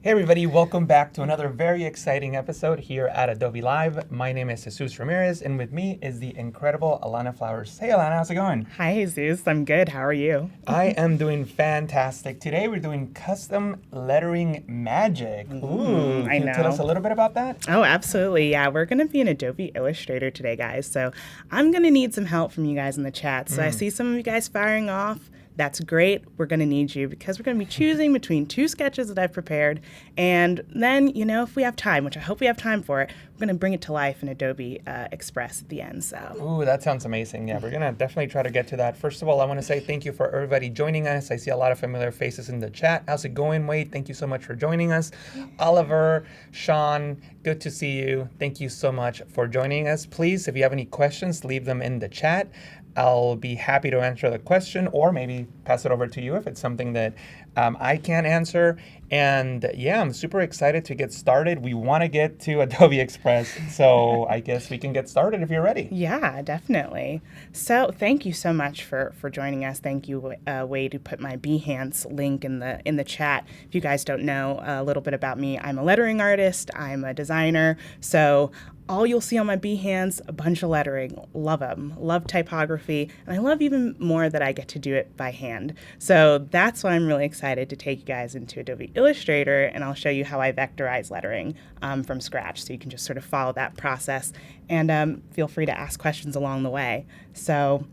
Hey everybody, welcome back to another very exciting episode here at Adobe Live. My name is Jesus Ramirez, and with me is the incredible Alanna Flowers. Hey Alanna, how's it going? Hi Jesus, I'm good. How are you? I am doing fantastic. Today we're doing custom lettering magic. Ooh, I can you tell us a know. little bit about that? Oh, absolutely. Yeah, we're going to be in Adobe Illustrator today, guys. So I'm going to need some help from you guys in the chat. So I see some of you guys firing off. That's great. We're going to need you because we're going to be choosing between two sketches that I've prepared. And then, if we have time, which I hope we have time for it, we're going to bring it to life in Adobe Express at the end. So. Ooh, that sounds amazing. Yeah, we're going to definitely try to get to that. First of all, I want to say thank you for everybody joining us. I see a lot of familiar faces in the chat. How's it going, Wade? Thank you so much for joining us. Oliver, Sean, good to see you. Thank you so much for joining us. Please, if you have any questions, leave them in the chat. I'll be happy to answer the question or maybe pass it over to you if it's something that I can't answer. And yeah, I'm super excited to get started. We want to get to Adobe Express, so I guess we can get started if you're ready. Yeah, definitely. So thank you so much for joining us. Thank you, Wade, who put my Behance link in the chat. If you guys don't know a little bit about me, I'm a lettering artist. I'm a designer. So all you'll see on my Behance, a bunch of lettering. Love them. Love typography. And I love even more that I get to do it by hand. So that's why I'm really excited to take you guys into Adobe Illustrator, and I'll show you how I vectorize lettering from scratch. So you can just sort of follow that process and feel free to ask questions along the way. So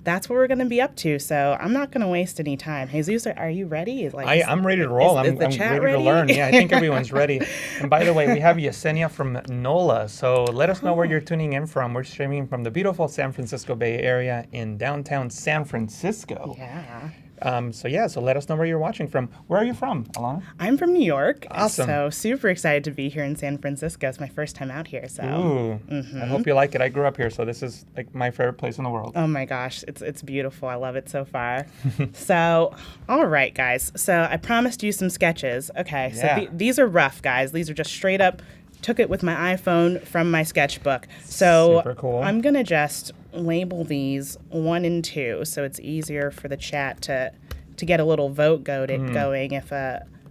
that's what we're going to be up to. So I'm not going to waste any time. Jesus, are you ready? I'm ready to roll. I'm ready to learn. Yeah, I think everyone's ready. And by the way, we have Yesenia from NOLA. So let us know where you're tuning in from. We're streaming from the beautiful San Francisco Bay Area in downtown San Francisco. Yeah. So let us know where you're watching from. Where are you from, Alanna? I'm from New York. Awesome. So super excited to be here in San Francisco. It's my first time out here. So. Ooh, I hope you like it. I grew up here, so this is like my favorite place in the world. Oh my gosh, it's beautiful. I love it so far. So, all right, guys. So I promised you some sketches. Okay, Yeah. so these are rough, guys. These are just straight up. Took it with my iPhone from my sketchbook. So Super cool. I'm going to just label these 1 and 2 so it's easier for the chat to get a little vote going if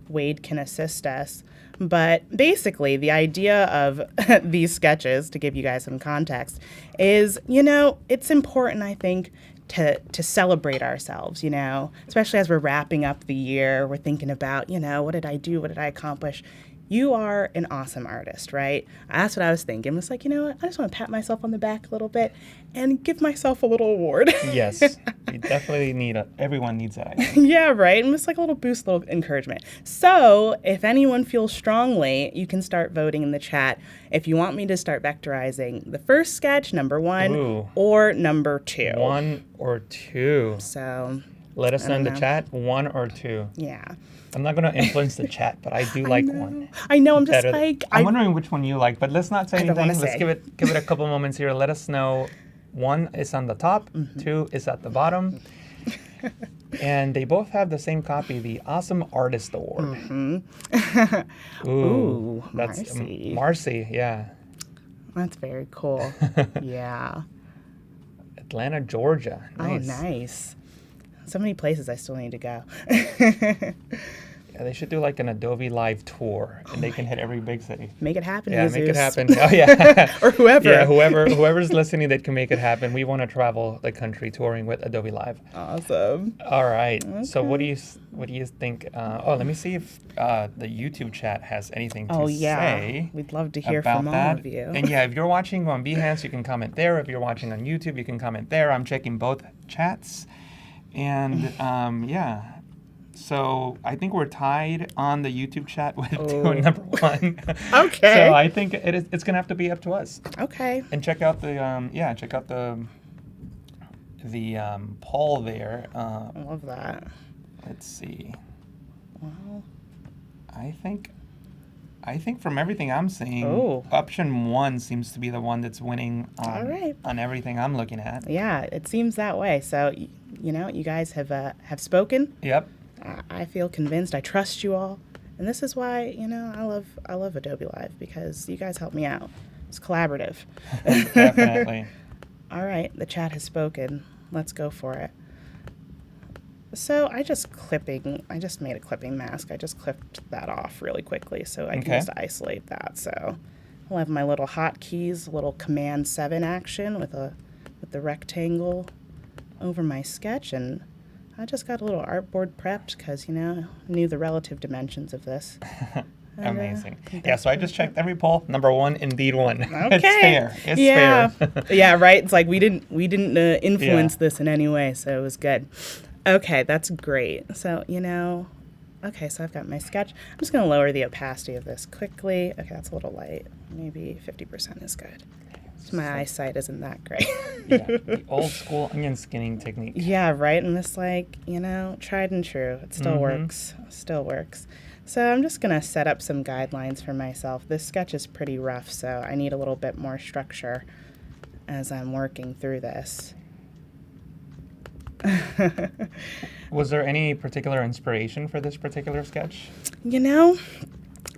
Wade can assist us. But basically, the idea of these sketches, to give you guys some context, is, it's important, I think, to celebrate ourselves, especially as we're wrapping up the year. We're thinking about, what did I do? What did I accomplish? You are an awesome artist, right? That's what I was thinking. It's like, what? I just want to pat myself on the back a little bit and give myself a little award. Yes, you definitely everyone needs that, I think. Yeah, right? And it's like a little boost, a little encouragement. So if anyone feels strongly, you can start voting in the chat if you want me to start vectorizing the first sketch, number 1, Ooh. or number 2. 1 or 2. So Let us know in the chat, 1 or 2. yeah. I'm not going to influence the chat, but I do like 1. I know, I'm just Better. like... I'm wondering which one you like, but let's not say I don't anything. wanna Let's say. give it a couple moments here. Let us know 1 is on the top, 2 is at the bottom. And they both have the same copy, the Awesome Artist Award. Ooh, that's Marcy. Marcy, yeah. That's very cool. Yeah. Atlanta, Georgia. Nice. Oh, nice. So many places I still need to go. Yeah, they should do like an Adobe Live tour, and they can hit every big city. Make it happen, Yeah, Jesus. make it happen. Oh, yeah. Or whoever. Yeah, whoever's listening that can make it happen. We want to travel the country touring with Adobe Live. Awesome. All right. Okay. So what do you think? Let me see if the YouTube chat has anything to say. We'd love to hear about from that. all of you. And yeah, if you're watching on Behance, you can comment there. If you're watching on YouTube, you can comment there. I'm checking both chats. And yeah. So I think we're tied on the YouTube chat with number 1. Okay. So I think it's gonna have to be up to us. Okay. And check out the poll there. I love that. Let's see. Well, I think from everything I'm seeing, Oh. option 1 seems to be the one that's winning All right. on everything I'm looking at. Yeah, it seems that way. So, you guys have spoken. Yep. I feel convinced. I trust you all, and this is why I love Adobe Live, because you guys help me out. It's collaborative. Definitely. All right, the chat has spoken. Let's go for it. So I just made a clipping mask. I just clipped that off really quickly so I can Okay. just isolate that. So I'll have my little hotkeys, little Command 7 action with the rectangle over my sketch, and I just got a little artboard prepped because, knew the relative dimensions of this. And, Amazing. Yeah, so I just checked every poll. Number one, indeed one. Okay. It's fair. It's yeah. fair. Yeah, right. It's like we didn't influence Yeah. this in any way, so it was good. Okay, that's great. So, okay, so I've got my sketch. I'm just going to lower the opacity of this quickly. Okay, that's a little light. Maybe 50% is good. So my eyesight isn't that great. Yeah, the old school onion skinning technique. Yeah, right. And it's like, tried and true. It still works. Still works. So I'm just going to set up some guidelines for myself. This sketch is pretty rough, so I need a little bit more structure as I'm working through this. Was there any particular inspiration for this particular sketch?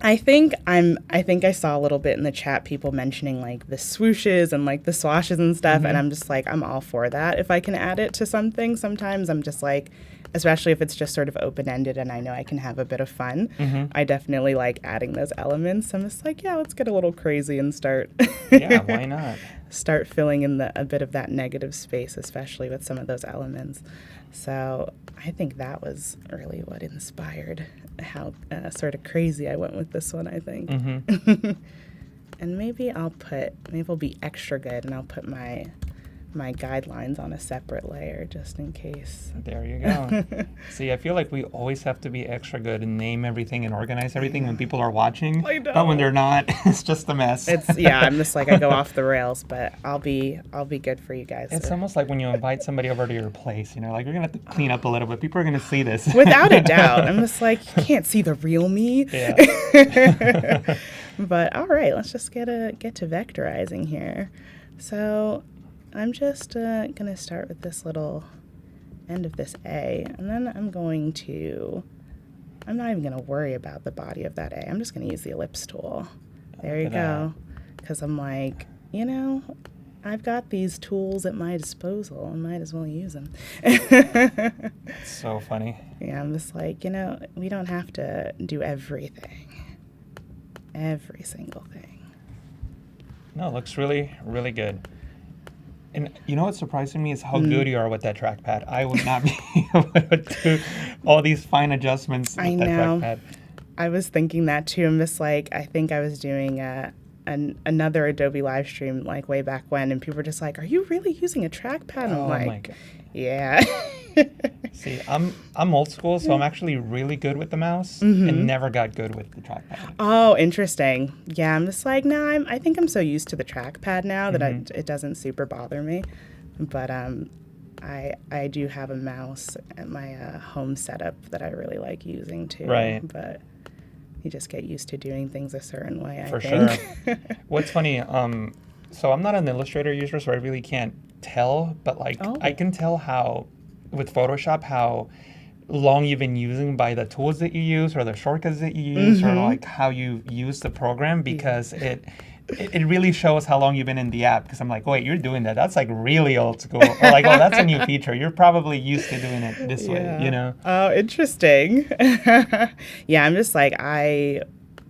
I think I saw a little bit in the chat people mentioning like the swooshes and like the swatches and stuff, and I'm just like, I'm all for that if I can add it to something. Sometimes I'm just like, especially if it's just sort of open-ended and I know I can have a bit of fun, I definitely like adding those elements. I'm just like, yeah, let's get a little crazy and start Yeah, why not? start filling in a bit of that negative space, especially with some of those elements. So I think that was really what inspired how sort of crazy I went with this one, I think. And maybe I'll be extra good and I'll put my guidelines on a separate layer just in case. There you go. See, I feel like we always have to be extra good and name everything and organize everything when people are watching. I know. But when they're not, it's just a mess. I'm just like, I go off the rails, but I'll be good for you guys. It's almost like when you invite somebody over to your place, like you're going to have to clean up a little bit. People are going to see this. Without a doubt. I'm just like, you can't see the real me. Yeah. But all right, let's just get to vectorizing here. So I'm just going to start with this little end of this A, and then I'm not even going to worry about the body of that A. I'm just going to use the ellipse tool. There you go. Because I'm like, I've got these tools at my disposal. I might as well use them. It's so funny. Yeah, I'm just like, we don't have to do everything. Every single thing. No, it looks really, really good. And what's surprising me is how good you are with that trackpad. I would not be able to do all these fine adjustments with that trackpad. I was thinking that too. I'm just like, I think I was doing another Adobe live stream like way back when, and people were just like, "Are you really using a trackpad?" And I'm like, my God. "Yeah." See, I'm old school, so I'm actually really good with the mouse and never got good with the trackpad. Oh, interesting. Yeah, I'm just like, no, I think I'm so used to the trackpad now that it doesn't super bother me. But I do have a mouse at my home setup that I really like using too. Right. But you just get used to doing things a certain way, I For think. sure. What's funny, so I'm not an Illustrator user, so I really can't tell, but I can tell how, with Photoshop, how long you've been using by the tools that you use or the shortcuts that you use or like how you use the program, because it really shows how long you've been in the app. Because I'm like, wait, you're doing that? That's like really old school. Or like, oh, that's a new feature. You're probably used to doing it this way, Oh, interesting. Yeah, I'm just like, I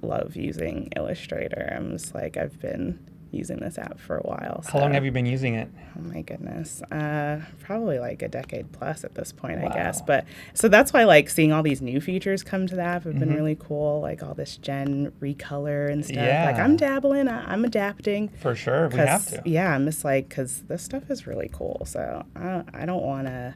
love using Illustrator. I'm just like, I've been using this app for a while. How long have you been using it? Oh my goodness. Probably like a decade plus at this point, Wow. I guess. But so that's why like seeing all these new features come to the app have been really cool. Like all this Gen recolor and stuff. Yeah. Like I'm dabbling, I'm adapting. For sure, we have to. Yeah, I'm just like, because this stuff is really cool. So I don't want to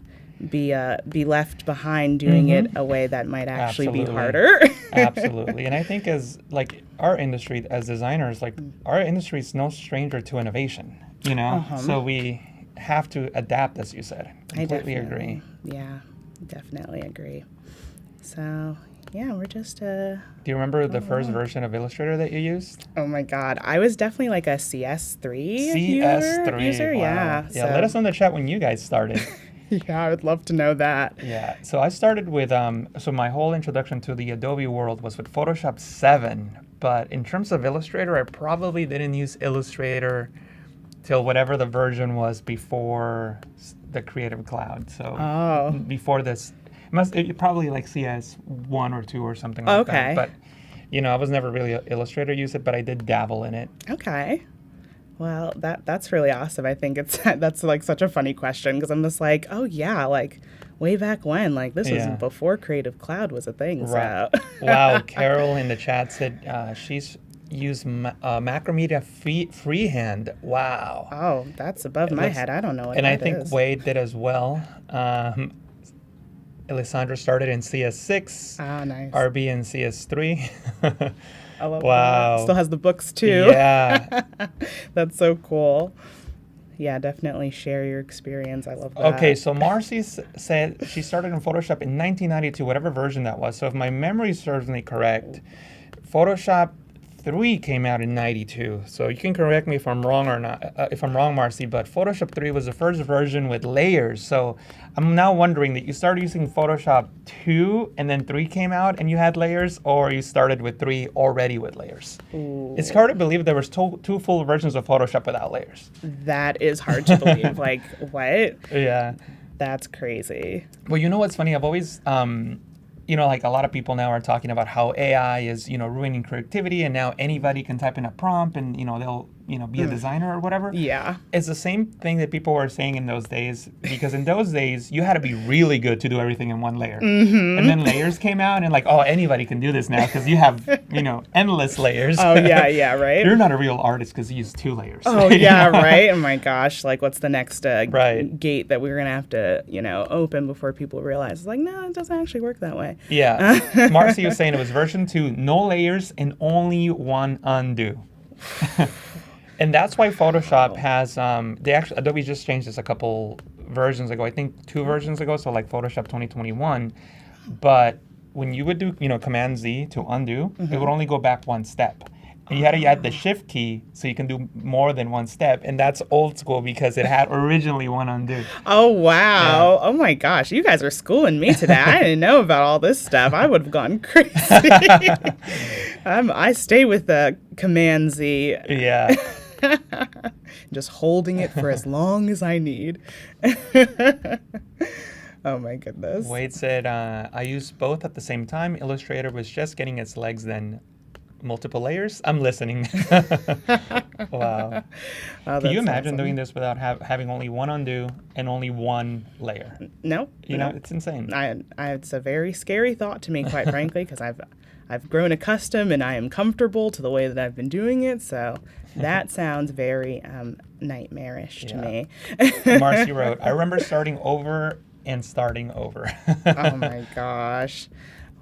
be left behind doing it a way that might actually be harder. Absolutely. And I think as like our industry as designers, like our industry is no stranger to innovation, so we have to adapt, as you said. Completely agree. Yeah, definitely agree. So yeah, we're just Do you remember the first version of Illustrator that you used? Oh my God, I was definitely like a CS3 CS3 user. Wow. Yeah. So. Let us know in the chat when you guys started. Yeah, I would love to know that. Yeah, so I started with, so my whole introduction to the Adobe world was with Photoshop 7, but in terms of Illustrator, I probably didn't use Illustrator till whatever the version was before the Creative Cloud. So before this, Probably like CS1 or 2 or something like Okay. that. But, I was never really an Illustrator user, but I did dabble in it. Okay. Well, that's really awesome. I think that's like such a funny question because I'm just like, oh yeah, like way back when, like this was Yeah. before Creative Cloud was a thing. Right. So Wow. Carol in the chat said she's used Macromedia freehand. Wow. oh, that's above my head. I don't know what And I that think is. Wade did as well. Alessandra started in CS6, Ah, nice. RB in CS3. I love Wow. that. Still has the books too. Yeah. That's so cool. Yeah, definitely share your experience. I love that. Okay, so Marcy said she started in Photoshop in 1992, whatever version that was. So if my memory serves me correct, Photoshop 3 came out in 92. So you can correct me if I'm wrong or not, if I'm wrong, Marcy, but Photoshop 3 was the first version with layers. So I'm now wondering that you started using Photoshop 2 and then 3 came out and you had layers, or you started with 3 already with layers. Ooh. It's hard to believe there was two full versions of Photoshop without layers. That is hard to believe. Like, what? Yeah. That's crazy. Well, you know what's funny? I've always, like a lot of people now are talking about how AI is, ruining creativity, and now anybody can type in a prompt and, they'll, be a designer or whatever. Yeah. It's the same thing that people were saying in those days, because in those days, you had to be really good to do everything in one layer. Mm-hmm. And then layers came out and like, oh, anybody can do this now because you have, endless layers. Oh, yeah, right? You're not a real artist because you use 2 layers. Oh, yeah, right? Oh, my gosh. Like, what's the next Right. gate that we're going to have to, open before people realize? It's like, no, it doesn't actually work that way. Yeah. Marcy was saying it was version 2, no layers and only one undo. And that's why Photoshop has, Adobe just changed this a couple versions ago, I think 2 versions ago, so like Photoshop 2021. But when you would do, Command Z to undo, it would only go back 1 step. And you had to add the shift key so you can do more than 1 step. And that's old school because it had originally 1 undo. Oh, wow. Yeah. Oh, my gosh. You guys are schooling me today. I didn't know about all this stuff. I would have gone crazy. I stay with the Command Z. Yeah. Just holding it for as long as I need. Oh, my goodness. Wade said, I used both at the same time. Illustrator was just getting its legs then. Multiple layers? I'm listening. Wow. Oh, can you imagine awesome. doing this without having only 1 undo and only 1 layer? No. It's insane. It's a very scary thought to me, quite frankly, because I've grown accustomed and I am comfortable to the way that I've been doing it. So that sounds very nightmarish to me. Marcy wrote, I remember starting over and starting over. Oh my gosh.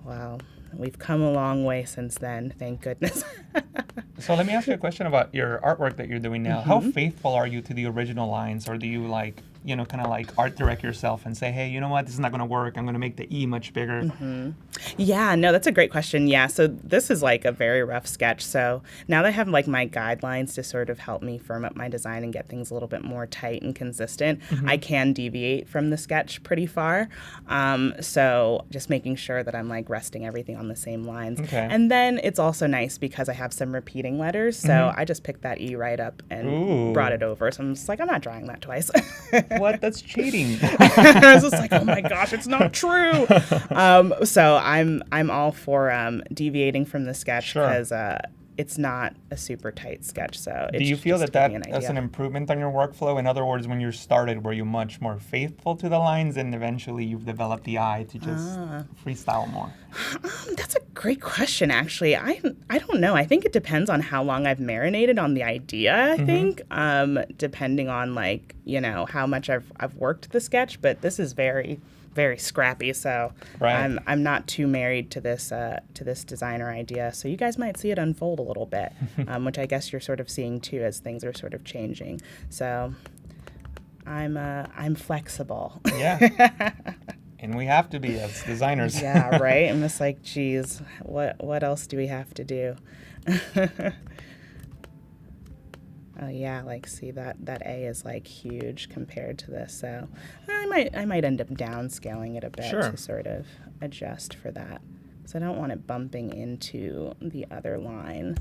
Wow. We've come a long way since then, thank goodness. So let me ask you a question about your artwork that you're doing now. How faithful are you to the original lines, or do you kind of like art direct yourself and say, hey, you know what, this is not going to work. I'm going to make the E much bigger. Yeah, no, that's a great question. Yeah, so this is like a very rough sketch. So now that I have like my guidelines to sort of help me firm up my design and get things a little bit more tight and consistent, I can deviate from the sketch pretty far. So just making sure that I'm like resting everything on the same lines. Okay. And then it's also nice because I have some repeating letters. So I just picked that E right up and brought it over. So I'm just like, I'm not drawing that twice. What? That's cheating. I was just like, oh my gosh, it's not true. So I'm all for deviating from the sketch because it's not a super tight sketch. So do you feel that's an improvement on your workflow? In other words, when you started, were you much more faithful to the lines, and eventually you've developed the eye to just freestyle more? That's a great question, actually. I don't know. I think it depends on how long I've marinated on the idea, I think, depending on like, how much I've worked the sketch. But this is very, very scrappy, so I'm not too married to this designer idea. So you guys might see it unfold a little bit, which I guess you're sort of seeing too as things are sort of changing. So I'm flexible. Yeah. And we have to be as designers. Yeah, right? I'm just like, geez, what else do we have to do? Oh yeah, like see that A is like huge compared to this, so I might end up downscaling it a bit to sort of adjust for that. So I don't want it bumping into the other line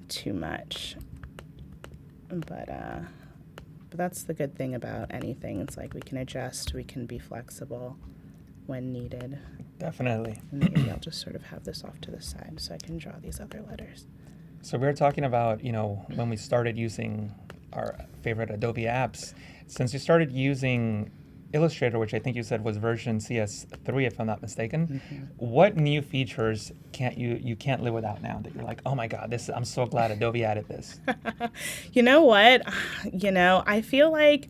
too much. But that's the good thing about anything. It's like we can adjust, we can be flexible. when needed. Definitely. And maybe I'll just sort of have this off to the side so I can draw these other letters. So we were talking about, when we started using our favorite Adobe apps, since you started using Illustrator, which I think you said was version CS3, if I'm not mistaken, what new features can't live without now that you're like, oh my God, I'm so glad Adobe added this? You know what? I feel like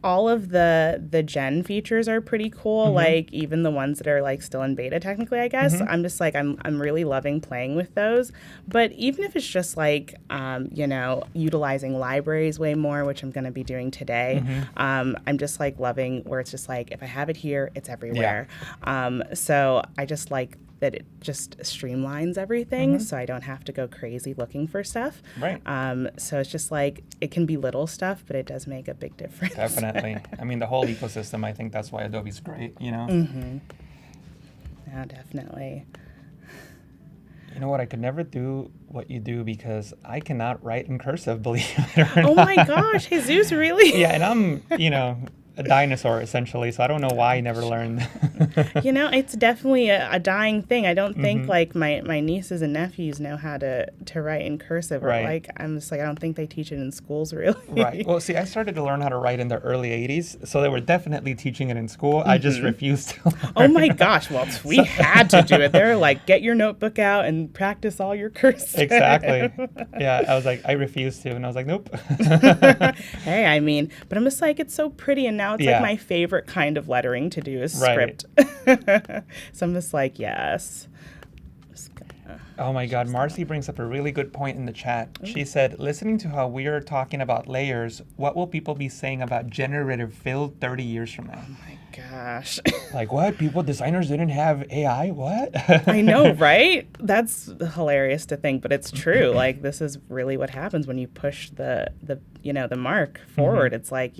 all of the gen features are pretty cool, like even the ones that are like still in beta technically, I guess. I'm just like, I'm really loving playing with those. But even if it's just like, utilizing libraries way more, which I'm going to be doing today, I'm just like loving where it's just like, if I have it here, it's everywhere. So I just like that it just streamlines everything so I don't have to go crazy looking for stuff. Right. So it's just like, it can be little stuff, but it does make a big difference. Definitely. I mean, the whole ecosystem, I think that's why Adobe's great, Yeah, definitely. You know what? I could never do what you do because I cannot write in cursive, believe it or not. Oh my gosh, Jesus, really? Yeah, and I'm, a dinosaur essentially, so I don't know why I never learned. It's definitely a dying thing. I don't think like my nieces and nephews know how to write in cursive. Or, like I'm just like, I don't think they teach it in schools really. Right. Well, see, I started to learn how to write in the early 80s, so they were definitely teaching it in school. I just refused to learn. Oh my gosh, well, we had to do it. They were like, get your notebook out and practice all your cursive. Exactly. Yeah, I was like, I refused to, and I was like, nope. Hey, I mean, but I'm just like, it's so pretty, and now it's like my favorite kind of lettering to do is script. So I'm just like, yes. Oh my God, Marcy brings up a really good point in the chat. She said, listening to how we are talking about layers, what will people be saying about Generative Fill 30 years from now? Oh my gosh. Like what? Designers didn't have AI? What? I know, right? That's hilarious to think, but it's true. Like this is really what happens when you push the mark forward. It's like,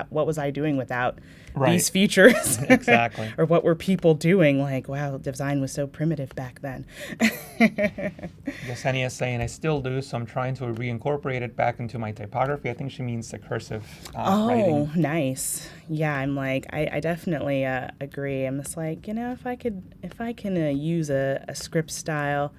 what was I doing without these features? Exactly. Or what were people doing? Like, wow, design was so primitive back then. Yesenia is saying, I still do, so I'm trying to reincorporate it back into my typography. I think she means the cursive writing. Oh, nice. Yeah, I'm like, I definitely agree. I'm just like, if I can use a script style,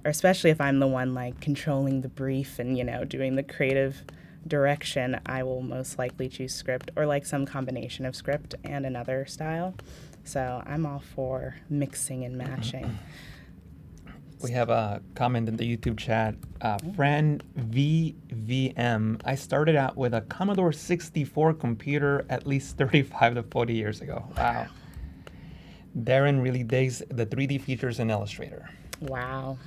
or especially if I'm the one like controlling the brief and, doing the creative direction, I will most likely choose script or like some combination of script and another style. So I'm all for mixing and matching. We have a comment in the YouTube chat. Fran VVM. I started out with a Commodore 64 computer at least 35 to 40 years ago. Wow. Darren really digs the 3D features in Illustrator. Wow.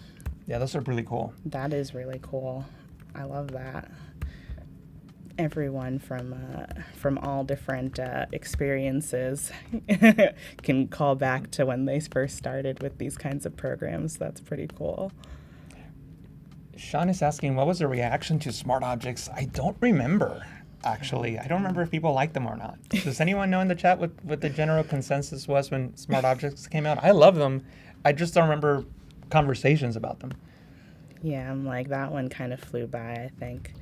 Yeah, those are really cool. That is really cool. I love that. Everyone from all different experiences can call back to when they first started with these kinds of programs. That's pretty cool. Sean is asking, what was the reaction to smart objects? I don't remember, actually. I don't remember if people liked them or not. Does anyone know in the chat what the general consensus was when smart objects came out? I love them. I just don't remember conversations about them. Yeah, I'm like, that one kind of flew by, I think.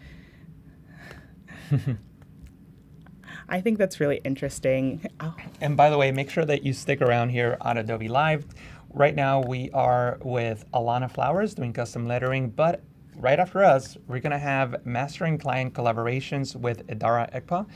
I think that's really interesting. Oh. And by the way, make sure that you stick around here on Adobe Live. Right now, we are with Alanna Flowers doing custom lettering, but right after us, we're going to have mastering client collaborations with Idara Ekpoh.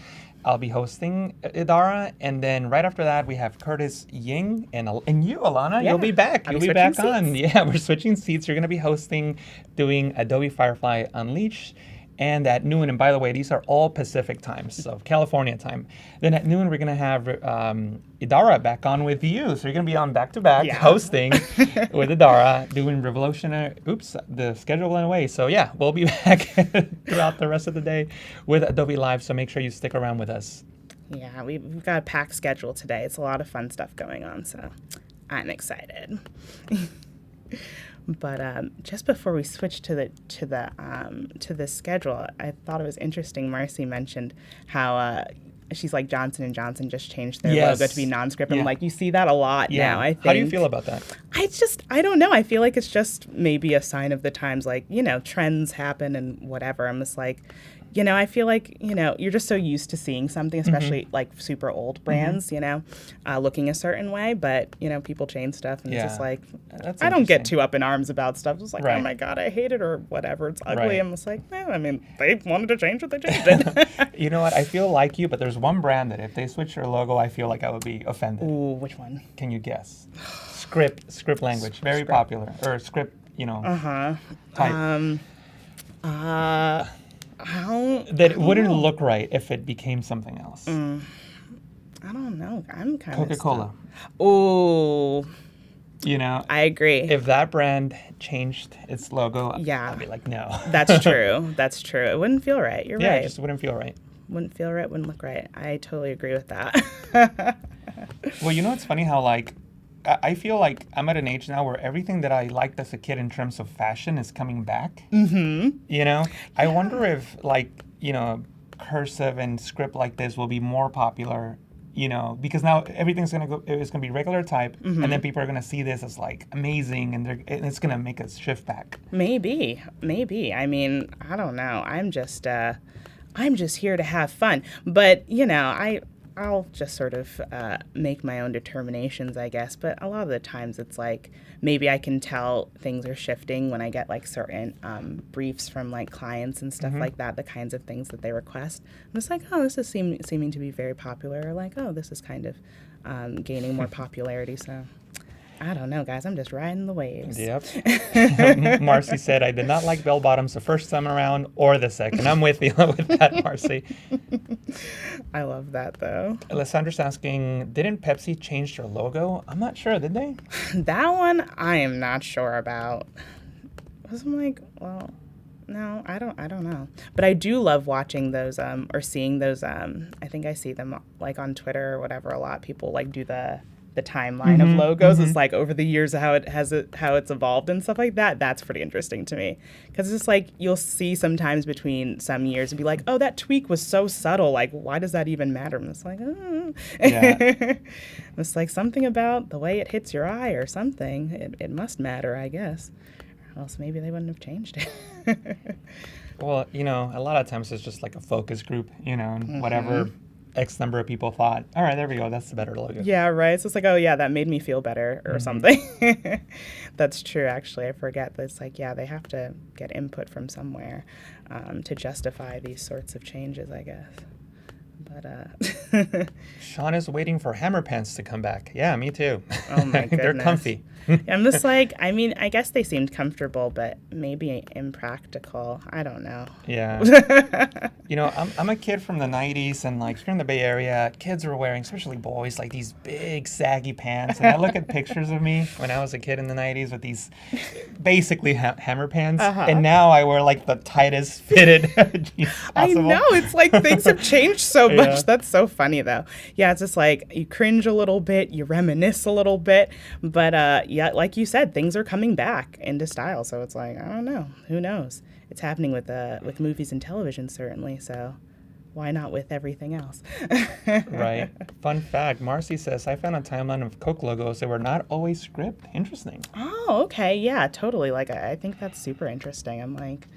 I'll be hosting Idara, and then right after that, we have Curtis Ying, and you, Alanna, you'll be back. You'll be back on. Yeah, we're switching seats. You're going to be doing Adobe Firefly Unleashed. And at noon, and by the way, these are all Pacific times, so California time. Then at noon, we're going to have Idara back on with you. So you're going to be on back-to-back hosting with Idara, doing the schedule went away. So yeah, we'll be back throughout the rest of the day with Adobe Live, so make sure you stick around with us. Yeah, we've got a packed schedule today. It's a lot of fun stuff going on, so I'm excited. But just before we switch to the schedule, I thought it was interesting. Marcy mentioned how she's like Johnson & Johnson just changed their logo to be non-script. And like, you see that a lot now, I think. How do you feel about that? I don't know. I feel like it's just maybe a sign of the times, like, trends happen and whatever. I'm just like, I feel like, you're just so used to seeing something, especially like super old brands, looking a certain way. But, people change stuff and it's just like, That's I don't get interesting. too up in arms about stuff. It's like, oh Right. my God, I hate it or whatever. It's ugly. Right. I'm just like, I mean, they wanted to change it, they changed it. You know what? I feel like you, but there's one brand that if they switch their logo, I feel like I would be offended. Ooh, which one? Can you guess? Script language, very Script. popular. Or script, Uh-huh. type. I don't That it wouldn't look right if it became something else. I don't know. I'm kind of Coca-Cola. Ooh, You know, I agree. if that brand changed its logo, Yeah. I'd be like, no. That's true. That's true. It wouldn't feel right. You're Yeah, right. it just wouldn't feel right. Wouldn't feel right. Wouldn't look right. I totally agree with that. Well, it's funny how, like, I feel like I'm at an age now where everything that I liked as a kid in terms of fashion is coming back. Mm-hmm. I wonder if, like, cursive and script like this will be more popular, because now everything's it's gonna be regular type, and then people are gonna see this as like amazing, and it's gonna make us shift back. Maybe. I mean, I don't know. I'm just here to have fun. But I'll just sort of make my own determinations, I guess. But a lot of the times it's like maybe I can tell things are shifting when I get like certain briefs from like clients and stuff like that, the kinds of things that they request. I'm just like, oh, this is seeming to be very popular, or like, oh, this is kind of gaining more popularity. So I don't know, guys. I'm just riding the waves. Yep. Marcy said, I did not like bell bottoms the first time around or the second. I'm with you with that, Marcy. I love that, though. Alessandra's asking, didn't Pepsi change their logo? I'm not sure, did they? That one I am not sure about. Because I'm like, well, no, I don't know. But I do love watching those or seeing those. I think I see them like on Twitter or whatever. A lot of people like do the timeline of logos. It's like over the years how it's evolved and stuff like that. That's pretty interesting to me, because it's just like you'll see sometimes between some years and be like, oh, that tweak was so subtle, like why does that even matter? And it's like, Yeah. It's like something about the way it hits your eye or something. It must matter, I guess, or else maybe they wouldn't have changed it. Well, a lot of times it's just like a focus group, and whatever X number of people thought, all right, there we go, that's the better logo. Yeah, right. So it's like, oh yeah, that made me feel better or something. That's true, actually. I forget that it's like, yeah, they have to get input from somewhere to justify these sorts of changes, I guess. But Sean is waiting for hammer pants to come back. Yeah, me too. Oh my goodness. They're comfy. I'm just like, I mean, I guess they seemed comfortable, but maybe impractical. I don't know. Yeah. I'm a kid from the 90s, and like here in the Bay Area, kids were wearing, especially boys, like these big saggy pants. And I look at pictures of me when I was a kid in the 90s with these basically hammer pants. And now I wear like the tightest fitted jeans possible. I know. It's like things have changed so much. Yeah. That's so funny, though. Yeah, it's just like you cringe a little bit, you reminisce a little bit. But yeah, like you said, things are coming back into style. So it's like, I don't know. Who knows? It's happening with movies and television, certainly. So why not with everything else? Right. Fun fact, Marcy says, I found a timeline of Coke logos that were not always script. Interesting. Oh, okay. Yeah, totally. Like, I think that's super interesting. I'm like,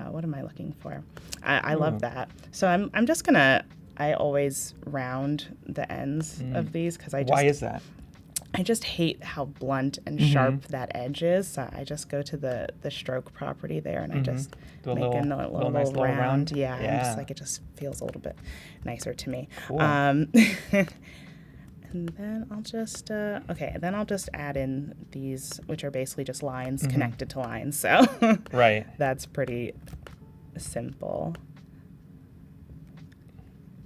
what am I looking for? I love that. So I'm just going to, I always round the ends of these because Why is that? I just hate how blunt and sharp that edge is. So I just go to the stroke property there and I just Do a make a nice little little round. Yeah, I'm Yeah. just like, it just feels a little bit nicer to me. Cool. And then I'll just, then I'll just add in these, which are basically just lines connected to lines. So Right. that's pretty simple.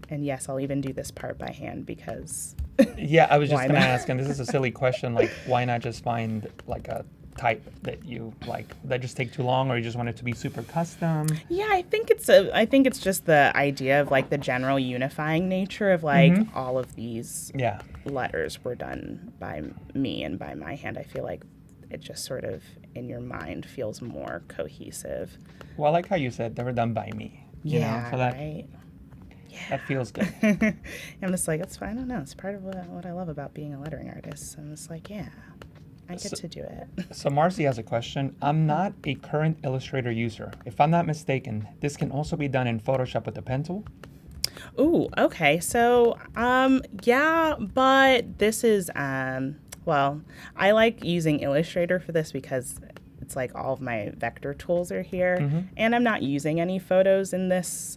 And yes, I'll even do this part by hand because Yeah, I was just Why going to not? ask, and this is a silly question, like, why not just find like a type that you like that just take too long, or you just want it to be super custom? yeah, I think it's just the idea of like the general unifying nature of like all of these Yeah. letters were done by me and by my hand. I feel like it just sort of in your mind feels more cohesive. Well, I like how you said they were done by me. Yeah, so that right. that feels good. I'm just like, it's fine. I don't know. It's part of what I love about being a lettering artist. I'm just like, yeah, I get to do it. So Marcy has a question. I'm not a current Illustrator user. If I'm not mistaken, this can also be done in Photoshop with the pen tool? Ooh, okay. So, yeah, but this is, well, I like using Illustrator for this because it's like all of my vector tools are here, and I'm not using any photos in this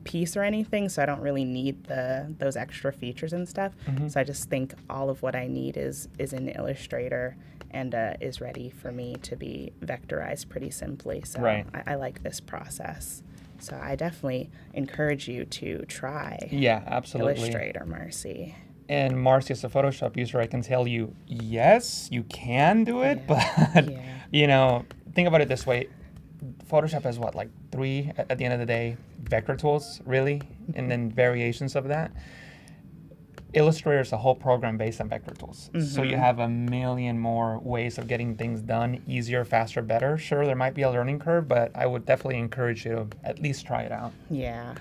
piece or anything, so I don't really need those extra features and stuff. So I just think all of what I need is in Illustrator and is ready for me to be vectorized pretty simply. So Right. I like this process. So I definitely encourage you to try Yeah, absolutely. Illustrator, Marcy. And Marcy, as a Photoshop user, I can tell you, yes, you can do it, Yeah. but Yeah. you know, think about it this way. Photoshop has what, like 3 at the end of the day vector tools, really, and then variations of that. Illustrator is a whole program based on vector tools. So you have a million more ways of getting things done, easier, faster, better. Sure, there might be a learning curve, but I would definitely encourage you to at least try it out. Yeah.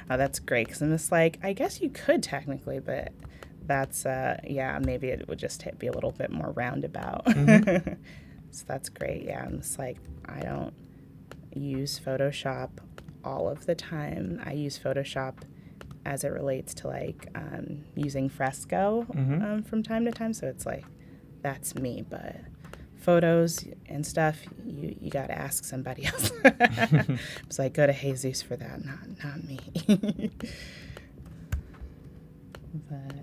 Oh, that's great. Because I'm just like, I guess you could technically, but that's, yeah, maybe it would just be a little bit more roundabout. So that's great. Yeah. I'm just like, I don't use Photoshop all of the time. I use Photoshop as it relates to like using Fresco from time to time. So it's like, that's me. But photos and stuff, you got to ask somebody else. It's like, go to Jesus for that, not me. But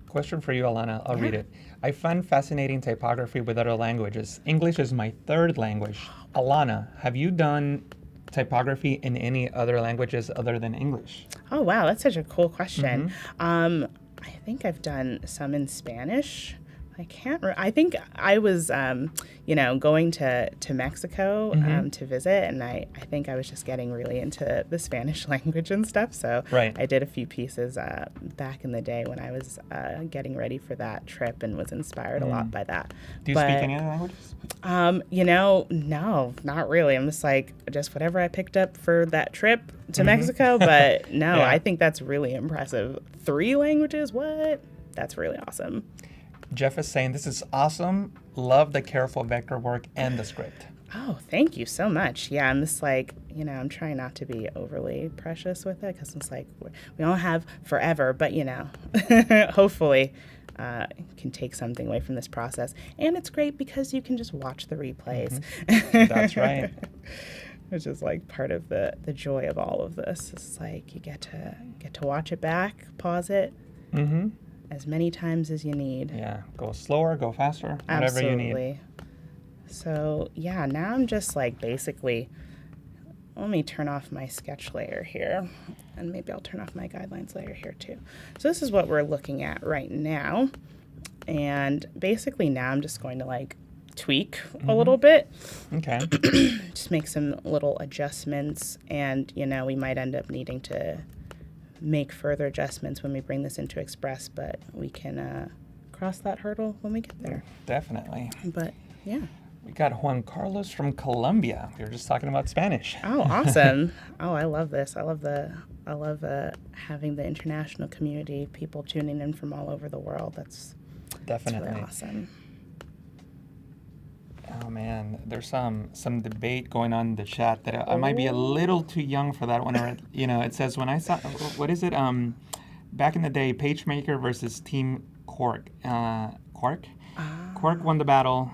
Question for you, Alanna. I'll read it. I find fascinating typography with other languages. English is my 3rd language. Alanna, have you done typography in any other languages other than English? oh wow, that's such a cool question. I think I've done some in Spanish. I think I was, going to Mexico to visit, and I think I was just getting really into the Spanish language and stuff. So Right. I did a few pieces back in the day when I was getting ready for that trip and was inspired a lot by that. Do you speak any other languages? No, not really. I'm just whatever I picked up for that trip to Mexico. But no, Yeah. I think that's really impressive. 3 languages? What? That's really awesome. Jeff is saying, this is awesome. Love the careful vector work and the script. Oh, thank you so much. Yeah, I'm just like, I'm trying not to be overly precious with it because it's like we don't have forever, but, hopefully can take something away from this process. And it's great because you can just watch the replays. That's right. Which is like part of the joy of all of this. It's like you get to watch it back, pause it. As many times as you need. Yeah, go slower, go faster, whatever you need. Absolutely. So yeah, now I'm just like basically, let me turn off my sketch layer here, and maybe I'll turn off my guidelines layer here too. So this is what we're looking at right now. And basically now I'm just going to like tweak a little bit. Okay. Just make some little adjustments, and we might end up needing to make further adjustments when we bring this into Express, but we can cross that hurdle when we get there. Definitely. But yeah. We got Juan Carlos from Colombia. We were just talking about Spanish. Oh, awesome. Oh, I love this. I love having the international community, people tuning in from all over the world. That's Definitely. really awesome. Oh man, there's some debate going on in the chat that I might be a little too young for that one. Or it says when I saw, what is it? Back in the day, PageMaker versus Team Quark. Quark. Quark won the battle.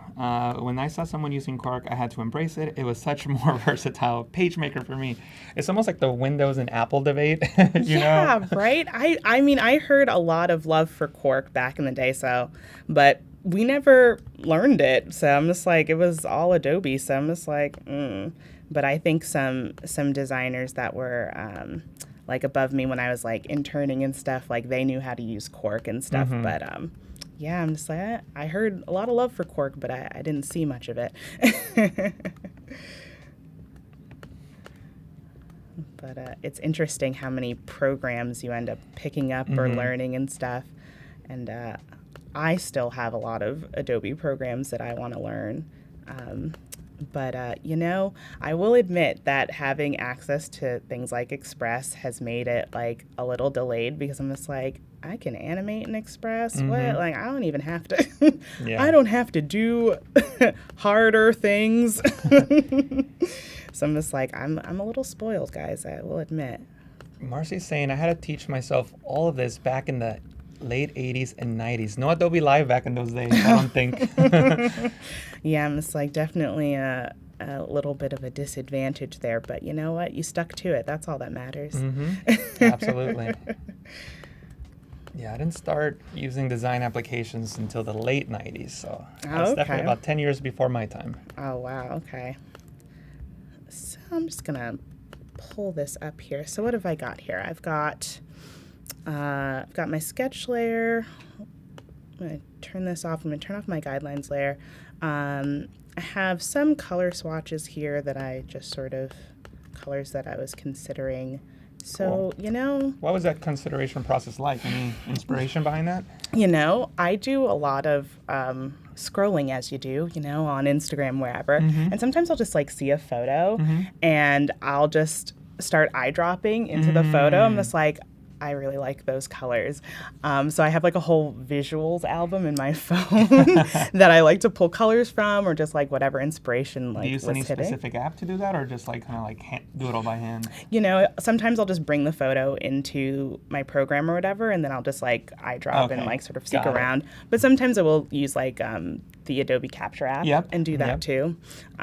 When I saw someone using Quark, I had to embrace it. It was such a more versatile PageMaker for me. It's almost like the Windows and Apple debate. Yeah, know? Right. I mean, I heard a lot of love for Quark back in the day. But we never learned it, so I'm just like, it was all Adobe, so I'm just like, But I think some designers that were like above me when I was like interning and stuff, like they knew how to use Quark and stuff. But yeah, I'm just like, I heard a lot of love for Quark, but I didn't see much of it. But it's interesting how many programs you end up picking up or learning and stuff, and I still have a lot of Adobe programs that I want to learn. But I will admit that having access to things like Express has made it like a little delayed, because I'm just like, I can animate in Express. What? Like, I don't even have to. Yeah. I don't have to do harder things. So I'm just like, I'm a little spoiled, guys. I will admit. Marcy's saying I had to teach myself all of this back in the late 80s and 90s. No Adobe Live back in those days, I don't think. Yeah, I'm just like definitely a little bit of a disadvantage there, but you know what? You stuck to it. That's all that matters. Absolutely. Yeah, I didn't start using design applications until the late 90s, so that's definitely about 10 years before my time. Oh, wow. Okay. So I'm just going to pull this up here. So what have I got here? I've got my sketch layer. I'm going to turn this off. I'm going to turn off my guidelines layer. I have some color swatches here that I just sort of, colors that I was considering. So, cool. What was that consideration process like? Any inspiration behind that? I do a lot of scrolling, as you do, on Instagram, wherever. And sometimes I'll just like see a photo and I'll just start eye dropping into the photo. I'm just like, I really like those colors. So I have like a whole visuals album in my phone that I like to pull colors from, or just like whatever inspiration like was hitting. Do you use any specific app to do that, or just like kind of like do it all by hand? Sometimes I'll just bring the photo into my program or whatever, and then I'll just like eye drop and like sort of seek around. But sometimes I will use like the Adobe Capture app and do that too. But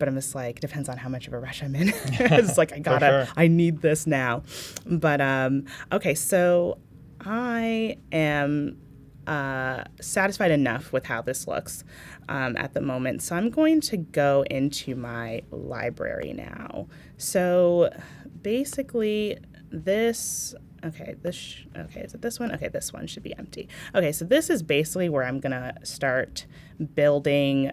I'm just like, depends on how much of a rush I'm in. It's like, I need this now. But okay, so I am satisfied enough with how this looks at the moment. So I'm going to go into my library now. So basically this, is it this one? Okay, this one should be empty. Okay, so this is basically where I'm gonna start building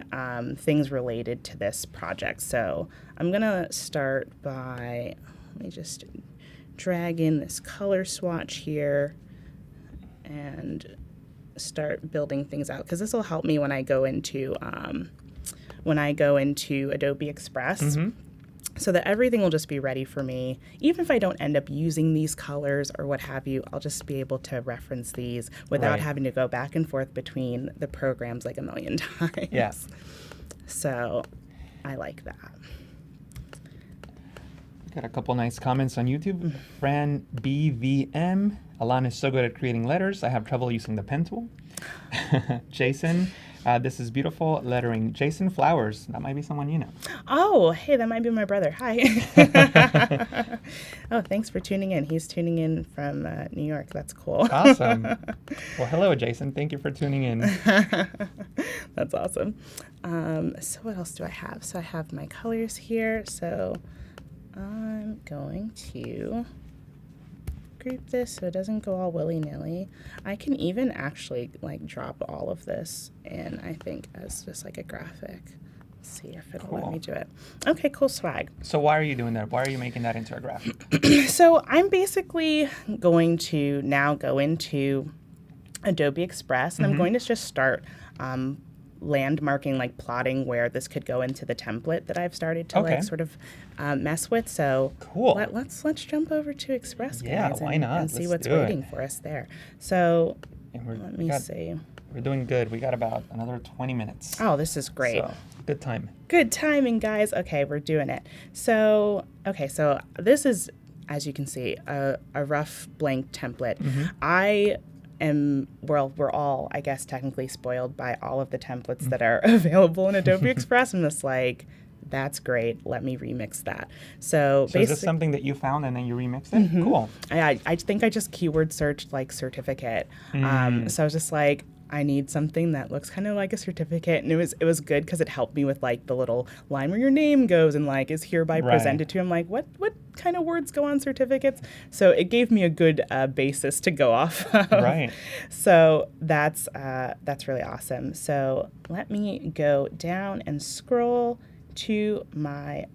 things related to this project. So I'm gonna start by, let me just drag in this color swatch here and start building things out, because this will help me when I go into Adobe Express. So that everything will just be ready for me. Even if I don't end up using these colors or what have you, I'll just be able to reference these without having to go back and forth between the programs like a million times. Yeah. So I like that. Got a couple nice comments on YouTube. Fran BVM. Alanna is so good at creating letters. I have trouble using the pen tool. Jason. This is beautiful lettering. Jason Flowers. That might be someone you know. Oh, hey, that might be my brother. Hi. Oh, thanks for tuning in. He's tuning in from New York. That's cool. Awesome. Well, hello, Jason. Thank you for tuning in. That's awesome. So what else do I have? So I have my colors here. So I'm going to group this so it doesn't go all willy-nilly. I can even actually like drop all of this in, I think, as just like a graphic. Let's see if it'll let me do it. Okay, cool swag. So why are you doing that? Why are you making that into a graphic? So I'm basically going to now go into Adobe Express, and I'm going to just start landmarking, like plotting where this could go into the template that I've started to like sort of mess with. So cool. Let's jump over to Express, guys, yeah, why not? And see what's waiting for us there. So let me see. We're doing good. We got about another 20 minutes. Oh, this is great. So, good time. Good timing, guys. Okay, we're doing it. So this is, as you can see, a rough blank template. We're all, I guess, technically spoiled by all of the templates that are available in Adobe Express. I'm just like, that's great. Let me remix that. So is this something that you found and then you remixed it? Cool. I think I just keyword searched like certificate. So I was just like, I need something that looks kind of like a certificate, and it was good because it helped me with like the little line where your name goes and like is hereby presented to. I'm like, what kind of words go on certificates? So it gave me a good basis to go off of. Right. So that's really awesome. So let me go down and scroll to my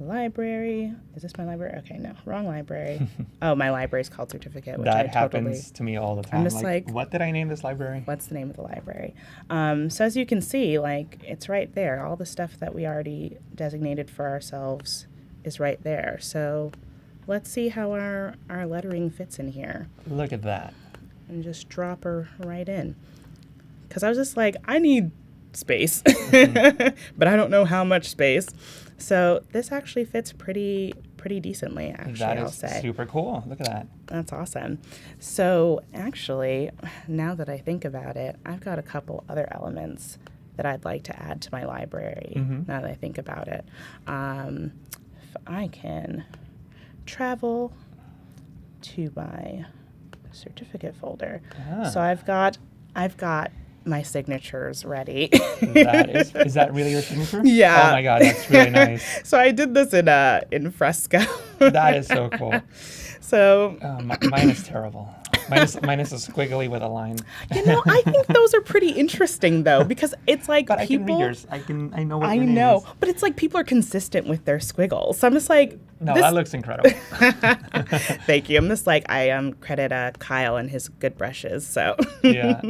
library. Is this my library? Okay, no, wrong library. Oh, my library is called certificate. Which that happens to me all the time. I'm just like, what did I name this library? What's the name of the library? So as you can see, like it's right there. All the stuff that we already designated for ourselves is right there. So let's see how our lettering fits in here. Look at that. and just drop her right in. Because I was just like, I need space, but I don't know how much space. So this actually fits pretty decently, actually, I'll say. That is super cool. Look at that. That's awesome. So actually, now that I think about it, I've got a couple other elements that I'd like to add to my library, now that I think about it. If I can travel to my certificate folder. So I've got my signatures ready. Is that really your signature? Yeah. Oh my God, that's really nice. So I did this in Fresco. That is so cool. So mine is terrible. Mine is a squiggly with a line. I think those are pretty interesting though, because it's like but people. I can read yours. I know what I your name know, is. but it's like people are consistent with their squiggles. So I'm just like, no, that looks incredible. Thank you. I'm just like, I credit Kyle and his good brushes. So yeah.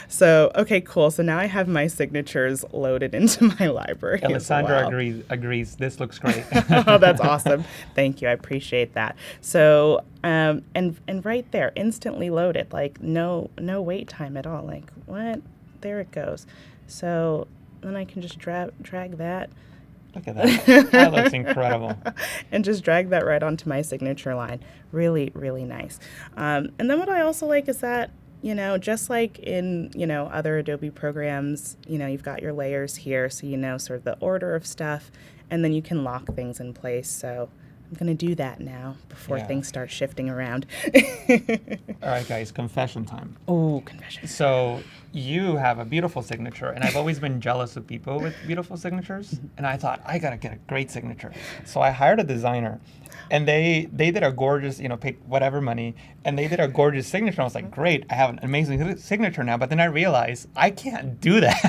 So okay, cool. So now I have my signatures loaded into my library. Alessandra agrees. This looks great. Oh, that's awesome. Thank you. I appreciate that. So and right there, instantly loaded. Like no wait time at all. Like what? There it goes. So then I can just drag that. Look at that. That looks incredible. And just drag that right onto my signature line. Really, really nice. And then what I also like is that, just like in, other Adobe programs, you've got your layers here. So sort of the order of stuff. And then you can lock things in place. So I'm going to do that now before things start shifting around. All right, guys, confession time. Oh, confession. So you have a beautiful signature, and I've always been jealous of people with beautiful signatures, and I thought, I got to get a great signature. So I hired a designer, and they did a gorgeous, pick whatever money, and they did a gorgeous signature. I was like, great, I have an amazing signature now, but then I realized I can't do that.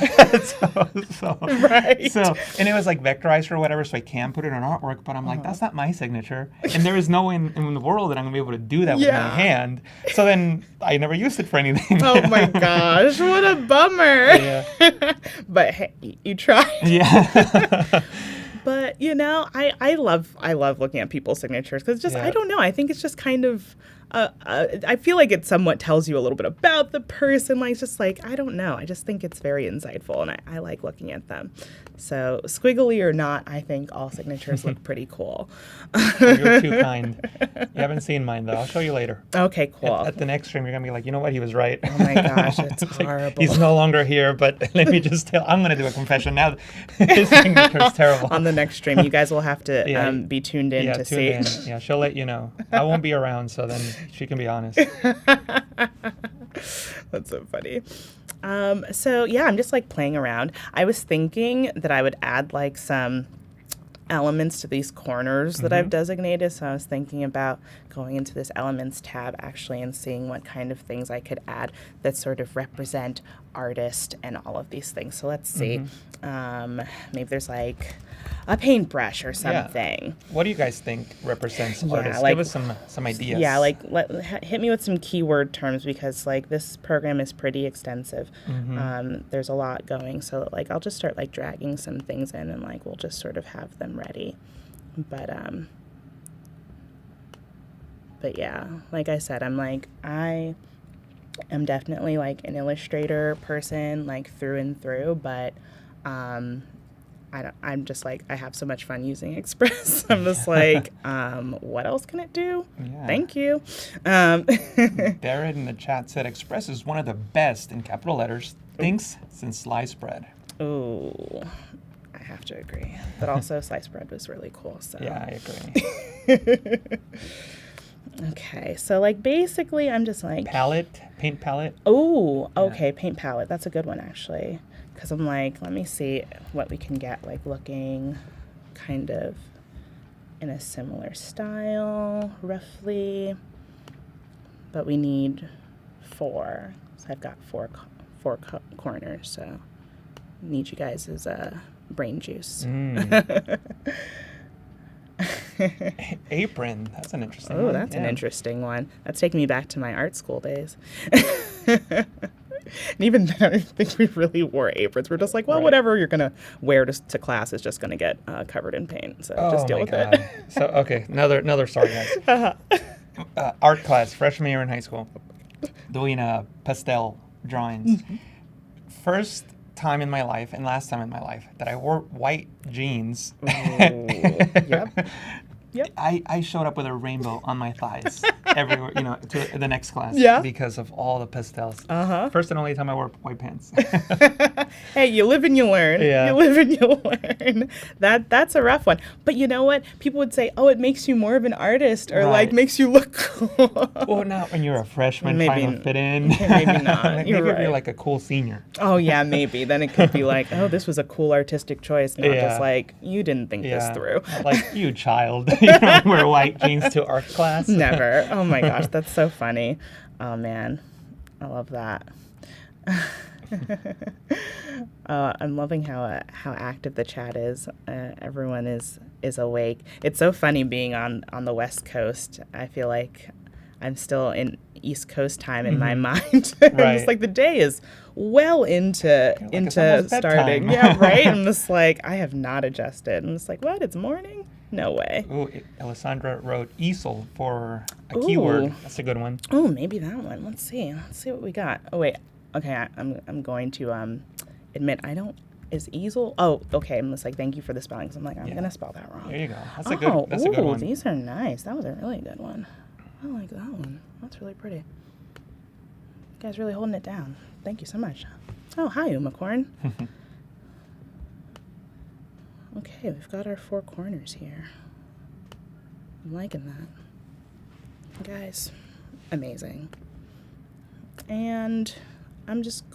Right. So, and it was like vectorized or whatever, so I can put it on artwork, but I'm like, that's not my signature. And there is no way in the world that I'm going to be able to do that with my hand. So then I never used it for anything. Oh my gosh, what a bummer. Yeah. But hey, you tried. Yeah. But I love looking at people's signatures because just I don't know. I think it's just kind of I feel like it somewhat tells you a little bit about the person. Like just like I don't know. I just think it's very insightful, and I like looking at them. So squiggly or not, I think all signatures look pretty cool. You're too kind. You haven't seen mine though. I'll show you later. Okay, cool. At the next stream, you're gonna be like, you know what? He was right. Oh my gosh, it's horrible. Like, he's no longer here, but let me just tell. I'm gonna do a confession now. His signature's terrible. On the next stream, you guys will have to be tuned in to see. Yeah, she'll let you know. I won't be around, so then she can be honest. That's so funny. So yeah, I'm just like playing around. I was thinking that I would add like some elements to these corners that I've designated. So I was thinking about going into this elements tab actually and seeing what kind of things I could add that sort of represent artist and all of these things. So let's see. Maybe there's like a paintbrush or something. Yeah. What do you guys think represents artists? Like, give us some ideas. Yeah, like hit me with some keyword terms because like this program is pretty extensive. There's a lot going, so like I'll just start like dragging some things in and like we'll just sort of have them ready. But yeah, like I said, I am definitely like an Illustrator person like through and through, but I'm just like, I have so much fun using Express. I'm just like, what else can it do? Yeah. Thank you. Barrett in the chat said Express is one of the best in capital letters things since sliced bread. Ooh, I have to agree. But also sliced bread was really cool. So yeah, I agree. Okay, so like basically I'm just like paint palette. Oh, okay, paint palette. That's a good one actually. Because I'm like, let me see what we can get, like looking kind of in a similar style, roughly. But we need 4. So I've got four corners, so need you guys' brain juice. Apron, that's an interesting one. Oh, that's an interesting one. That's taking me back to my art school days. And even then, I don't think we really wore aprons. We're just like, well, whatever you're going to wear to class is just going to get covered in paint. So just deal with it. So, okay, another story, guys. Art class, freshman year in high school. doing pastel drawings. First time in my life and last time in my life that I wore white jeans. Yep. Yep. I showed up with a rainbow on my thighs everywhere, to the next class because of all the pastels. First and only time I wore white pants. Hey, you live and you learn. Yeah. You live and you learn. That's a rough one. But you know what? People would say, oh, it makes you more of an artist or like makes you look cool. Well, not when you're a freshman trying to fit in. Maybe not. Maybe if you're like a cool senior. Oh, yeah, maybe. Then it could be like, oh, this was a cool artistic choice. Not just like, you didn't think this through. Like, you child. You don't wear white jeans to art class. Never. Oh, my gosh. That's so funny. Oh, man. I love that. I'm loving how active the chat is. Everyone is awake. It's so funny being on the West Coast. I feel like I'm still in East Coast time in my mind. It's like the day is well into starting. Yeah, right? I'm just like, I have not adjusted. I'm just like, what? It's morning? No way. Ooh, Alessandra wrote easel for a keyword. That's a good one. Oh, maybe that one. Let's see what we got. Oh, wait. Okay, I'm going to admit I don't. Is easel? Oh, okay. I'm just like, thank you for the spelling. So I'm like, I'm gonna spell that wrong. There you go. That's a good one. These are nice. That was a really good one. I like that one. That's really pretty. You guys really holding it down. Thank you so much. Oh, hi, Umacorn. Okay, we've got our 4 corners here. I'm liking that. Guys, amazing. And I'm just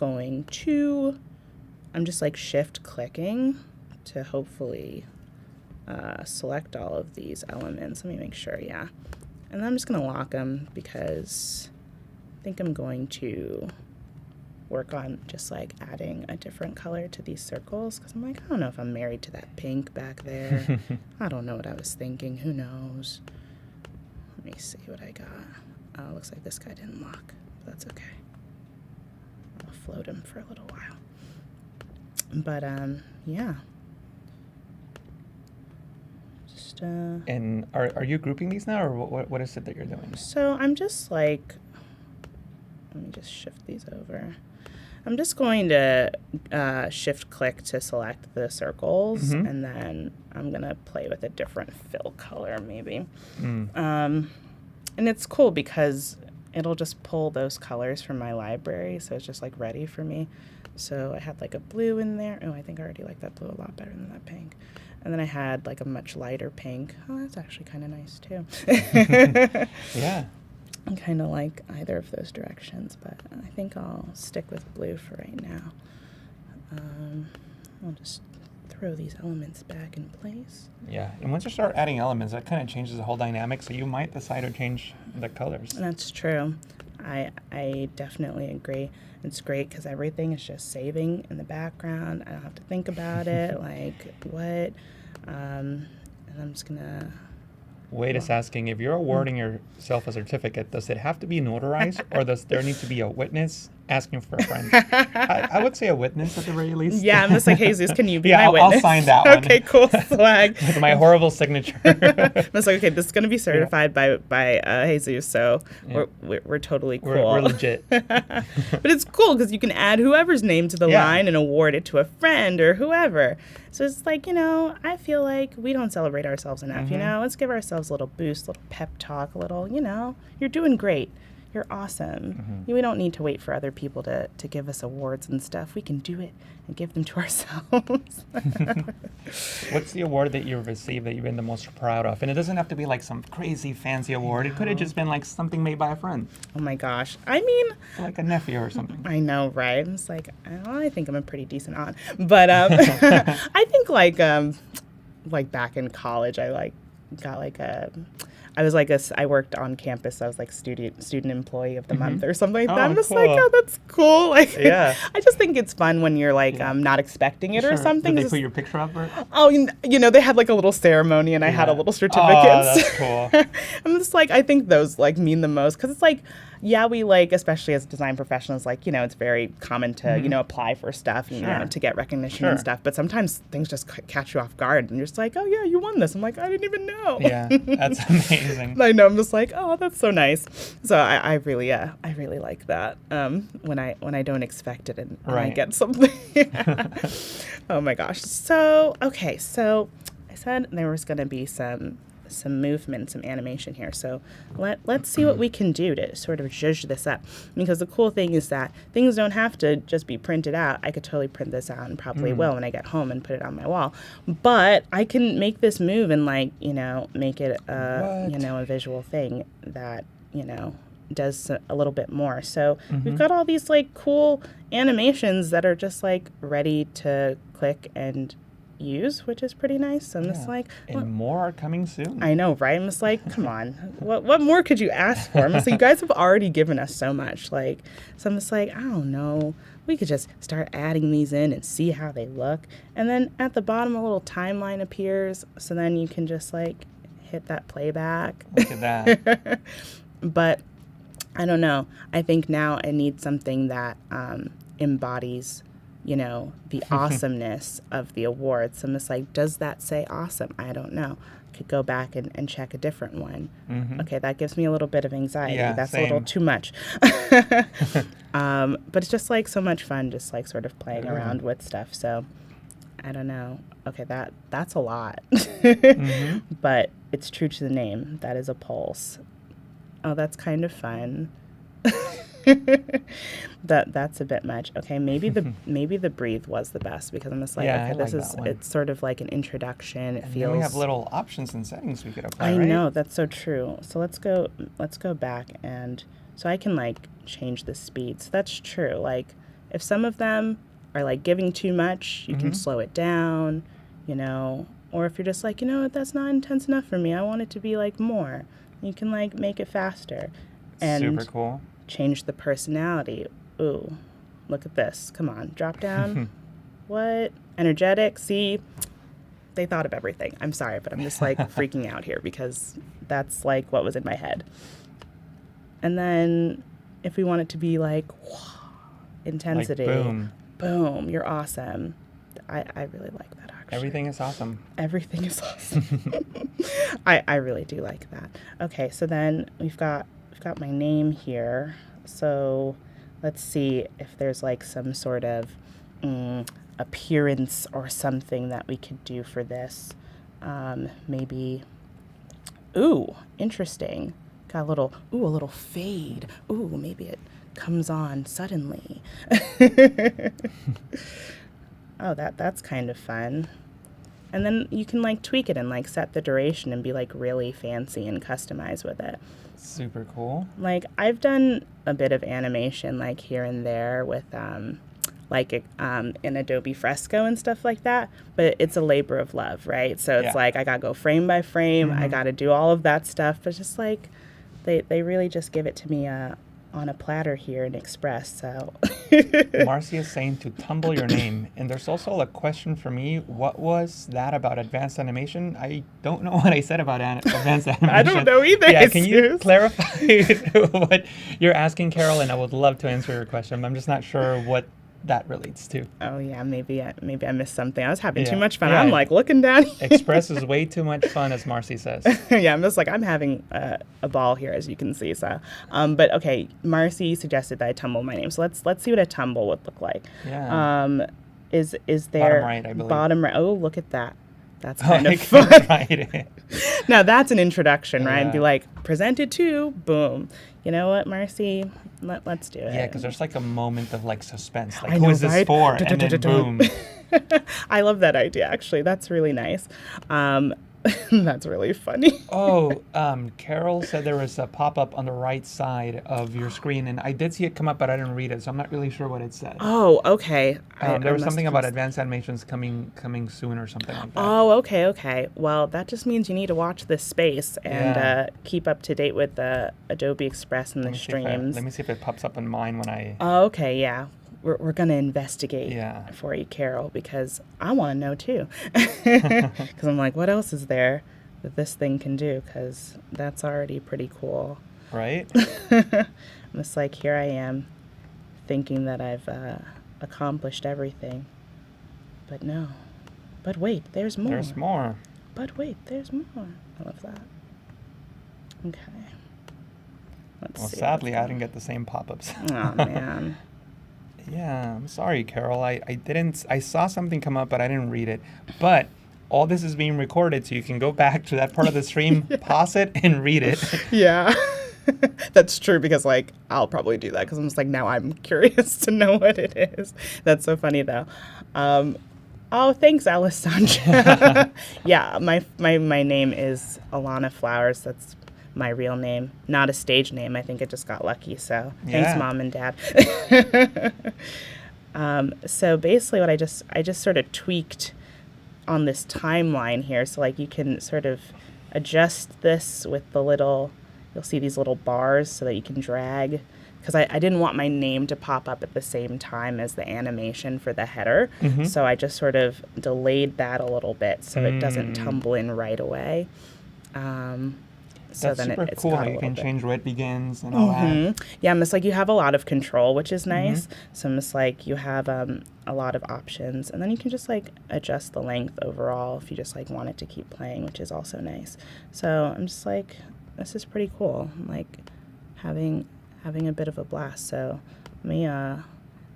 like shift clicking to hopefully select all of these elements. Let me make sure, yeah. And I'm just going to lock them because I think I'm going to work on just like adding a different color to these circles because I'm like, I don't know if I'm married to that pink back there. I don't know what I was thinking. Who knows? Let me see what I got. Oh, looks like this guy didn't lock. But that's okay. I'll float him for a little while. But yeah. Just And are you grouping these now, or what is it that you're doing? So I'm just like, let me just shift these over. I'm just going to shift click to select the circles, and then I'm going to play with a different fill color maybe. And it's cool because it'll just pull those colors from my library, so it's just like ready for me. So I had like a blue in there. Oh, I think I already like that blue a lot better than that pink. And then I had like a much lighter pink. Oh, that's actually kind of nice too. Yeah. I kind of like either of those directions, but I think I'll stick with blue for right now. I'll just throw these elements back in place. Yeah, and once you start adding elements, that kind of changes the whole dynamic, so you might decide to change the colors. That's true. I definitely agree. It's great because everything is just saving in the background. I don't have to think about it, like what, and I'm just gonna... Wade is asking, if you're awarding yourself a certificate, does it have to be notarized, or does there need to be a witness asking for a friend? I would say a witness at the very least. Yeah, I'm just like, Jesus, can you be my witness? I'll sign that one. Okay, cool, swag. With my horrible signature. I was like, okay, this is going to be certified by Jesus, so we're totally cool. We're legit. But it's cool because you can add whoever's name to the line and award it to a friend or whoever. So it's like, I feel like we don't celebrate ourselves enough, Let's give ourselves a little boost, a little pep talk, a little, you're doing great. You're awesome. We don't need to wait for other people to give us awards and stuff. We can do it and give them to ourselves. What's the award that you've received that you've been the most proud of? And it doesn't have to be like some crazy fancy award. It could have just been like something made by a friend. Oh my gosh. I mean, like a nephew or something. I know, right? It's like, I think I'm a pretty decent aunt. But I think like back in college, I got like a... I worked on campus. I was like student employee of the month or something like that. I'm just cool. like, oh, that's cool. Like, yeah. I just think it's fun when you're like not expecting it or something. Did they put your picture up? Oh, they had like a little ceremony and I had a little certificate. Oh, that's cool. I'm just like, I think those like mean the most because it's like, yeah, we like, especially as design professionals, like, it's very common to, apply for stuff, to get recognition and stuff. But sometimes things just catch you off guard and you're just like, oh, yeah, you won this. I'm like, I didn't even know. Yeah, that's amazing. amazing. I know. I'm just like, oh, that's so nice. So I really like that. When I don't expect it and I Right. get something. Oh my gosh. So okay. So I said there was going to be some movement, some animation here. So let's see what we can do to sort of zhuzh this up. Because the cool thing is that things don't have to just be printed out. I could totally print this out and probably will when I get home and put it on my wall. But I can make this move and make it a visual thing that, does a little bit more. So we've got all these like cool animations that are just like ready to click and use, which is pretty nice. So I'm just like, and more are coming soon. I know, right? I'm just like, come on, what more could you ask for? I'm just like, you guys have already given us so much. Like, so I'm just like, I don't know. We could just start adding these in and see how they look. And then at the bottom, a little timeline appears. So then you can just like hit that playback. Look at that. But I don't know. I think now I need something that embodies the awesomeness of the awards. So I'm just like, does that say awesome? I don't know. Could go back and check a different one. Okay, that gives me a little bit of anxiety. Yeah, That's same. a little too much. But it's just like so much fun, just like sort of playing around with stuff. So I don't know. Okay, that's a lot. But it's true to the name. That is a pulse. Oh, that's kind of fun. That's a bit much. Okay, maybe the breathe was the best, because I'm just like, Yeah, okay, I like that one. it's sort of like an introduction. It And feels. then we have little options and settings we could apply, I right? know, that's so true. So let's go back, and so I can like change the speed. So that's true. Like if some of them are like giving too much, you can slow it down, or if you're just like, that's not intense enough for me. I want it to be like more. You can like make it faster. And super cool. change the personality. Ooh, look at this. Come on, drop down. What? Energetic. See, they thought of everything. I'm sorry, but I'm just like freaking out here because that's like what was in my head. And then if we want it to be like intensity, Like boom, you're awesome. I really like that, actually. Everything is awesome. Everything is awesome. I really do like that. Okay, so then we've got my name here. So let's see if there's like some sort of appearance or something that we could do for this. Maybe, ooh, interesting. Got a little fade. Ooh, maybe it comes on suddenly. Oh, that's kind of fun. And then you can like tweak it and like set the duration and be like really fancy and customize with it. Super cool. Like I've done a bit of animation like here and there with in Adobe Fresco and stuff like that, but it's a labor of love, right? So it's like I gotta go frame by frame. I gotta do all of that stuff, but just like they really just give it to me on a platter here in Express. So Marcy is saying to tumble your name. And there's also a question for me. What was that about advanced animation? I don't know what I said about advanced animation. I don't know either. Yeah, can you clarify what you're asking, Carol? And I would love to answer your question. I'm just not sure what that relates to. Oh yeah, maybe I missed something. I was having too Yeah. much fun. Yeah. I'm like looking down here. Express is way too much fun, as Marcy says. Yeah, I'm just like I'm having a ball here, as you can see. So, but okay, Marcy suggested that I tumble my name. So let's see what a tumble would look like. Yeah. Is there Bottom right, I believe. Bottom right? Oh, look at that. That's Oh, kind I of can fun. write it. Now that's an introduction, right? And be Yeah. like, presented to, boom. You know what, Marcy? Let's do it. Yeah, because there's like a moment of like suspense. Like, I who know, is this right? for? And then boom. I love that idea, actually. That's really nice. That's really funny. Oh, Carol said there was a pop-up on the right side of your screen, and I did see it come up, but I didn't read it, so I'm not really sure what it said. Oh, okay. There was something about advanced animations coming soon or something like that. Oh, okay. Well, that just means you need to watch this space and keep up to date with the Adobe Express and the streams. Let me see if it pops up on mine when I... Oh, okay, yeah. We're going to investigate for you, Carol, because I want to know, too. Because I'm like, what else is there that this thing can do? Because that's already pretty cool. Right? I'm just like, here I am, thinking that I've accomplished everything. But no. But wait, there's more. There's more. But wait, there's more. I love that. Okay. Let's Well, see. sadly, I didn't get the same pop-ups. Oh, man. Yeah, I'm sorry, Carol. I saw something come up, but I didn't read it. But all this is being recorded, so you can go back to that part of the stream, pause it, and read it. Yeah. That's true, because like I'll probably do that because I'm just like, now I'm curious to know what it is. That's so funny though. Oh, thanks, Alessandra. Yeah, my name is Alanna Flowers. That's my real name, not a stage name. I think I just got lucky. So thanks, Yeah. Mom and Dad. So basically, what I just sort of tweaked on this timeline here. So like you can sort of adjust this with the little, you'll see these little bars so that you can drag, because I didn't want my name to pop up at the same time as the animation for the header. So I just sort of delayed that a little bit so it doesn't tumble in right away. So That's then super it's cool. got How a you little can bit. change where it begins and all that. Yeah, it's like you have a lot of control, which is nice. So it's like you have a lot of options, and then you can just like adjust the length overall if you just like want it to keep playing, which is also nice. So I'm just like, this is pretty cool. I'm like having a bit of a blast. So let me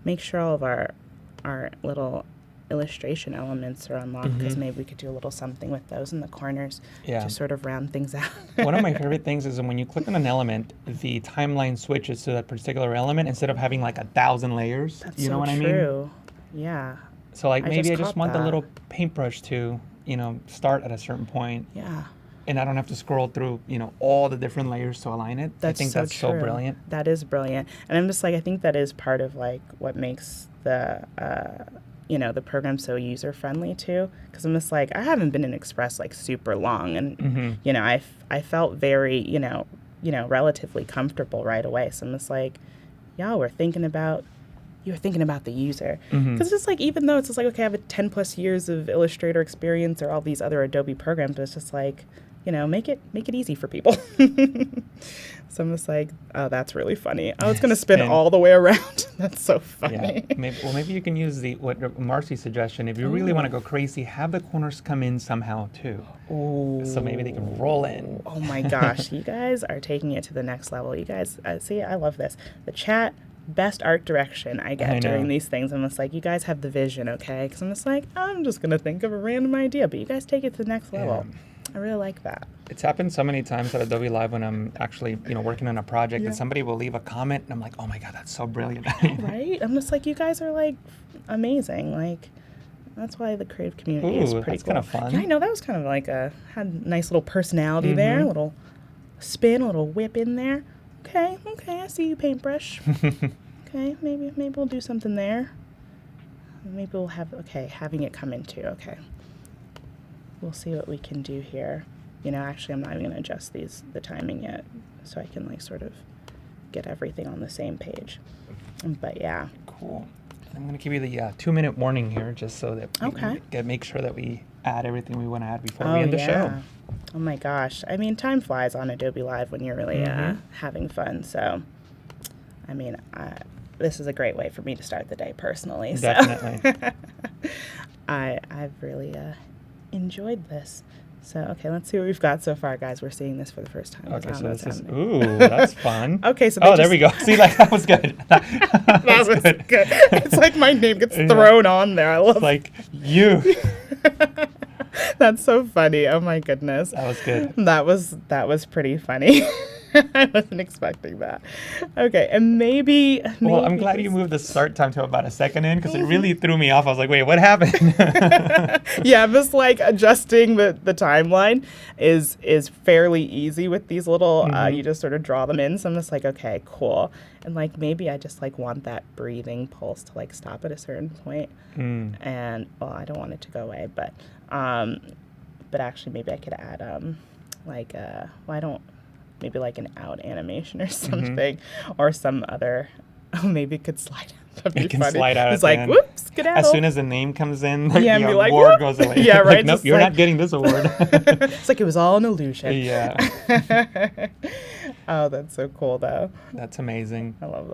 make sure all of our little illustration elements are unlocked, because maybe we could do a little something with those in the corners to sort of round things out. One of my favorite things is when you click on an element, the timeline switches to that particular element instead of having like 1,000 layers. That's You know so what I mean? true. Yeah. So like maybe I just caught want the that. little paintbrush to, start at a certain point, Yeah. and I don't have to scroll through, all the different layers to align it. I think that's so true. brilliant. That is brilliant. And I'm just like, I think that is part of like what makes the the program so user friendly too. Because I'm just like, I haven't been in Express like super long, and I felt very relatively comfortable right away. So I'm just like, y'all were thinking about the user. Because it's just like, even though it's just like, okay, I have a 10 plus years of Illustrator experience or all these other Adobe programs, but it's just like, make it easy for people. So I'm just like, oh, that's really funny. Oh, it's going to spin all the way around. That's so funny. Yeah. Maybe you can use what Marcy's suggestion. If you really want to go crazy, have the corners come in somehow too. Ooh. So maybe they can roll in. Oh my gosh, you guys are taking it to the next level. You guys, see, I love this. The chat, best art direction I get during these things. I'm just like, you guys have the vision, okay? Because I'm just like, I'm just going to think of a random idea, but you guys take it to the next level. Yeah. I really like that. It's happened so many times at Adobe Live when I'm actually, working on a project and somebody will leave a comment and I'm like, oh my God, that's so brilliant. Right? I'm just like, you guys are like amazing. Like, that's why the creative community is pretty that's cool. kind of fun. Yeah, I know, that was kind of like had a nice little personality there, a little spin, a little whip in there. Okay, I see you, paintbrush. Okay, maybe we'll do something there. Maybe we'll have, having it come into, We'll see what we can do here. Actually, I'm not even going to adjust the timing yet, so I can like sort of get everything on the same page. But yeah. Cool. I'm going to give you the 2-minute warning here, just so that we can make sure that we add everything we want to add before we end the show. Oh my gosh. I mean, time flies on Adobe Live when you're really having fun. So, I mean, this is a great way for me to start the day personally. So. Definitely. I've really enjoyed this. So, okay, let's see what we've got so far, guys. We're seeing this for the first time. Okay, so this is, that's fun. Okay, so there we go. See, like, that was good. That was good. It's like my name gets thrown on there. I love like, you. That's so funny. Oh my goodness. That was good. That was pretty funny. I wasn't expecting that. Okay, and maybe Well, I'm glad you moved the start time to about a second in, because it really threw me off. I was like, wait, what happened? Yeah, just like adjusting the timeline is fairly easy with these little, you just sort of draw them in. So I'm just like, okay, cool. And like, maybe I just like want that breathing pulse to like stop at a certain point. And, well, I don't want it to go away, but actually maybe I could add, maybe like an out animation or something, or some other, maybe it could slide out. That'd be It can funny. slide out. It's like, end. whoops, skedaddle. As soon as the name comes in, Yeah, the and be like, award whoop. goes away. Yeah, right, Like, nope, just you're like- not getting this award. It's like it was all an illusion. Yeah. Oh, that's so cool, though. That's amazing. I love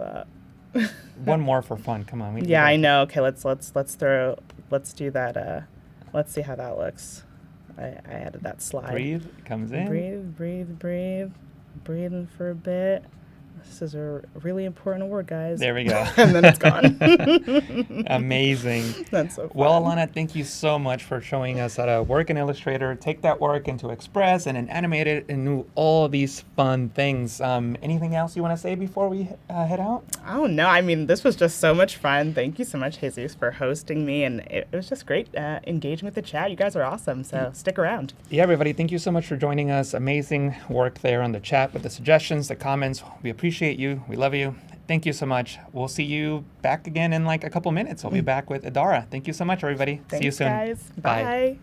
that. One more for fun. Come on. Yeah, I know. Okay, let's do that. Let's see how that looks. I added that slide. Breathe. Comes in. Breathe. breathing for a bit. This is a really important award, guys. There we go. And then it's gone. Amazing. That's so fun. Well, Alanna, thank you so much for showing us how to work in Illustrator, take that work into Express, and then animate it and do all these fun things. Anything else you want to say before we head out? Oh, no. I mean, this was just so much fun. Thank you so much, Jesus, for hosting me. And it was just great engaging with the chat. You guys are awesome. So stick around. Yeah, everybody, thank you so much for joining us. Amazing work there on the chat with the suggestions, the comments. We appreciate you. We love you. Thank you so much. We'll see you back again in like a couple minutes. We'll be back with Idara. Thank you so much, everybody. Thanks, see you soon. Guys. Bye.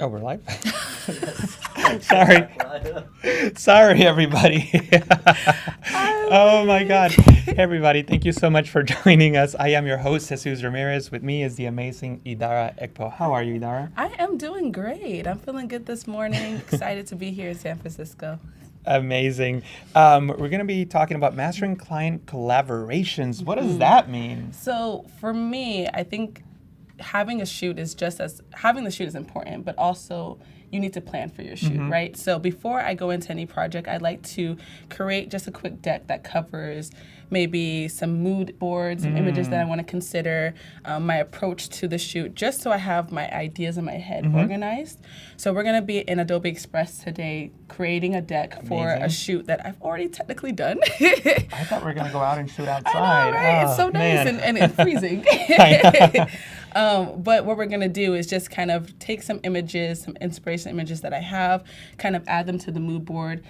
Oh, we're live? Sorry. Sorry, everybody. Oh, my God. Hey, everybody, thank you so much for joining us. I am your host, Jesus Ramirez. With me is the amazing Idara Ekpoh. How are you, Idara? I am doing great. I'm feeling good this morning. Excited to be here in San Francisco. Amazing. We're going to be talking about mastering client collaborations. What does that mean? So for me, I think having the shoot is important, but also you need to plan for your shoot, right? So before I go into any project, I like to create just a quick deck that covers maybe some mood boards, some images that I want to consider, my approach to the shoot, just so I have my ideas in my head organized. So we're going to be in Adobe Express today creating a deck for a shoot that I've already technically done. I thought we were going to go out and shoot outside. I know, right? It's so nice and freezing. But what we're going to do is just kind of take some images, some inspiration images that I have, kind of add them to the mood board.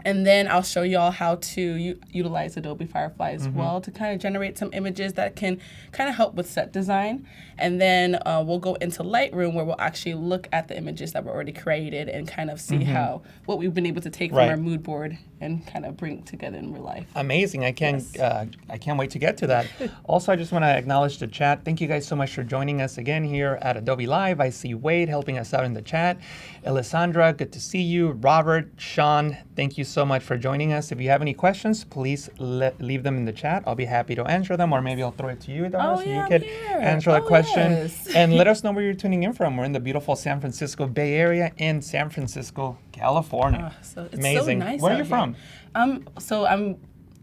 And then I'll show y'all how to utilize Adobe Firefly as well to kind of generate some images that can kind of help with set design. And then we'll go into Lightroom where we'll actually look at the images that were already created and kind of see what we've been able to take from our mood board and kind of bring together in real life. Amazing. I can't wait to get to that. Also, I just want to acknowledge the chat. Thank you guys so much for joining us again here at Adobe Live. I see Wade helping us out in the chat. Alessandra, good to see you. Robert, Sean, thank you so much for joining us. If you have any questions, please leave them in the chat. I'll be happy to answer them, or maybe I'll throw it to you, Idara, so you can answer the question. Yes. And let us know where you're tuning in from. We're in the beautiful San Francisco Bay Area in San Francisco, California. So it's amazing. So nice. Where are you from? I'm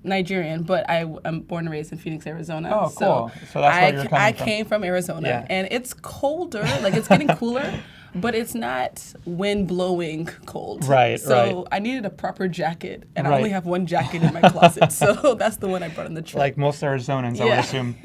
Nigerian, but I'm born and raised in Phoenix, Arizona. Oh, cool. So that's where you're coming I from. came from Arizona, and it's colder. Like, it's getting cooler, but it's not wind blowing cold. Right, So I needed a proper jacket, and I only have one jacket in my closet, so that's the one I brought on the trip. Like most Arizonans, I would assume.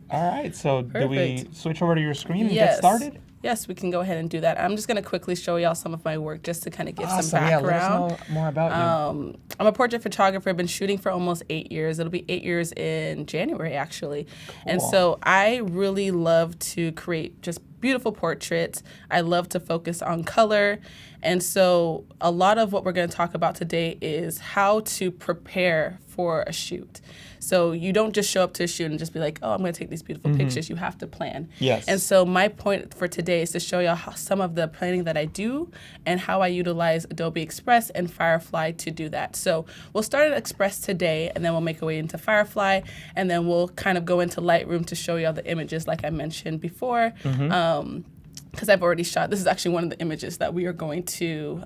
All right, so do we switch over to your screen and get started? Yes, we can go ahead and do that. I'm just going to quickly show y'all some of my work just to kind of give some Yeah, background. let us know more about you. I'm a portrait photographer. I've been shooting for almost 8 years. It'll be 8 years in January, actually. Cool. And so I really love to create just beautiful portraits. I love to focus on color. And so a lot of what we're going to talk about today is how to prepare for a shoot. So you don't just show up to a shoot and just be like, oh, I'm going to take these beautiful pictures. You have to plan. Yes. And so my point for today is to show y'all some of the planning that I do and how I utilize Adobe Express and Firefly to do that. So we'll start at Express today, and then we'll make our way into Firefly, and then we'll kind of go into Lightroom to show y'all the images like I mentioned before. Because I've already shot. This is actually one of the images that we are going to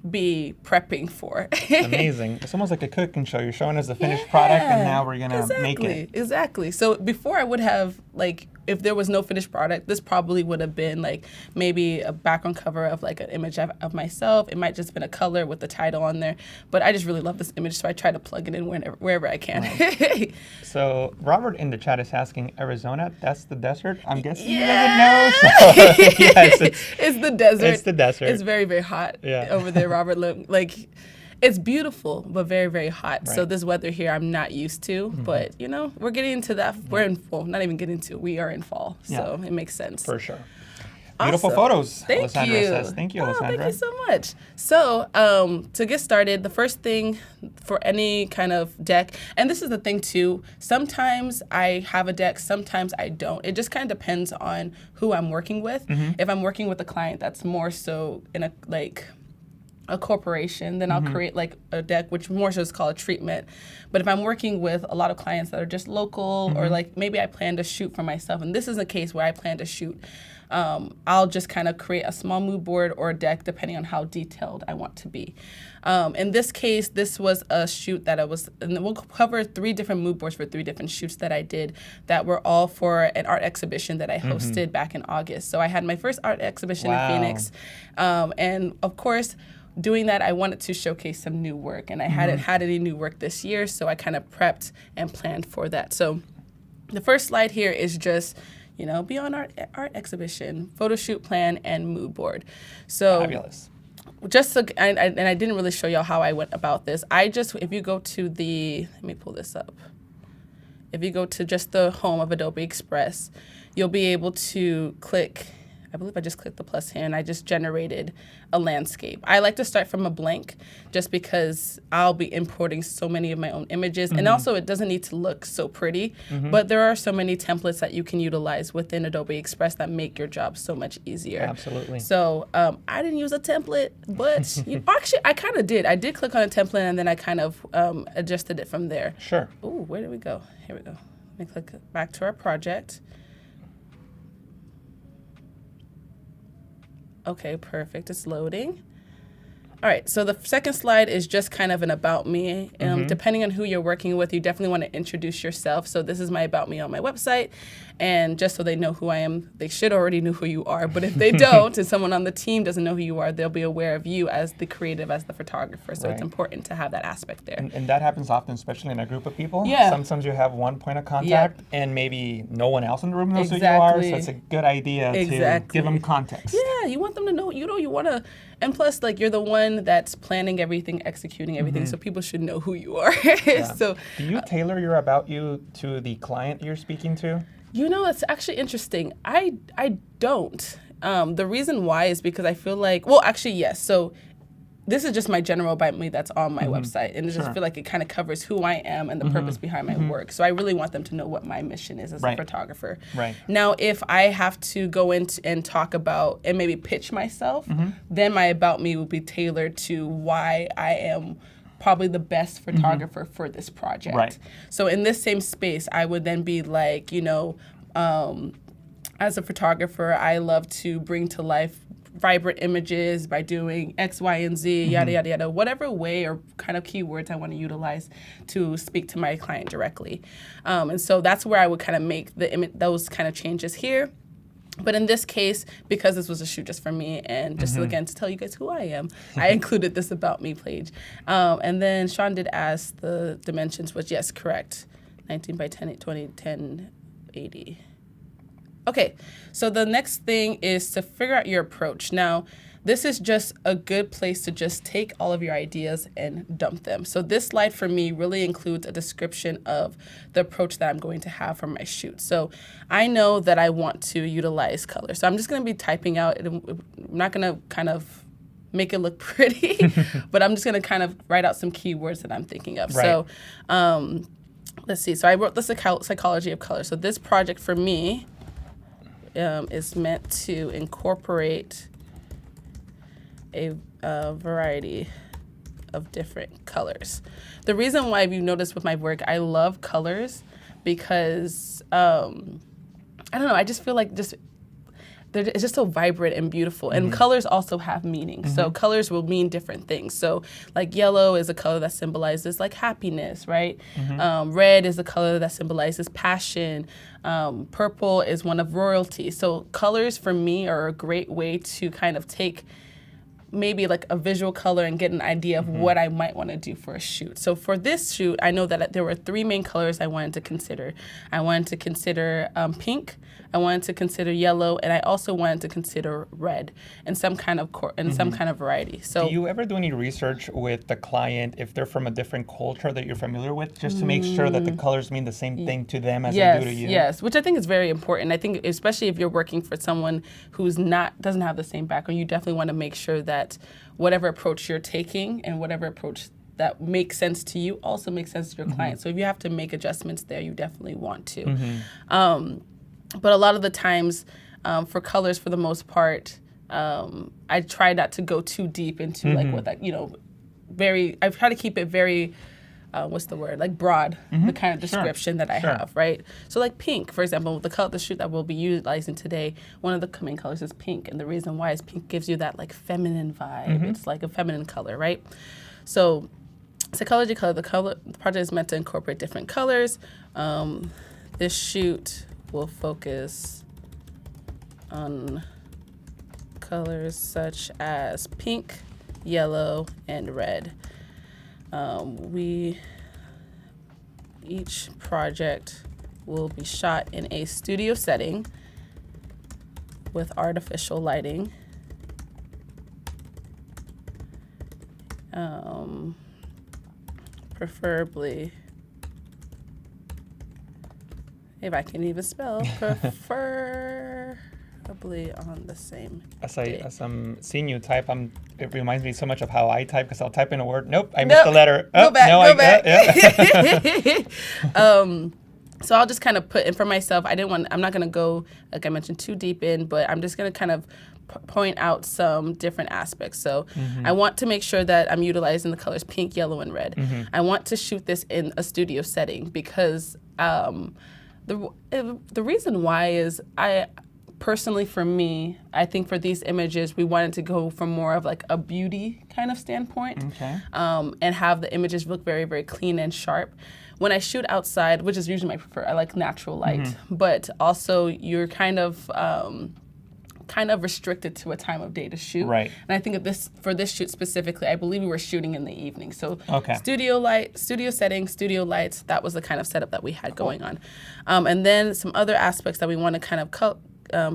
be prepping for. Amazing. It's almost like a cooking show. You're showing us the finished product, and now we're going to make it. Exactly. So before I would have, like, if there was no finished product, this probably would have been like maybe a background cover of like an image of myself. It might just been a color with the title on there. But I just really love this image, so I try to plug it in wherever I can. Right. So Robert in the chat is asking, Arizona, that's the desert? I'm guessing he doesn't know. So, yes, it's the desert. It's the desert. It's very, very hot over there, Robert. Like, it's beautiful, but very, very hot. Right. So this weather here, I'm not used to. But, you know, we're getting into that. We're in fall. Not even getting to. We are in fall. So it makes sense. For sure. Beautiful photos, Thank Alessandra you. says. Thank you, Alessandra. Thank you so much. So to get started, the first thing for any kind of deck, and this is the thing too, sometimes I have a deck, sometimes I don't. It just kind of depends on who I'm working with. If I'm working with a client that's more so in a corporation, then I'll create like a deck, which more so is called a treatment. But if I'm working with a lot of clients that are just local, or like maybe I plan to shoot for myself, and this is a case where I plan to shoot, I'll just kind of create a small mood board or a deck depending on how detailed I want to be. In this case, this was a shoot that and we'll cover 3 different mood boards for 3 different shoots that I did that were all for an art exhibition that I hosted back in August. So I had my first art exhibition in Phoenix. And of course, doing that, I wanted to showcase some new work, and I hadn't had any new work this year, so I kind of prepped and planned for that. So the first slide here is just, you know, Beyond Art Exhibition, photo shoot plan, and mood board. So fabulous. Just so, and I didn't really show y'all how I went about this. If you go to let me pull this up. If you go to just the home of Adobe Express, you'll be able to click I believe I just clicked the plus here and I just generated a landscape. I like to start from a blank just because I'll be importing so many of my own images. And also it doesn't need to look so pretty, but there are so many templates that you can utilize within Adobe Express that make your job so much easier. Absolutely. So I didn't use a template, but actually I kind of did. I did click on a template and then I kind of adjusted it from there. Sure. Ooh, where did we go? Here we go. Let me click back to our project. Okay, perfect. It's loading. All right, so the second slide is just kind of an about me. Depending on who you're working with, you definitely want to introduce yourself. So this is my about me on my website. And just so they know who I am, they should already know who you are. But if they don't, and someone on the team doesn't know who you are, they'll be aware of you as the creative, as the photographer. So it's important to have that aspect there. And that happens often, especially in a group of people. Yeah. Sometimes you have one point of contact and maybe no one else in the room knows who you are. So it's a good idea to give them context. Yeah, you want them to know, you want to, and plus, like, you're the one that's planning everything, executing everything, so people should know who you are. So, do you tailor your about you to the client you're speaking to? You know, it's actually interesting. I don't. The reason why is because I feel like, well, actually, yes. So this is just my general about me that's on my website. And I just feel like it kind of covers who I am and the purpose behind my work. So I really want them to know what my mission is as a photographer. Right. Now, if I have to go in and talk about and maybe pitch myself, then my about me will be tailored to why I am probably the best photographer for this project. Right. So in this same space, I would then be like, as a photographer, I love to bring to life vibrant images by doing X, Y, and Z, yada, yada, yada, whatever way or kind of keywords I want to utilize to speak to my client directly. And so that's where I would kind of make those kind of changes here. But in this case, because this was a shoot just for me and just again to tell you guys who I am, I included this about me page. And then Sean did ask the dimensions, which yes, correct, 19 by 10, 20, 10, 80. Okay, so the next thing is to figure out your approach. Now, this is just a good place to just take all of your ideas and dump them. So this slide for me really includes a description of the approach that I'm going to have for my shoot. So I know that I want to utilize color. So I'm just going to be typing out, I'm not going to kind of make it look pretty, but I'm just going to kind of write out some keywords that I'm thinking of. Right. So let's see. So I wrote the psychology of color. So this project for me is meant to incorporate a variety of different colors. The reason why, if you notice with my work, I love colors because, I don't know, I just feel like it's just so vibrant and beautiful. And colors also have meaning. So colors will mean different things. So like yellow is a color that symbolizes like happiness, right? Red is a color that symbolizes passion. Purple is one of royalty. So colors for me are a great way to kind of take maybe like a visual color and get an idea of what I might want to do for a shoot. So for this shoot, I know that there were three main colors I wanted to consider. I wanted to consider pink, I wanted to consider yellow, and I also wanted to consider red in some kind of some kind of variety. So do you ever do any research with the client if they're from a different culture that you're familiar with, just to make sure that the colors mean the same thing to them as they do to you? Yes, which I think is very important. I think especially if you're working for someone who's doesn't have the same background, you definitely want to make sure that whatever approach you're taking and whatever approach that makes sense to you also makes sense to your client. So if you have to make adjustments there, you definitely want to. But a lot of the times for colors, for the most part, I try not to go too deep into like what that, I try to keep it very, what's the word, like broad, the kind of description that I have, right? So like pink, for example, the shoot that we'll be utilizing today, one of the main colors is pink. And the reason why is pink gives you that like feminine vibe. It's like a feminine color, right? So psychology color, the project is meant to incorporate different colors. This shoot will focus on colors such as pink, yellow, and red. Each project will be shot in a studio setting with artificial lighting. Preferably, if I can even spell, probably on the same As day. I'm seeing you type, it reminds me so much of how I type, because I'll type in a word. Nope, I Nope. missed a letter. Go back, no, go back. Yeah. So I'll just kind of put in for myself. I'm not going to go, like I mentioned, too deep in, but I'm just going to kind of point out some different aspects. So I want to make sure that I'm utilizing the colors pink, yellow, and red. I want to shoot this in a studio setting because the reason why is personally, for me, I think for these images, we wanted to go from more of like a beauty kind of standpoint, and have the images look very, very clean and sharp. When I shoot outside, which is usually my preferred, I like natural light, but also you're kind of restricted to a time of day to shoot. Right. And I think for this shoot specifically, I believe we were shooting in the evening. So Okay. studio setting, studio lights, that was the kind of setup that we had going on. And then some other aspects that we want to kind of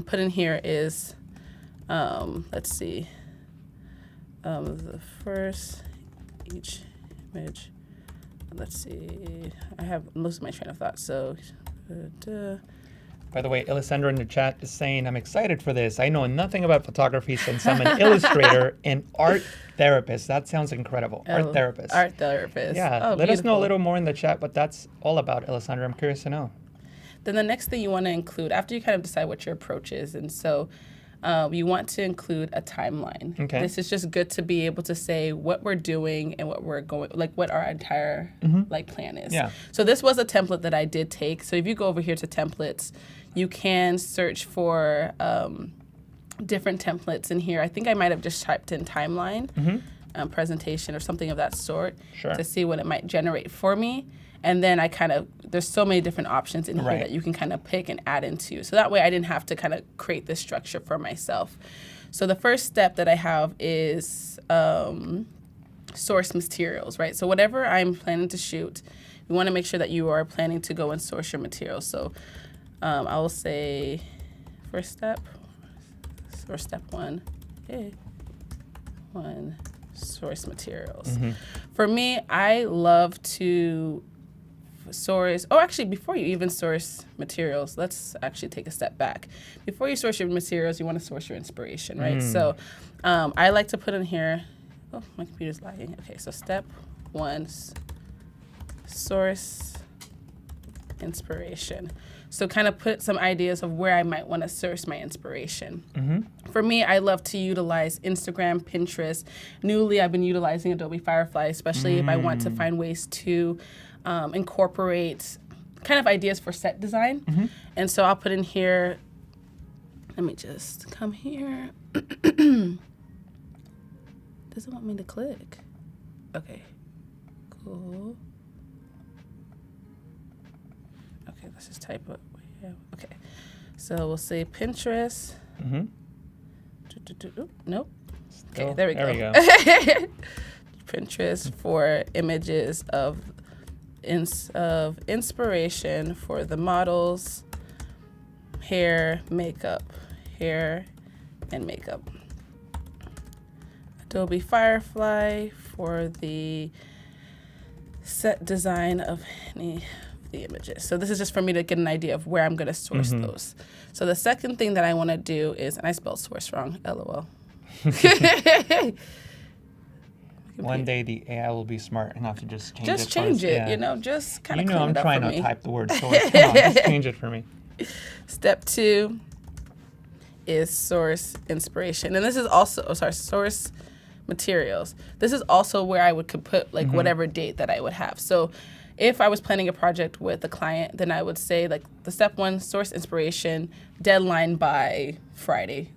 put in here is, let's see, the first, each image, let's see, I have most of my train of thought, so, By the way, Alessandra in the chat is saying, I'm excited for this. I know nothing about photography since I'm an illustrator and art therapist. That sounds incredible. Art therapist. Art therapist. Yeah, Oh, let us know a beautiful. little more in the chat what that's all about, Alessandra. I'm curious to know. Then the next thing you want to include, after you kind of decide what your approach is, and so you want to include a timeline. Okay. This is just good to be able to say what we're doing and what we're going, like what our entire like plan is. Yeah. So this was a template that I did take. So if you go over here to templates, you can search for different templates in here. I think I might have just typed in timeline, presentation, or something of that sort to see what it might generate for me. And then there's so many different options in here that you can kind of pick and add into. So that way I didn't have to kind of create this structure for myself. So the first step that I have is source materials, right? So whatever I'm planning to shoot, you want to make sure that you are planning to go and source your materials. So I will say first step, or step one, source materials. For me, I love to source, actually, before you even source materials, let's actually take a step back. Before you source your materials, you want to source your inspiration, right? So I like to put in here, my computer's lagging. Okay, so step one, source inspiration. So kind of put some ideas of where I might want to source my inspiration. For me, I love to utilize Instagram, Pinterest. Newly, I've been utilizing Adobe Firefly, especially if I want to find ways to incorporate kind of ideas for set design. And so I'll put in here, let me just come here. Doesn't want me to click. Okay, cool. Okay, let's just type what we have. Okay, so we'll say Pinterest. Nope. Okay, there we go. Pinterest for images of inspiration for the models, hair, and makeup. Adobe Firefly for the set design of any of the images. So this is just for me to get an idea of where I'm going to source those. So the second thing that I want to do is, and I spelled source wrong, LOL. One day the AI will be smart enough to just change it. Just change it, Yeah. just kind of You know clean I'm it up trying for to me. type the word source. Come on, just change it for me. Step 2 is source inspiration. And this is also, source materials. This is also where I could put like whatever date that I would have. So if I was planning a project with a client, then I would say like the step 1, source inspiration, deadline by Friday,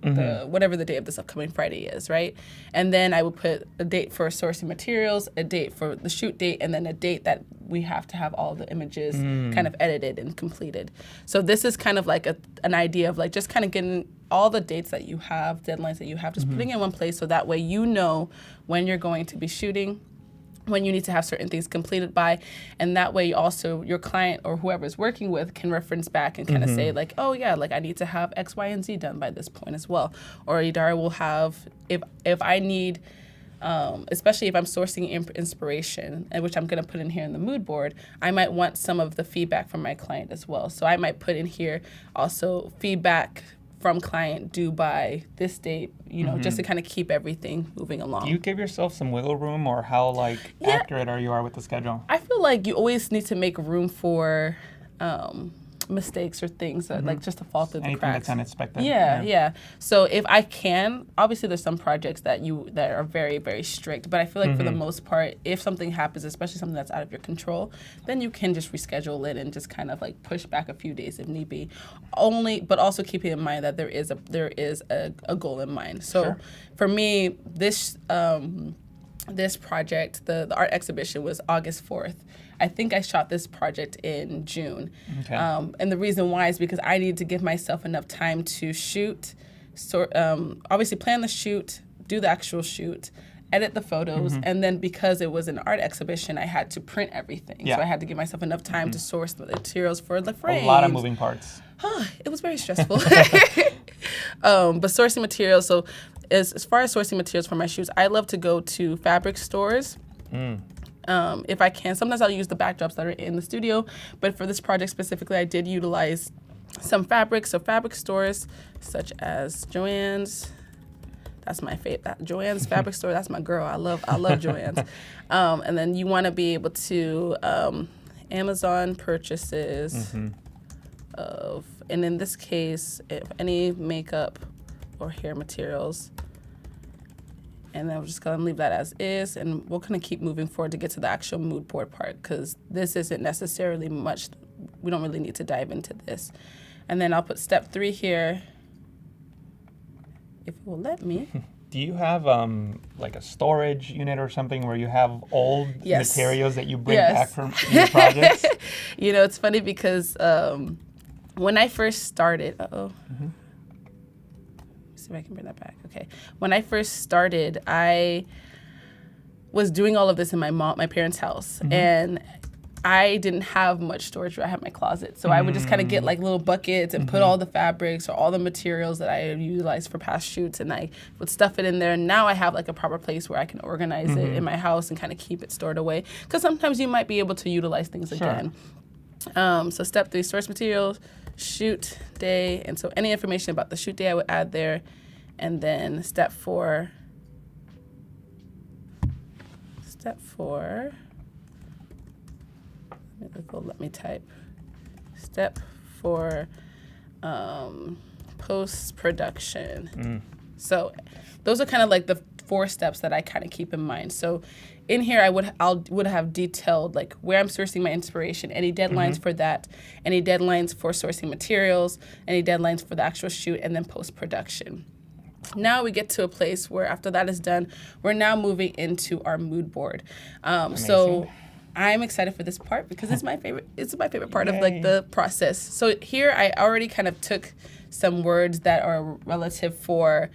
whatever the day of this upcoming Friday is, right? And then I would put a date for sourcing materials, a date for the shoot date, and then a date that we have to have all the images kind of edited and completed. So this is kind of like an idea of like just kind of getting all the dates that you have, deadlines that you have, just putting in one place so that way you know when you're going to be shooting, when you need to have certain things completed by, and that way also your client or whoever's working with can reference back and kind of say like, oh yeah, like I need to have X, Y, and Z done by this point as well. Or Idara will have, if I need, especially if I'm sourcing inspiration, and which I'm going to put in here in the mood board, I might want some of the feedback from my client as well. So I might put in here also feedback from client due by this date, you know, just to kind of keep everything moving along. Do you give yourself some wiggle room, or how accurate are you with the schedule? I feel like you always need to make room for mistakes or things that like just to fall through the Anything cracks. that's unexpected. Yeah. So if I can, obviously there's some projects that are very, very strict, but I feel like for the most part, if something happens, especially something that's out of your control, then you can just reschedule it and just kind of like push back a few days if need be. But also keeping in mind that there is a goal in mind. So for me, this project, the art exhibition, was August 4th. I think I shot this project in June. Okay. And the reason why is because I needed to give myself enough time to shoot, obviously plan the shoot, do the actual shoot, edit the photos, and then because it was an art exhibition, I had to print everything. Yeah. So I had to give myself enough time to source the materials for the frames. A lot of moving parts. It was very stressful. But sourcing materials, so as far as sourcing materials for my shoots, I love to go to fabric stores. If I can. Sometimes I'll use the backdrops that are in the studio, but for this project specifically, I did utilize some fabrics. So fabric stores such as Joann's. That's my favorite. Joann's fabric store. That's my girl. I love Joann's. And then you want to be able to Amazon purchases of, and in this case, if any makeup or hair materials. And then we're just going to leave that as is, and we're going to keep moving forward to get to the actual mood board part, because this isn't necessarily much. We don't really need to dive into this. And then I'll put step 3 here, if it will let me. Do you have like a storage unit or something where you have old materials that you bring back from your projects? You know, it's funny because when I first started, see if I can bring that back. Okay. When I first started, I was doing all of this in my parents' house, and I didn't have much storage. I had my closet, so I would just kind of get like little buckets and put all the fabrics or all the materials that I had utilized for past shoots, and I would stuff it in there. And now I have like a proper place where I can organize it in my house and kind of keep it stored away, because sometimes you might be able to utilize things again. So step 3, source materials, shoot day, and so any information about the shoot day I would add there. And then step 4, let me type. Step 4, post-production. So those are kind of like the 4 steps that I kind of keep in mind. So in here, I would have detailed like where I'm sourcing my inspiration, any deadlines for that, any deadlines for sourcing materials, any deadlines for the actual shoot, and then post-production. Now we get to a place where after that is done, we're now moving into our mood board. So I'm excited for this part because it's my favorite. It's my favorite part of like the process. So here I already kind of took some words that are relative for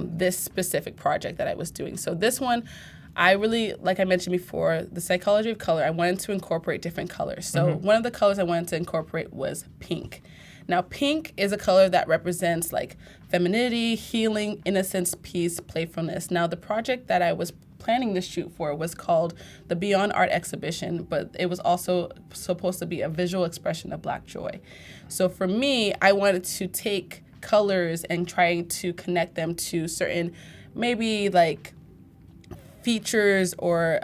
this specific project that I was doing. So this one, I really, like I mentioned before, the psychology of color, I wanted to incorporate different colors. So one of the colors I wanted to incorporate was pink. Now, pink is a color that represents like femininity, healing, innocence, peace, playfulness. Now, the project that I was planning this shoot for was called the Beyond Art Exhibition, but it was also supposed to be a visual expression of Black joy. So for me, I wanted to take colors and trying to connect them to certain, maybe like features or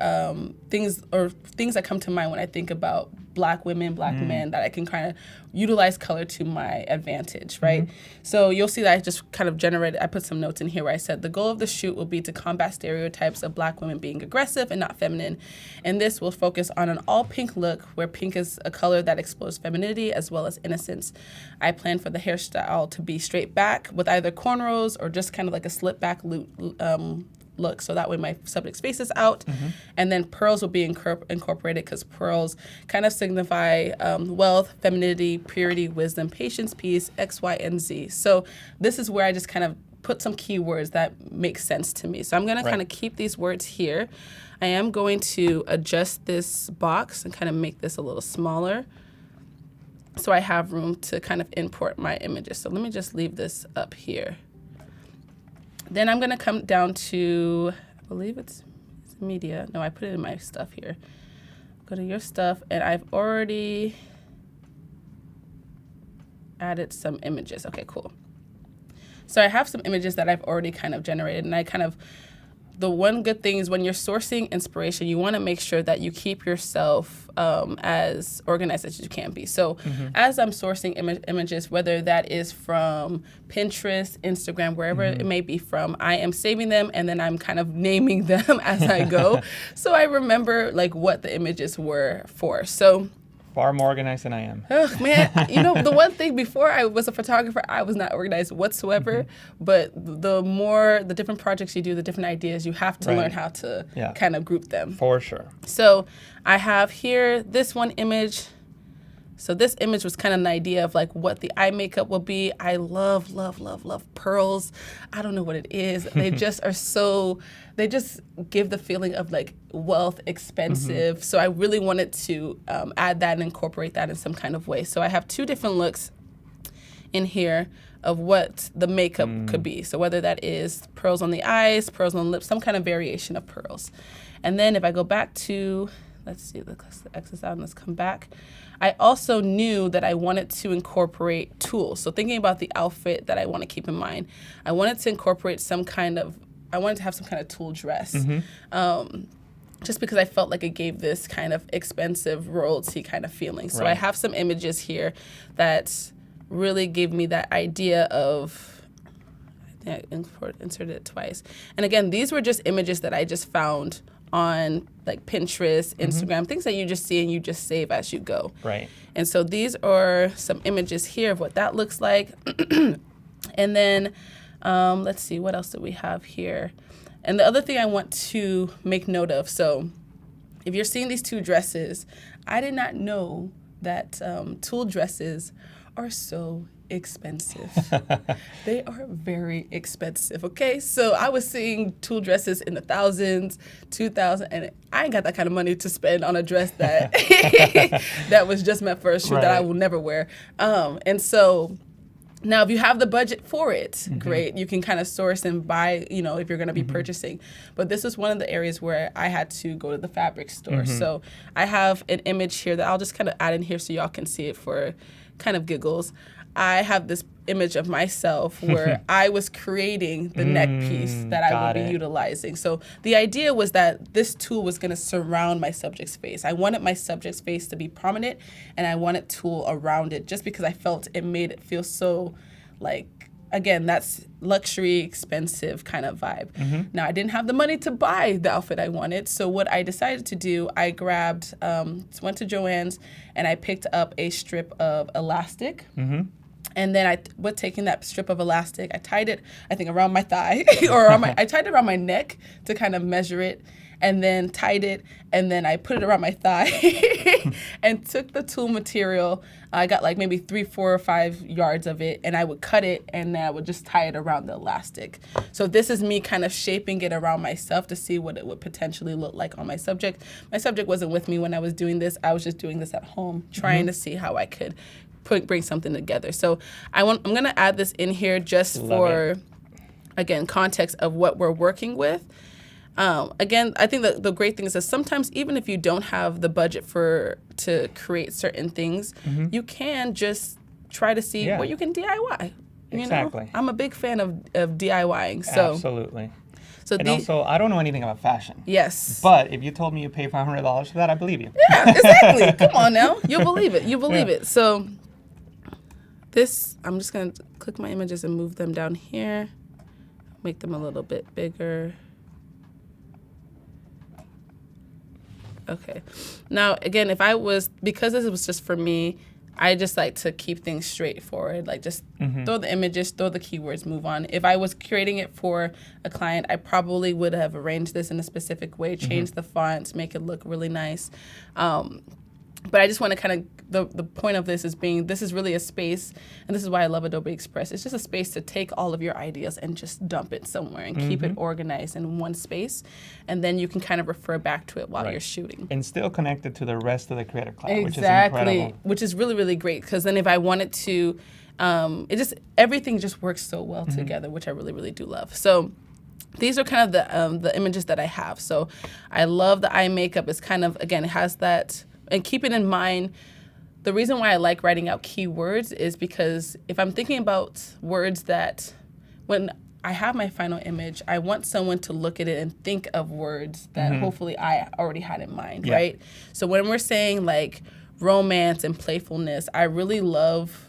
things that come to mind when I think about Black women, Black men, that I can kind of utilize color to my advantage, right? So you'll see that I just kind of I put some notes in here where I said the goal of the shoot will be to combat stereotypes of Black women being aggressive and not feminine. And this will focus on an all pink look where pink is a color that explores femininity as well as innocence. I plan for the hairstyle to be straight back with either cornrows or just kind of like a slip back look, so that way my subject's face is out. And then pearls will be incorporated because pearls kind of signify wealth, femininity, purity, wisdom, patience, peace, X, Y, and Z. So this is where I just kind of put some keywords that make sense to me. So I'm going to kind of keep these words here. I am going to adjust this box and kind of make this a little smaller so I have room to kind of import my images. So let me just leave this up here. Then I'm going to come down to, I believe it's media. No, I put it in my stuff here. Go to your stuff, and I've already added some images. Okay, cool. So I have some images that I've already kind of generated, and the one good thing is when you're sourcing inspiration, you want to make sure that you keep yourself as organized as you can be. So as I'm sourcing images, whether that is from Pinterest, Instagram, wherever it may be from, I am saving them and then I'm kind of naming them as I go. So I remember like what the images were for. So Far more organized than I am. oh, man, the one thing before I was a photographer, I was not organized whatsoever. But the different projects you do, the different ideas, you have to learn how to kind of group them. For sure. So I have here this one image. So this image was kind of an idea of like what the eye makeup will be. I love, love, love, love pearls. I don't know what it is. They just are they just give the feeling of like wealth, expensive. So I really wanted to add that and incorporate that in some kind of way. So I have two different looks in here of what the makeup could be. So whether that is pearls on the eyes, pearls on the lips, some kind of variation of pearls. And then if I go back to, let's see, let's exit out and let's come back. I also knew that I wanted to incorporate tools. So thinking about the outfit that I want to keep in mind, I wanted to incorporate I wanted to have some kind of tool dress. Just because I felt like it gave this kind of expensive royalty kind of feeling. So I have some images here that really gave me that idea of, I think I inserted it twice. And again, these were just images that I just found on like Pinterest, Instagram, things that you just see and you just save as you go. Right. And so these are some images here of what that looks like. And then let's see, what else do we have here? And the other thing I want to make note of, so if you're seeing these two dresses, I did not know that tulle dresses are so expensive. They are very expensive, okay? So I was seeing tulle dresses in the thousands, 2,000, and I ain't got that kind of money to spend on a dress that that was just meant for a shoot that I will never wear. And so now if you have the budget for it, great. You can kind of source and buy, if you're going to be purchasing. But this is one of the areas where I had to go to the fabric store. So I have an image here that I'll just kind of add in here so y'all can see it for kind of giggles. I have this image of myself where I was creating the neck piece that I would be utilizing. So the idea was that this tool was going to surround my subject's face. I wanted my subject's face to be prominent, and I wanted tulle around it just because I felt it made it feel so like, again, that's luxury, expensive kind of vibe. Now, I didn't have the money to buy the outfit I wanted, so what I decided to do, I grabbed, went to Joann's, and I picked up a strip of elastic. And then taking that strip of elastic, I tied it, I think, around my thigh, I tied it around my neck to kind of measure it, and then tied it, and then I put it around my thigh and took the tulle material. I got like maybe 3, 4, or 5 yards of it, and I would cut it, and then I would just tie it around the elastic. So this is me kind of shaping it around myself to see what it would potentially look like on my subject. My subject wasn't with me when I was doing this. I was just doing this at home, trying to see how I could bring something together. So I'm going to add this in here just for, again, context of what we're working with. Again, I think the great thing is that sometimes even if you don't have the budget to create certain things, you can just try to see what you can DIY. Exactly. I'm a big fan of DIYing. So absolutely. So and also, I don't know anything about fashion. Yes. But if you told me you pay $500 for that, I believe you. Yeah, exactly. Come on now. You'll believe it. You believe it. So I'm just going to click my images and move them down here. Make them a little bit bigger. Okay. Now, again, because this was just for me, I just like to keep things straightforward. Like just throw the images, throw the keywords, move on. If I was creating it for a client, I probably would have arranged this in a specific way, change the fonts, make it look really nice. But I just want to kind of, the point of this is this is really a space, and this is why I love Adobe Express. It's just a space to take all of your ideas and just dump it somewhere and keep it organized in one space. And then you can kind of refer back to it while you're shooting. And still connected to the rest of the Creative Cloud, which is incredible. Which is really, really great. Because then if I wanted to, everything just works so well together, which I really, really do love. So these are kind of the images that I have. So I love the eye makeup. It's kind of, again, it has that. And keeping in mind, the reason why I like writing out keywords is because if I'm thinking about words that when I have my final image, I want someone to look at it and think of words that hopefully I already had in mind, right? So when we're saying like romance and playfulness, I really love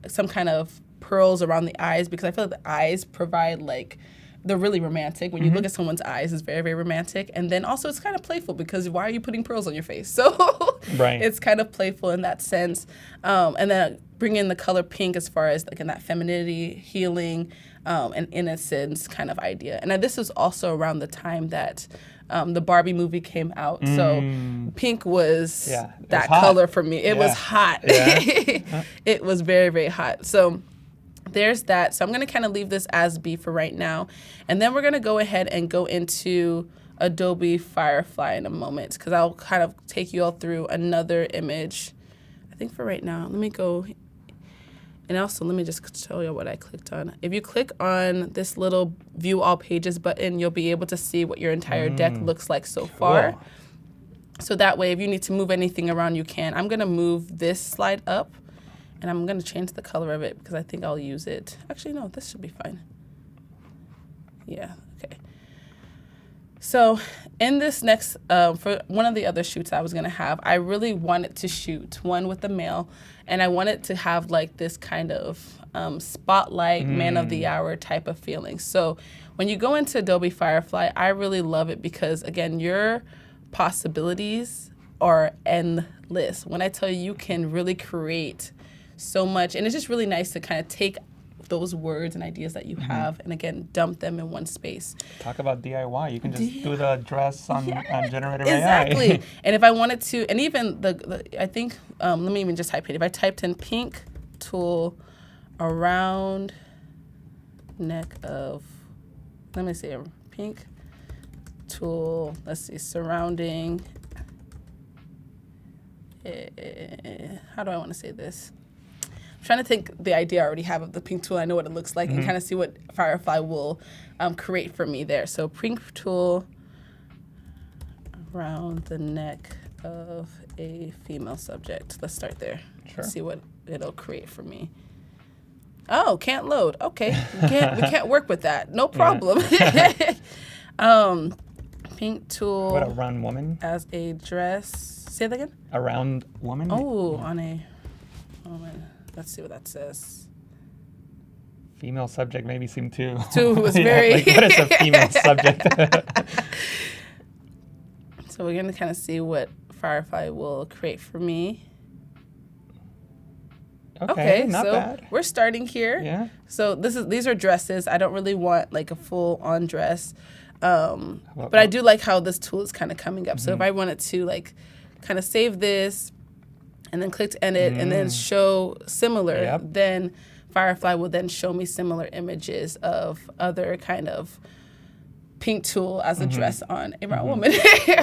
some kind of pearls around the eyes, because I feel like the eyes provide like, they're really romantic. When you look at someone's eyes, it's very, very romantic. And then also it's kind of playful, because why are you putting pearls on your face? So it's kind of playful in that sense. And then bring in the color pink as far as like in that femininity, healing, and innocence kind of idea. And this is also around the time that the Barbie movie came out. So pink was that color for me. It was hot. It was very, very hot. So there's that. So I'm going to kind of leave this as B for right now. And then we're going to go ahead and go into Adobe Firefly in a moment, because I'll kind of take you all through another image. I think for right now, let me go. And also, let me just show you what I clicked on. If you click on this little View All Pages button, you'll be able to see what your entire deck looks like so far. So that way, if you need to move anything around, you can. I'm going to move this slide up. And I'm going to change the color of it, because I think I'll use it. Actually, no, this should be fine. Yeah, okay. So in this next, for one of the other shoots I was going to have, I really wanted to shoot one with the male. And I wanted to have like this kind of spotlight, man of the hour type of feeling. So when you go into Adobe Firefly, I really love it because, again, your possibilities are endless. When I tell you, you can really create so much, and it's just really nice to kind of take those words and ideas that you have and, again, dump them in one space. Talk about DIY. You can just do the dress on Generative AI. Exactly. And if I wanted to, and even I think, let me even just type it. If I typed in pink tool around neck of, let me see, pink tool, let's see, surrounding, how do I want to say this? I'm trying to think the idea I already have of the pink tool. I know what it looks like and kind of see what Firefly will create for me there. So pink tool around the neck of a female subject. Let's start there. Sure. Let's see what it'll create for me. Oh, can't load. Okay, we can't work with that. No problem. Pink tool. What, a round woman? As a dress. Say that again? A round woman? Oh, on a woman. Let's see what that says. Female subject maybe seemed too. Was very. Like, what is a female subject? So we're gonna kind of see what Firefly will create for me. Okay, not so bad. We're starting here. Yeah. So these are dresses. I don't really want like a full on dress, but I do like how this tool is kind of coming up. So if I wanted to like kind of save this, and then click to edit, and then show similar, then Firefly will then show me similar images of other kind of pink tool as a dress on a round woman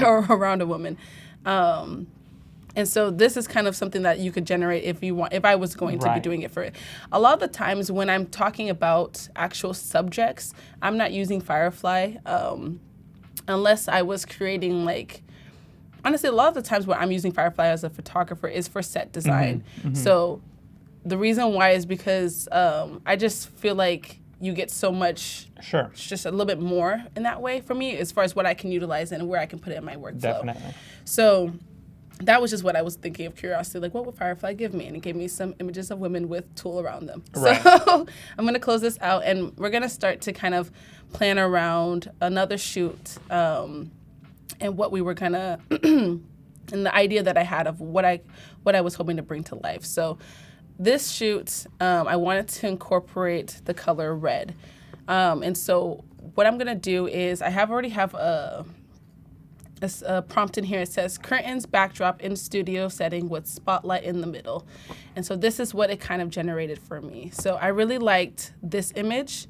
or around a woman. And so this is kind of something that you could generate if you want, if I was going to be doing it for it. A lot of the times when I'm talking about actual subjects, I'm not using Firefly unless I was creating like, honestly, a lot of the times when I'm using Firefly as a photographer is for set design. So the reason why is because I just feel like you get so much, just a little bit more in that way for me as far as what I can utilize and where I can put it in my workflow. Definitely. So that was just what I was thinking of curiosity, like what would Firefly give me? And it gave me some images of women with tulle around them. Right. So I'm going to close this out and we're going to start to kind of plan around another shoot and what we were kind of, and the idea that I had of what I was hoping to bring to life. So this shoot, I wanted to incorporate the color red. And so what I'm going to do is I already have a prompt in here. It says curtains backdrop in studio setting with spotlight in the middle. And so this is what it kind of generated for me. So I really liked this image.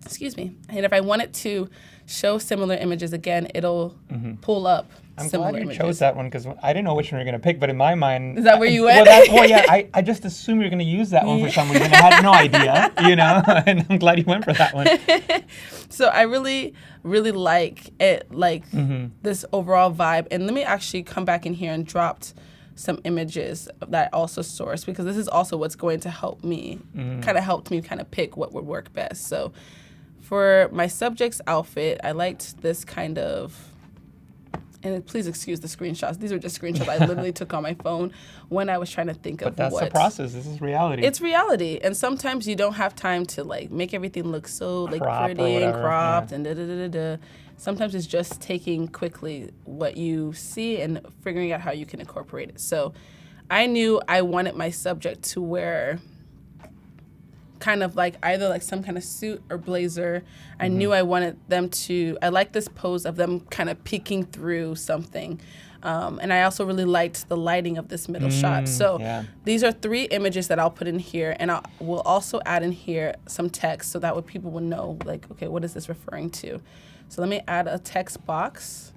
Excuse me. And if I wanted to show similar images again, it'll pull up similar images. I'm glad you chose that one because I didn't know which one you were going to pick, but in my mind... Is that where you went? I just assumed you were going to use that one for some reason. I had no idea, and I'm glad you went for that one. So I really, really like it, this overall vibe. And let me actually come back in here and dropped some images that I also sourced, because this is also what's going to help me, helped me pick what would work best. So for my subject's outfit, I liked this kind of, and please excuse the screenshots. These are just screenshots I literally took on my phone when I was trying to think of what. But that's the process. This is reality. It's reality. And sometimes you don't have time to like make everything look so like Crop pretty and whatever, cropped and da-da-da-da-da. Sometimes it's just taking quickly what you see and figuring out how you can incorporate it. So I knew I wanted my subject to wear kind of like either like some kind of suit or blazer. I knew I wanted them to, I like this pose of them kind of peeking through something. And I also really liked the lighting of this middle shot. So these are 3 images that I'll put in here, and we'll also add in here some text so that way people will know, like, okay, what is this referring to? So let me add a text box.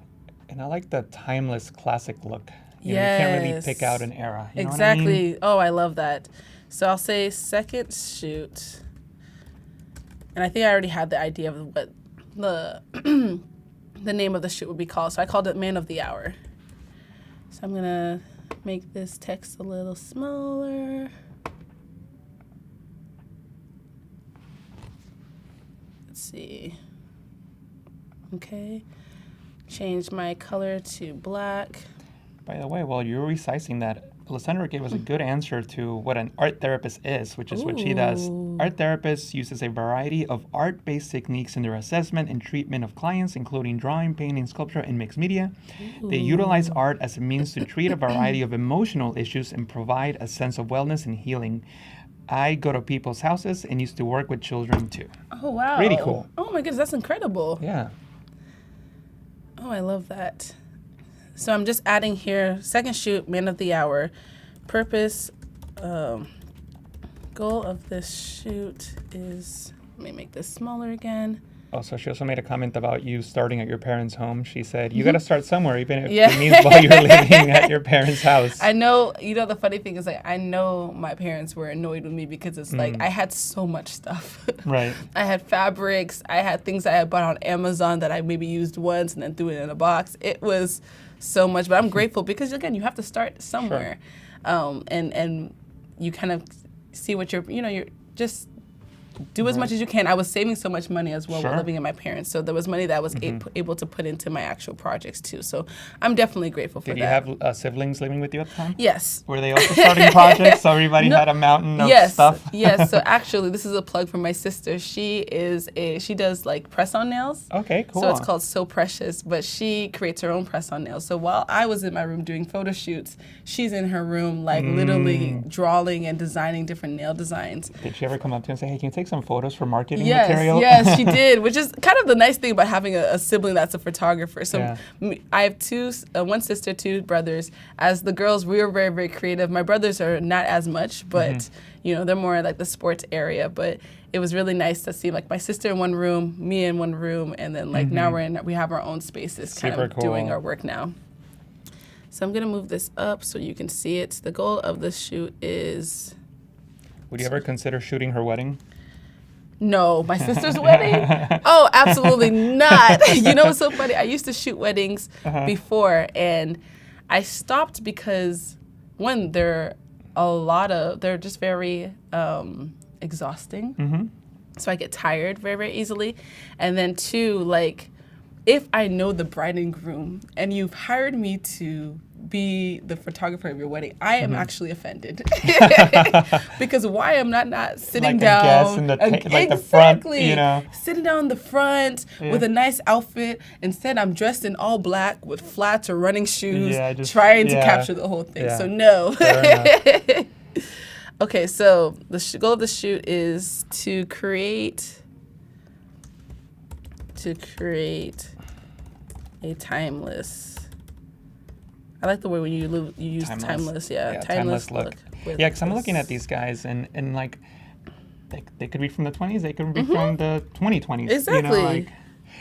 And I like the timeless classic look. You can't really pick out an era. You know what I Exactly. mean? Oh, I love that. So I'll say second shoot. And I think I already had the idea of what the the name of the shoot would be called. So I called it Man of the Hour. So I'm going to make this text a little smaller. Let's see. Okay. Change my color to black. By the way, while you were resizing that, Alessandra gave us a good answer to what an art therapist is, which is what she does. Art therapist uses a variety of art-based techniques in their assessment and treatment of clients, including drawing, painting, sculpture, and mixed media. They utilize art as a means to treat a variety of emotional issues and provide a sense of wellness and healing. I go to people's houses and used to work with children too. Oh, wow. Really cool. Oh, my goodness, that's incredible. Yeah. Oh, I love that. So I'm just adding here, second shoot, Man of the Hour. Purpose, goal of this shoot is, let me make this smaller again. Also, she also made a comment about you starting at your parents' home. She said, you got to start somewhere, even if Yeah. it means while you're living at your parents' house. I know, the funny thing is, like, I know my parents were annoyed with me because it's like, I had so much stuff. Right. I had fabrics, I had things I had bought on Amazon that I maybe used once and then threw it in a box. It was so much, but I'm grateful because, again, you have to start somewhere. Sure. And you kind of see what you're just do as much as you can. I was saving so much money as well while living in my parents. So there was money that I was able to put into my actual projects too. So I'm definitely grateful for that. Did you have siblings living with you at the time? Yes. Were they also starting projects? So everybody had a mountain of stuff? Yes. So actually, this is a plug for my sister. She does like press-on nails. Okay, cool. So it's called So Precious, but she creates her own press-on nails. So while I was in my room doing photo shoots, she's in her room like literally drawing and designing different nail designs. Did she ever come up to you and say, hey, can you take some photos for marketing material? Yes, she did, which is kind of the nice thing about having a sibling that's a photographer. So I have one sister, 2 brothers. As the girls, we were very, very creative. My brothers are not as much, but they're more like the sports area. But it was really nice to see like my sister in one room, me in one room, and then like now we have our own spaces, kind of doing our work now. So I'm gonna move this up so you can see it. The goal of this shoot is. Would you ever consider shooting her wedding? No, my sister's wedding? Oh, absolutely not. You know what's so funny? I used to shoot weddings before, and I stopped because, one, they're just very exhausting. So I get tired very, very easily. And then 2, like, if I know the bride and groom and you've hired me to be the photographer of your wedding, I am actually offended. Because why am I not sitting down? Like the front, sitting down in the front with a nice outfit. Instead, I'm dressed in all black with flats or running shoes, trying to capture the whole thing. So no. Okay, so the goal of the shoot is to create a timeless. I like the way when you use timeless. Timeless look. Yeah, because I'm looking at these guys and like they could be from the 20s, they could be from the 2020s. Exactly.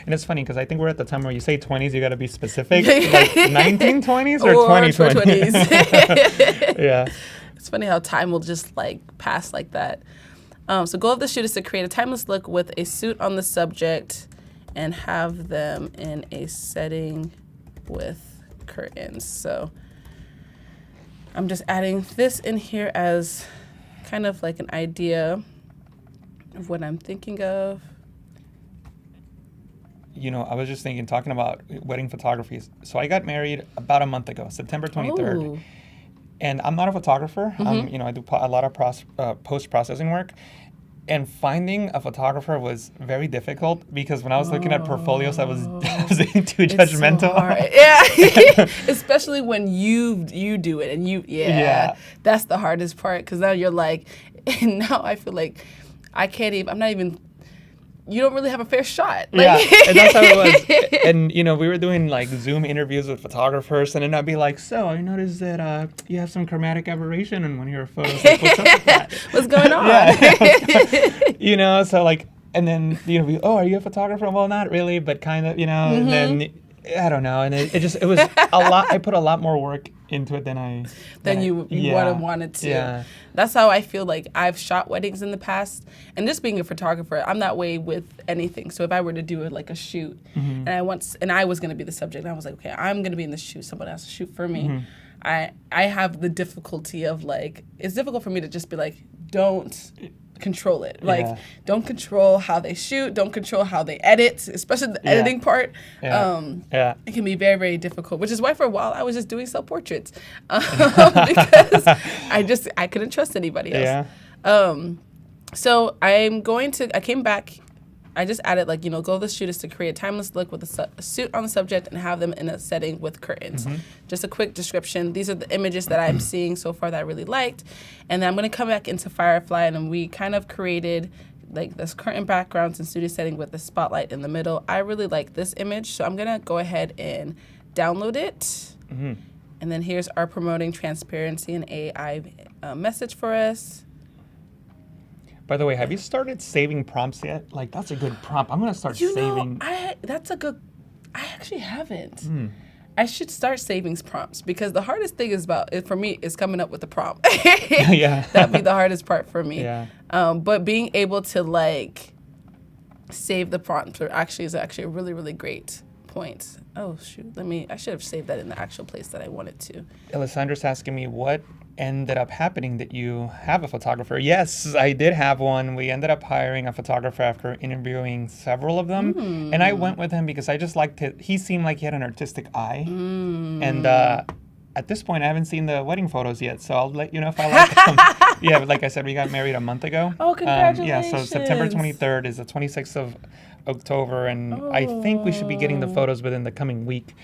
And it's funny because I think we're at the time where you say 20s, you got to be specific. Like 1920s or 2020s. Yeah. It's funny how time will just like pass like that. So goal of the shoot is to create a timeless look with a suit on the subject and have them in a setting with curtains. So I'm just adding this in here as kind of like an idea of what I'm thinking of. You know, I was just thinking, talking about wedding photography. So I got married about a month ago, September 23rd. Oh. And I'm not a photographer. You know, I do a lot of post-processing work. And finding a photographer was very difficult because when I was looking at portfolios, I was being too judgmental. So hard. Yeah, especially when you do it and Yeah. That's the hardest part because now you're like, and now I feel like I'm not even. You don't really have a fair shot. Yeah, and that's how it was. And, you know, we were doing, like, Zoom interviews with photographers, and then I'd be like, so, I noticed that you have some chromatic aberration in one of your photos. Like, what's up with that? What's going on? Yeah. You know, so, like, and then, you know, are you a photographer? Well, not really, but kind of, you know, and then, I don't know, and it was a lot. I put a lot more work into it than you would have wanted to. Yeah. That's how I feel like I've shot weddings in the past. And just being a photographer, I'm that way with anything. So if I were to do a shoot and I was going to be the subject, and I was like, okay, I'm going to be in the shoot, someone else to shoot for me. I have the difficulty of like, it's difficult for me to just be like, don't control it. Like, don't control how they shoot, don't control how they edit, especially the editing part. It can be very, very difficult, which is why for a while I was just doing self-portraits because I couldn't trust anybody else. So I came back, I just added goal of the shoot is to create a timeless look with a suit on the subject and have them in a setting with curtains. Just a quick description. These are the images that I'm seeing so far that I really liked. And then I'm going to come back into Firefly, and we kind of created like this curtain backgrounds and studio setting with the spotlight in the middle. I really like this image, so I'm going to go ahead and download it. And then here's our promoting transparency and AI message for us. By the way, have you started saving prompts yet? Like, that's a good prompt. I'm gonna start saving. I actually haven't. I should start saving prompts because the hardest thing for me is coming up with the prompt. That'd be the hardest part for me. But being able to save the prompt is actually a really, really great point. Oh shoot, I should have saved that in the actual place that I wanted to. Alessandra's asking me what ended up happening that you have a photographer. Yes, I did have one. We ended up hiring a photographer after interviewing several of them. And I went with him because I just liked it. He seemed like he had an artistic eye. And at this point, I haven't seen the wedding photos yet, so I'll let you know if I like them. But like I said, we got married a month ago. Oh, congratulations. So September 23rd is the 26th of October, and I think we should be getting the photos within the coming week.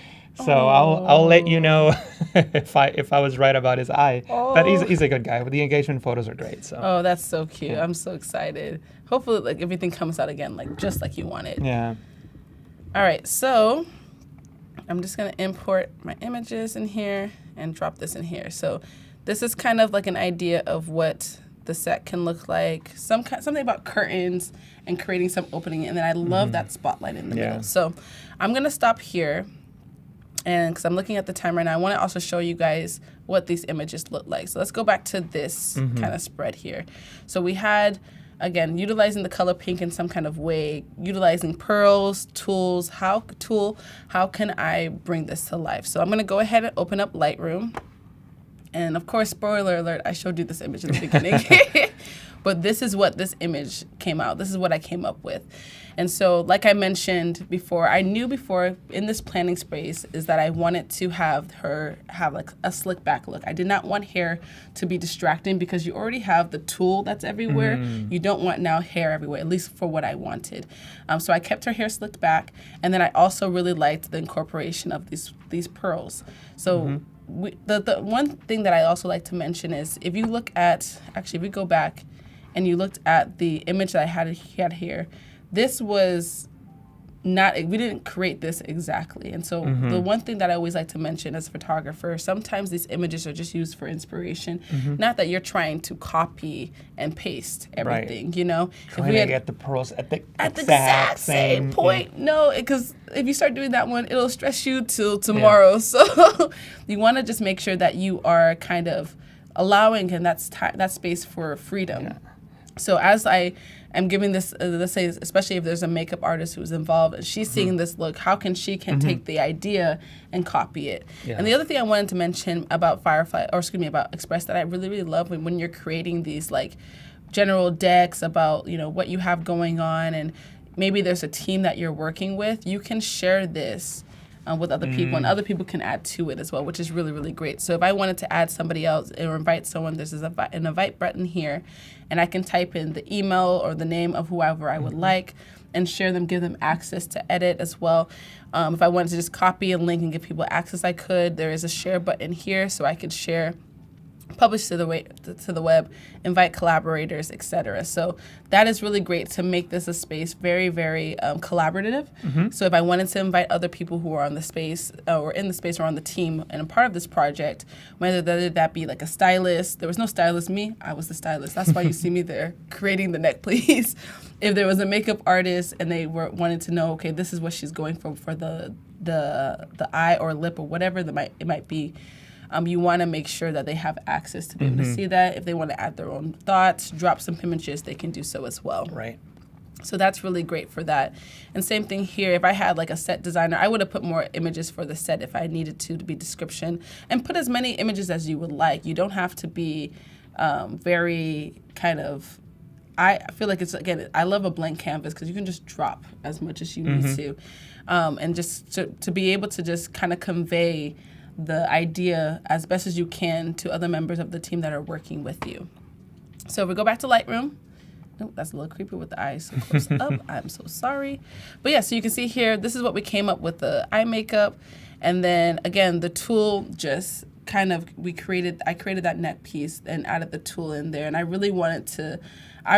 So I'll let you know if I was right about his eye. But he's a good guy. The engagement photos are great. So. Oh, that's so cute. I'm so excited. Hopefully everything comes out again just like you wanted. Yeah. All right, so I'm just gonna import my images in here and drop this in here. So this is kind of like an idea of what the set can look like. Something about curtains and creating some opening, and then I love that spotlight in the middle. So I'm gonna stop here. And because I'm looking at the time right now, I want to also show you guys what these images look like. So let's go back to this kind of spread here. So we had, again, utilizing the color pink in some kind of way, utilizing pearls, tools. How can I bring this to life? So I'm going to go ahead and open up Lightroom. And of course, spoiler alert, I showed you this image in the beginning. But this is what this image came out. This is what I came up with. And so, like I mentioned before, I knew before in this planning space is that I wanted to have her have like a slick back look. I did not want hair to be distracting because you already have the tool that's everywhere. You don't want now hair everywhere, at least for what I wanted. So I kept her hair slicked back. And then I also really liked the incorporation of these pearls. So the one thing that I also like to mention is if you look at, if we go back and you looked at the image that I had here, this was not, we didn't create this exactly. And so the one thing that I always like to mention as a photographer, sometimes these images are just used for inspiration. Not that you're trying to copy and paste everything, you know? Trying to get the pearls at the exact same point. No, because if you start doing that one, it'll stress you till tomorrow. So you want to just make sure that you are kind of allowing that space for freedom. So as I am giving this, let's say, especially if there's a makeup artist who's involved, and she's seeing this look, how can she take the idea and copy it? Yeah. And the other thing I wanted to mention about about Express that I really, really love when you're creating these like general decks about, what you have going on, and maybe there's a team that you're working with, you can share this with other people, and other people can add to it as well, which is really, really great. So if I wanted to add somebody else or invite someone, there's an invite button here, and I can type in the email or the name of whoever I would like and share them, give them access to edit as well. If I wanted to just copy a link and give people access, I could. There is a share button here, so I could share, publish to the web, invite collaborators, etc. So that is really great to make this a space very, very collaborative. So if I wanted to invite other people who are on the space or in the space or on the team and a part of this project, whether that be like a stylist, there was no stylist, I was the stylist. That's why you see me there creating the neck, please. If there was a makeup artist and they wanted to know, okay, this is what she's going for the eye or lip or whatever it might be. You want to make sure that they have access to be able to see that. If they want to add their own thoughts, drop some images, they can do so as well. Right. So that's really great for that. And same thing here. If I had like a set designer, I would have put more images for the set if I needed to be description. And put as many images as you would like. You don't have to be very kind of... I feel like it's, again, I love a blank canvas because you can just drop as much as you need to. And just to be able to just kind of convey the idea as best as you can to other members of the team that are working with you. So if we go back to Lightroom, that's a little creepy with the eyes so close up. I'm so sorry. But yeah, so you can see here, this is what we came up with, the eye makeup. And then again, the tool just kind of, I created that neck piece and added the tool in there. And I really wanted to,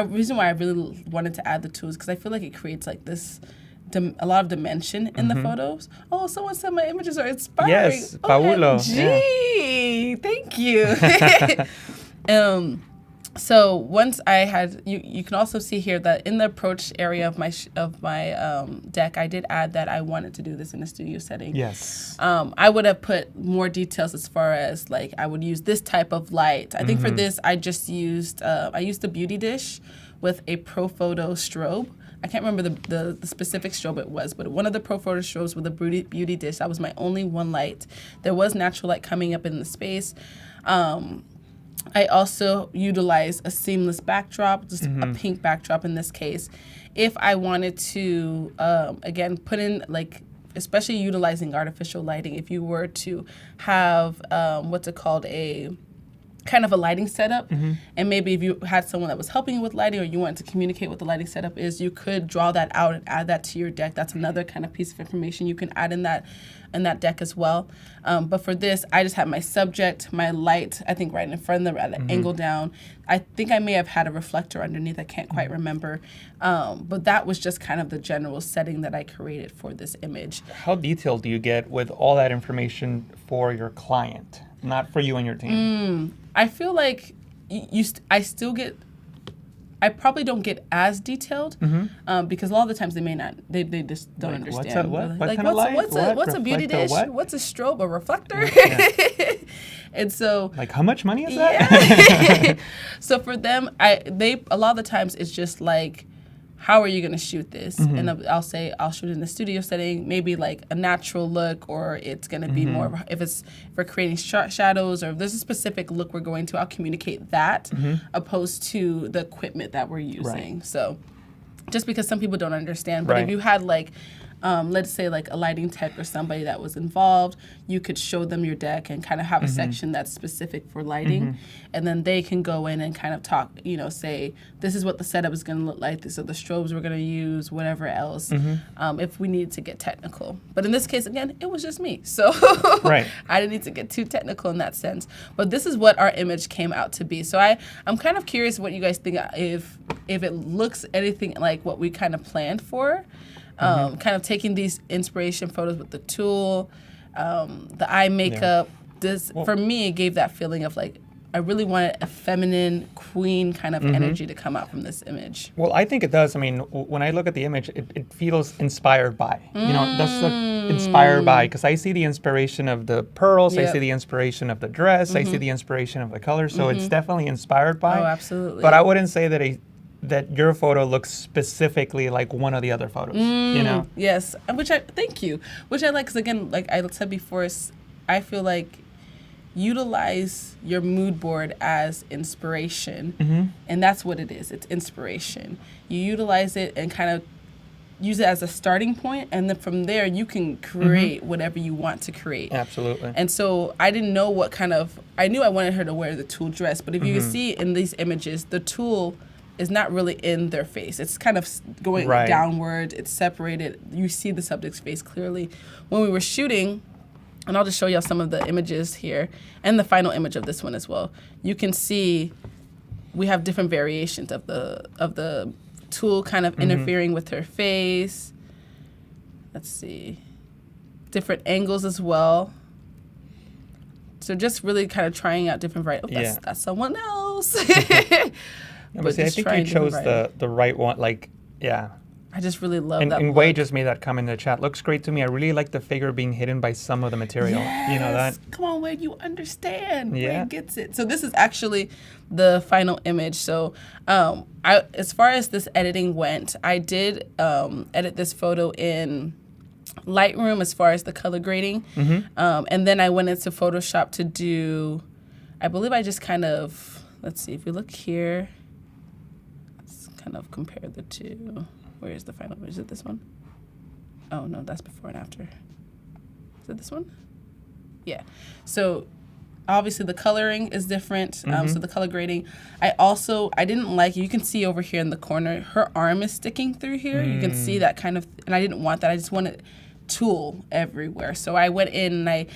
reason why I really wanted to add the tools, because I feel like it creates like this, a lot of dimension in the photos. Oh, someone said my images are inspiring. Yes, Paulo. OMG, thank you. So once I had, you can also see here that in the approach area of my deck, I did add that I wanted to do this in a studio setting. Yes. I would have put more details as far as like I would use this type of light. I think for this I just used I used the beauty dish with a Profoto strobe. I can't remember the specific strobe it was, but one of the Profoto strobes with a beauty dish. That was my only one light. There was natural light coming up in the space. I also utilized a seamless backdrop, just a pink backdrop in this case. If I wanted to, again, put in like, especially utilizing artificial lighting, if you were to have what's it called, a kind of a lighting setup, and maybe if you had someone that was helping you with lighting or you wanted to communicate what the lighting setup is, you could draw that out and add that to your deck. That's another kind of piece of information you can add in that deck as well. But for this, I just had my subject, my light, I think right in front of them at an angle down. I think I may have had a reflector underneath. I can't quite remember. But that was just kind of the general setting that I created for this image. How detailed do you get with all that information for your client, not for you and your team? I feel like I probably don't get as detailed because a lot of the times they just don't understand. What's a beauty dish? What's a strobe? A reflector? Yeah. And so, like, how much money is that? So for them, a lot of the times it's just like, how are you going to shoot this? And I'll say I'll shoot in a studio setting, maybe like a natural look, or it's going to be more, if we're creating shadows, or if there's a specific look we're going to, I'll communicate that opposed to the equipment that we're using. Right. So just because some people don't understand, but if you had like, let's say like a lighting tech or somebody that was involved, you could show them your deck and kind of have a section that's specific for lighting. And then they can go in and kind of talk, say, this is what the setup is going to look like. These are the strobes we're going to use, whatever else, if we need to get technical. But in this case, again, it was just me. So I didn't need to get too technical in that sense. But this is what our image came out to be. So I'm kind of curious what you guys think, if it looks anything like what we kind of planned for. Kind of taking these inspiration photos with the tool, the eye makeup. For me, it gave that feeling of like, I really wanted a feminine queen kind of energy to come out from this image. Well, I think it does. I mean, when I look at the image, it feels inspired by. That's the inspired by, because I see the inspiration of the pearls, I see the inspiration of the dress, I see the inspiration of the color. So it's definitely inspired by. Oh, absolutely. But I wouldn't say that that your photo looks specifically like one of the other photos, you know? Yes, thank you. Which I like, because again, like I said before, I feel like utilize your mood board as inspiration, and that's what it is. It's inspiration. You utilize it and kind of use it as a starting point, and then from there you can create whatever you want to create. Absolutely. And so I didn't know I knew I wanted her to wear the tulle dress, but if you can see in these images, the tulle is not really in their face. It's kind of going downward. It's separated. You see the subject's face clearly. When we were shooting, and I'll just show y'all some of the images here, and the final image of this one as well. You can see we have different variations of the tulle kind of interfering with her face. Let's see. Different angles as well. So just really kind of trying out different varieties. That's someone else. But see, I think you chose the right one. Like, yeah. I just really love that. And Wade just made that comment in the chat. Looks great to me. I really like the figure being hidden by some of the material. Yes. You know that? Come on, Wade, you understand. Yeah. Wade gets it. So this is actually the final image. So as far as this editing went, I did edit this photo in Lightroom as far as the color grading. And then I went into Photoshop to do, I believe I just kind of, let's see, if we look here, let's kind of compare the two. Where is the final image? Is it this one? Oh, no, that's before and after. Is it this one? Yeah. So obviously the coloring is different. So the color grading. I didn't like, you can see over here in the corner, her arm is sticking through here. You can see that kind of, and I didn't want that. I just wanted tulle everywhere. So I went in and I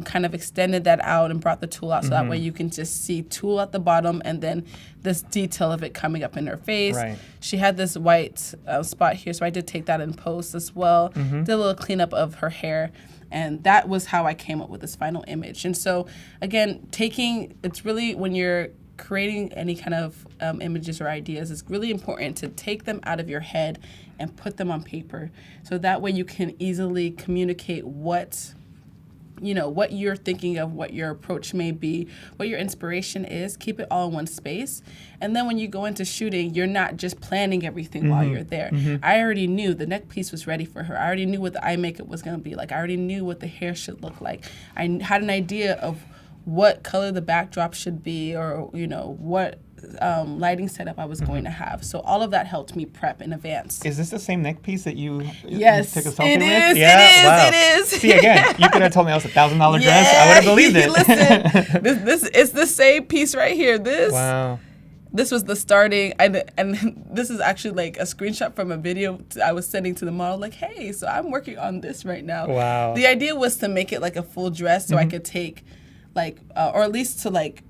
kind of extended that out and brought the tulle out so that way you can just see tulle at the bottom and then this detail of it coming up in her face. Right. She had this white spot here, so I did take that in post as well. Did a little cleanup of her hair. And that was how I came up with this final image. And so, again, it's really when you're creating any kind of images or ideas, it's really important to take them out of your head and put them on paper. So that way you can easily communicate what you're thinking of, what your approach may be, what your inspiration is, keep it all in one space. And then when you go into shooting, you're not just planning everything while you're there. I already knew the neck piece was ready for her. I already knew what the eye makeup was going to be like. I already knew what the hair should look like. I had an idea of what color the backdrop should be, or what lighting setup I was going to have. So all of that helped me prep in advance. Is this the same neck piece that you Yes, took a selfie it with? is. Yeah, It is. wow. It is. See, again, you could have told me I was $1,000 dress. I would have believed it. Listen, this it's the same piece right here. Wow. This was the starting, and this is actually like a screenshot from a video I was sending to the model, like, hey, so I'm working on this right now. Wow. The idea was to make it like a full dress so I could take like, or at least to like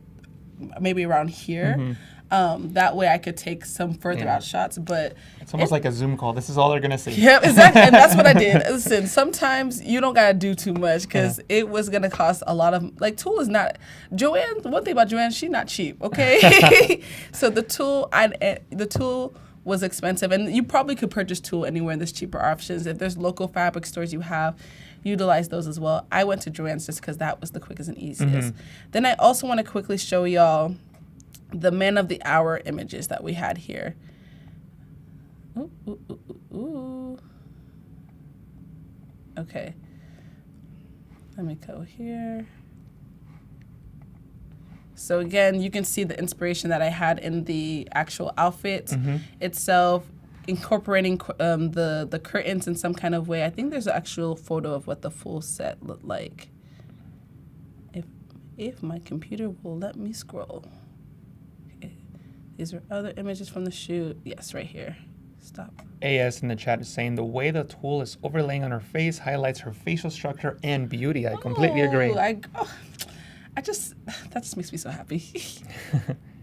maybe around here. That way I could take some further out shots, but it's almost like a Zoom call. This is all they're going to see. Yep, exactly. And that's what I did. Listen, sometimes you don't got to do too much because it was going to cost a lot of, like, tulle is not, one thing about Joanne, she's not cheap, okay? So the tulle was expensive, and you probably could purchase tulle anywhere in this cheaper options. If there's local fabric stores you have, utilize those as well. I went to Joann's just because that was the quickest and easiest. Then I also want to quickly show y'all the man of the hour images that we had here. Ooh, ooh, ooh, ooh. Okay. Let me go here. So again, you can see the inspiration that I had in the actual outfit itself, incorporating the curtains in some kind of way. I think there's an actual photo of what the full set looked like. If my computer will let me scroll. These are other images from the shoot. Yes, right here. Stop. AS in the chat is saying the way the tulle is overlaying on her face highlights her facial structure and beauty. I completely agree. That just makes me so happy.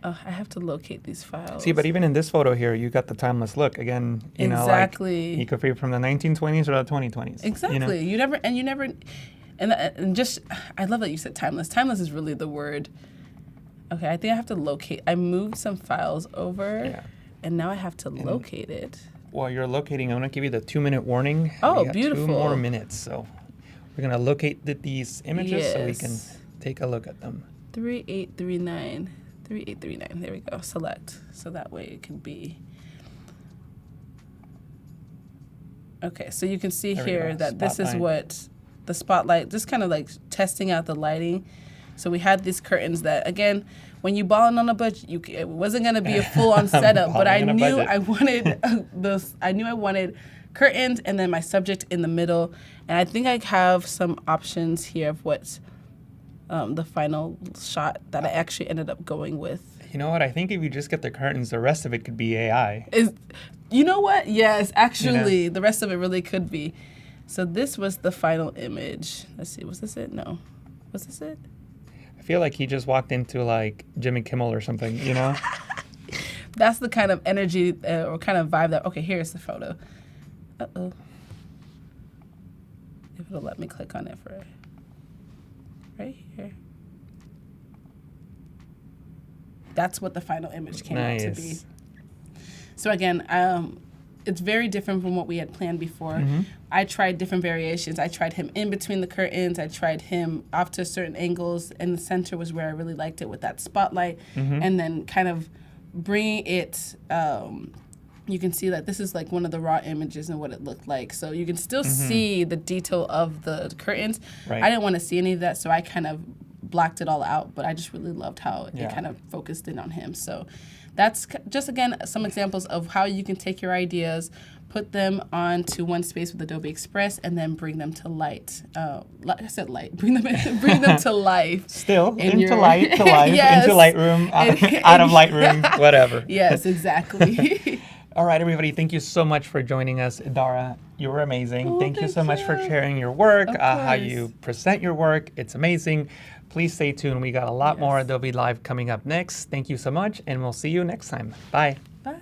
I have to locate these files. See, but even in this photo here, you got the timeless look. Again, exactly. You could be from the 1920s or the 2020s. Exactly. You never, and just, I love that you said timeless. Timeless is really the word. Okay, I think I have to locate. I moved some files over, and now I have to locate it. While you're locating, I'm going to give you the 2-minute warning. Oh, we got beautiful. 2 more minutes, so we're going to locate these images so we can take a look at them. 3839, 3839. There we go. Select. So that way it can be. Okay, so you can see There we here go. that this is Spotlight. what the spotlight, just kind of like testing out the lighting. So we had these curtains that, again, when you balling on a budget, it wasn't going to be a full-on setup, but I Balling on a knew budget. I wanted those. I knew I wanted curtains and then my subject in the middle. And I think I have some options here of what's the final shot that I actually ended up going with. You know what? I think if you just get the curtains, the rest of it could be AI. You know what? Yes, actually, the rest of it really could be. So this was the final image. Let's see, was this it? No. Was this it? I feel like he just walked into like Jimmy Kimmel or something, you know? That's the kind of energy or kind of vibe that, okay, here's the photo. Uh-oh. If it'll let me click on it for right here. That's what the final image came out to be. So again, it's very different from what we had planned before. Mm-hmm. I tried different variations. I tried him in between the curtains. I tried him off to certain angles. And the center was where I really liked it with that spotlight. Mm-hmm. And then kind of bringing it, you can see that this is like one of the raw images and what it looked like. So you can still see the detail of the curtains. Right. I didn't want to see any of that, so I kind of blocked it all out. But I just really loved how it kind of focused in on him. So that's just, again, some examples of how you can take your ideas, put them onto one space with Adobe Express, and then bring them to light. I said light. Bring them to life. Still, in into life, Yes. into Lightroom, out of Lightroom, whatever. Yes, exactly. All right, everybody, thank you so much for joining us. Idara, you were amazing. Oh, thank you thank so much for you. sharing your work, Of how course. you present your work. It's amazing. Please stay tuned. We got a lot more Yes. Adobe Live coming up next. Thank you so much, and we'll see you next time. Bye. Bye.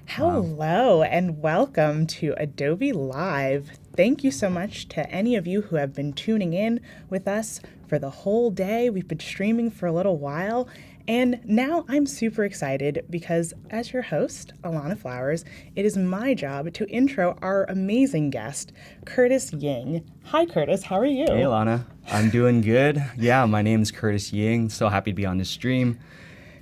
Hello and welcome to Adobe Live. Thank you so much to any of you who have been tuning in with us for the whole day. We've been streaming for a little while, and now I'm super excited because as your host, Alanna Flowers, it is my job to intro our amazing guest, Curtis Ying. Hi, Curtis. How are you? Hey, Alanna. I'm doing good. Yeah, my name is Curtis Ying. So happy to be on this stream.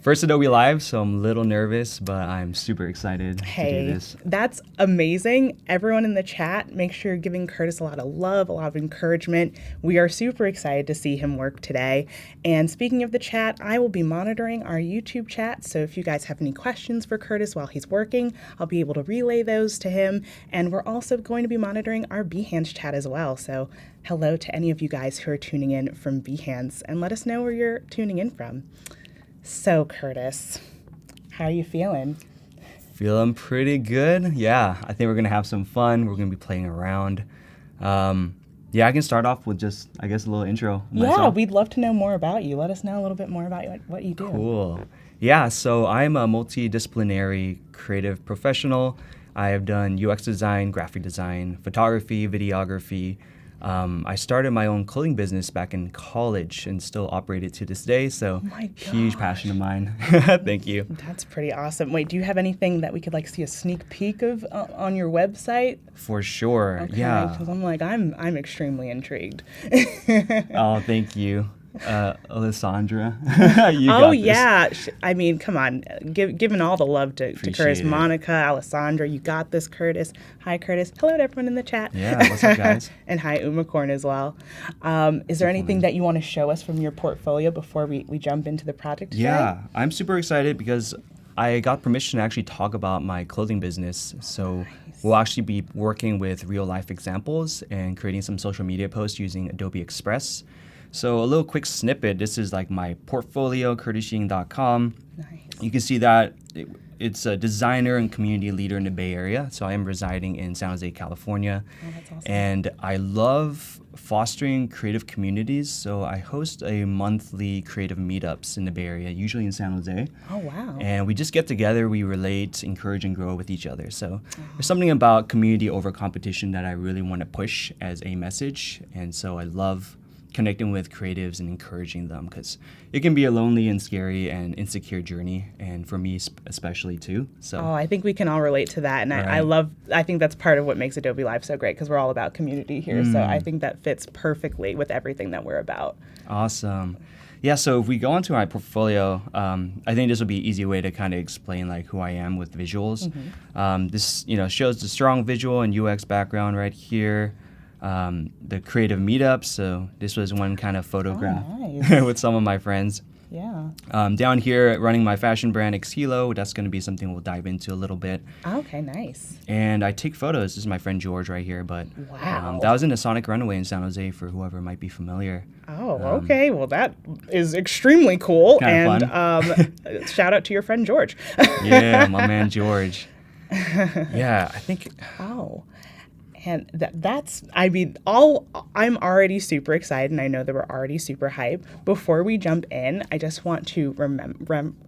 First Adobe Live, so I'm a little nervous, but I'm super excited to do this. That's amazing. Everyone in the chat, make sure you're giving Curtis a lot of love, a lot of encouragement. We are super excited to see him work today. And speaking of the chat, I will be monitoring our YouTube chat. So if you guys have any questions for Curtis while he's working, I'll be able to relay those to him. And we're also going to be monitoring our Behance chat as well. So hello to any of you guys who are tuning in from Behance, and let us know where you're tuning in from. So, Curtis, how are you feeling? Feeling pretty good. Yeah, I think we're going to have some fun. We're going to be playing around. Yeah, I can start off with just, I guess, a little intro. Yeah, we'd love to know more about you. Let us know a little bit more about what you do. Cool. Yeah, so I'm a multidisciplinary creative professional. I have done UX design, graphic design, photography, videography. I started my own clothing business back in college and still operate it to this day. So huge passion of mine. Thank you. That's pretty awesome. Wait, do you have anything that we could see a sneak peek of on your website? For sure. Okay, Yeah. because I'm extremely intrigued. Oh, thank you. Alessandra. You got this. Yeah. I mean, come on. Giving all the love to Curtis. It. Monica, Alessandra, you got this, Curtis. Hi, Curtis. Hello to everyone in the chat. Yeah, what's up, guys? And hi, Umacorn as well. Is there anything that you want to show us from your portfolio before we jump into the project today? Yeah, I'm super excited because I got permission to actually talk about my clothing business. So we'll actually be working with real life examples and creating some social media posts using Adobe Express. So a little quick snippet. This is my portfolio, curtisying.com. Nice. You can see that it's a designer and community leader in the Bay Area. So I am residing in San Jose, California. Oh, that's awesome. And I love fostering creative communities. So I host a monthly creative meetups in the Bay Area, usually in San Jose. Oh, wow. And we just get together, we relate, encourage, and grow with each other. So there's something about community over competition that I really want to push as a message. And so I love connecting with creatives and encouraging them, because it can be a lonely and scary and insecure journey, and for me especially too. So I think we can all relate to that, and right. I think that's part of what makes Adobe Live so great, because we're all about community here. So I think that fits perfectly with everything that we're about. Awesome. Yeah, so if we go into my portfolio, I think this will be an easy way to kind of explain who I am with visuals. This shows the strong visual and UX background right here. The creative meetups, so this was one kind of photograph nice. with some of my friends. Yeah. Down here, running my fashion brand Xhilo, that's going to be something we'll dive into a little bit. Okay, nice. And I take photos. This is my friend George right here, but wow. That was in the Sonic Runaway in San Jose for whoever might be familiar. Oh, okay. Well, that is extremely cool. Kind of and shout out to your friend George. Yeah, my man George. Yeah, I think. Oh. And I'm already super excited, and I know that we're already super hyped. Before we jump in, I just want to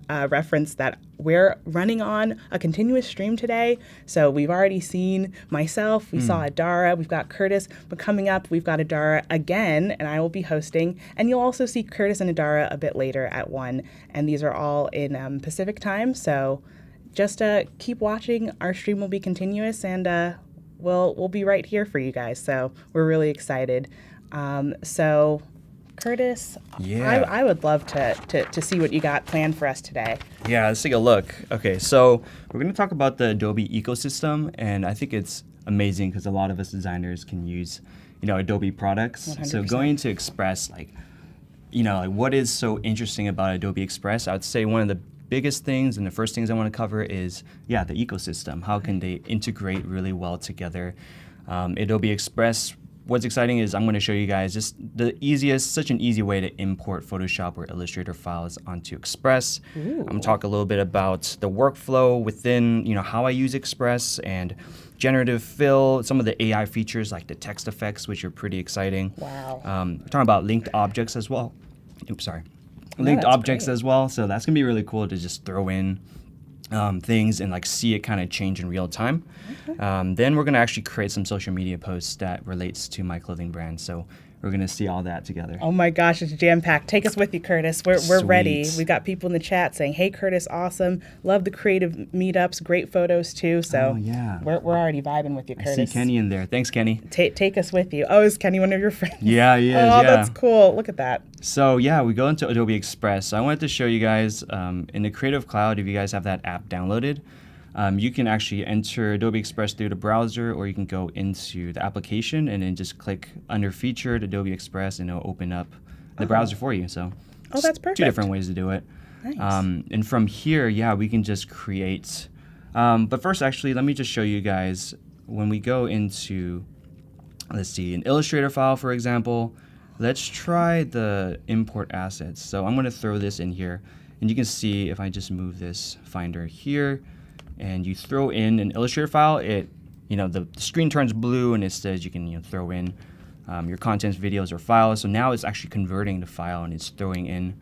reference that we're running on a continuous stream today. So we've already seen myself, we saw Idara, we've got Curtis, but coming up, we've got Idara again, and I will be hosting. And you'll also see Curtis and Idara a bit later at 1, and these are all in Pacific time. So just keep watching. Our stream will be continuous, and we'll be right here for you guys. So we're really excited. So Curtis, yeah. I would love to see what you got planned for us today. Yeah, let's take a look. Okay, so we're going to talk about the Adobe ecosystem, and I think it's amazing because a lot of us designers can use, Adobe products. 100%. So going into Express, what is so interesting about Adobe Express? I would say one of the biggest things and the first things I want to cover is, the ecosystem. How can they integrate really well together? Adobe Express, what's exciting is I'm going to show you guys just such an easy way to import Photoshop or Illustrator files onto Express. Ooh. I'm going to talk a little bit about the workflow within, how I use Express, and Generative Fill, some of the AI features like the text effects, which are pretty exciting. Wow. We're talking about linked objects as well. Linked that's objects great. as well. So that's going to be really cool to just throw in things and like see it kind of change in real time. Then we're gonna actually create some social media posts that relates to my clothing brand. So we're gonna see all that together. Oh my gosh, it's jam-packed. Take us with you, Curtis. We're ready. Sweet. We've got people in the chat saying, hey, Curtis, awesome. Love the creative meetups. Great photos, too. So Oh, yeah. we're already vibing with you, I Curtis. see Kenny in there. Thanks, Kenny. Take us with you. Oh, is Kenny one of your friends? Yeah, he is. Oh, yeah. that's cool. Look at that. So yeah, we go into Adobe Express. So I wanted to show you guys in the Creative Cloud, if you guys have that app downloaded, you can actually enter Adobe Express through the browser, or you can go into the application and then just click under Featured Adobe Express, and it'll open up the browser for you. So that's perfect. two different ways to do it. Nice. And from here, yeah, we can just create. But first, actually, let me just show you guys when we go into, let's see, an Illustrator file, for example. Let's try the import assets. So I'm going to throw this in here, and you can see if I just move this Finder here, and you throw in an Illustrator file, it, the screen turns blue, and it says you can throw in your contents, videos, or files. So now it's actually converting the file, and it's throwing in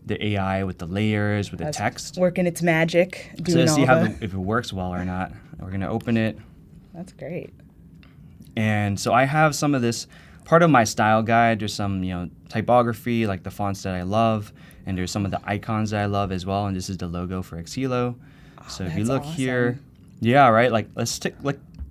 the AI with the layers, with the text. Working its magic. So Doing let's see all if it works well or not. We're going to open it. That's great. And so I have some of this part of my style guide. There's some typography, like the fonts that I love, and there's some of the icons that I love as well. And this is the logo for Xhilo. So if you that's look awesome. here, yeah, right. Like let's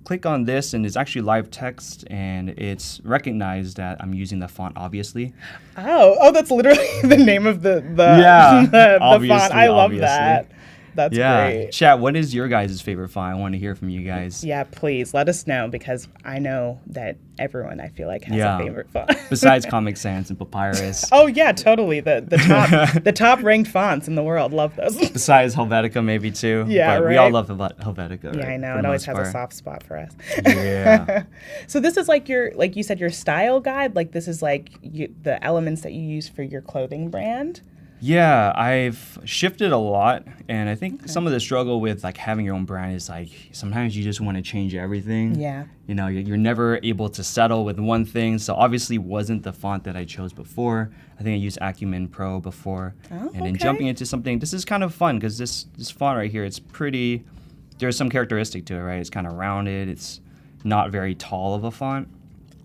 click on this, and it's actually live text, and it's recognized that I'm using the font, obviously. Oh, that's literally the name of the Yeah, the obviously, font. I love obviously. that. That's Yeah, great. chat. What is your guys' favorite font? I want to hear from you guys. Yeah, please let us know, because I know that everyone, I feel like, has Yeah. a favorite font. Besides Comic Sans and Papyrus. Oh yeah, totally. The top ranked fonts in the world. Love those. Besides Helvetica, maybe too. Yeah, but we all right. love Helvetica. Yeah, right, I know. for It the always most has a part. soft spot for us. Yeah. So this is like you said, your style guide. Like this is like the elements that you use for your clothing brand. Yeah, I've shifted a lot, and I think some of the struggle with like having your own brand is like sometimes you just want to change everything. Yeah. You're never able to settle with one thing. So obviously wasn't the font that I chose before. I think I used Acumen Pro before, Oh, and then okay. jumping into something. This is kind of fun because this font right here, it's pretty. There's some characteristic to it, right? It's kind of rounded. It's not very tall of a font.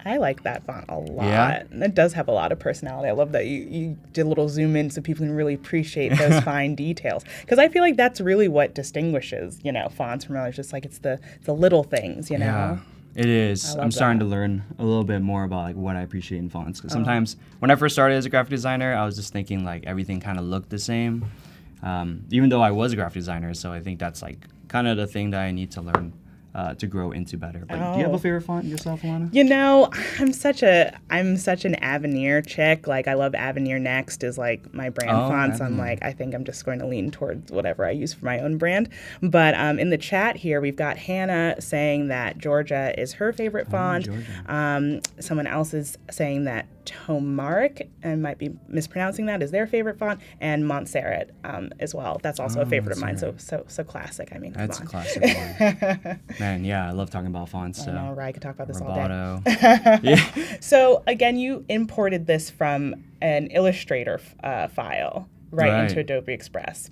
I like that font a lot. Yeah? It does have a lot of personality. I love that you did a little zoom in so people can really appreciate those fine details. Because I feel like that's really what distinguishes, fonts from others. Just like it's the little things, Yeah, it is. love I'm starting that. to learn a little bit more about like what I appreciate in fonts. Because sometimes when I first started as a graphic designer, I was just thinking like everything kind of looked the same, even though I was a graphic designer. So I think that's like kind of the thing that I need to learn to grow into better. But do you have Oh. a favorite font yourself, Alanna? I'm such an Avenir chick. Like I love Avenir Next is like my brand Oh, fonts. I'm Avenir. like, I think I'm just going to lean towards whatever I use for my own brand. But in the chat here, we've got Hannah saying that Georgia is her favorite font. Georgia. Someone else is saying that Tomaric, and might be mispronouncing that, is their favorite font, and Montserrat as well. That's also a favorite of mine. So classic. I mean, come That's a on. classic one. Man, yeah, I love talking about fonts. I know, right? I could talk about this all day. Roboto. Yeah. So again, you imported this from an Illustrator file right into Right. Adobe Express.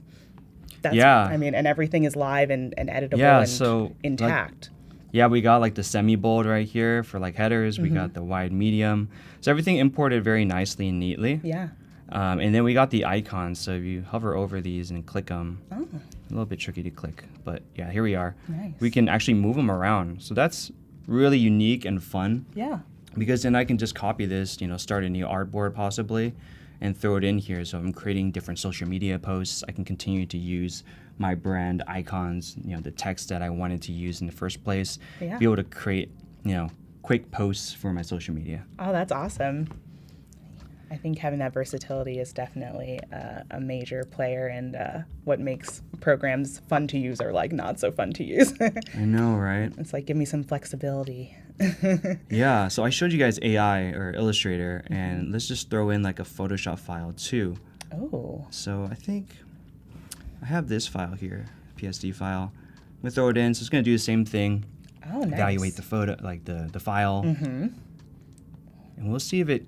That's, Yeah. I mean, and everything is live and editable Yeah, and so, like, intact. Yeah, we got like the semi-bold right here for like headers. Mm-hmm. We got the wide medium. So everything imported very nicely and neatly. Yeah. And then we got the icons. So if you hover over these and click them, Oh, a little bit tricky to click, but yeah, here we are. Nice. We can actually move them around. So that's really unique and fun, yeah. because then I can just copy this, start a new artboard possibly and throw it in here. So I'm creating different social media posts. I can continue to use my brand icons, the text that I wanted to use in the first place, Yeah. be able to create, quick posts for my social media. Oh, that's awesome. I think having that versatility is definitely a major player in what makes programs fun to use or like not so fun to use. I know, right? It's like, give me some flexibility. Yeah, so I showed you guys AI or Illustrator, and let's just throw in like a Photoshop file too. Oh, So I think I have this file here, PSD file. I'm gonna throw it in, so it's gonna do the same thing. oh, nice. Evaluate the photo, like the file, and we'll see if it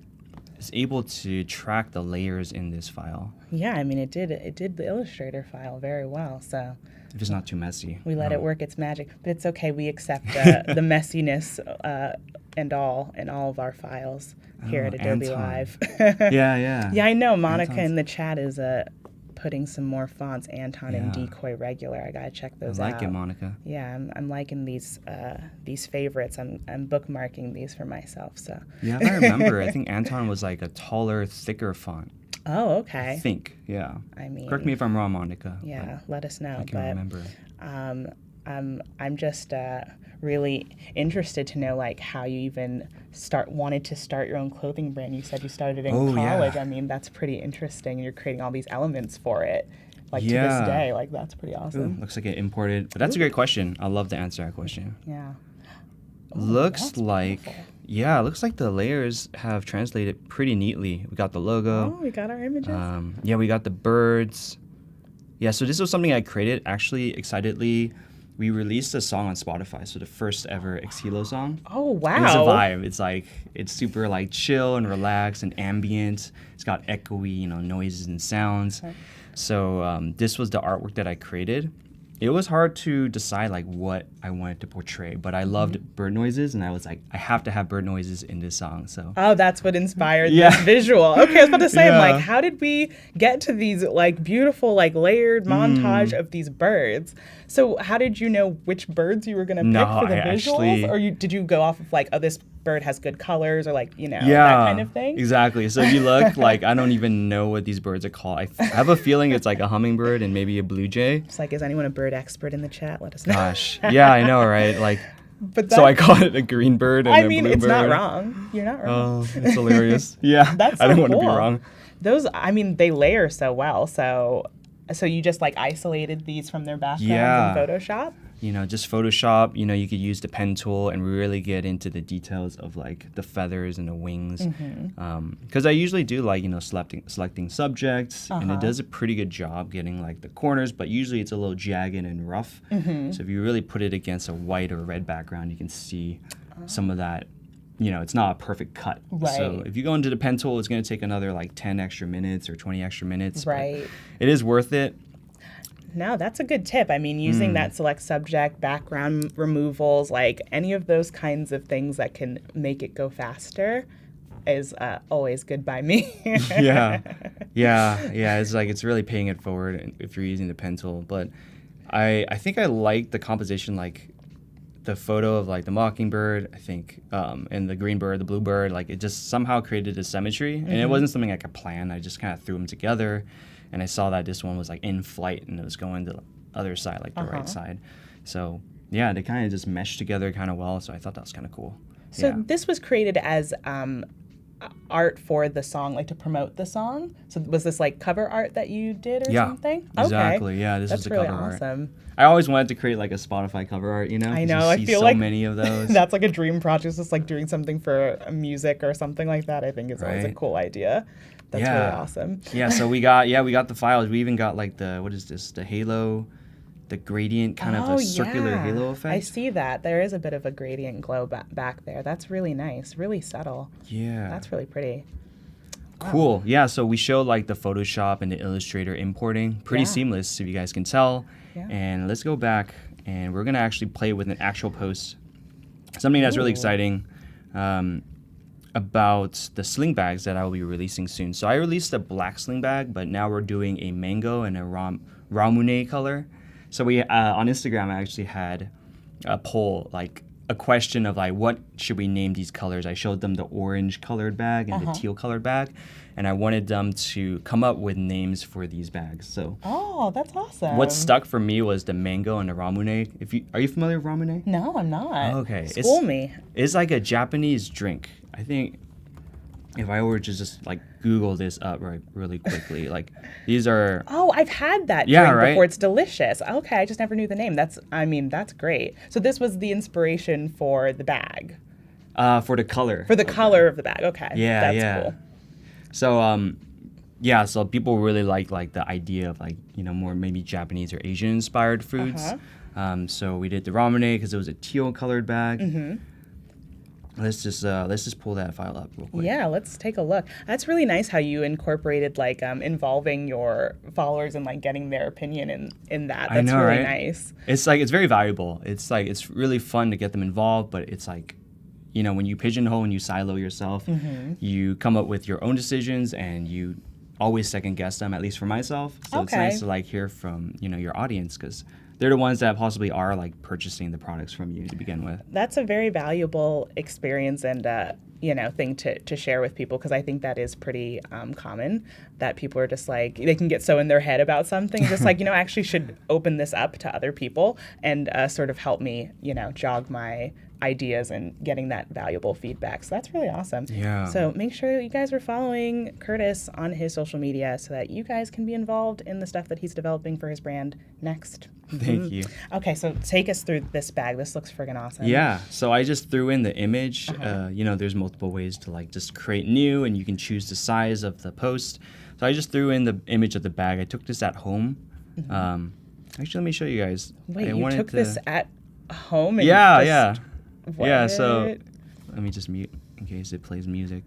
is able to track the layers in this file. Yeah, I mean, it did the Illustrator file very well. So if it's not too messy. We let No. it work its magic, but it's okay. We accept the messiness and all in all of our files here at Adobe Anton. Live. Yeah. Yeah, I know. Monica Anton's- in the chat is putting some more fonts. Anton and Yeah. Decoy Regular. I gotta check I those like out. it, Monica. Yeah, I'm liking these favorites. I'm bookmarking these for myself. So. Yeah, if I remember, I think Anton was like a taller, thicker font. Oh, I okay. think, yeah. I mean, Correct me if I'm wrong, Monica. yeah. Let us know. I can remember. I'm just really interested to know like how you even wanted to start your own clothing brand. You said you started in college. Yeah. I mean, that's pretty interesting. You're creating all these elements for it, like to Yeah. this day. Like that's pretty awesome. Ooh, looks like it imported. But that's a great question. I'd love to answer that question. Yeah. Looks that's like, beautiful. yeah, looks like the layers have translated pretty neatly. We got the logo. Oh, we got our images. Yeah, we got the birds. Yeah, so this was something I created. Actually, excitedly, we released a song on Spotify. So the first ever Exhilo song. Oh wow. It was a vibe. It's like, it's super like chill and relaxed and ambient. It's got echoey, noises and sounds. Okay. So this was the artwork that I created. It was hard to decide like what I wanted to portray, but I loved bird noises, and I was like, I have to have bird noises in this song. So Oh, that's what inspired Yeah. this visual. Okay, I was about to say, I'm Yeah. like, how did we get to these like beautiful, like layered montage of these birds? So how did you know which birds you were gonna pick No, for the I visuals? actually- Or did you go off of like, oh, this bird has good colors, or like, yeah, that kind of thing? exactly. So if you look, like, I don't even know what these birds are called. I have a feeling it's like a hummingbird and maybe a blue jay. It's like, is anyone a bird expert in the chat? Let us know. Gosh, yeah, I know, right? Like, But so I that- call it a green bird and I a mean, blue it's bird. not wrong. You're not wrong. Oh, it's hilarious. Yeah, That's I so didn't want to be cool. wrong. Those, I mean, they layer so well. So you just like isolated these from their backgrounds Yeah. in Photoshop? Just Photoshop, you could use the pen tool and really get into the details of like the feathers and the wings. Because I usually do like, selecting subjects, and it does a pretty good job getting like the corners, but usually it's a little jagged and rough. So if you really put it against a white or red background, you can see some of that. It's not a perfect cut. So Right. if you go into the pen tool, it's going to take another like 10 extra minutes or 20 extra minutes. but Right. It is worth it. No, that's a good tip. I mean, using that select subject, background removals, like any of those kinds of things that can make it go faster is always good by me. yeah. It's like it's really paying it forward if you're using the pen tool. But I think I like the composition, like the photo of like the mockingbird, I think, and the green bird, the blue bird. Like it just somehow created a symmetry, and it wasn't something I could plan. I just kind of threw them together, and I saw that this one was like in flight and it was going to the other side, like the right side. So yeah, they kind of just meshed together kind of well. So I thought that was kind of cool. So yeah. this was created as art for the song, like to promote the song. So was this like cover art that you did or Yeah, something? exactly. Okay. Yeah, this That's is the really cover art. awesome. I always wanted to create like a Spotify cover art, I 'cause know. You I see feel so like many of those. that's like a dream project, just like doing something for music or something like that. I think is always a Right. cool idea. That's really awesome. Yeah, so we got the files. We even got like what is this? The halo, the gradient kind of a circular halo effect. I see that. There is a bit of a gradient glow back there. That's really nice, really subtle. Yeah. That's really pretty. Cool. Yeah, so we showed like the Photoshop and the Illustrator importing. Pretty Yeah. seamless, if you guys can tell. Yeah. And let's go back and we're going to actually play with an actual post. Something that's really Ooh. exciting about the sling bags that I will be releasing soon. So I released a black sling bag, but now we're doing a mango and a ramune color. So we on Instagram I actually had a poll, like a question of like what should we name these colors. I showed them the orange colored bag and the teal colored bag, and I wanted them to come up with names for these bags. So Oh, that's awesome. what stuck for me was the mango and the ramune. Are you familiar with ramune? No, I'm not. Okay, School me. It's like a Japanese drink. I think if I were to just like Google this up really quickly, like these are. Oh, I've had that Yeah, drink right? before. It's delicious. Okay, I just never knew the name. That's great. So this was the inspiration for the bag, For the color. for the color of the bag. Okay, Yeah, that's yeah. cool. So yeah, so people really like the idea of like more maybe Japanese or Asian inspired foods. So we did the ramune because it was a teal colored bag. let's just pull that file up real quick. Yeah, let's take a look. That's really nice how you incorporated like involving your followers and like getting their opinion in that. That's I know, really right? nice. It's like, it's very valuable. It's like, it's really fun to get them involved, but it's like, you know, when you pigeonhole and you silo yourself, you come up with your own decisions and you always second guess them, at least for myself. So it's Okay. nice to like hear from, you know, your audience, because they're the ones that possibly are like purchasing the products from you to begin with. That's a very valuable experience and thing to share with people, because I think that is pretty common, that people are just like, they can get so in their head about something, just like, I actually should open this up to other people and sort of help me, jog my ideas and getting that valuable feedback. So that's really awesome. Yeah. So make sure you guys are following Curtis on his social media so that you guys can be involved in the stuff that he's developing for his brand next. Thank you. Okay, so take us through this bag. This looks friggin' awesome. Yeah, so I just threw in the image. There's multiple ways to like just create new, and you can choose the size of the post. So I just threw in the image of the bag. I took this at home. Actually, let me show you guys. Wait, I you wanted took to- this at home? And Yeah. What? Yeah, so let me just mute in case it plays music.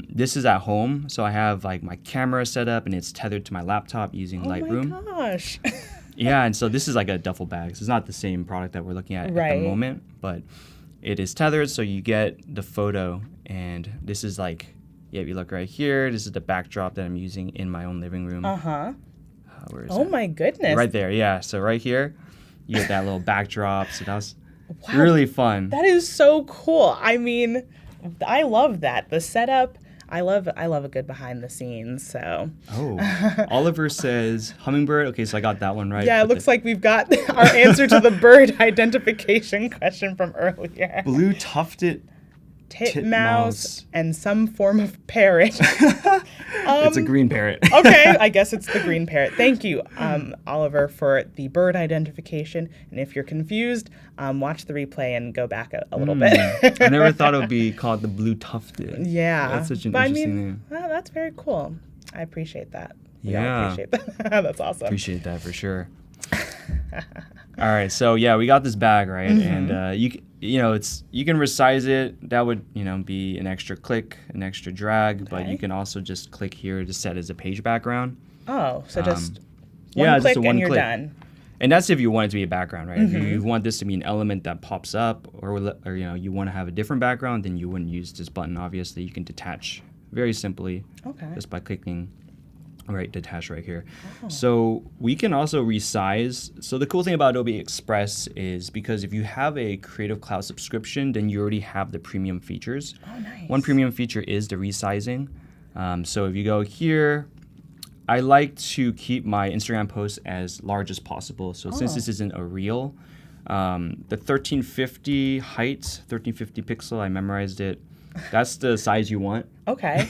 This is at home, so I have like my camera set up and it's tethered to my laptop using Lightroom. Oh my gosh. Yeah, and so this is like a duffel bag. So it's not the same product that we're looking at Right. the moment, but it is tethered, so you get the photo. And this is like, if you look right here, this is the backdrop that I'm using in my own living room. Where is Oh that? my goodness. Right there, yeah. So right here, you get that little backdrop. So that was really fun. That is so cool. I mean, I love that. The setup, I love a good behind the scenes. So Oh, Oliver says hummingbird. Okay, so I got that one right. yeah, it but looks like we've got our answer to the bird identification question from earlier. blue tufted Titmouse and some form of parrot. It's a green parrot. Okay, I guess it's the green parrot. Thank you, Oliver, for the bird identification. And if you're confused, watch the replay and go back a little bit. I never thought it would be called the blue tufted. Yeah. That's such an But interesting name. well, that's very cool. I appreciate that. We all Yeah. appreciate that. That's awesome. Appreciate that for sure. All right, so yeah, we got this bag right, and you can resize it. That would be an extra click, an extra drag, but Okay. you can also just click here to set as a page background. Oh, so just yeah, one just click a one and you're click. done. And that's if you want it to be a background, right? If you want this to be an element that pops up, or you want to have a different background, then you wouldn't use this button. Obviously, you can detach very simply Okay. just by clicking detach right here. So we can also resize. So the cool thing about Adobe Express is because if you have a Creative Cloud subscription, then you already have the premium features. Oh, nice. One premium feature is the resizing. So if you go here, I like to keep my Instagram posts as large as possible. So since this isn't a reel, the 1350 height, 1350 pixel, I memorized it. That's the size you want. Okay.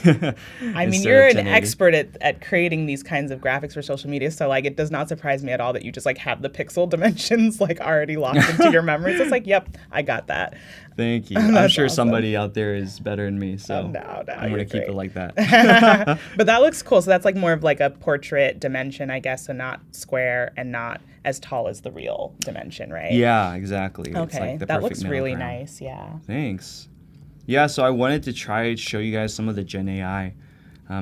I mean, Instead you're of an 1080. expert at creating these kinds of graphics for social media. So like, it does not surprise me at all that you just like have the pixel dimensions like already locked into your memories. It's like, yep, I got that. Thank you. I'm That's sure awesome. somebody out there is better than me, so No, I'm you're gonna keep great. it like that. But that looks cool. So that's like more of like a portrait dimension, I guess, so not square and not as tall as the real dimension, right? Yeah, exactly. It's Okay, like the that perfect looks middle really ground. nice. Yeah. Thanks. Yeah, so I wanted to try to show you guys some of the Gen AI.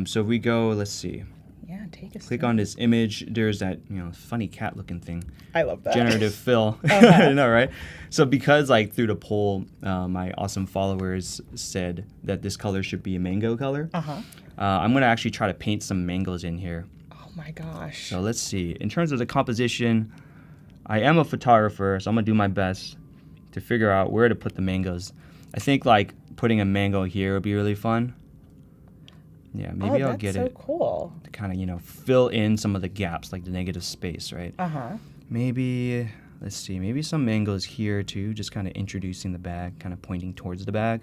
So if we go, let's see, Yeah. Take us. click on this image. There's that funny cat looking thing. I love that. Generative Fill. I know, right? So because like through the poll, my awesome followers said that this color should be a mango color. I'm gonna actually try to paint some mangoes in here. Oh my gosh. So let's see. In terms of the composition, I am a photographer, so I'm gonna do my best to figure out where to put the mangoes. I think like putting a mango here would be really fun. Yeah, maybe I'll that's get so it cool. to kind of fill in some of the gaps, like the negative space, right? Maybe, let's see, maybe some mangoes here too, just kind of introducing the bag, kind of pointing towards the bag.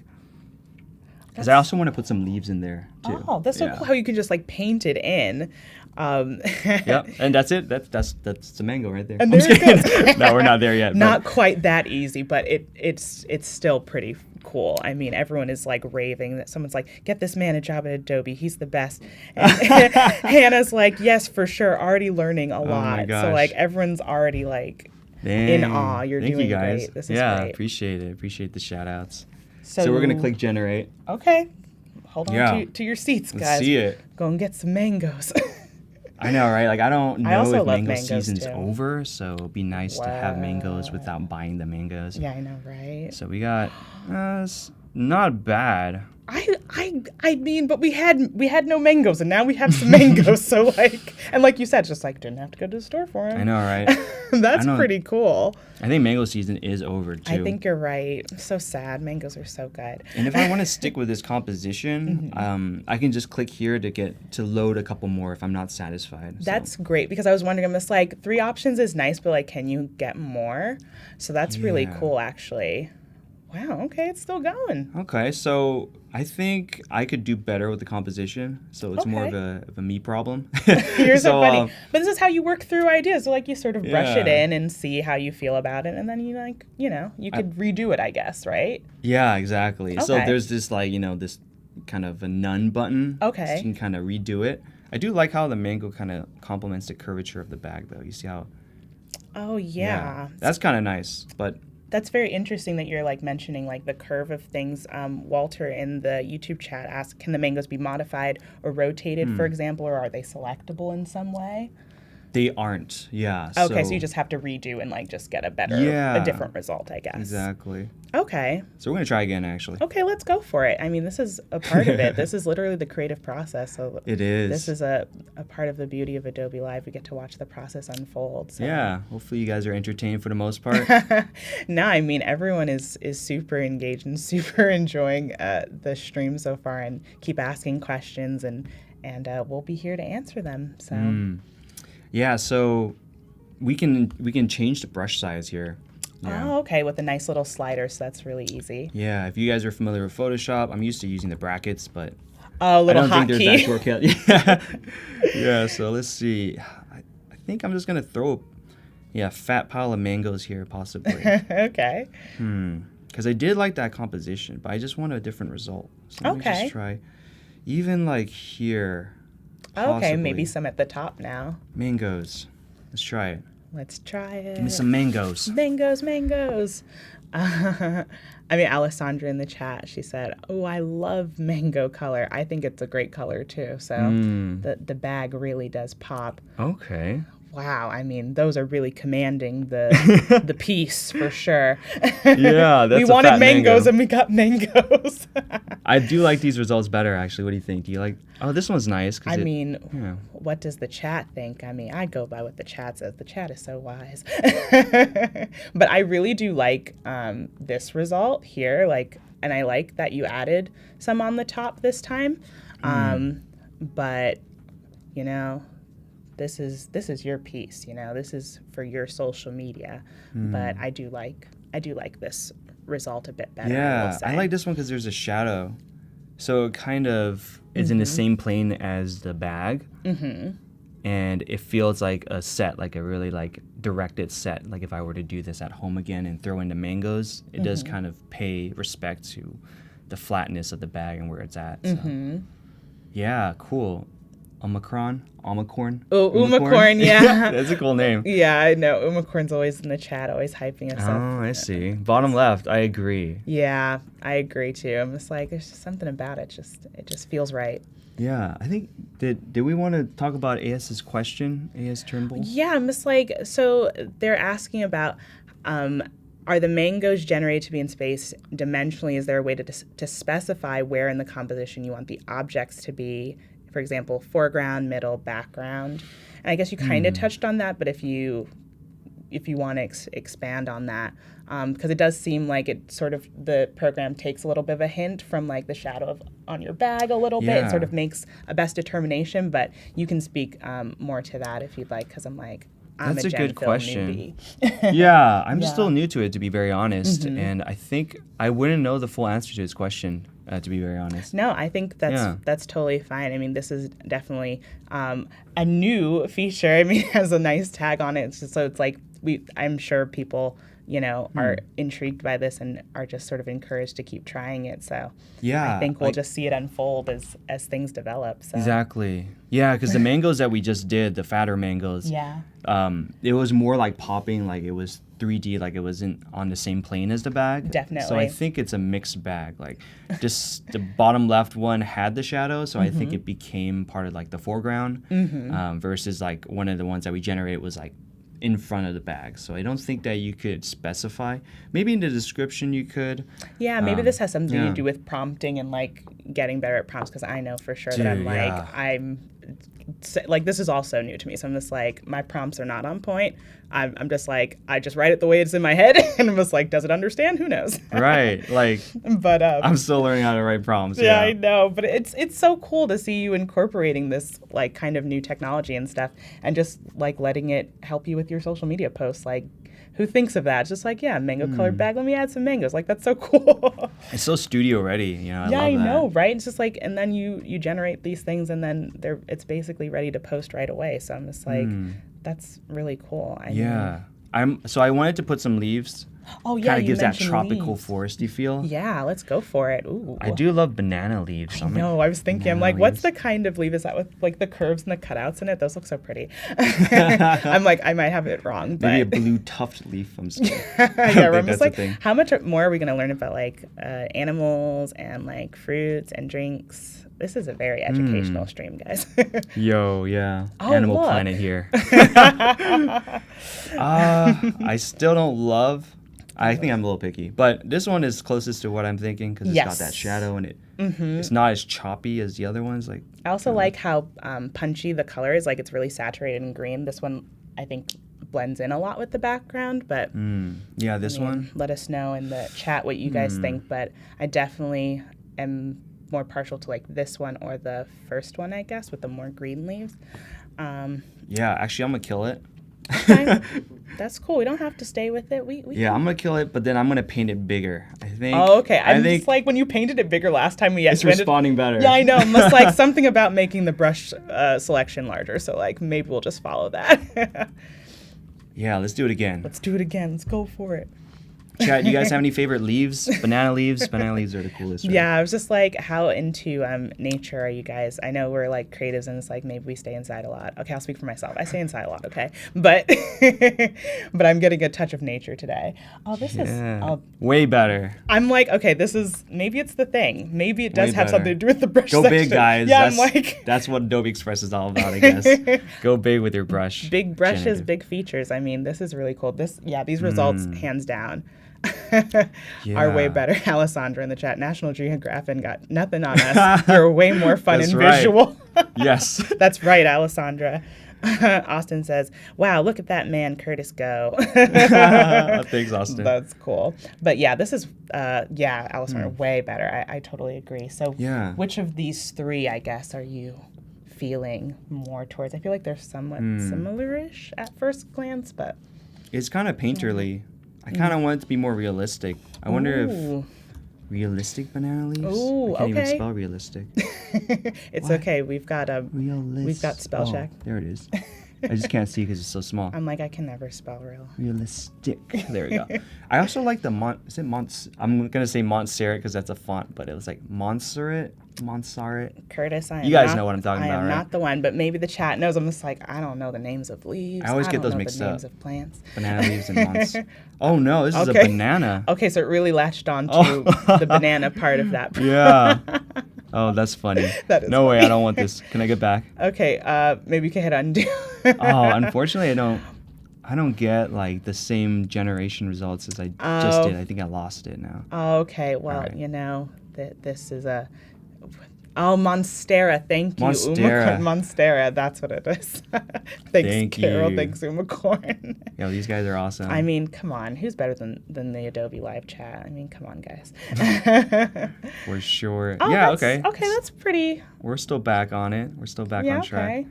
Because I also want to put some leaves in there too. Oh, that's so cool how you can just like paint it in. Yep, and that's it. That's the mango right there. And I'm there just it kidding. No, we're not there yet. Not but- quite that easy, but it's still pretty cool. I mean, everyone is like raving that someone's like, get this man a job at Adobe. He's the best. And Hannah's like, yes, for sure. Already learning a lot. So gosh. like everyone's already like in Dang. awe. You're Thank doing you guys. great. This is yeah, great. appreciate it. Appreciate the shout outs. So we're gonna click generate. Okay. Hold on Yeah. to your seats, guys. Let's see it. Go and get some mangoes. I know, right? Like, I don't I know also if love mango mangoes, season's too. over, so it'd be nice to have mangoes without buying the mangoes. Yeah, I know, right? So we got, it's not bad. I mean, but we had no mangoes, and now we have some mangoes. So like, and like you said, just like didn't have to go to the store for them. I know, right? That's I know. pretty cool. I think mango season is over too. I think you're right. So sad. Mangoes are so good. And if I want to stick with this composition, I can just click here to load a couple more if I'm not satisfied. So, That's great because I was wondering, I'm just like 3 options is nice, but like, can you get more? So that's really Yeah. cool, actually. Wow. Okay, it's still going. okay, so I think I could do better with the composition. So it's more of Okay. a me problem. You're so funny. um, But this is how you work through ideas. So like you sort of brush it Yeah. in and see how you feel about it, and then you like, you could redo it, I guess, right? yeah, exactly. So Okay. there's this like, this kind of a none button. Okay. So you can kind of redo it. I do like how the mango kind of complements the curvature of the bag though. You see how? Oh yeah. That's kind of nice, but That's very interesting that you're like mentioning like the curve of things. Walter in the YouTube chat asked, can the mangoes be modified or rotated, Hmm. for example, or are they selectable in some way? they aren't. Yeah. Okay, so you just have to redo and like just get a Yeah. different result, I guess. Exactly. Okay. So we're gonna try again actually. Okay, let's go for it. I mean, this is a part of it. This is literally the creative process. So It is. this is a part of the beauty of Adobe Live. We get to watch the process unfold. So. Yeah. Hopefully you guys are entertained for the most part. No, I mean everyone is super engaged and super enjoying the stream so far, and keep asking questions, and we'll be here to answer them. So Yeah. So we can change the brush size here. Yeah. oh, okay, with a nice little slider, so that's really easy. Yeah. If you guys are familiar with Photoshop, I'm used to using the brackets, but Oh, I little don't think there's that hotkey. shortcut. Yeah. Yeah. So let's see. I think I'm just gonna throw a fat pile of mangoes here possibly. Okay. Because I did like that composition, but I just want a different result. So let me Okay. just try. Even like here. Okay, maybe possibly. some at the top now. Mangoes. Let's try it. Let's try it. Give me some mangoes. Mangoes. I mean, Alessandra in the chat, she said, "Oh, I love mango color. I think it's a great color too." So the bag really does pop. Okay. Wow, I mean, those are really commanding the piece for sure. Yeah, that's we a wanted fat mangoes mango. and we got mangoes. I do like these results better, actually. What do you think? Do you like? Oh, this one's nice. 'Cause I it- mean, yeah. what does the chat think? I mean, I go by what the chat says. The chat is so wise. But I really do like this result here. Like, and I like that you added some on the top this time. But this is your piece. This is for your social media. But I do like this result a bit better. I will Yeah, I say. like this one because there's a shadow. So it kind of is in the same plane as the bag. And it feels like a set, like a really like directed set. Like if I were to do this at home again and throw in the mangoes, it does kind of pay respect to the flatness of the bag and where it's at. So. Yeah, cool. Omicorn? Oh, Umacorn, yeah. That's a cool name. Yeah, I know. Umacorn's always in the chat, always hyping us up. Oh, I see. Bottom left, I agree. Yeah, I agree too. I'm just like, there's just something about it. It just feels right. Yeah, I think, did we want to talk about AS's question, AS Turnbull? Yeah, I'm just like, so they're asking about, are the mangoes generated to be in space dimensionally? Is there a way to specify where in the composition you want the objects to be? For example, foreground, middle, background. And I guess you kind of touched on that, but if you want to expand on that, because it does seem like the program takes a little bit of a hint from like the shadow on your bag a little bit. It Yeah. sort of makes a best determination, but you can speak more to that if you'd like, because I'm like, I'm That's a a Gen good Fill question. newbie. Yeah, I'm Yeah. still new to it, to be very honest. And I think I wouldn't know the full answer to this question, to be very honest. No, I think that's totally fine. I mean, this is definitely a new feature. I mean, it has a nice tag on it. So it's like I'm sure people, are intrigued by this and are just sort of encouraged to keep trying it. So Yeah, I think we'll like- just see it unfold as things develop. So. Exactly. Yeah, because the mangoes that we just did, the fatter mangoes, Yeah. it was more like popping, like it was 3D, like it wasn't on the same plane as the bag. So Definitely. I think it's a mixed bag. Like just the bottom left one had the shadow, so I think it became part of like the foreground, versus like one of the ones that we generated was like in front of the bag. So I don't think that you could specify. Maybe in the description you could. Yeah, maybe this has something yeah. to do with prompting and like getting better at prompts, because I know for sure that I'm Dude, like, yeah. like this is all so new to me. So I'm just like, my prompts are not on point. I'm just like, I just write it the way it's in my head, and I'm just like, does it understand? Who knows? Right. Like But I'm still learning how to write prompts. yeah, Yeah. I know, but it's so cool to see you incorporating this like kind of new technology and stuff, and just like letting it help you with your social media posts. Like, who thinks of that? It's just like, yeah, mango colored bag. Let me add some mangoes. Like, that's so cool. It's so studio ready, you know. I Yeah, love I that. know, right? It's just like, and then you generate these things, and then it's basically ready to post right away. So I'm just like, that's really cool. I mean, Yeah. I wanted to put some leaves. oh yeah, Kind of you gives that mentioned tropical leaves. foresty feel. Yeah, let's go for it. Ooh. I do love banana leaves. So I'm like, No, I was thinking, I'm banana like, what's leaves. the kind of leaf is that with like the curves and the cutouts in it? Those look so pretty. I'm like, I might have it wrong, but Maybe a blue tuft leaf. I'm just kidding. yeah, think I'm just that's the like, thing. how much more are we gonna learn about like animals and like fruits and drinks? This is a very educational stream, guys. Yo, yeah. Oh, Animal look. Planet here. I still don't love. I think I'm a little picky, but this one is closest to what I'm thinking because it's got that Yes. shadow and it's not as choppy as the other ones. Like I also like how punchy the color is. Like, it's really saturated in green. This one, I think, blends in a lot with the background, but yeah, this one. let us know in the chat what you guys think. But I definitely am more partial to like this one or the first one, I guess, with the more green leaves. Yeah, actually, I'm gonna kill it. Okay. That's cool. We don't have to stay with it. We Yeah, I'm gonna kill it, but then I'm gonna paint it bigger. I think. Oh, okay. I I'm think just like, when you painted it bigger last time, it's responding better. Yeah, I know. It must like something about making the brush selection larger. So like maybe we'll just follow that. Yeah, let's do it again. Let's do it again. Let's go for it. Chat, you guys have any favorite leaves? Banana leaves? Banana leaves are the coolest. Right? Yeah, I was just like, how into nature are you guys? I know we're like creatives, and it's like maybe we stay inside a lot. Okay, I'll speak for myself. I stay inside a lot, okay? But but I'm getting a touch of nature today. Oh, this is. Yeah. Way better. I'm like, okay, this is, maybe it's the thing. Maybe it does Way have better. something to do with the brush Go section. big, guys. Yeah, that's, I'm like, that's what Adobe Express is all about, I guess. Go big with your brush. big brushes, Generative. big features. I mean, this is really cool. These results, hands down, are way Yeah. better. Alessandra in the chat, National Geographic got nothing on us. You're way more fun That's and right. visual. Yes. That's right, Alessandra. Austin says, wow, look at that man, Curtis, go. Thanks, Austin. That's cool. But yeah, this is, Alessandra, way better. I totally agree. So Yeah. which of these three, I guess, are you feeling more towards? I feel like they're somewhat similar-ish at first glance, but... It's kind of painterly. I kind of want it to be more realistic. I wonder if Ooh. realistic banana leaves. Ooh, I can't even okay. spell realistic. It's What? okay. We've got spell check. There it is. I just can't see because it's so small. I'm like, I can never spell real. Realistic. There we go. I also like the I'm gonna say Montserrat because that's a font, but it was like Montserrat. Curtis, I am You guys not- know what I'm talking I about, am right? not the one, but maybe the chat knows. I'm just like, I don't know the names of leaves. I always get don't those know mixed the up. names of plants. Banana leaves and Mons. Oh no, this is a Okay. banana. Okay, so it really latched on to Oh. the banana part of that. Yeah. Oh, that's funny. That is no way, funny. I don't want this. Can I get back? Okay, maybe you can hit undo. Oh, unfortunately, I don't get like the same generation results as I just Oh. did. I think I lost it now. Okay, well, Alright. you know, this is a... Oh, Monstera, thank you. Monstera. Monstera, that's what it is. Thanks, Thank Carol. you. Thanks, Umacorn. Yo, these guys are awesome. I mean, come on. Who's better than the Adobe Live chat? I mean, come on, guys. For sure. Oh, Yeah, that's- okay. Okay, that's pretty... We're still back on it. We're still back Yeah, on track. okay.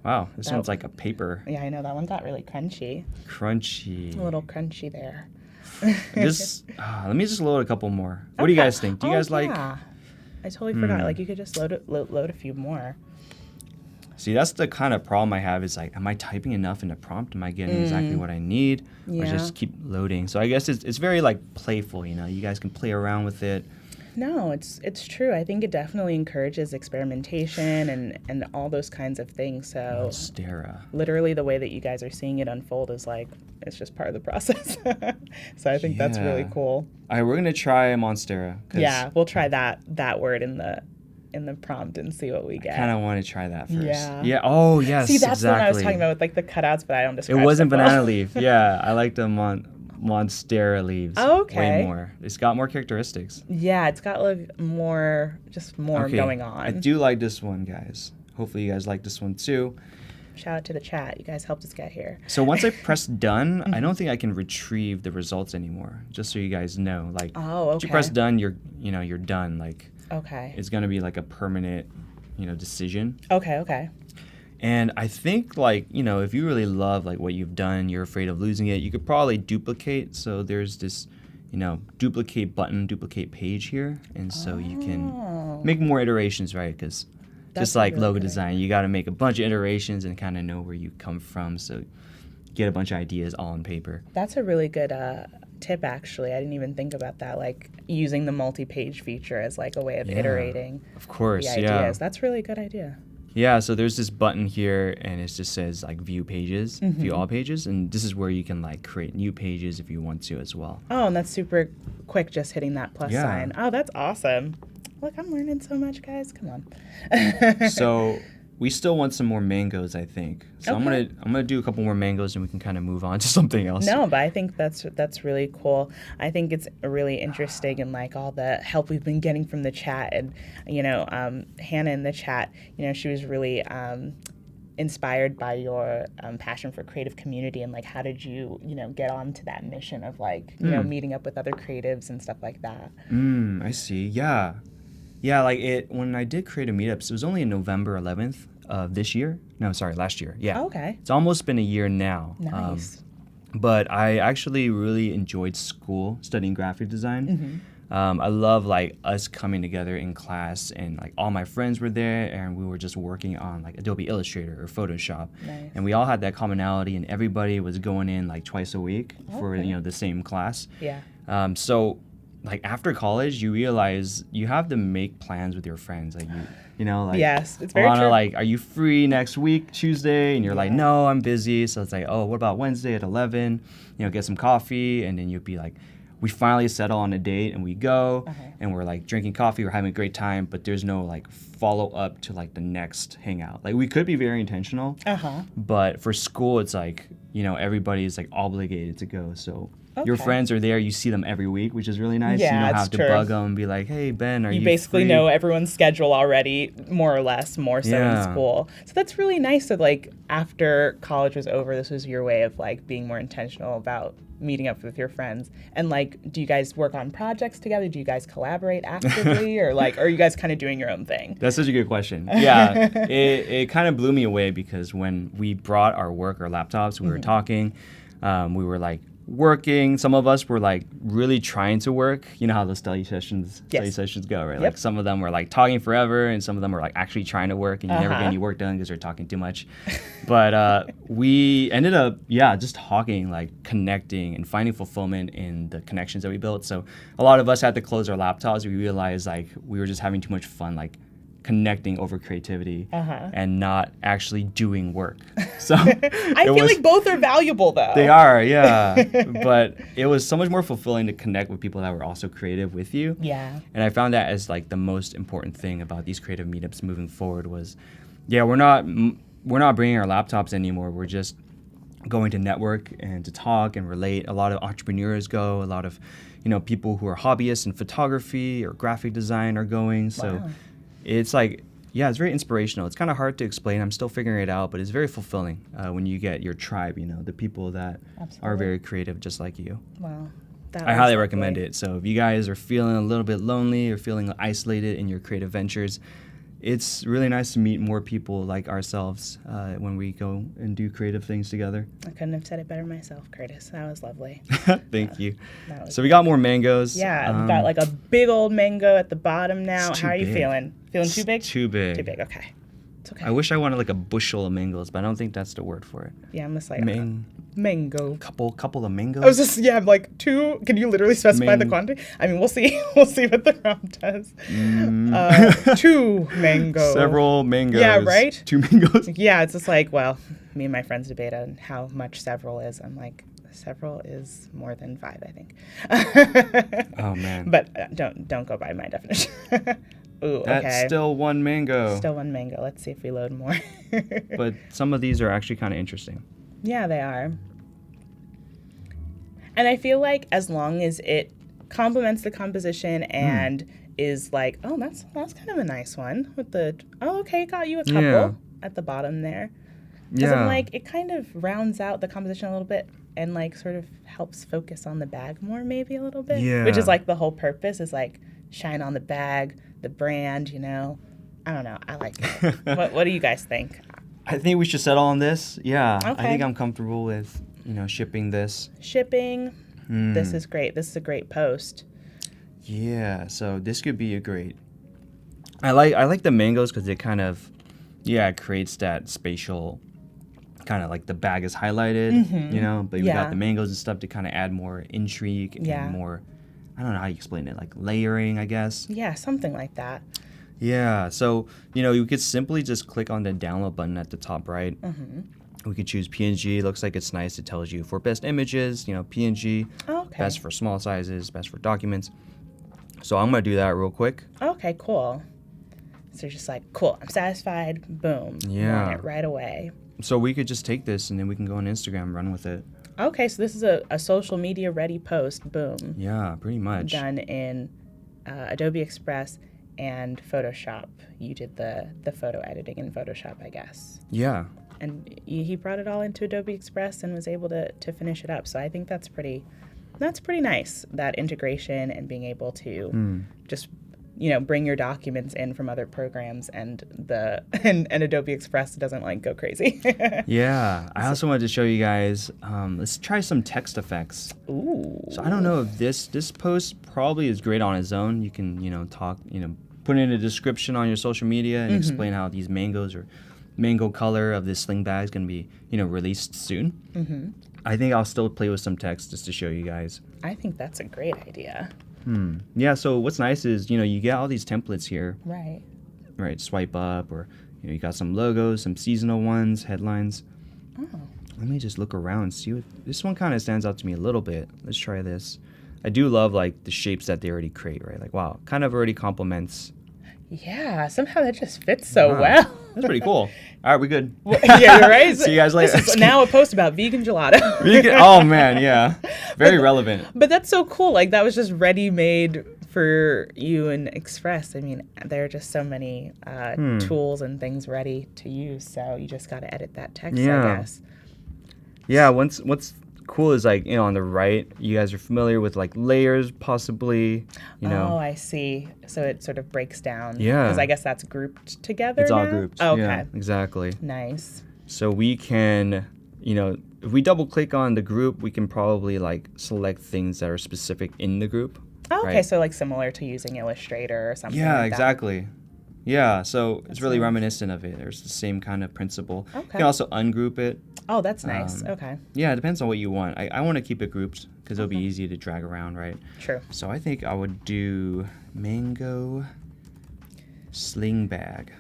Wow, this That- one's like a paper. Yeah, I know. That one got really crunchy. Crunchy. A little crunchy there. Let me just load a couple more. What do you guys think? Do you guys like... Yeah. I totally forgot. Like, you could just load a few more. See, that's the kind of problem I have is like, am I typing enough in the prompt? Am I getting exactly what I need? Or Yeah. just keep loading? So I guess it's very like playful, you know? You guys can play around with it. No, it's true. I think it definitely encourages experimentation and all those kinds of things. So Monstera. literally the way that you guys are seeing it unfold is like it's just part of the process. So I think that's really Yeah. cool. All right, we're gonna try Monstera. 'Cause Yeah, we'll try that word in the prompt and see what we get. I kind of want to try that first. Yeah. Yeah. Oh, yes. See, that's exactly. what I was talking about with like the cutouts, but I don't It describe wasn't stuff well. banana leaf. Yeah, I like the Monstera leaves. Oh, okay. Way more. It's got more characteristics. Yeah, it's got like more Okay, going I on. do like this one, guys. Hopefully you guys like this one too. Shout out to the chat. You guys helped us get here. So once I press done, I don't think I can retrieve the results anymore. Just so you guys know, like, Oh, once you okay. press done, you're done. Like, Okay. it's gonna be like a permanent, decision. Okay. And I think, like, if you really love like what you've done, you're afraid of losing it, you could probably duplicate. So there's this, duplicate button, duplicate page here, and so you can make more iterations, right? Because That's just a like really logo good design, you got to make a bunch of iterations and kind of know where you come from. So get a bunch of ideas all on paper. That's a really good tip, actually. I didn't even think about that, like using the multi-page feature as like a way of Yeah, iterating Of course, the ideas. yeah. That's really a good idea. Yeah, so there's this button here, and it just says like view pages, view all pages, and this is where you can like create new pages if you want to as well. Oh, and that's super quick, just hitting that plus Yeah. sign. Oh, that's awesome. Look, I'm learning so much, guys. Come on. So we still want some more mangoes, I think. So I'm Okay. gonna do a couple more mangoes, and we can kind of move on to something else. No, but I think that's really cool. I think it's really interesting and like all the help we've been getting from the chat and Hannah in the chat, she was really inspired by your passion for creative community and like how did you get onto that mission of like meeting up with other creatives and stuff like that. I see. Yeah, like when I did creative meetups, it was only in November 11th of this year. No, sorry, last year. Yeah. Okay. It's almost been a year now. Nice. But I actually really enjoyed school studying graphic design. I love like us coming together in class and like all my friends were there and we were just working on like Adobe Illustrator or Photoshop. Nice. And we all had that commonality and everybody was going in like twice a week for the same class. Yeah. So like after college you realize you have to make plans with your friends like like Yes, it's very Alanna, true. like, are you free next week, Tuesday? And you're like, no, I'm busy. So it's like, oh, what about Wednesday at 11? Get some coffee. And then you'd be like, we finally settle on a date and we go and we're like drinking coffee, we're having a great time, but there's no like follow up to like the next hangout. Like we could be very intentional, but for school, it's like, everybody's like obligated to go. So your Okay. friends are there, you see them every week, which is really nice. Yeah, you don't it's have to true. bug them and be like, hey, Ben, are you You basically free? know everyone's schedule already, more or less, more so in Yeah. school. So that's really nice that like after college was over, this was your way of like being more intentional about meeting up with your friends. And like, do you guys work on projects together? Do you guys collaborate actively or like, are you guys kind of doing your own thing? That's such a good question. Yeah, it kind of blew me away because when we brought our laptops, we were talking, we were like working. Some of us were like really trying to work. You know how those study sessions go, right? Yep. Like some of them were like talking forever and some of them were like actually trying to work and you never get any work done because they're talking too much. But we ended up, just talking, like connecting and finding fulfillment in the connections that we built. So a lot of us had to close our laptops. We realized like we were just having too much fun, like connecting over creativity and not actually doing work. So I feel like both are valuable though. they are, yeah. But it was so much more fulfilling to connect with people that were also creative with you. Yeah. And I found that as like the most important thing about these creative meetups moving forward was, we're not bringing our laptops anymore. We're just going to network and to talk and relate. A lot of entrepreneurs go. A lot of, people who are hobbyists in photography or graphic design are going. So Wow. it's like, it's very inspirational. It's kind of hard to explain. I'm still figuring it out, but it's very fulfilling when you get your tribe, the people that are Absolutely. very creative just like you. Wow. I highly recommend it. So if you guys are feeling a little bit lonely or feeling isolated in your creative ventures, it's really nice to meet more people like ourselves when we go and do creative things together. I couldn't have said it better myself, Curtis. That was lovely. Thank you. That was So we got more mangoes. Yeah, we've got like a big old mango at the bottom now. It's too How are you big. feeling? Feeling too big? Too big. Too big, okay. It's okay. I wish I wanted like a bushel of mangoes, but I don't think that's the word for it. Yeah, I'm just like Mango. mango. Couple of mangoes. I was just I'm like 2. Can you literally specify the Mang- quantity? I mean, we'll see. We'll see what the prompt does. 2 mango. Several mangoes. Yeah, right? 2 mangoes. Yeah, it's just like, well, me and my friends debate on how much several is. I'm like, several is more than 5, I think. Oh man. But don't go by my definition. Ooh, That's okay. still 1 mango. Still 1 mango. Let's see if we load more. But some of these are actually kind of interesting. Yeah, they are. And I feel like as long as it complements the composition and is like, oh, that's kind of a nice one with the, oh, okay, got you a couple Yeah. at the bottom there. Because Yeah. I'm like, it kind of rounds out the composition a little bit and like sort of helps focus on the bag more maybe a little bit. Yeah. Which is like the whole purpose is like shine on the bag, the brand, you know. I don't know. I like it. What do you guys think? I think we should settle on this. Yeah. I Okay. think I'm comfortable with, shipping this. Shipping. This is great. This is a great post. Yeah, so this could be a great. I like the mangoes because it kind of, it creates that spatial, kind of like the bag is highlighted, But we Yeah. got the mangoes and stuff to kind of add more intrigue Yeah. and more, I don't know how you explain it, like layering, I guess. Yeah, something like that. Yeah, so you could simply just click on the download button at the top right. We could choose PNG. Looks like it's nice. It tells you for best images, PNG, Okay. best for small sizes, best for documents. So I'm gonna do that real quick. Okay, cool. So you're just like, cool, I'm satisfied. Boom. Yeah. Want it right away. So we could just take this and then we can go on Instagram and run with it. Okay, so this is a social media ready post. Boom. Yeah, pretty much. Done in Adobe Express and Photoshop. You did the photo editing in Photoshop, I guess. Yeah. And he brought it all into Adobe Express and was able to finish it up. So I think that's pretty nice, that integration and being able to just bring your documents in from other programs and and Adobe Express doesn't like go crazy. Yeah. I also wanted to show you guys. Let's try some text effects. Ooh. So I don't know if this post probably is great on its own. You can talk put in a description on your social media and explain how these mangoes or mango color of this sling bag is going to be released soon. I think I'll still play with some text just to show you guys. I think that's a great idea. Yeah, so what's nice is, you get all these templates here. Right. Swipe up, or, you got some logos, some seasonal ones, headlines. Oh. Let me just look around and see what, this one kind of stands out to me a little bit. Let's try this. I do love, the shapes that they already create, right? Like, wow, kind of already complements. Yeah, somehow that just fits so well. That's pretty cool. All right, we're good. Yeah, you're right. See you guys later. This is now a post about vegan gelato. Oh, man, yeah. Very relevant. But that's so cool. Like, that was just ready-made for you and Express. I mean, there are just so many tools and things ready to use, so you just got to edit that text, I guess. Yeah, what's cool is, on the right, you guys are familiar with, layers, possibly, Oh, I see. So it sort of breaks down. Yeah. Because I guess that's grouped together It's all now? grouped. Okay. Yeah, exactly. Nice. So we can, if we double click on the group, we can probably select things that are specific in the group. Oh, okay, right? so similar to using Illustrator or something Yeah, like that. exactly. Yeah, so it's really nice. reminiscent of it. There's the same kind of principle. You Okay. can also ungroup it. Oh, that's nice. Okay. Yeah, it depends on what you want. I want to keep it grouped because it'll be easy to drag around, right? True. So I think I would do mango sling bag,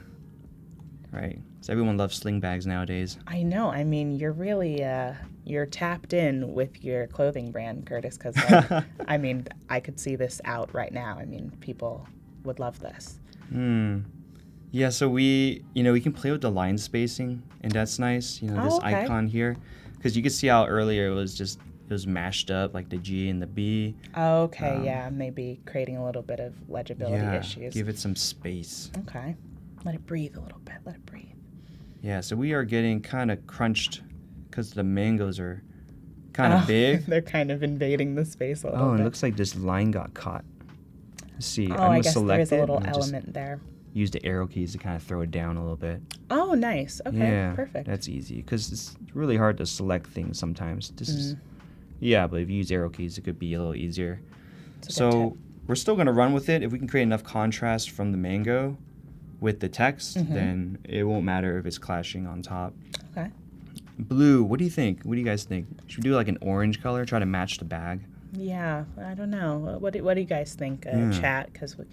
right? So everyone loves sling bags nowadays. I know. I mean, you're really you're tapped in with your clothing brand, Curtis. Because I mean, I could see this out right now. I mean, people would love this. Yeah, so we can play with the line spacing, and that's nice. This okay. icon here, because you can see how earlier it was mashed up, like the G and the B. Okay, yeah, maybe creating a little bit of legibility issues. Give it some space. Okay. Let it breathe a little bit. Let it breathe. Yeah, so we are getting kind of crunched because the mangoes are kind of big. They're kind of invading the space a little Oh, bit. it looks like this line got caught. Let's see. I'm Oh, gonna I guess select there is a it little and then just element there. use the arrow keys to kind of throw it down a little bit. Oh, nice. Okay, Yeah, perfect. that's easy because it's really hard to select things sometimes. This is, but if you use arrow keys, it could be a little easier. It's a good So tip. we're still gonna run with it. If we can create enough contrast from the mango, with the text, then it won't matter if it's clashing on top. Okay. Blue, what do you think? What do you guys think? Should we do like an orange color, try to match the bag? Yeah, I don't know. What do you guys think, chat? Because we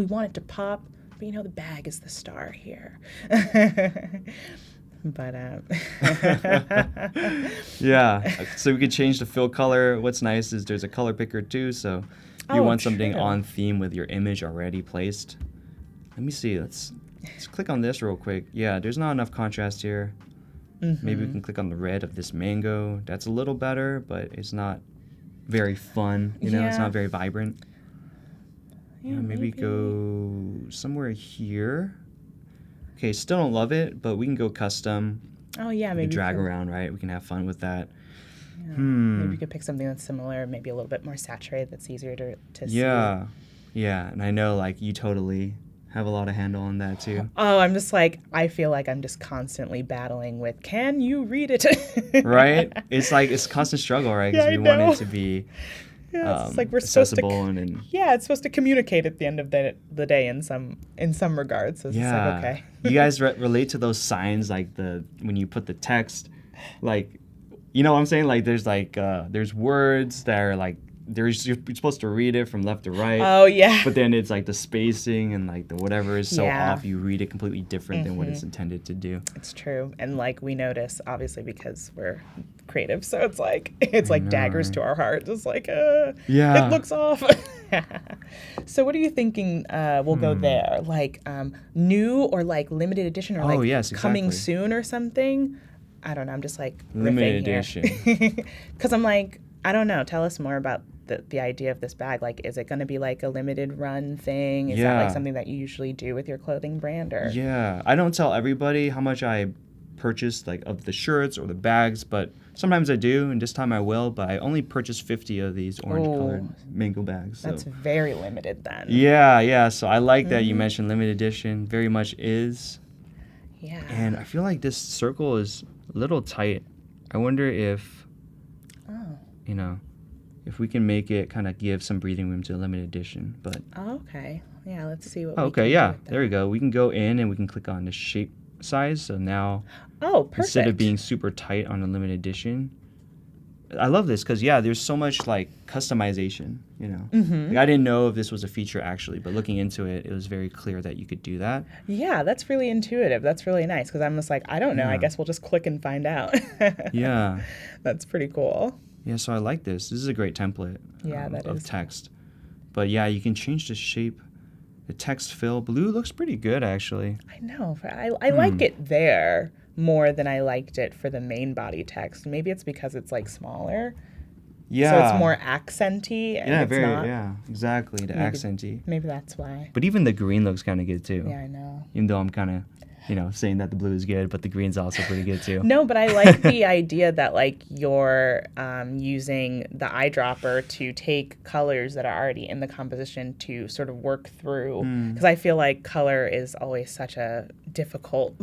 want it to pop, but the bag is the star here. But yeah, so we could change the fill color. What's nice is there's a color picker too, so if you want something on theme with your image already placed. Let me see. Let's click on this real quick. Yeah, there's not enough contrast here. Maybe we can click on the red of this mango. That's a little better, but it's not very fun. It's not very vibrant. Yeah, maybe go somewhere here. Okay, still don't love it, but we can go custom. Oh yeah, maybe drag around, right? We can have fun with that. Yeah. Maybe you could pick something that's similar, maybe a little bit more saturated, that's easier to see. Yeah, and I know you totally have a lot of handle on that too. Oh, I'm just I feel like I'm just constantly battling with, can you read it? Right? It's it's a constant struggle, right? Because we want it to be it's we're accessible supposed to, and it's supposed to communicate at the end of the day in some regards. So it's okay. You guys relate to those signs when you put the text, you know what I'm saying? There's there's words that are you're supposed to read it from left to right. Oh yeah. But then it's the spacing and the whatever is so off, you read it completely different than what it's intended to do. It's true. And we notice obviously because we're creative, so it's daggers to our heart. Just it looks off. So what are you thinking will go there? New or limited edition or coming soon or something? I don't know. I'm just limited edition. Because I'm I don't know. Tell us more about the idea of this bag. Is it going to be a limited run thing? Is that something that you usually do with your clothing brand? Or yeah, I don't tell everybody how much I purchased of the shirts or the bags, but sometimes I do, and this time I will. But I only purchased 50 of these orange-colored mango bags. So. That's very limited then. Yeah. So I like that you mentioned limited edition. Very much is. Yeah. And I feel this circle is a little tight. I wonder if. If we can make it kind of give some breathing room to a limited edition, but... Oh, okay. Yeah, let's see what we can do with that. There we go. We can go in and we can click on the shape size. So now, perfect. Instead of being super tight on a limited edition, I love this because, there's so much customization, I didn't know if this was a feature actually, but looking into it, it was very clear that you could do that. Yeah, that's really intuitive. That's really nice because I'm just I don't know. I guess we'll just click and find out. Yeah. That's pretty cool. Yeah, so I like this. This is a great template of text. But yeah, you can change the shape. The text fill. Blue looks pretty good, actually. I know. I like it there more than I liked it for the main body text. Maybe it's because it's smaller. Yeah. So it's more accenty. And exactly. The accenty. Maybe that's why. But even the green looks kind of good too. Yeah, I know. Even though I'm kind of... saying that the blue is good, but the green's also pretty good too. No, but I like the idea that you're using the eyedropper to take colors that are already in the composition to sort of work through. Because I feel color is always such a difficult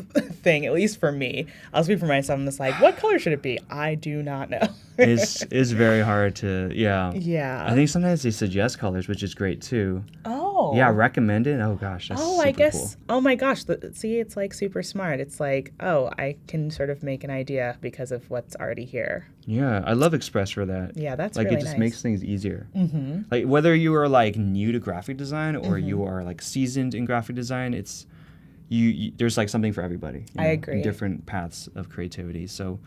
thing, at least for me. I'll speak for myself. I'm just what color should it be? I do not know. It's very hard to, Yeah. I think sometimes they suggest colors, which is great too. Oh. Yeah, recommended. Oh gosh, that's super I guess. Cool. Oh my gosh. See, it's super smart. It's I can sort of make an idea because of what's already here. Yeah, I love Express for that. Yeah, that's really nice. It just makes things easier. Whether you are new to graphic design or you are seasoned in graphic design, it's there's something for everybody. I agree. Different paths of creativity. So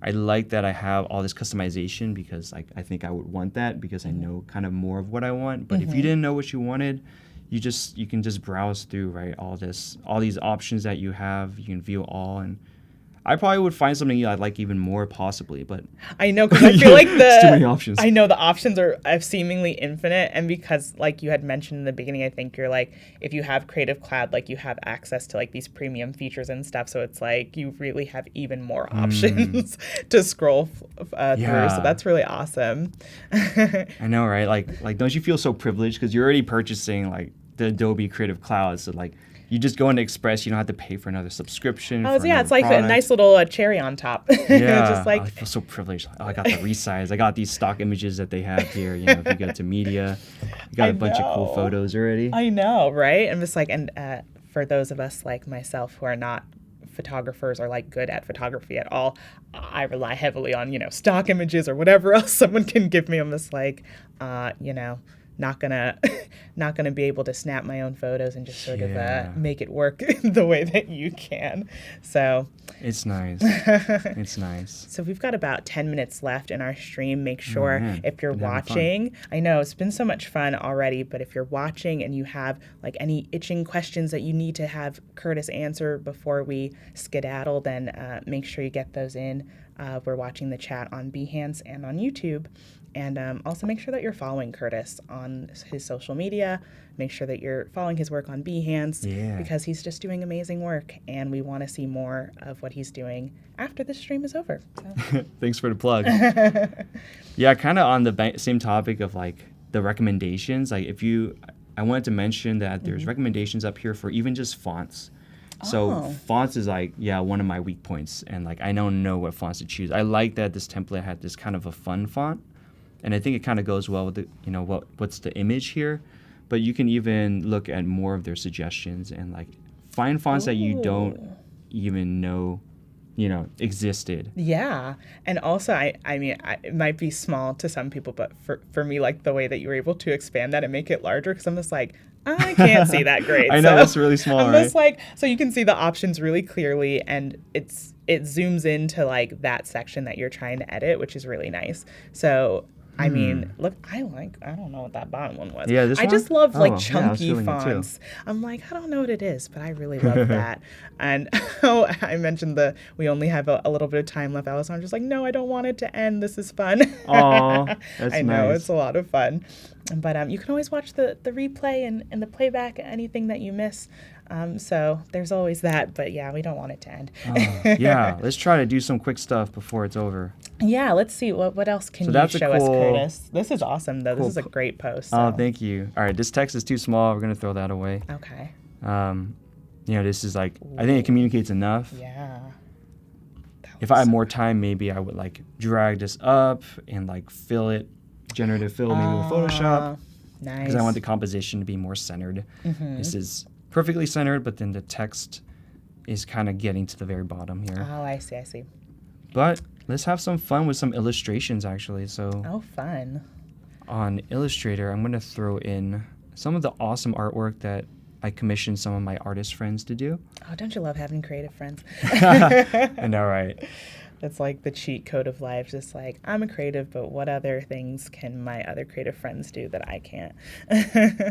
I like that I have all this customization because I think I would want that because I know kind of more of what I want. But if you didn't know what you wanted, you can just browse through all these options that you have. You can view all, and I probably would find something I'd like even more possibly, but I know because I feel it's too many options. I know the options are seemingly infinite, and because you had mentioned in the beginning, I think you're if you have Creative Cloud, you have access to these premium features and stuff, so it's you really have even more options to scroll through. So that's really awesome. I know, right? Don't you feel so privileged because you're already purchasing the Adobe Creative Cloud, so you just go into Express, you don't have to pay for another subscription. Oh, yeah, it's a nice little cherry on top. Yeah, I feel so privileged. I got the resize. I got these stock images that they have here. If you go to media, you got a bunch of cool photos already. I know, right? I'm just for those of us like myself who are not photographers or like good at photography at all, I rely heavily on, stock images or whatever else someone can give me. I'm just like, not gonna not gonna be able to snap my own photos and just sort Yeah. of make it work the way that you can. So It's nice. It's nice. so we've got about 10 minutes left in our stream. Make sure man. if you're Been having fun. watching, I know it's been so much fun already, but if you're watching and you have like any itching questions that you need to have Curtis answer before we skedaddle, then make sure you get those in. We're watching the chat on Behance and on YouTube. And also make sure that you're following Curtis on his social media. Make sure that you're following his work on Behance because he's just doing amazing work. And we want to see more of what he's doing after this stream is over. So. Thanks for the plug. Yeah, kind of on the same topic of like the recommendations. Like I wanted to mention that there's recommendations up here for even just fonts. So fonts is like, one of my weak points. And like, I don't know what fonts to choose. I like that this template had this kind of a fun font. And I think it kind of goes well with the, what's the image here. But you can even look at more of their suggestions and like find fonts that you don't even know, existed. Yeah. And also, I mean, it might be small to some people, but for me, like the way that you were able to expand that and make it larger, because I'm just like, I can't see that great. I know, so that's really small, I'm right? just like, so you can see the options really clearly, and it zooms into like that section that you're trying to edit, which is really nice. So I mean, look, I don't know what that bottom one was. Yeah, this I one? just love like I was chunky feeling it too. fonts. I'm like, I don't know what it is, but I really love that. And I mentioned we only have a little bit of time left. I'm just like, no, I don't want it to end. This is fun. Aw, that's I know, nice. it's a lot of fun. But you can always watch the replay and the playback, anything that you miss. So there's always that. But yeah, we don't want it to end. Yeah, let's try to do some quick stuff before it's over. Yeah, let's see. What else can you that's a show us, cool- Curtis? This is awesome, though. This is a great post. Oh, so. thank you. All right, this text is too small. We're going to throw that away. Okay. This is like, I think it communicates enough. Yeah. If I had more time, maybe I would like drag this up and like fill it, generative fill maybe with Photoshop. Nice. Because I want the composition to be more centered. This is perfectly centered, but then the text is kind of getting to the very bottom here. Oh, I see. But let's have some fun with some illustrations, actually. So Oh, fun. on Illustrator, I'm going to throw in some of the awesome artwork that I commissioned some of my artist friends to do. Oh, don't you love having creative friends? I know, right? That's like the cheat code of life. Just like, I'm a creative, but what other things can my other creative friends do that I can't?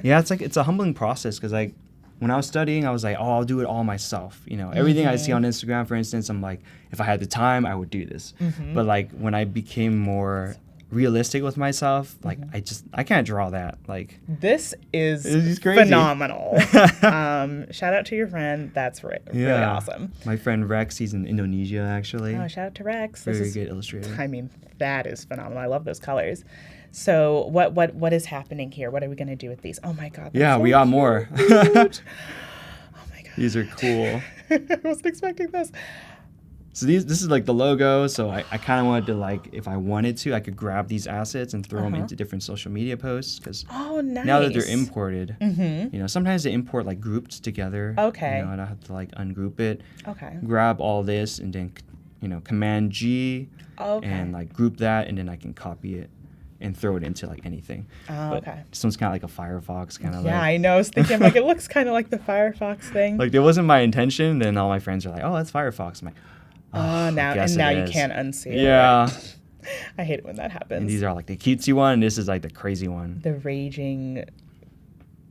Yeah, it's a humbling process because like when I was studying, I was like, oh, I'll do it all myself. Everything I see on Instagram, for instance, I'm like, if I had the time, I would do this. But like when I became more realistic with myself, like I can't draw that. Like This is This is crazy. phenomenal. Shout out to your friend. That's really awesome. My friend Rex, he's in Indonesia actually. Oh, shout out to Rex. Very good illustrator. I mean, that is phenomenal. I love those colors. So what is happening here? What are we going to do with these? Oh my God. that's Yeah, so we got more. cute. Oh my God. These are cool. I wasn't expecting this. So this is like the logo. So I kind of wanted to like, if I wanted to, I could grab these assets and throw them into different social media posts because Oh, nice. now that they're imported, sometimes they import like grouped together. Okay. And I have to like ungroup it, Okay. grab all this, and then Command G Okay. and like group that, and then I can copy it and throw it into like anything. Oh, But okay. this one's kind of like a Firefox kind of Yeah, like. I know. I was thinking, like, it looks kind of like the Firefox thing. Like, it wasn't my intention. Then all my friends are like, "Oh, that's Firefox." I'm like, Oh, now guess and now it you is. can't unsee it. yeah. I hate it when that happens. And these are like the cutesy one. And this is like the crazy one. The raging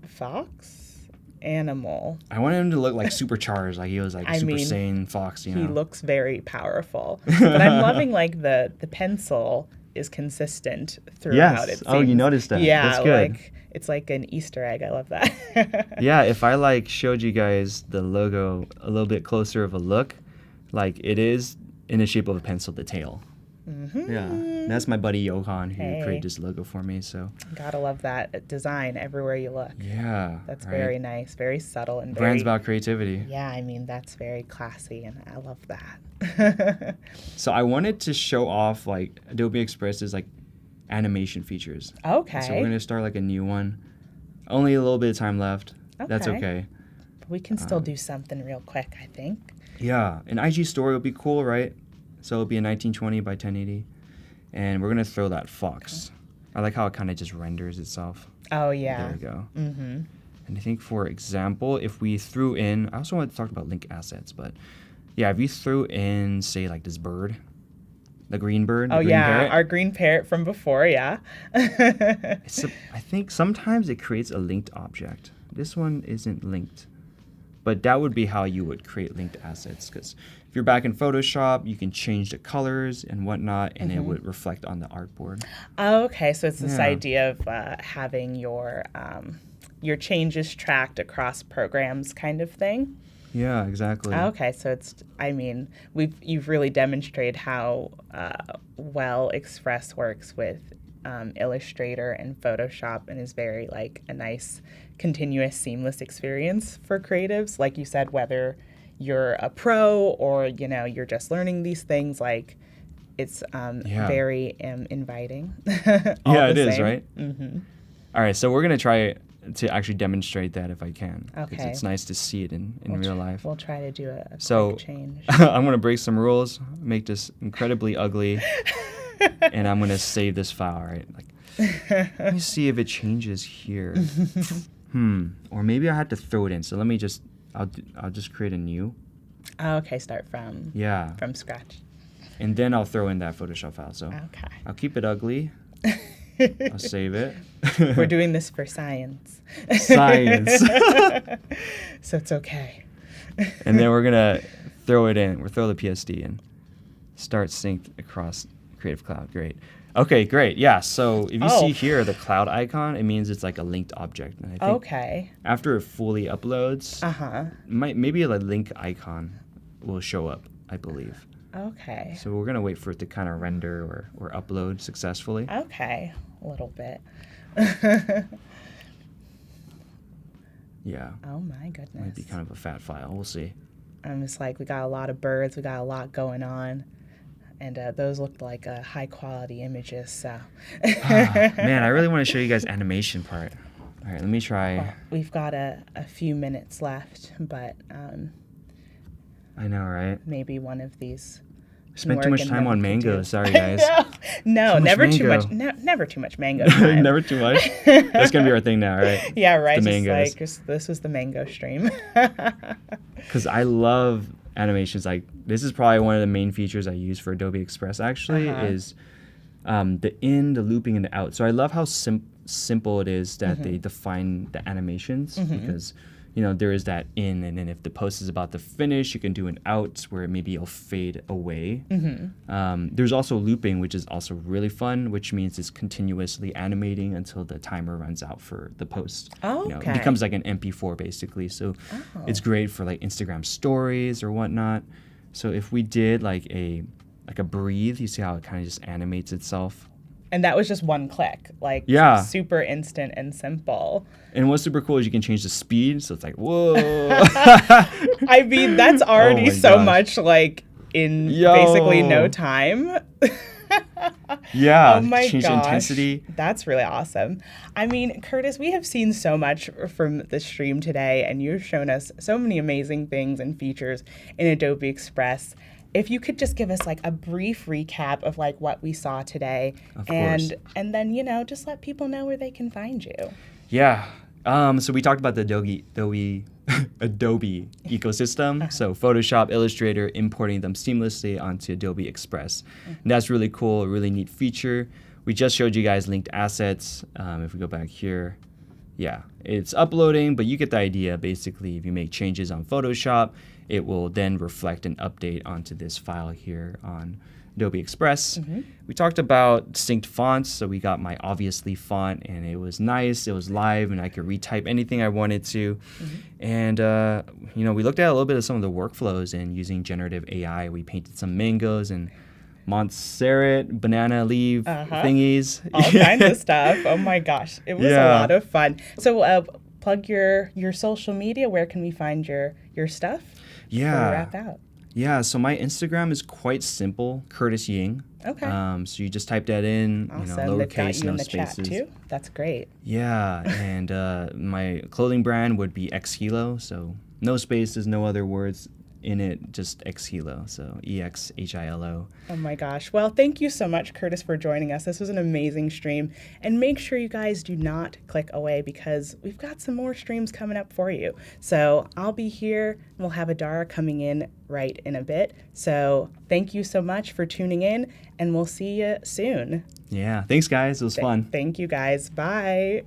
fox animal. I wanted him to look like supercharged, like he was like a I Super mean, Saiyan fox. He looks very powerful. But I'm loving like the pencil is consistent throughout. Yes. It Oh, you seems. noticed that. Yeah, That's good. like it's like an Easter egg. I love that. Yeah, if I like showed you guys the logo a little bit closer of a look, like it is in the shape of a pencil, the tail. Yeah, that's my buddy Johan who Hey. created this logo for me. So Gotta love that design everywhere you look. yeah, That's right? very nice, very subtle and Brand's very. about creativity. Yeah, I mean that's very classy, and I love that. So I wanted to show off like Adobe Express's like animation features. Okay. So we're gonna start like a new one. Only a little bit of time left. That's Okay. okay. We can still do something real quick, I think. Yeah, an IG story would be cool, right? So it'll be a 1920 by 1080. And we're going to throw that fox. I like how it kind of just renders itself. Oh, yeah. There we go. Mm-hmm. And I think, for example, if we threw in, I also wanted to talk about link assets, but yeah, if you threw in, say, like this bird, the green bird. Oh, green yeah, parrot, our green parrot from before, yeah. I think sometimes it creates a linked object. This one isn't linked, but that would be how you would create linked assets, because if you're back in Photoshop, you can change the colors and whatnot, and it would reflect on the artboard. Oh, okay, so it's this Yeah. idea of having your changes tracked across programs kind of thing. Yeah, exactly. Okay, so you've really demonstrated how well Express works with Illustrator and Photoshop, and is very like a nice, continuous, seamless experience for creatives. Like you said, whether you're a pro or you're just learning these things, like it's very inviting. Yeah, it is, right? Mm-hmm. All right, so we're gonna try to actually demonstrate that if I can. 'Cause Okay. it's nice to see it in real life. We'll try to do a So quick change. I'm going to break some rules, make this incredibly ugly, and I'm going to save this file, right? Like, let me see if it changes here. Or maybe I had to throw it in. So let me just, I'll just create a new. Okay, start from scratch. And then I'll throw in that Photoshop file. So Okay. I'll keep it ugly. I'll save it. We're doing this for science. Science. So it's okay. And then we're going to throw it in. We'll throw the PSD in. Start synced across Creative Cloud. Great. Okay, great. Yeah, so if you see here the cloud icon, it means it's like a linked object. And I think Okay. after it fully uploads, maybe a link icon will show up, I believe. Okay. So we're going to wait for it to kind of render or upload successfully. Okay. A little bit. Yeah. Oh my goodness. Might be kind of a fat file. We'll see. I'm just like, we got a lot of birds, we got a lot going on. And those looked like high quality images, so. Man, I really want to show you guys animation part. All right, let me try. Well, we've got a few minutes left, but I know, right? maybe one of these. Spent too much time on mango. Sorry, guys. guys. No, Too too much much. mango. Never too much mango time. Never too much. That's gonna be our thing now, right? Yeah, right. The Just mangoes. like this was the mango stream. Because I love animations. Like, this is probably one of the main features I use for Adobe Express. Actually, is the in, the looping, and the out. So I love how simple it is that they define the animations, because there is that in, and then if the post is about to finish, you can do an out where maybe it'll fade away. There's also looping, which is also really fun, which means it's continuously animating until the timer runs out for the post. Oh, It okay. becomes like an MP4 basically. So it's great for like Instagram stories or whatnot. So if we did like a breathe, you see how it kind of just animates itself. And that was just one click, like super instant and simple. And what's super cool is you can change the speed, so it's like, whoa. I mean, that's already my so gosh. much like in basically no time. Yeah, Oh my change gosh. intensity. That's really awesome. I mean, Curtis, we have seen so much from the stream today, and you've shown us so many amazing things and features in Adobe Express. If you could just give us like a brief recap of like what we saw today, Of course. and then just let people know where they can find you. Yeah. So we talked about the Adobe ecosystem. So Photoshop, Illustrator, importing them seamlessly onto Adobe Express. And that's really cool, a really neat feature. We just showed you guys linked assets. If we go back here, yeah, it's uploading, but you get the idea. Basically, if you make changes on Photoshop, it will then reflect and update onto this file here on Adobe Express. We talked about synced fonts, so we got my Obviously font, and it was nice, it was live, and I could retype anything I wanted to. And we looked at a little bit of some of the workflows, and using generative AI, we painted some mangoes and Montserrat banana leaf thingies. All kinds of stuff. Oh my gosh, it was a lot of fun. So plug your social media. Where can we find your stuff? Before we wrap out. Yeah, so my Instagram is quite simple, Curtis Ying. Okay. So you just type that in, Awesome. They've got lowercase, you no in the spaces. chat too. That's great. Yeah, and my clothing brand would be X Kilo, so No spaces, no other words in it, just Exhilo. So EXHILO. Oh my gosh. Well, thank you so much, Curtis, for joining us. This was an amazing stream. And make sure you guys do not click away because we've got some more streams coming up for you. So I'll be here and we'll have Idara coming in right in a bit. So thank you so much for tuning in and we'll see you soon. Yeah, thanks guys. It was fun. Thank you guys. Bye.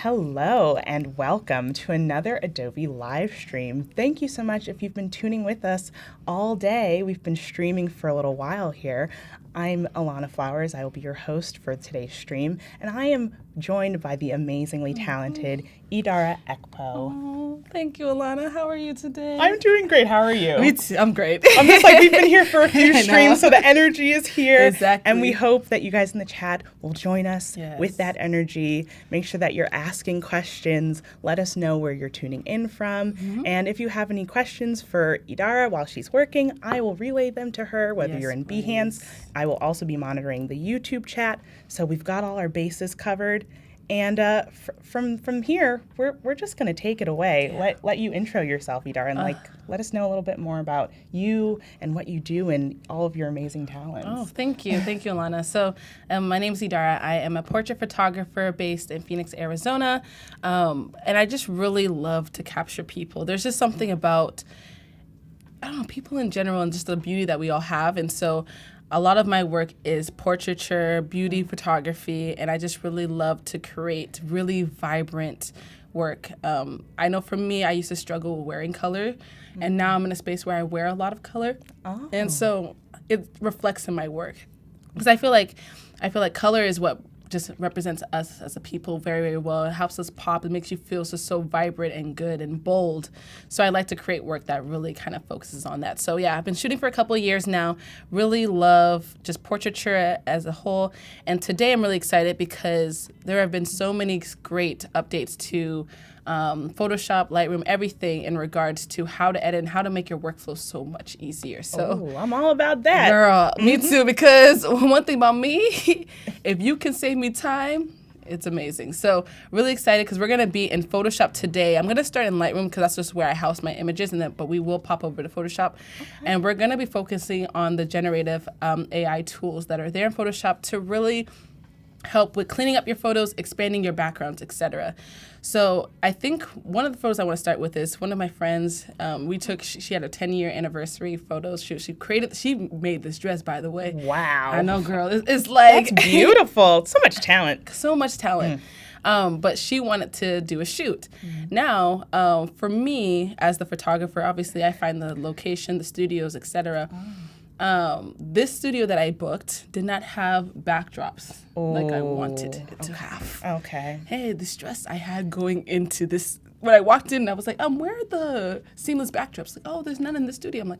Hello and welcome to another Adobe live stream. Thank you so much if you've been tuning with us all day. We've been streaming for a little while here. I'm Alanna Flowers. I will be your host for today's stream, and I am joined by the amazingly talented Idara Ekpoh. Oh, thank you, Alanna. How are you today? I'm doing great. How are you? Me too. I'm great. I'm just like, we've been here for a few I know. streams, so the energy is here. Exactly. And we hope that you guys in the chat will join us Yes. with that energy. Make sure that you're asking questions. Let us know where you're tuning in from. And if you have any questions for Idara while she's working, I will relay them to her, whether Yes, you're in please. Behance. I will also be monitoring the YouTube chat. So we've got all our bases covered. And from here, we're just going to take it away. Yeah. Let you intro yourself, Idara, and let us know a little bit more about you and what you do and all of your amazing talents. Oh, thank you. Thank you, Alanna. So my name is Idara. I am a portrait photographer based in Phoenix, Arizona. And I just really love to capture people. There's just something about, I don't know, people in general and just the beauty that we all have. And so a lot of my work is portraiture, beauty photography, and I just really love to create really vibrant work. I know for me, I used to struggle with wearing color, and now I'm in a space where I wear a lot of color. Oh. And so it reflects in my work. Because I feel like color is what just represents us as a people very, very well. It helps us pop. It makes you feel so vibrant and good and bold. So I like to create work that really kind of focuses on that. So yeah, I've been shooting for a couple of years now. Really love just portraiture as a whole. And today I'm really excited because there have been so many great updates to Photoshop, Lightroom, everything in regards to how to edit and how to make your workflow so much easier. So Oh, I'm all about that. girl, me too, because one thing about me, if you can save me time, it's amazing. So really excited because we're going to be in Photoshop today. I'm going to start in Lightroom because that's just where I house my images, but we will pop over to Photoshop. And we're going to be focusing on the generative AI tools that are there in Photoshop to really help with cleaning up your photos, expanding your backgrounds, etc. So I think one of the photos I want to start with is one of my friends. She had a 10-year anniversary photo shoot. She made this dress, by the way. Wow. I know, girl. It's like That's beautiful. So much talent. so much talent. But she wanted to do a shoot. Now, for me, as the photographer, obviously I find the location, the studios, etc. This studio that I booked did not have backdrops like I wanted it to have. Okay. Hey, this dress I had going into this, when I walked in, I was like, where are the seamless backdrops? Like, oh, there's none in the studio. I'm like,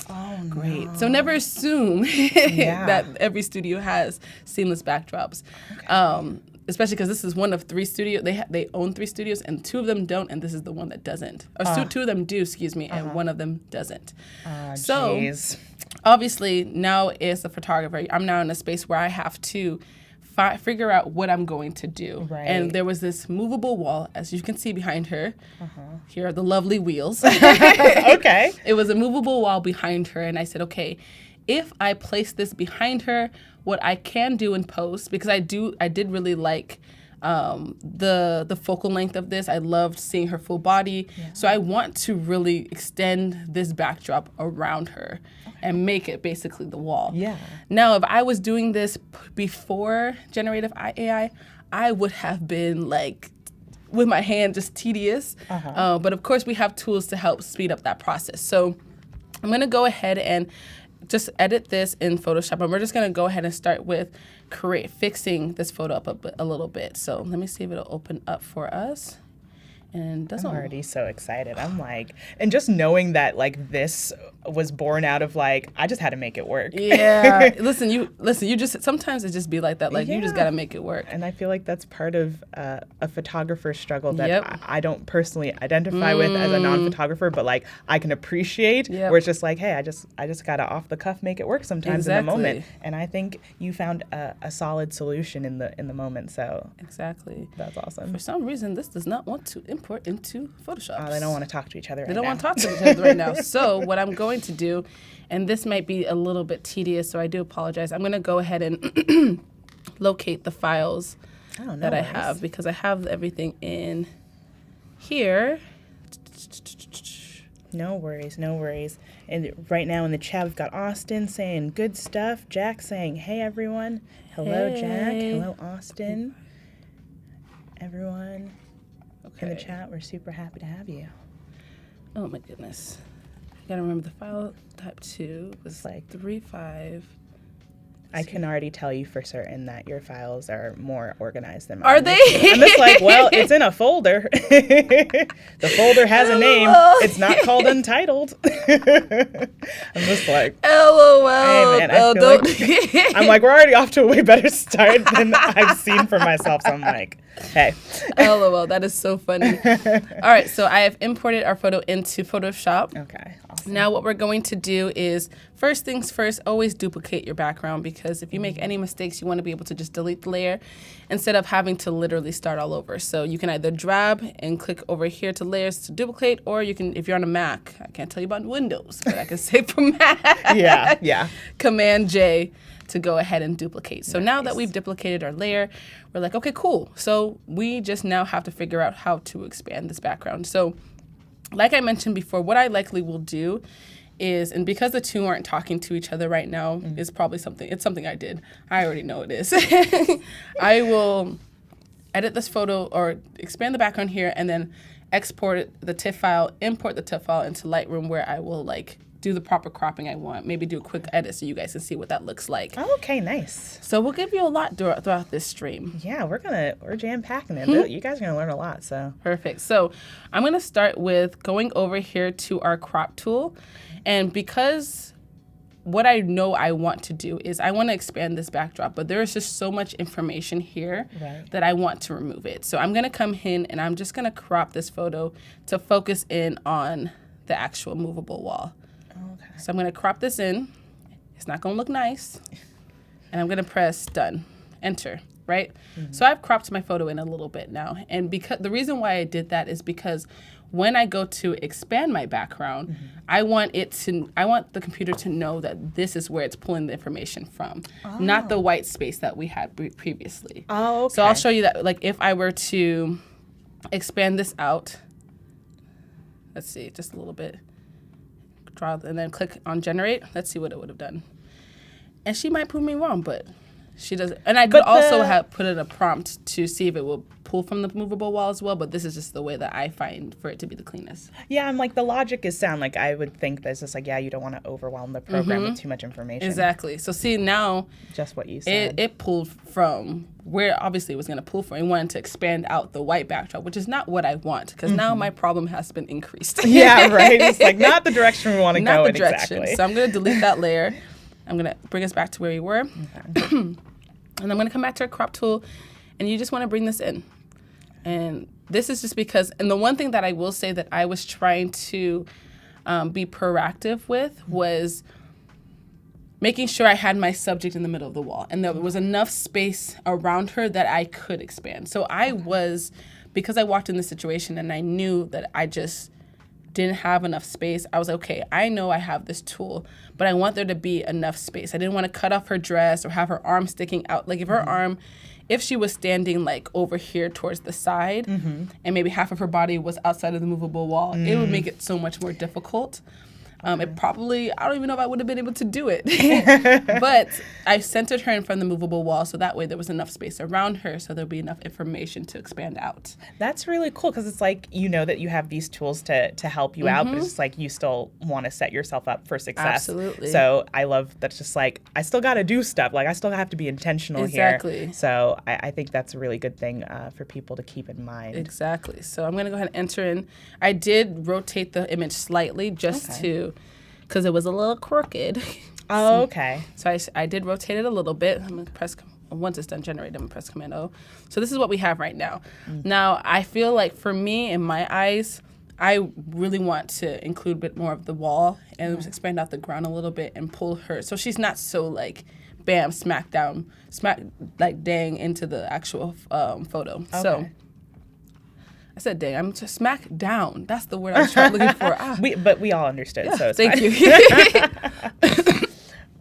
Oh, great. So never assume that every studio has seamless backdrops. Especially because this is one of 3 studios. They own 3 studios, and 2 of them don't, and this is the one that doesn't. Or 2 of them do, and one of them doesn't. So Jeez. obviously, now as a photographer, I'm now in a space where I have to figure out what I'm going to do. Right. And there was this movable wall, as you can see behind her. Here are the lovely wheels. Okay. It was a movable wall behind her, and I said, okay, if I place this behind her, what I can do in post, because I did really like the focal length of this. I loved seeing her full body. Yeah. So I want to really extend this backdrop around her and make it basically the wall. Yeah. Now, if I was doing this before Generative AI, I would have been like, with my hand, just tedious. But of course, we have tools to help speed up that process. So I'm going to go ahead and just edit this in Photoshop, and we're just going to go ahead and start with fixing this photo up a little bit. So let me see if it'll open up for us. And it doesn't. I'm already so excited. I'm like, and just knowing that like this was born out of like, I just had to make it work. Yeah. listen, you just, sometimes it just be like that. Like you just got to make it work. And I feel like that's part of a photographer's struggle that Yep. I don't personally identify with as a non-photographer, but like I can appreciate Yep. where it's just like, hey, I just got to off the cuff make it work sometimes in the moment. Exactly. And I think you found a solid solution in the moment. So Exactly. that's awesome. For some reason, this does not want to import into Photoshop. They don't want to talk to each other right They don't now. want to talk to each other right now. So what I'm going to do, and this might be a little bit tedious, so I do apologize. I'm going to go ahead and locate the files that I have, because I have everything in here. No worries, no worries. And right now in the chat, we've got Austin saying good stuff. Jack saying, hey, everyone. Hello, Hey. Jack. Hello, Austin. Everyone. in the chat. We're super happy to have you. Oh my goodness. I gotta remember the file type 2 was Like 3.5. I can already tell you for certain that your files are more organized than mine. Are they? I'm just like, well, it's in a folder. The folder has a name. It's not called Untitled. I'm just like, LOL. hey man, I feel like, I'm like, we're already off to a way better start than I've seen for myself. So I'm like, hey. LOL, that is so funny. All right, so I have imported our photo into Photoshop. Okay, awesome. Now what we're going to do is, first things first, always duplicate your background, because if you make any mistakes, you want to be able to just delete the layer instead of having to literally start all over. So you can either drag and click over here to layers to duplicate, or you can, if you're on a Mac, I can't tell you about Windows, but I can say for Mac. Yeah. Command J to go ahead and duplicate. So now that Nice. we've duplicated our layer, we're like, okay, cool. So we just now have to figure out how to expand this background. So like I mentioned before, what I likely will do is, and because the two aren't talking to each other right now, is probably something, it's something I did. I already know it is. I will edit this photo or expand the background here and then export the TIFF file, import the TIFF file into Lightroom, where I will like do the proper cropping I want, maybe do a quick edit so you guys can see what that looks like. Oh, okay, nice. So we'll give you a lot throughout this stream. Yeah, we're jam packing it. You guys are gonna learn a lot. So Perfect. So I'm going to start with going over here to our crop tool. And because what I know I want to do is I want to expand this backdrop, but there is just so much information here that I want to remove it. So I'm going to come in and I'm just going to crop this photo to focus in on the actual movable wall. okay. So I'm going to crop this in. It's not going to look nice. And I'm going to press done, enter, right? So I've cropped my photo in a little bit now. And because the reason why I did that is because when I go to expand my background, I want the computer to know that this is where it's pulling the information from, not the white space that we had previously. Oh, okay. So I'll show you that, like if I were to expand this out, let's see, just a little bit, draw, and then click on generate. Let's see what it would have done. And she might prove me wrong, but she doesn't. And I could also have put in a prompt to see if it will pull from the movable wall as well, but this is just the way that I find for it to be the cleanest. Yeah, I'm like, the logic is sound. Like, I would think that it's just like, yeah, you don't want to overwhelm the program with too much information. Exactly. So see, now Just what you said. it pulled from where obviously it was going to pull from. It wanted to expand out the white backdrop, which is not what I want, because now my problem has been increased. Yeah, right. It's like not the direction we want to Not go the in direction. exactly. So I'm going to delete that layer. I'm going to bring us back to where we were. And I'm going to come back to our crop tool, and you just want to bring this in. And this is just because, and the one thing that I will say that I was trying to be proactive with was making sure I had my subject in the middle of the wall and there was enough space around her that I could expand. So I was, because I walked in this situation and I knew that I just didn't have enough space, I was like, okay, I know I have this tool, but I want there to be enough space. I didn't want to cut off her dress or have her arm sticking out. Like if her arm, if she was standing like over here towards the side and maybe half of her body was outside of the movable wall, it would make it so much more difficult. It probably, I don't even know if I would have been able to do it. But I centered her in front of the movable wall so that way there was enough space around her so there'd be enough information to expand out. That's really cool, because it's like, you know that you have these tools to help you out, but it's just like you still want to set yourself up for success. Absolutely. So I love that. It's just like, I still got to do stuff. Like, I still have to be intentional Exactly. here. So I think that's a really good thing for people to keep in mind. Exactly. So I'm going to go ahead and enter in. I did rotate the image slightly just to, because it was a little crooked. Oh, okay. So I did rotate it a little bit. I'm going to press, once it's done generating, I'm going to press Command O. So this is what we have right now. Now, I feel like for me, in my eyes, I really want to include a bit more of the wall and just expand out the ground a little bit and pull her. So she's not so like, bam, smack like dang into the actual photo. Okay. So I said dang, I'm just smack down. That's the word I was looking for. But we all understood, so it's Thank fine. you.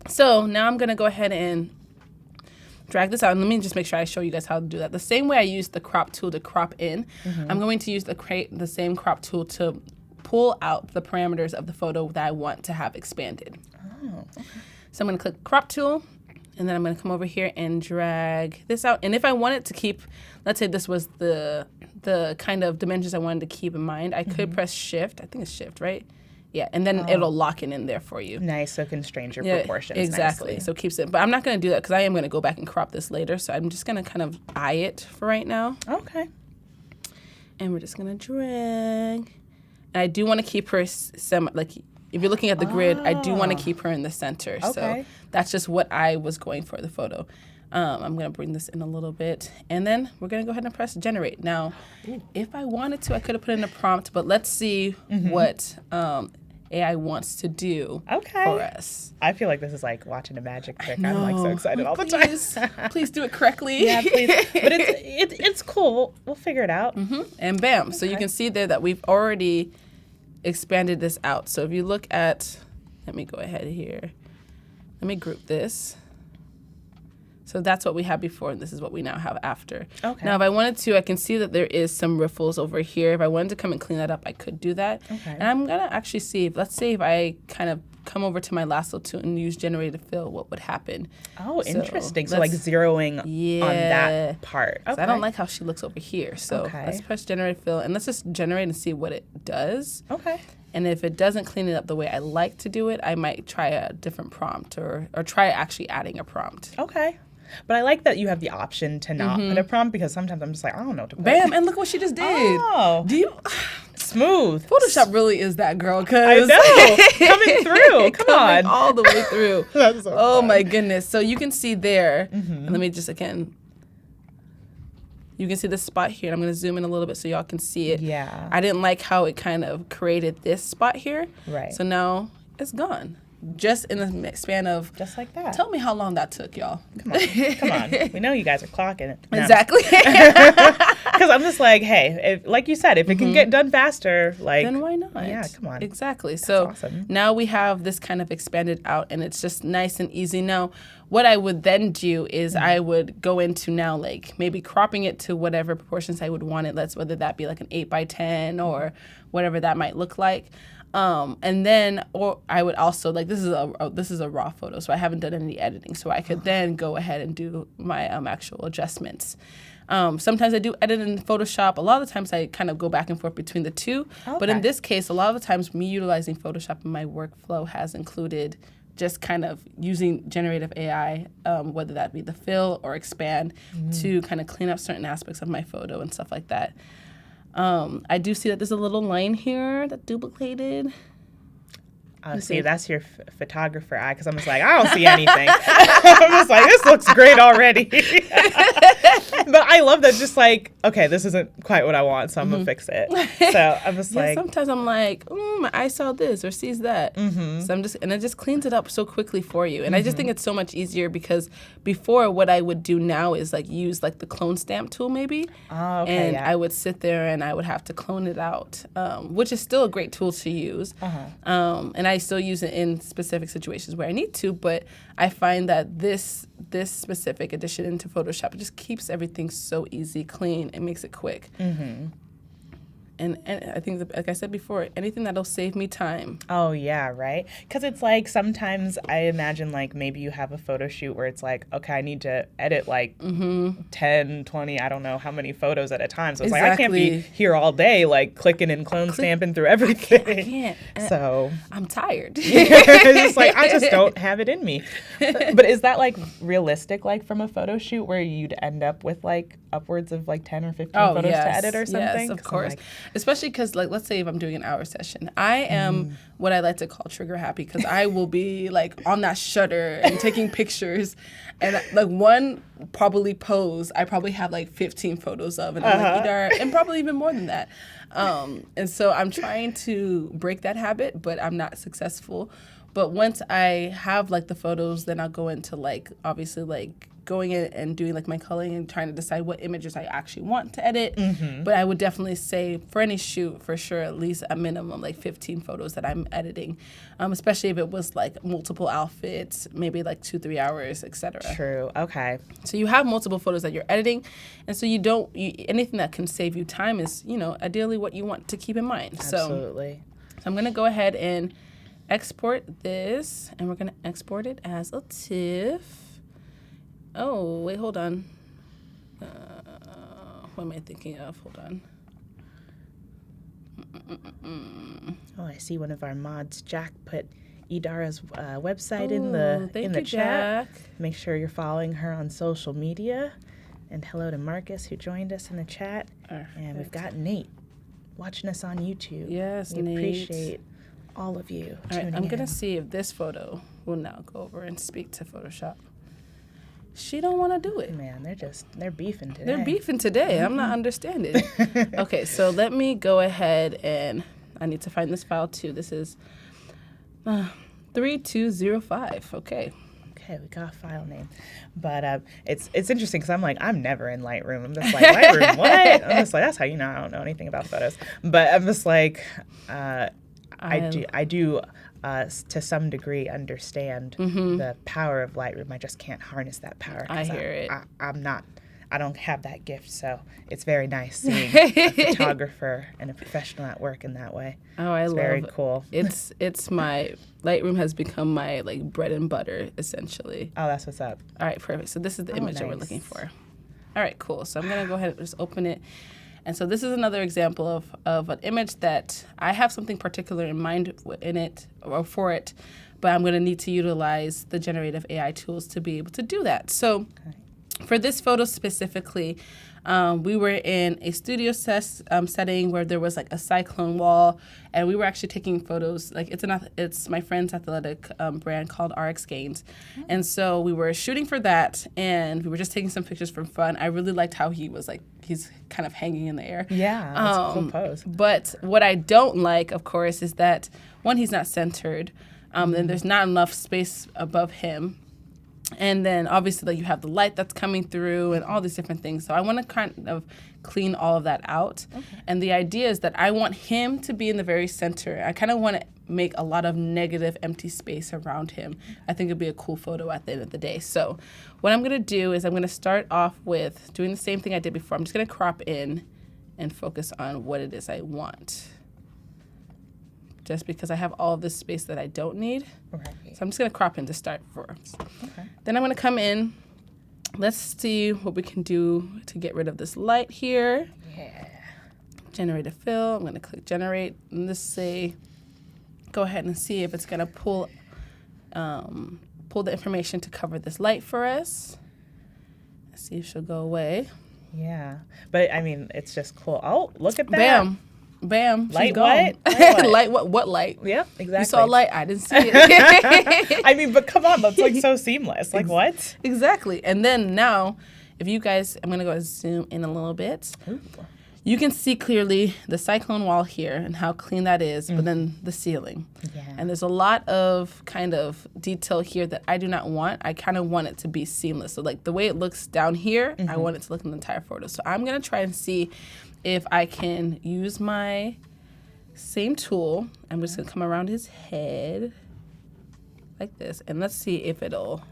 So now I'm going to go ahead and drag this out. And let me just make sure I show you guys how to do that. The same way I used the crop tool to crop in, I'm going to use the same crop tool to pull out the parameters of the photo that I want to have expanded. Oh, okay. So I'm going to click crop tool, And then I'm going to come over here and drag this out. And if I wanted to keep, let's say this was the kind of dimensions I wanted to keep in mind, I could press Shift. I think it's Shift, right? Yeah, and then it'll lock it in there for you. Nice, so it can change your proportions exactly. nicely. So it keeps it. But I'm not going to do that because I am going to go back and crop this later. So I'm just going to kind of eye it for right now. Okay. And we're just going to drag. And I do want to keep her if you're looking at the grid, I do want to keep her in the center. Okay. So that's just what I was going for the photo. I'm going to bring this in a little bit. And then we're going to go ahead and press generate. Now, if I wanted to, I could have put in a prompt, but let's see what AI wants to do for us. I feel like this is like watching a magic trick. I'm like so excited all the time. Please do it correctly. Yeah, please. But it's cool. We'll figure it out. And bam. So you can see there that we've already expanded this out. So if you look at, let me go ahead here. Let me group this. So that's what we had before, and this is what we now have after. Okay. Now, if I wanted to, I can see that there is some riffles over here. If I wanted to come and clean that up, I could do that. Okay. And I'm going to actually see, let's say if I kind of come over to my lasso tool and use Generative Fill, what would happen. Oh, interesting. So like zeroing on that part. Okay. I don't like how she looks over here. So let's press Generative Fill, and let's just generate and see what it does. Okay. And if it doesn't clean it up the way I like to do it, I might try a different prompt or try actually adding a prompt. Okay. But I like that you have the option to not put a prompt because sometimes I'm just like, I don't know what to put. Bam, and look what she just did. Oh. Do you... Smooth. Photoshop really is that girl, I because know. Coming through. Come on. all the way through. That's so oh fun. my goodness. So you can see there, and let me just again, you can see this spot here. I'm going to zoom in a little bit so y'all can see it. Yeah. I didn't like how it kind of created this spot here. Right. So now it's gone. Just in the span of... Just like that. Tell me how long that took, y'all. Come on. We know you guys are clocking it. No. Exactly. Because I'm just like, hey, like you said, if it can get done faster, like... Then why not? Yeah, come on. Exactly. So awesome. now we have this kind of expanded out, and it's just nice and easy. Now, what I would then do is I would go into now, like, maybe cropping it to whatever proportions I would want it. Whether that be like an 8:10 or whatever that might look like. And then, or I would also, like, this is a raw photo, so I haven't done any editing, so I could then go ahead and do my actual adjustments. Sometimes I do edit in Photoshop. A lot of the times I kind of go back and forth between the two. Okay. But in this case, a lot of the times me utilizing Photoshop in my workflow has included just kind of using generative AI, whether that be the fill or expand, to kind of clean up certain aspects of my photo and stuff like that. I do see that there's a little line here that duplicated. See, that's your photographer eye, because I'm just like, I don't see anything. I'm just like, this looks great already. But I love that, just like, okay, this isn't quite what I want, so I'm going to fix it. So I'm just like... Sometimes I'm like, my eye saw this or sees that. So and it just cleans it up so quickly for you. And I just think it's so much easier because before, what I would do now is like use like the clone stamp tool maybe. Oh, okay, and I would sit there and I would have to clone it out, which is still a great tool to use. And I still use it in specific situations where I need to, but I find that this specific addition into Photoshop, it just keeps everything so easy, clean, and makes it quick. And I think, like I said before, anything that'll save me time. Oh, yeah, right? Because it's like sometimes I imagine like maybe you have a photo shoot where it's like, okay, I need to edit like 10, 20, I don't know how many photos at a time. So it's like I can't be here all day like clicking and clone stamping through everything. I can't. So I'm tired. It's like I just don't have it in me. But is that like realistic, like from a photo shoot where you'd end up with like upwards of like 10 or 15 photos to edit or something? Yes, of course. Like, especially because, like, let's say if I'm doing an hour session, I am what I like to call trigger happy, because I will be like on that shutter and taking pictures, and like one probably pose I probably have like 15 photos of, and I'm like, Idara, and probably even more than that. And so I'm trying to break that habit, but I'm not successful. But once I have like the photos, then I'll go into like obviously like going in and doing like my coloring and trying to decide what images I actually want to edit. But I would definitely say for any shoot, for sure, at least a minimum like 15 photos that I'm editing, especially if it was like multiple outfits, maybe like 2-3 hours, etc. True. Okay. So you have multiple photos that you're editing, and so anything that can save you time is, ideally what you want to keep in mind. Absolutely. So I'm going to go ahead and export this, and we're going to export it as a TIFF. Oh, wait, hold on. What am I thinking of? Hold on. Oh, I see one of our mods, Jack, put Idara's website in Ooh, the thank chat. you, Jack. Make sure you're following her on social media. And hello to Marcus, who joined us in the chat. And we've got Nate watching us on YouTube. Yes, we Nate. appreciate all of you All right, tuning I'm in. going to see if this photo will now go over and speak to Photoshop. She don't want to do it. Man, they're beefing today. They're beefing today. I'm not understanding. Okay, so let me go ahead and I need to find this file too. This is 3205. Okay. Okay, we got a file name. But it's interesting because I'm never in Lightroom. I'm just like, Lightroom, what? I'm just like, that's how you know I don't know anything about photos. But I'm just like, I do to some degree understand the power of Lightroom. I just can't harness that power. I hear it. I don't have that gift, so it's very nice seeing a photographer and a professional at work in that way. Oh, I love very it. cool. It's my Lightroom has become my like bread and butter essentially. Oh, that's what's up. All right, perfect. So this is the image that we're nice. looking for. All right, cool. So I'm gonna go ahead and just open it. And so this is another example of an image that I have something particular in mind in it or for it, but I'm gonna need to utilize the generative AI tools to be able to do that. So for this photo specifically, we were in a studio setting where there was like a cyclone wall, and we were actually taking photos. Like it's my friend's athletic brand called RX Gains, and so we were shooting for that, and we were just taking some pictures for fun. I really liked how he was like he's kind of hanging in the air. Yeah, that's a cool pose. But what I don't like, of course, is that one, he's not centered, and there's not enough space above him. And then obviously like you have the light that's coming through and all these different things. So I want to kind of clean all of that out. Okay. And the idea is that I want him to be in the very center. I kind of want to make a lot of negative empty space around him. I think it'd be a cool photo at the end of the day. So what I'm going to do is I'm going to start off with doing the same thing I did before. I'm just going to crop in and focus on what it is I want. Just because I have all of this space that I don't need. Right. So I'm just going to crop in to start first. Okay. Then I'm going to come in. Let's see what we can do to get rid of this light here. Yeah. Generative Fill. I'm going to click Generate. And let's say, go ahead and see if it's going to pull the information to cover this light for us. Let's see if she'll go away. Yeah. But, I mean, it's just cool. Oh, look at that. Bam. Bam. Light she's gone. what? Light what? Light what? What light? Yep, exactly. You saw light. I didn't see it. I mean, but come on, that's like so seamless. Like what? Exactly. And then now, if you guys, I'm going to go zoom in a little bit. Ooh. You can see clearly the cyclone wall here and how clean that is, but then the ceiling. Yeah. And there's a lot of kind of detail here that I do not want. I kind of want it to be seamless. So like the way it looks down here, I want it to look in the entire photo. So I'm going to try and see if I can use my same tool. I'm just going to come around his head like this. And let's see if it'll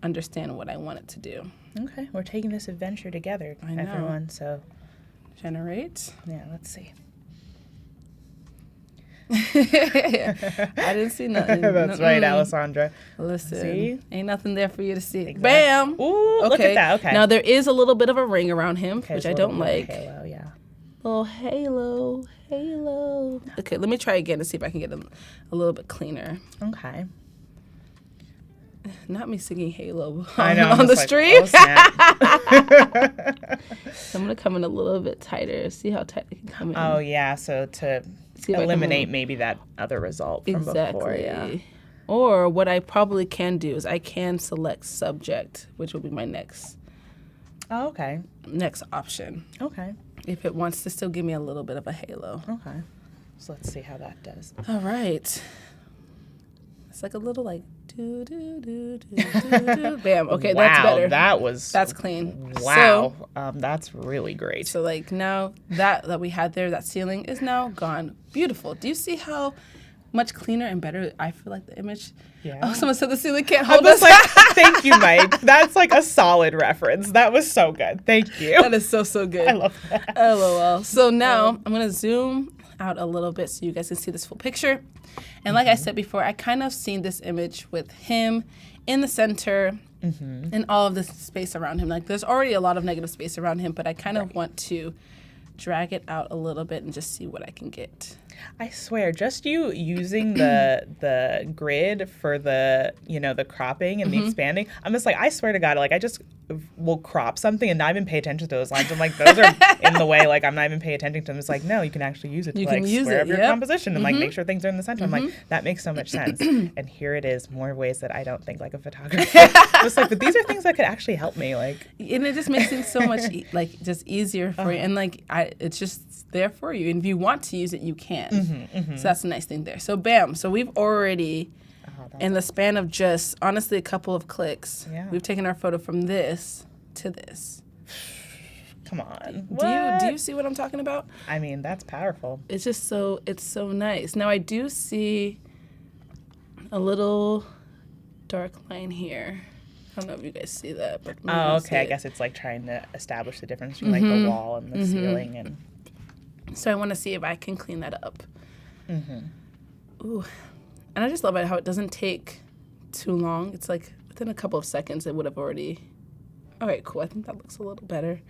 understand what I want it to do. Okay, we're taking this adventure together, I know. everyone. So, Generate. yeah, let's see. I didn't see nothing. That's right, Alessandra. Listen, See? ain't nothing there for you to see. Exactly. Bam! Ooh, look at that. Okay. Now there is a little bit of a ring around him, Okay, which so I a don't little bit of like. Halo, yeah. Little halo. Okay, let me try again and see if I can get a little bit cleaner. Okay. Not me singing Halo I know, on I'm the just like, street. oh, snap. So I'm gonna come in a little bit tighter. See how tight I can come in. Oh, yeah, so to See if I can eliminate move. maybe that other result from Exactly. before, yeah. Or what I probably can do is I can select subject, which will be my next Oh, okay. option. Okay. If it wants to still give me a little bit of a halo. Okay. So let's see how that does. All right. It's like a little like do do do do do do. Bam. Okay, that's better. That's clean. Wow. That's really great. So like now that we had there, that ceiling is now gone. Beautiful. Do you see how much cleaner and better I feel like the image? Yeah. Oh, someone said the ceiling can't I hold was us. like, thank you, Mike. That's like a solid reference. That was so good. Thank you. That is so good. I love that. LOL. So now I'm gonna zoom out a little bit so you guys can see this full picture. And like I said before, I kind of seen this image with him in the center and all of this space around him. Like there's already a lot of negative space around him, but I kind of want to drag it out a little bit and just see what I can get. I swear, just you using the grid for the the cropping and the expanding, I'm just like, I swear to God, like I just will crop something and not even pay attention to those lines. I'm like, those are in the way. Like I'm not even paying attention to them. It's like, no, you can actually use it to like square up your composition and like make sure things are in the center. I'm like, that makes so much sense. And here it is, more ways that I don't think like a photographer. I was like, but these are things that could actually help me. Like, and it just makes things so much like just easier for you. And like it's just there for you. And if you want to use it, you can. So that's a nice thing there. So bam. So we've already, in the span of just honestly a couple of clicks, we've taken our photo from this to this. Come on. Do you see what I'm talking about? I mean, that's powerful. It's just so nice. Now I do see a little dark line here. I don't know if you guys see that, but okay. I guess it's like trying to establish the difference between like the wall and the ceiling, and so I want to see if I can clean that up. Ooh, and I just love it how it doesn't take too long. It's like within a couple of seconds it would have already. All right, cool. I think that looks a little better.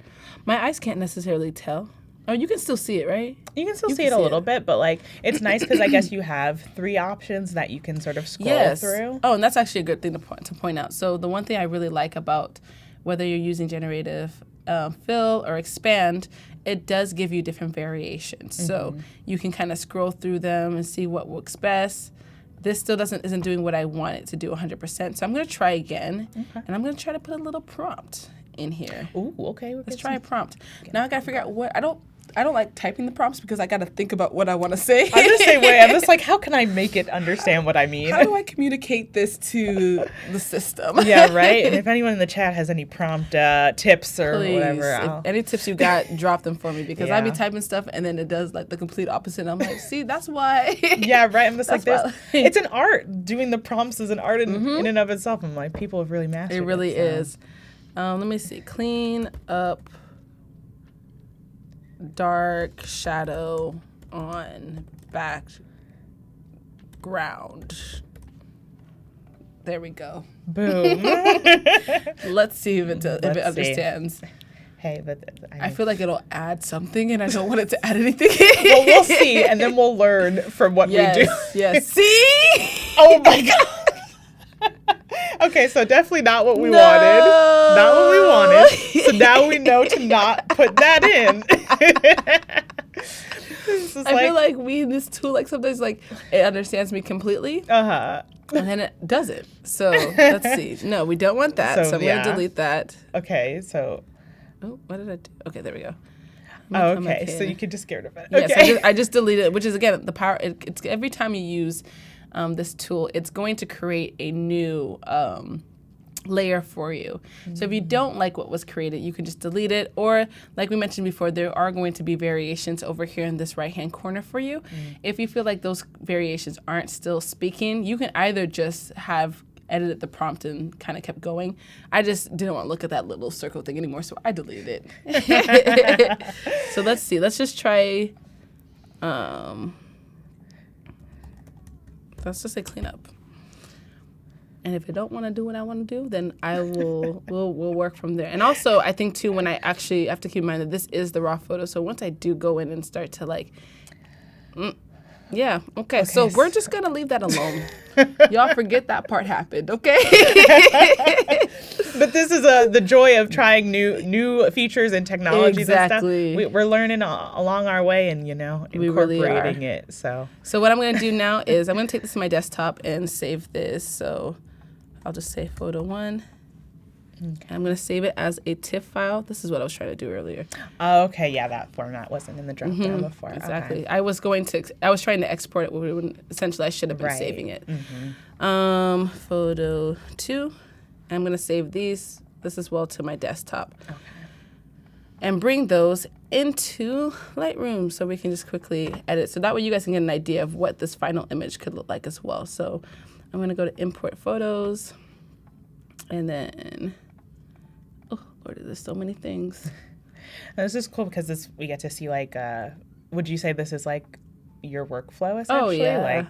My eyes can't necessarily tell. Oh, you can still see it, right? You can still see it a little bit, but like it's nice because I guess you have 3 options that you can sort of scroll through. Oh, and that's actually a good thing to point out. So the one thing I really like about whether you're using Generative Fill or Expand, it does give you different variations. So you can kind of scroll through them and see what works best. This still isn't doing what I want it to do 100%. So I'm going to try again, and I'm going to try to put a little prompt in here. Ooh, okay. Let's try a prompt. Now I got to figure out what I don't like typing the prompts because I got to think about what I want to say. I'm the same way. I'm just like, how can I make it understand what I mean? How do I communicate this to the system? Yeah, right. And if anyone in the chat has any prompt tips or Please, whatever, if any tips you got, drop them for me because I be typing stuff and then it does like the complete opposite. And I'm like, see, that's why. Yeah, right. I'm just like, why. it's an art. Doing the prompts is an art in and of itself. I'm like, people have really mastered it. It really is. Let me see. Clean up dark shadow on background. There we go. Boom. Let's see if it understands. Hey, but I feel like it'll add something, and I don't want it to add anything. Well, we'll see, and then we'll learn from what we do. Yes. See? Oh my God. Okay, so definitely not what we wanted. Not what we wanted. So now we know to not put that in. I feel like this tool, like sometimes like it understands me completely. And then it doesn't. So let's see. No, we don't want that. So I'm going to delete that. Okay, so. Oh, what did I do? Okay, there we go. Oh, okay, so you could just get rid of it. Yes, Okay. I just deleted it, which is, again, the power. It's every time you use this tool, it's going to create a new layer for you. So if you don't like what was created, you can just delete it. Or like we mentioned before, there are going to be variations over here in this right-hand corner for you. If you feel like those variations aren't still speaking, you can either just have edited the prompt and kind of kept going. I just didn't want to look at that little circle thing anymore, so I deleted it. So let's see. Let's just try. Let's just say clean up. And if I don't want to do what I want to do, then I will we'll work from there. And also, I think too, when I actually have to keep in mind that this is the raw photo. So once I do go in and start to like, yeah, okay. So we're just gonna leave that alone. Y'all forget that part happened, okay? But this is the joy of trying new features and technologies and stuff. We're learning along our way and incorporating it. So what I'm gonna do now is I'm gonna take this to my desktop and save this. So I'll just say photo 1. Okay. I'm going to save it as a TIFF file. This is what I was trying to do earlier. Oh, okay. Yeah, that format wasn't in the drop down before. Exactly. Okay. I was trying to export it when essentially I should have been saving it. Photo 2. I'm going to save this as well to my desktop. Okay. And bring those into Lightroom so we can just quickly edit. So that way you guys can get an idea of what this final image could look like as well. So I'm going to go to import photos and then... there's so many things. This is cool because we get to see would you say this is like your workflow essentially? Oh yeah.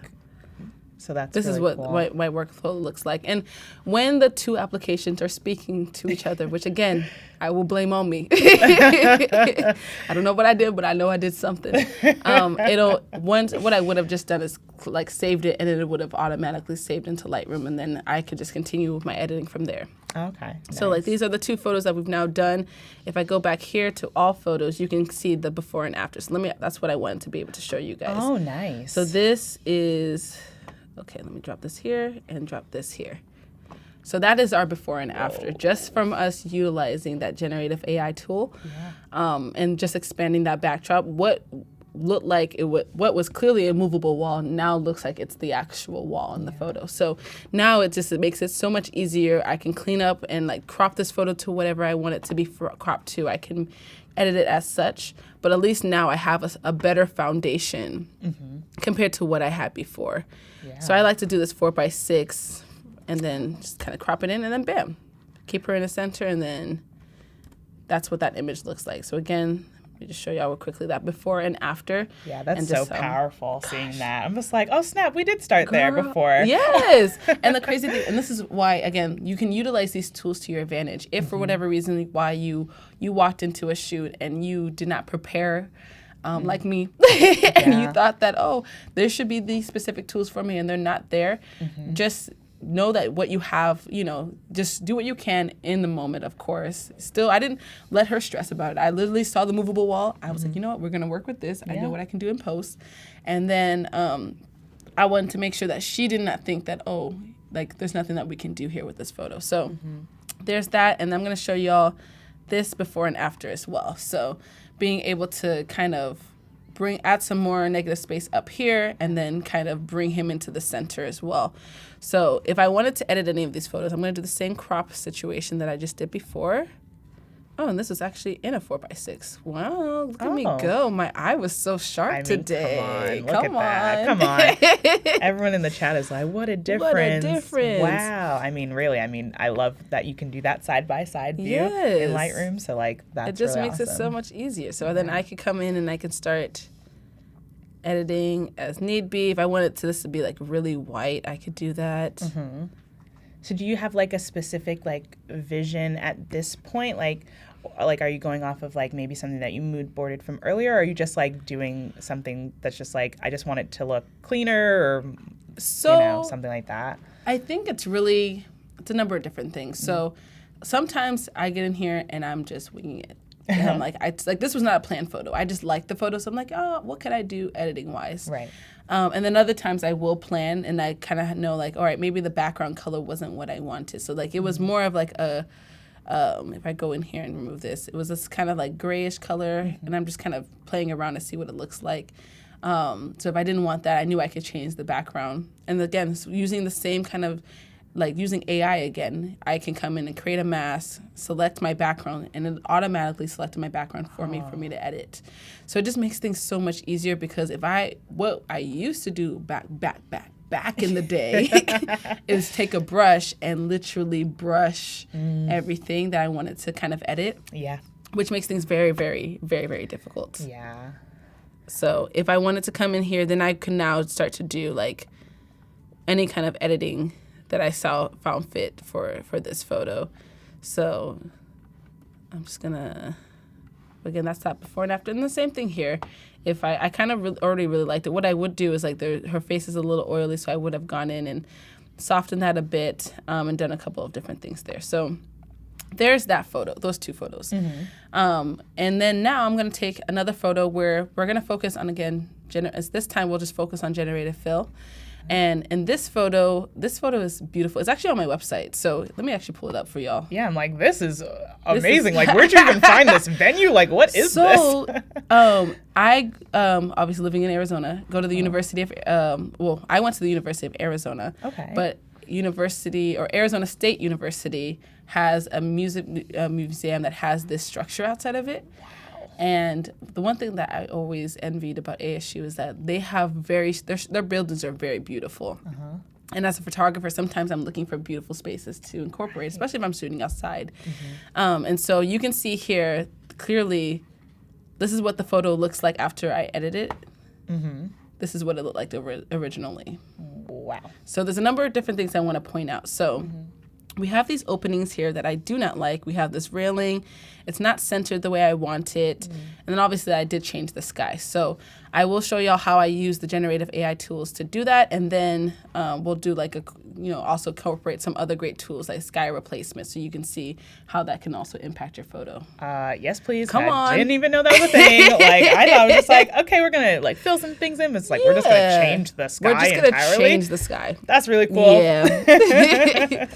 So that's This is really what cool. my workflow looks like. And when the two applications are speaking to each other, which again, I will blame on me. I don't know what I did, but I know I did something. What I would have just done is like saved it, and then it would have automatically saved into Lightroom, and then I could just continue with my editing from there. Okay. So like these are the 2 photos that we've now done. If I go back here to all photos, you can see the before and after. So that's what I wanted to be able to show you guys. Oh, nice. So this is, okay, let me drop this here and drop this here. So that is our before and after, just from us utilizing that generative AI tool, and just expanding that backdrop. What looked like what was clearly a movable wall now looks like it's the actual wall in the photo. So now it makes it so much easier. I can clean up and like crop this photo to whatever I want it to be cropped to. I can edit it as such, but at least now I have a better foundation compared to what I had before. Yeah. So I like to do this 4x6 and then just kind of crop it in, and then bam, keep her in the center, and then that's what that image looks like. So again, let me just show y'all real quickly that before and after. Yeah, that's and so just, powerful seeing that. I'm just like, oh snap, we did start there before. Yes. And the crazy thing, and this is why, again, you can utilize these tools to your advantage. If for whatever reason why you walked into a shoot and you did not prepare like me, and you thought that, oh, there should be these specific tools for me, and they're not there, just know that what you have, just do what you can in the moment, of course. Still, I didn't let her stress about it. I literally saw the movable wall. I was like, you know what, we're going to work with this. I know what I can do in post. And then I wanted to make sure that she did not think that, oh, like there's nothing that we can do here with this photo. So there's that. And I'm going to show y'all this before and after as well. So being able to kind of add some more negative space up here, and then kind of bring him into the center as well. So if I wanted to edit any of these photos, I'm going to do the same crop situation that I just did before. Oh, and this was actually in a 4x6. Wow, look at me go. My eye was so sharp today. Come on. Come on. Everyone in the chat is like, what a difference. What a difference. Wow. I mean, really, I love that you can do that side-by-side view in Lightroom. So, like, that's it just really makes it so much easier. So then I could come in and I can start editing as need be. If I wanted this to be, like, really white, I could do that. So do you have, like, a specific, like, vision at this point? Like, are you going off of, like, maybe something that you mood boarded from earlier, or are you just, like, doing something that's just, like, I just want it to look cleaner, or, something like that? I think it's a number of different things. So sometimes I get in here and I'm just winging it. And I'm like, this was not a planned photo. I just like the photo, so I'm like, oh, what could I do editing-wise? Right. And then other times I will plan, and I kind of know, like, all right, maybe the background color wasn't what I wanted. So, like, it was more of, like, if I go in here and remove this, it was this kind of, like, grayish color, and I'm just kind of playing around to see what it looks like. So if I didn't want that, I knew I could change the background. And, again, using the same kind of, like, using AI again, I can come in and create a mask, select my background, and it automatically selected my background for me to edit. So it just makes things so much easier, because what I used to do back in the day is take a brush and literally brush everything that I wanted to kind of edit. Yeah. Which makes things very, very, very, very difficult. Yeah. So if I wanted to come in here, then I can now start to do, like, any kind of editing that I found fit for this photo. So I'm just gonna, again, that's that before and after. And the same thing here. If I kind of already really liked it, what I would do is, like, her face is a little oily, so I would have gone in and softened that a bit, and done a couple of different things there. So there's that photo, those 2 photos. And then now I'm gonna take another photo where we're gonna focus on, again, this time we'll just focus on Generative Fill. And in this photo is beautiful. It's actually on my website, so let me actually pull it up for y'all. Yeah, I'm like, this is amazing. Like, where'd you even find this venue? Like, what is this? I obviously living in Arizona, go to the University of, I went to the University of Arizona. Okay. But Arizona State University has a museum that has this structure outside of it. And the one thing that I always envied about ASU is that they have their buildings are very beautiful. And as a photographer, sometimes I'm looking for beautiful spaces to incorporate, especially if I'm shooting outside. And so you can see here, clearly, this is what the photo looks like after I edit it. This is what it looked like originally. wow. So there's a number of different things I want to point out. So we have these openings here that I do not like. We have this railing. It's not centered the way I want it. And then obviously I did change the sky. So I will show y'all how I use the generative AI tools to do that. And then we'll do like also incorporate some other great tools like sky replacement so you can see how that can also impact your photo. Yes, please. Come on. I didn't even know that was a thing. Like, I thought I was just like, okay, we're going to like fill some things in. It's like, we're just going to change the sky We're just going to entirely. change the sky. That's really cool. Yeah.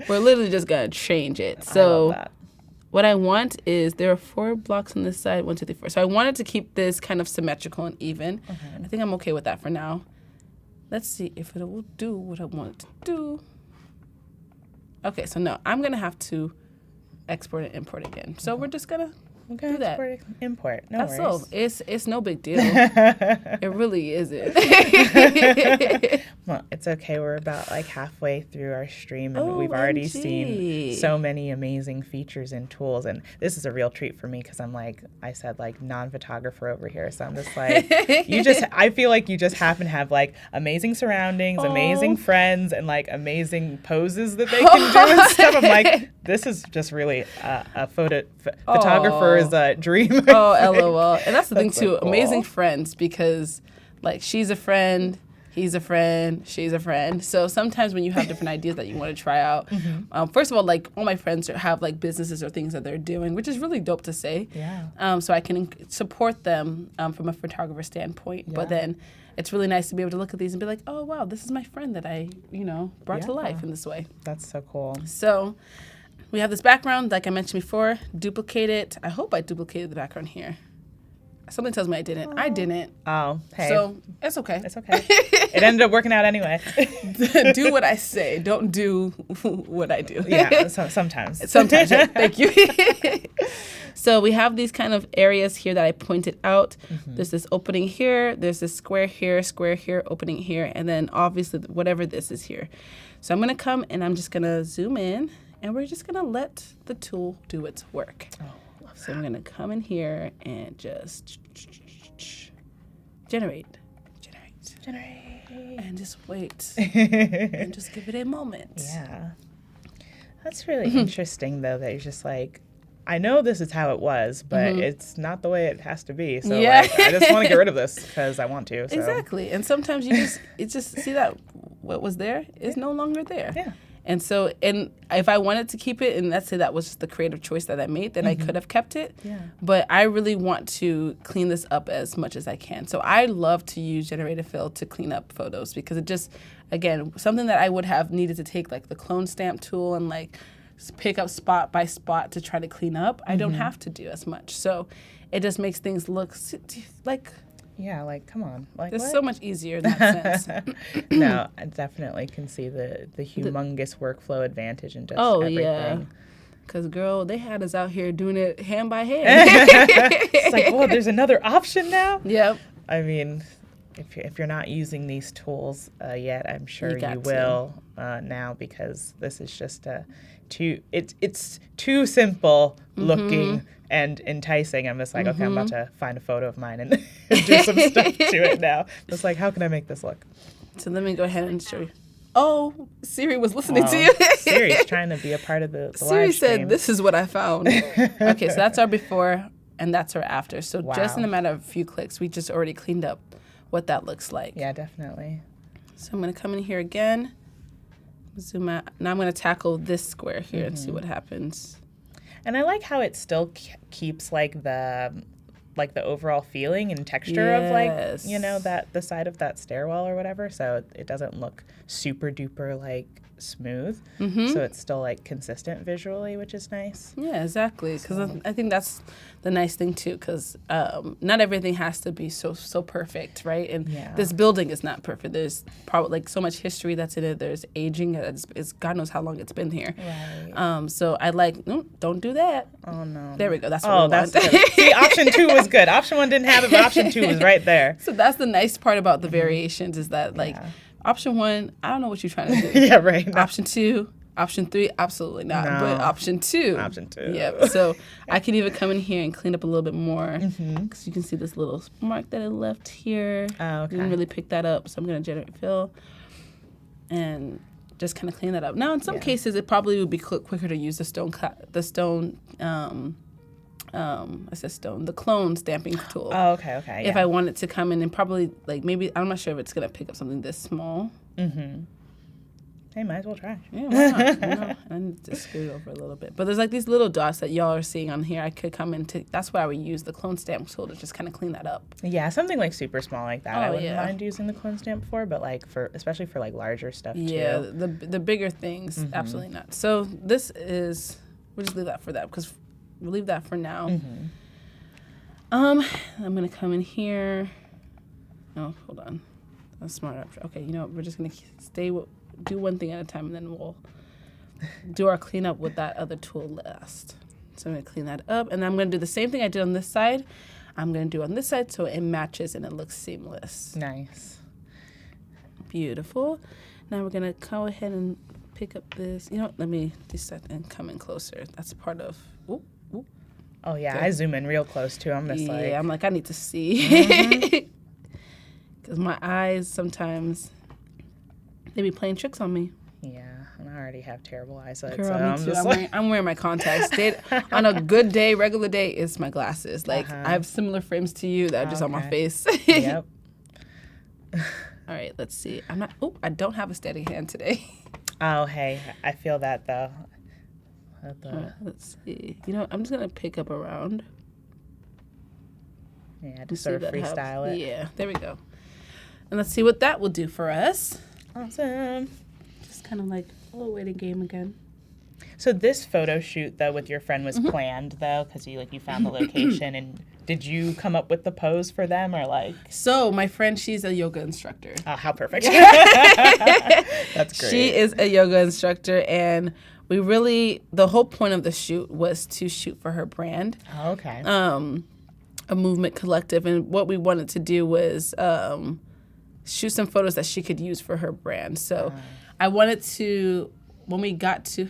We're literally just going to change it. I So love that. what I want is there are 4 blocks on this side, 1, 2, 3, 4. So I wanted to keep this kind of symmetrical and even. I think I'm okay with that for now. Let's see if it will do what I want it to do. Okay, so no, I'm going to have to export and import again. So we're just going to Okay, do that. Import. No That's worries. so, it's no big deal. It really isn't. Well, it's okay. We're about like halfway through our stream, and we've already seen so many amazing features and tools. And this is a real treat for me because I'm like, I said, like non-photographer over here. So I'm just like, I feel like you just happen to have like amazing surroundings, amazing friends, and like amazing poses that they can do and stuff. I'm like, this is just really a photographer's dream. Oh, LOL. And that's the thing That's too. so cool. Amazing friends because like she's a friend, he's a friend, she's a friend. So sometimes when you have different ideas that you want to try out, first of all, like all my friends have like businesses or things that they're doing, which is really dope to say. Yeah. So I can support them from a photographer standpoint. Yeah. But then it's really nice to be able to look at these and be like, oh, wow, this is my friend that I, brought to life in this way. That's so cool. So we have this background, like I mentioned before, duplicate it. I hope I duplicated the background here. Something tells me I didn't. I didn't. Oh, hey. So it's okay. It's okay. It ended up working out anyway. Do what I say. Don't do what I do. Yeah, sometimes. Sometimes. Yeah. Thank you. So we have these kind of areas here that I pointed out. There's this opening here. There's this square here, opening here. And then obviously whatever this is here. So I'm going to come and I'm just going to zoom in. And we're just going to let the tool do its work. Oh, So I'm going to come in here and just generate. And just wait. And just give it a moment. Yeah. That's really interesting, though, that you're just like, I know this is how it was, but it's not the way it has to be. So Yeah. like, I just want to get rid of this because I want to. So. Exactly. And sometimes you just see that what was there is no longer there. Yeah. And so, and if I wanted to keep it, and let's say that was just the creative choice that I made, then I could have kept it. Yeah. But I really want to clean this up as much as I can. So I love to use Generative Fill to clean up photos because it just, again, something that I would have needed to take like the clone stamp tool and like pick up spot by spot to try to clean up, I don't have to do as much. So it just makes things look like... Yeah, like, come on. Like, It's what? so much easier in that sense. No, I definitely can see the humongous workflow advantage in just Oh, everything. yeah. Because, girl, they had us out here doing it hand by hand. It's like, oh, there's another option now? Yep. I mean, if you're not using these tools yet, I'm sure got you to. will now because this is just it's too simple looking and enticing. I'm just like, okay, I'm about to find a photo of mine and do some stuff to it now. Just like, how can I make this look? So let me go ahead and show you. Oh, Siri was listening to you. Siri's trying to be a part of the Siri live stream. said, this is what I found. Okay, so that's our before and that's our after. So just in a matter of a few clicks, we just already cleaned up what that looks like. Yeah, definitely. So I'm going to come in here again, zoom out. Now I'm going to tackle this square here and see what happens. And I like how it still keeps like the overall feeling and texture of Yes. that the side of that stairwell or whatever. So it doesn't look super duper like smooth. So it's still like consistent visually, which is nice. Yeah, exactly. Because I think that's the nice thing too. Because not everything has to be so perfect, right? And this building is not perfect. There's probably like so much history that's in it. There's aging. It's God knows how long it's been here. Right. So I like don't do that. Oh no. There we go. That's what we want. That's good. See, option 2 was good. Option 1 didn't have it, but option 2 was right there. So that's the nice part about the variations is that like option 1, I don't know what you're trying to do. Yeah, right. No. Option 2, option 3, absolutely not. No. But option 2. Option 2. Yep. So I can even come in here and clean up a little bit more because you can see this little mark that I left here. Oh, okay. Didn't really pick that up, so I'm going to generate fill. and just kind of clean that up. Now, in some cases, it probably would be quicker to use the clone stamping tool. Oh, okay. If I wanted to come in and probably, like, maybe, I'm not sure if it's going to pick up something this small. Mm-hmm. Hey, might as well try. Yeah, why not? No, I need to scoot over a little bit. But there's like these little dots that y'all are seeing on here. I could come into, that's why I would use the clone stamp tool to just kind of clean that up. Yeah, something like super small like that. I Oh, wouldn't yeah. mind using the clone stamp for, but like especially for like larger stuff Yeah, too. the bigger things, absolutely not. So this is, we'll just leave that for that because we'll leave that for now. Mm-hmm. I'm going to come in here. Oh, hold on. That's smart. Okay, you know what? We're just going to do one thing at a time, and then we'll do our cleanup with that other tool last. So I'm going to clean that up, and I'm going to do the same thing I did on this side. I'm going to do on this side so it matches and it looks seamless. Nice. Beautiful. Now we're going to go ahead and pick up this. You know what? Let me just set and come in closer. That's part of... Ooh. Oh yeah, Okay. I zoom in real close too. I'm just like, I'm like, I need to see. Because my eyes sometimes, they be playing tricks on me. yeah, and I already have terrible eyesight. Girl, so me I'm too. just I'm wearing my contacts. On a good day, regular day, it's my glasses. Like, Uh-huh. I have similar frames to you that are just on my Okay. face. Yep. All right, let's see. I don't have a steady hand today. Oh hey, I feel that though. Let's see. You know, I'm just going to pick up around. Yeah, and just see sort of that freestyle it. Yeah, there we go. And let's see what that will do for us. Awesome. Just kind of like a little waiting game again. So this photo shoot though with your friend Mm-hmm. was planned though, because you found the location, and did you come up with the pose for them or like? So my friend, she's a yoga instructor. Oh, how perfect! That's great. She is a yoga instructor, and the whole point of the shoot was to shoot for her brand, Oh, okay. a movement collective, and what we wanted to do was shoot some photos that she could use for her brand. So I wanted to, when we got to,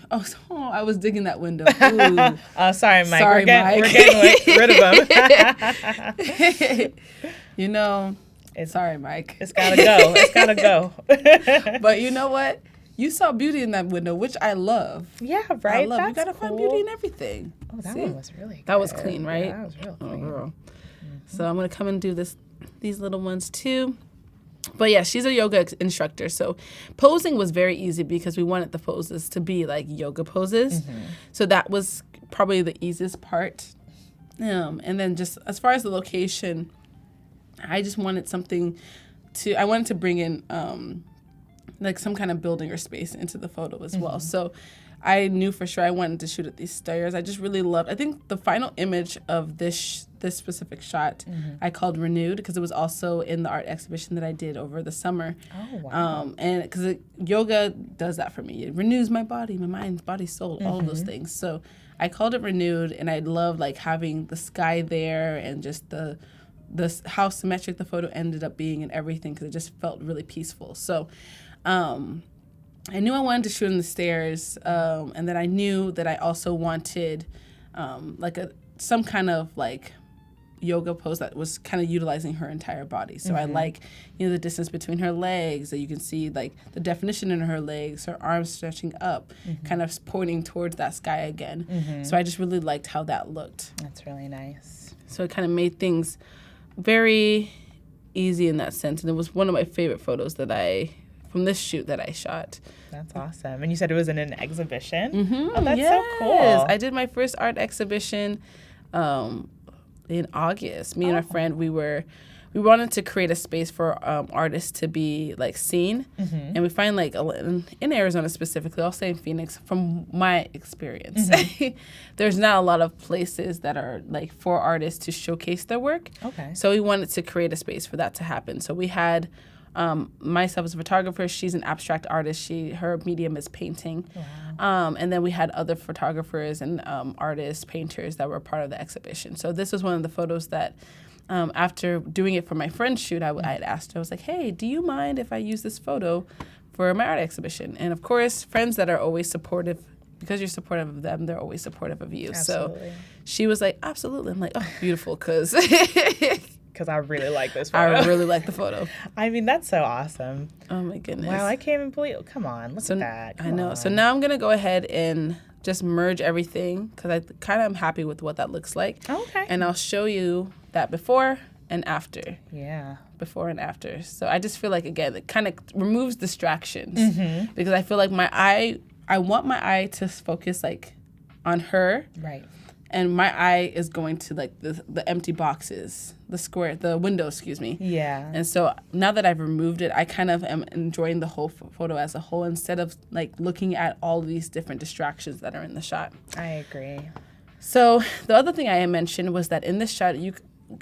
I was digging that window. Ooh. Oh, sorry, Mike. Sorry, Mike. We're getting rid of them. You know, It's- sorry, Mike. It's gotta go. It's gotta go. But you know what? You saw beauty in that window, which I love. Yeah, I right. love. You That's gotta cool. find beauty in everything. Oh, that See? one was really good. That was clean, right? Yeah, that was real Oh, clean. girl. So I'm gonna come and do these little ones too. But yeah, she's a yoga instructor. So posing was very easy because we wanted the poses to be like yoga poses. So that was probably the easiest part. And then just as far as the location, I just wanted I wanted to bring in like some kind of building or space into the photo as well. So I knew for sure I wanted to shoot at these stairs. I just really loved, I think the final image of this specific shot I called Renewed because it was also in the art exhibition that I did over the summer. Oh, wow. And because yoga does that for me. It renews my body, my mind, body, soul, all of those things. So I called it Renewed, and I love like having the sky there and just how symmetric the photo ended up being and everything because it just felt really peaceful. So I knew I wanted to shoot on the stairs, and then I knew that I also wanted like some kind of like yoga pose that was kind of utilizing her entire body. So I like, the distance between her legs, that you can see like the definition in her legs, her arms stretching up, kind of pointing towards that sky again. So I just really liked how that looked. That's really nice. So it kind of made things very easy in that sense. And it was one of my favorite photos from this shoot that I shot. That's awesome. And you said it was in an exhibition? Mm-hmm. Oh, that's so cool. I did my first art exhibition in August. Me and a friend, we wanted to create a space for artists to be like seen, and we find like in Arizona specifically, I'll say in Phoenix, from my experience, there's not a lot of places that are like for artists to showcase their work. Okay. So we wanted to create a space for that to happen. So we had myself as a photographer. She's an abstract artist. Her medium is painting. Wow. And then we had other photographers and artists, painters that were part of the exhibition. So this was one of the photos that after doing it for my friend's shoot, I had asked her, I was like, hey, do you mind if I use this photo for my art exhibition? And of course, friends that are always supportive, because you're supportive of them, they're always supportive of you. Absolutely. So she was like, absolutely. I'm like, oh, beautiful, because because I really like this I photo. really like the photo. I mean, that's so awesome. Oh my goodness. Wow, I can't even believe. Come on, look at that. I Come know. on. So now I'm going to go ahead and just merge everything because I kind of am happy with what that looks like. Okay. And I'll show you that before and after. Yeah. Before and after. So I just feel like, again, it kind of removes distractions because I feel like I want my eye to focus like on her. Right. And my eye is going to like the empty boxes, the window, excuse me. Yeah. And so now that I've removed it, I kind of am enjoying the whole photo as a whole instead of like looking at all these different distractions that are in the shot. I agree. So the other thing I mentioned was that in this shot, you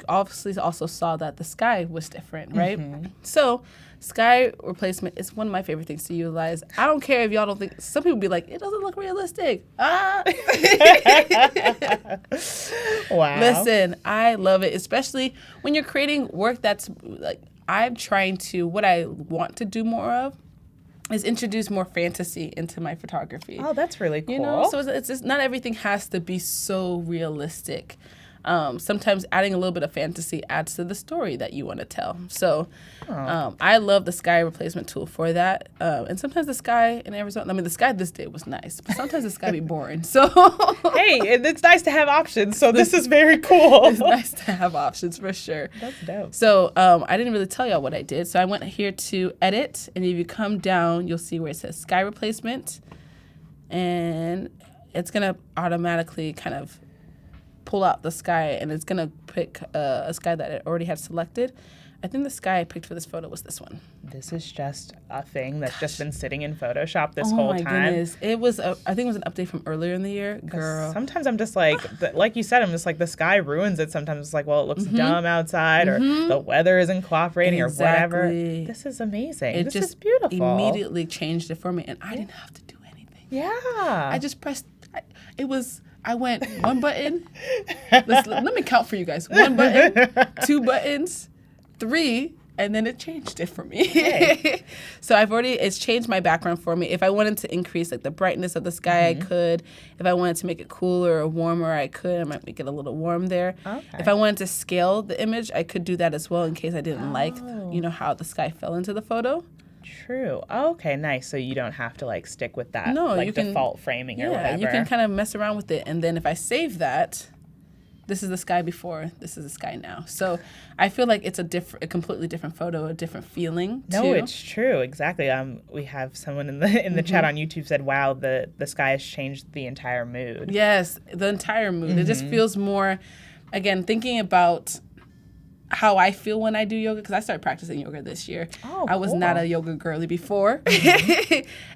obviously also saw that the sky was different, right? So sky replacement is one of my favorite things to utilize. I don't care if y'all don't think, some people be like, it doesn't look realistic. Wow. Listen, I love it, especially when you're creating work that's like, what I want to do more of is introduce more fantasy into my photography. Oh, that's really cool. You know, so it's just not everything has to be so realistic. Sometimes adding a little bit of fantasy adds to the story that you want to tell. So I love the sky replacement tool for that. And sometimes the sky in Arizona, I mean, the sky this day was nice, but sometimes the sky be boring. So Hey, it's nice to have options. So this is very cool. it's nice to have options for sure. That's dope. So I didn't really tell y'all what I did. So I went here to edit, and if you come down, you'll see where it says sky replacement, and it's gonna automatically kind of pull out the sky, and it's gonna pick a sky that it already had selected. I think the sky I picked for this photo was this one. This is just a thing that's just been sitting in Photoshop this whole time. Oh my goodness. It was, I think it was an update from earlier in the year. Girl. Sometimes I'm just like, like you said, I'm just like, the sky ruins it. Sometimes it's like, well, it looks dumb outside or the weather isn't cooperating or whatever. This is amazing. This is beautiful. Immediately changed it for me, and I didn't have to do anything. Yeah. I just pressed, I went one button. Let me count for you guys. One button, two buttons, three, and then it changed it for me. Okay. So it's changed my background for me. If I wanted to increase like the brightness of the sky, I could. If I wanted to make it cooler or warmer, I could. I might make it a little warm there. Okay. If I wanted to scale the image, I could do that as well in case I didn't like, how the sky fell into the photo. True. Okay, nice. So you don't have to like stick with that No, like you can, default framing or whatever. You can kind of mess around with it. And then if I save that, this is the sky before, this is the sky now. So I feel like it's a completely different photo, a different feeling too. No, it's true. Exactly. We have someone in the chat on YouTube said, "Wow, the sky has changed the entire mood." Yes, the entire mood. It just feels more, again, thinking about how I feel when I do yoga, because I started practicing yoga this year. Oh, I was cool. not a yoga girly before.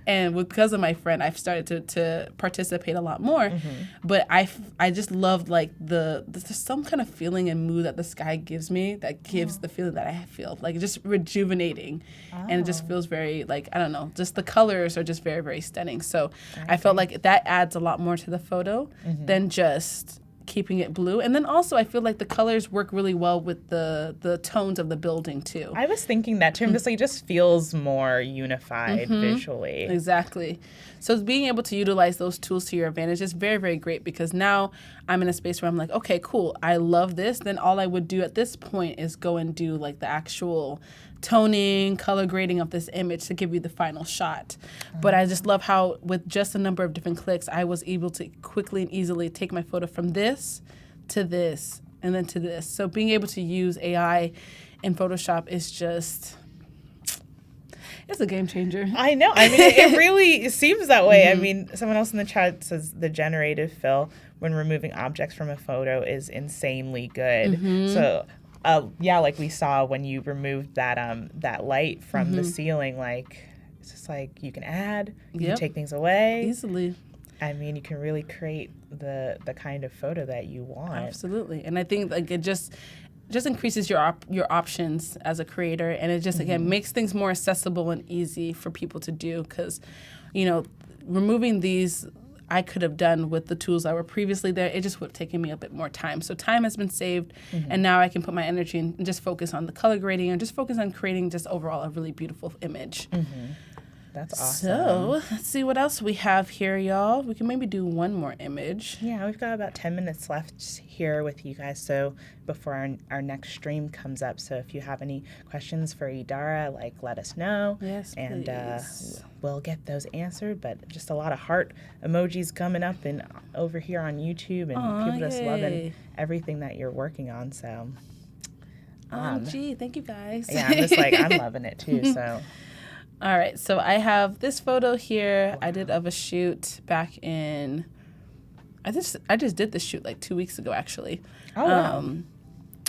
And because of my friend, I've started to participate a lot more. But I just love like there's some kind of feeling and mood that the sky gives me that gives the feeling that I feel, like just rejuvenating. And it just feels very like, I don't know, just the colors are just very, very stunning. So I felt like that adds a lot more to the photo than just keeping it blue. And then also I feel like the colors work really well with the tones of the building too. I was thinking that too. Just like, it just feels more unified visually. Exactly. So being able to utilize those tools to your advantage is very, very great, because now I'm in a space where I'm like, okay, cool, I love this. Then all I would do at this point is go and do like the actual toning, color grading of this image to give you the final shot. But I just love how with just a number of different clicks, I was able to quickly and easily take my photo from this to this and then to this. So being able to use AI in Photoshop is just, it's a game changer. I know. I mean, it really seems that way. I mean, someone else in the chat says the generative fill when removing objects from a photo is insanely good. So yeah, like we saw when you removed that light from the ceiling, like it's just like you can add, you can take things away Easily. I mean, you can really create the kind of photo that you want. Absolutely. And I think like it just increases your options as a creator, and it just again makes things more accessible and easy for people to do, because removing these I could have done with the tools that were previously there. It just would have taken me a bit more time. So time has been saved, and now I can put my energy and just focus on the color grading and just focus on creating just overall a really beautiful image. That's awesome. So let's see what else we have here, y'all. We can maybe do one more image. Yeah, we've got about 10 minutes left here with you guys, so before our next stream comes up. So if you have any questions for Idara, like, let us know. Yes, and please. we'll get those answered. But just a lot of heart emojis coming up and over here on YouTube, and people just loving everything that you're working on. So, gee, thank you guys. yeah, I'm just like, I'm loving it too. So. All right, so I have this photo here I did of a shoot back in, I just did this shoot like 2 weeks ago, actually. Oh, wow.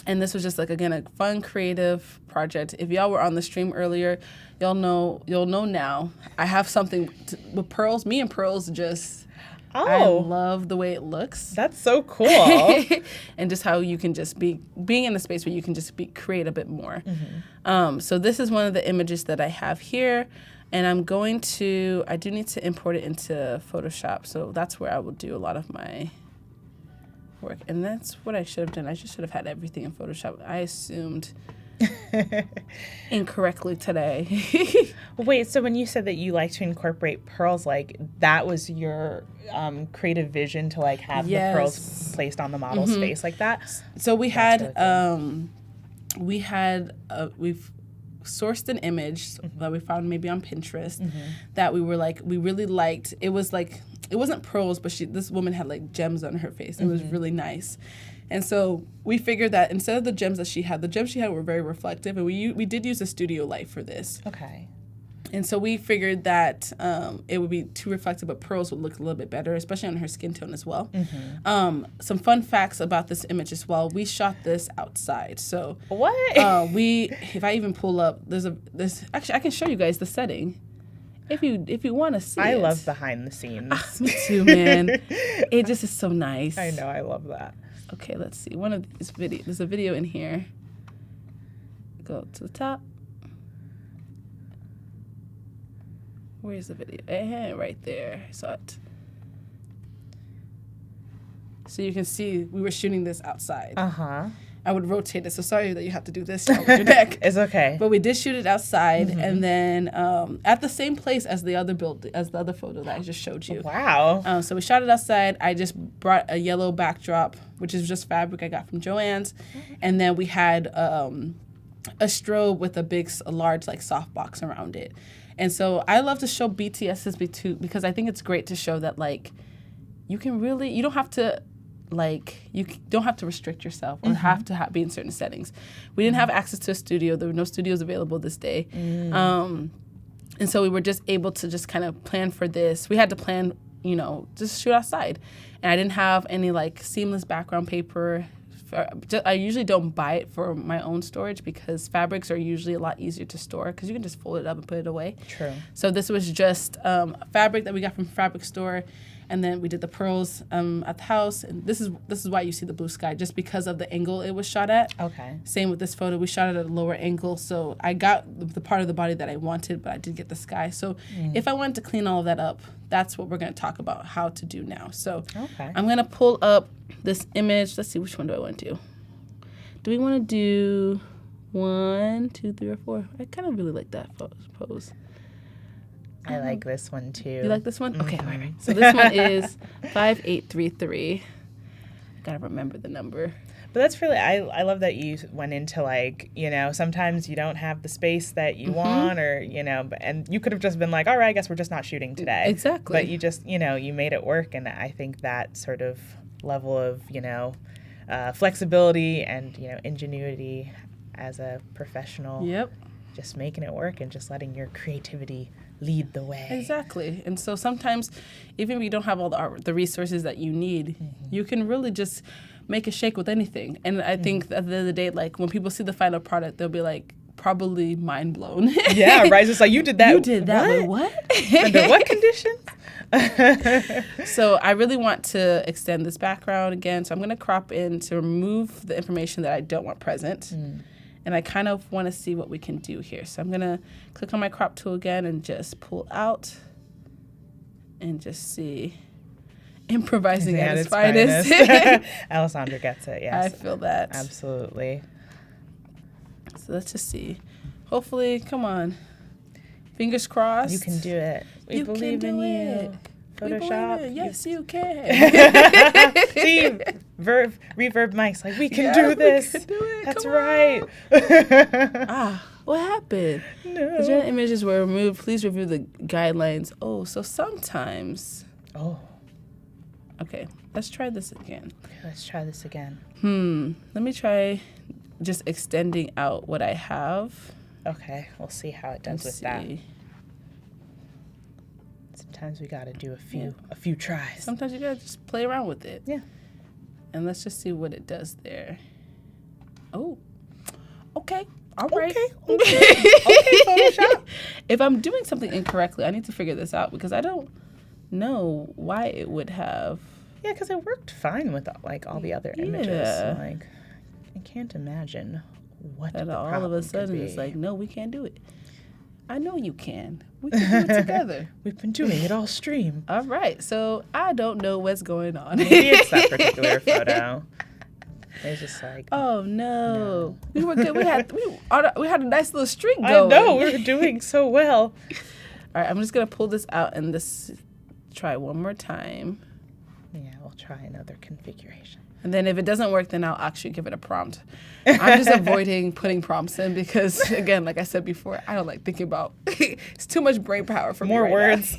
And this was just like, again, a fun, creative project. If y'all were on the stream earlier, you'll know now. I have something with pearls. Me and pearls just, I love the way it looks. That's so cool. And just how you can just being in a space where you can just create a bit more. So this is one of the images that I have here. And I do need to import it into Photoshop. So that's where I will do a lot of my work. And that's what I should have done. I just should have had everything in Photoshop. I assumed incorrectly today. Wait, so when you said that you like to incorporate pearls, like that was your creative vision to like have the pearls placed on the model's face like that? So we've sourced an image that we found maybe on Pinterest that we really liked. It wasn't pearls, but this woman had like gems on her face. It was really nice. And so we figured that instead of the gems she had were very reflective, and we did use a studio light for this. Okay. And so we figured that it would be too reflective, but pearls would look a little bit better, especially on her skin tone as well. Some fun facts about this image as well. We shot this outside. So what? If I even pull up, actually I can show you guys the setting. If you want to see it. I love behind the scenes. Me too, man. It just is so nice. I know, I love that. Okay, let's see. One of these videos. There's a video in here. Go to the top. Where's the video? Right there. I saw it. So you can see we were shooting this outside. I would rotate it. So sorry that you have to do this with your neck. It's okay. But we did shoot it outside, and then at the same place as the other photo that I just showed you. Wow. So we shot it outside. I just brought a yellow backdrop, which is just fabric I got from Joann's, and then we had a strobe with a large like softbox around it. And so I love to show BTSs too, because I think it's great to show that like you don't have to restrict yourself or have to be in certain settings. We didn't have access to a studio. There were no studios available this day. And so we were just able to just kind of plan for this. We had to plan, just shoot outside. And I didn't have any like seamless background paper. I usually don't buy it for my own storage because fabrics are usually a lot easier to store because you can just fold it up and put it away. True. So this was just fabric that we got from Fabric Store. And then we did the pearls at the house. And this is why you see the blue sky, just because of the angle it was shot at. Okay. Same with this photo. We shot it at a lower angle. So I got the part of the body that I wanted, but I did get the sky. So if I wanted to clean all of that up, that's what we're going to talk about how to do now. So I'm going to pull up this image. Let's see, which one do I want to do? Do we want to do 1, 2, 3, or 4? I kind of really like that pose. I like this one too. You like this one? Okay, all right. So this one is 5833. Gotta remember the number. But that's really, I love that you went into like, sometimes you don't have the space that you want or, and you could have just been like, all right, I guess we're just not shooting today. Exactly. But you just, you made it work. And I think that sort of level of, flexibility and, ingenuity as a professional. Yep. Just making it work and just letting your creativity lead the way. Exactly. And so sometimes, even if you don't have all the resources that you need, you can really just make a shake with anything. And I think at the end of the day, like when people see the final product, they'll be like probably mind blown. Yeah, right. It's like you did that. You did that. What? Under what conditions? So I really want to extend this background again. So I'm going to crop in to remove the information that I don't want present. And I kind of want to see what we can do here. So I'm going to click on my crop tool again and just pull out and just see. Improvising at its finest. Alessandra gets it, yes. I feel that. Absolutely. So let's just see. Hopefully, come on. Fingers crossed. You can do it. We You believe can in do you. it. We believe Photoshop. it. Yes, you can. See, reverb mics like we can Yeah, do we this. can do it. That's Come right. What happened? No. The general images were removed. Please review the guidelines. Oh, so sometimes. Oh, Okay, let's try this again. let's try this again. Let me try just extending out what I have. Okay, we'll see how it does Let's with that. see. Sometimes we gotta do a few tries. Sometimes you gotta just play around with it. Yeah. And let's just see what it does there. Oh, okay. All right. Okay, Photoshop. If I'm doing something incorrectly, I need to figure this out because I don't know why it would have. Yeah, because it worked fine with like all the other images. Yeah. Like, I can't imagine what And the all of problem a could sudden, it's be. like, no, we can't do it. I know you can. We can do it together. We've been doing it all stream. All right. So I don't know what's going on. Maybe it's that particular photo. It's just like, Oh no. We were good. We had a nice little streak I going. know we were doing so well. All right, I'm just gonna pull this out and this try one more time. Yeah, we'll try another configuration. And then if it doesn't work, then I'll actually give it a prompt. I'm just avoiding putting prompts in because, again, like I said before, I don't like thinking about. It's too much brain power for More me right words.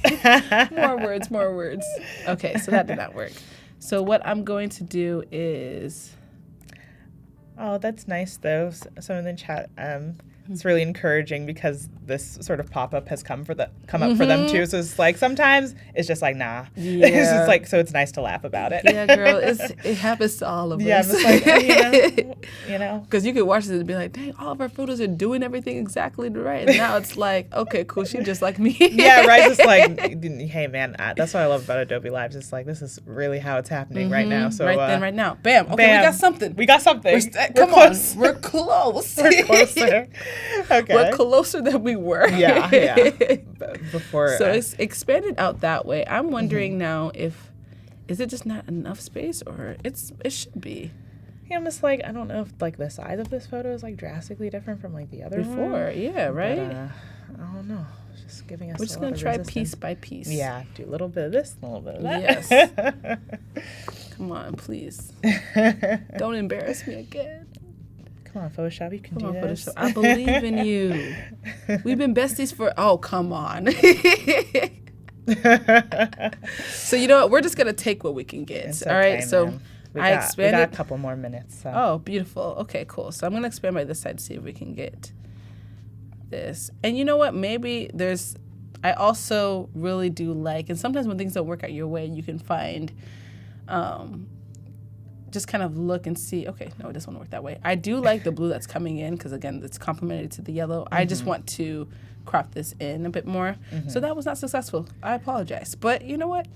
now. More words. Okay, so that did not work. So what I'm going to do is. Oh, that's nice though. Some in the chat, it's really encouraging because this sort of pop-up has come up for them too. So it's like sometimes it's just like nah. Yeah. It's just like, so it's nice to laugh about it. Yeah, girl, it happens to all of Yeah, us. I'm just like, you know. Because you could watch this and be like, dang, all of our photos are doing everything exactly right. And now it's like, okay, cool, she's just like me. Yeah, right. Just like, hey, man, that's what I love about Adobe Lives. It's like, this is really how it's happening right now. So right then, right now. Bam. Okay, bam. we got something. We got something. Come close. on. We're close. We're closer. Okay. We're closer than we were. Yeah. Before. So it's expanded out that way. I'm wondering now is it just not enough space or it should be. Yeah, I'm just like, I don't know if like the size of this photo is like drastically different from like the other Before, one. yeah, right? But, I don't know. It's just giving us We're just a going lot to of try resistance. piece by piece. Yeah, do a little bit of this, a little bit of that. Yes. Come on, please. Don't embarrass me again. Come on, Photoshop, you can Come do on, this. Photoshop. I believe in you. We've been besties for, oh, come on. So you know what? We're just going to take what we can get. It's All right, okay, so man. We I got expanded. a couple more minutes. So. Oh, beautiful. Okay, cool. So I'm going to expand by this side to see if we can get this. And you know what? Maybe I also really do like, and sometimes when things don't work out your way, you can find, just kind of look and see, okay, no, it doesn't want to work that way. I do like the blue that's coming in because, again, it's complementary to the yellow. I just want to crop this in a bit more. So that was not successful. I apologize. But you know what?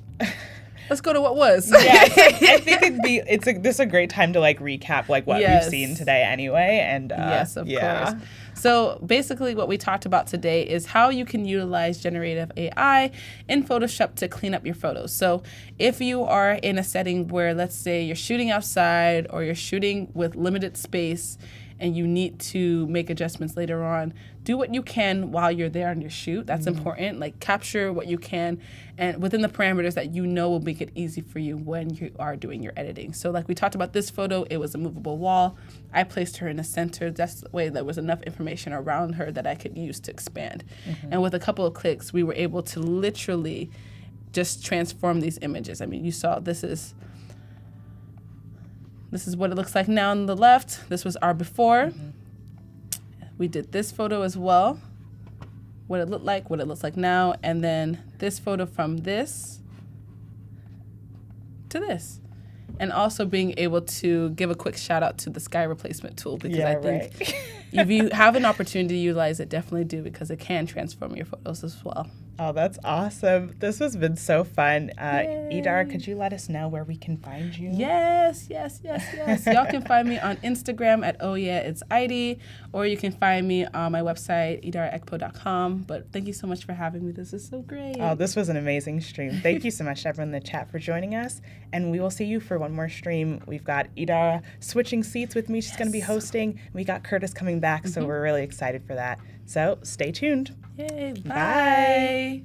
Let's go to what was. Yeah, I think this is a great time to like recap like what Yes. we've seen today anyway. And Yes, of course. So basically what we talked about today is how you can utilize generative AI in Photoshop to clean up your photos. So if you are in a setting where, let's say, you're shooting outside or you're shooting with limited space and you need to make adjustments later on, do what you can while you're there on your shoot. That's important. Like capture what you can and within the parameters that you know will make it easy for you when you are doing your editing. So like we talked about this photo, it was a movable wall. I placed her in the center. That's the way there was enough information around her that I could use to expand. And with a couple of clicks, we were able to literally just transform these images. I mean, you saw this is what it looks like now on the left. This was our before. We did this photo as well. What it looked like, what it looks like now, and then this photo from this to this. And also being able to give a quick shout out to the sky replacement tool because I think if you have an opportunity to utilize it, definitely do because it can transform your photos as well. Oh, that's awesome. This has been so fun. Idara, could you let us know where we can find you? Yes. Y'all can find me on Instagram at ohyeahit'sIdy, or you can find me on my website, idaraekpoh.com. But thank you so much for having me. This is so great. Oh, this was an amazing stream. Thank you so much, everyone in the chat, for joining us. And we will see you for one more stream. We've got Idara switching seats with me. She's going to be hosting. We got Curtis coming coming back, so we're really excited for that. So stay tuned. Yay, Bye. bye.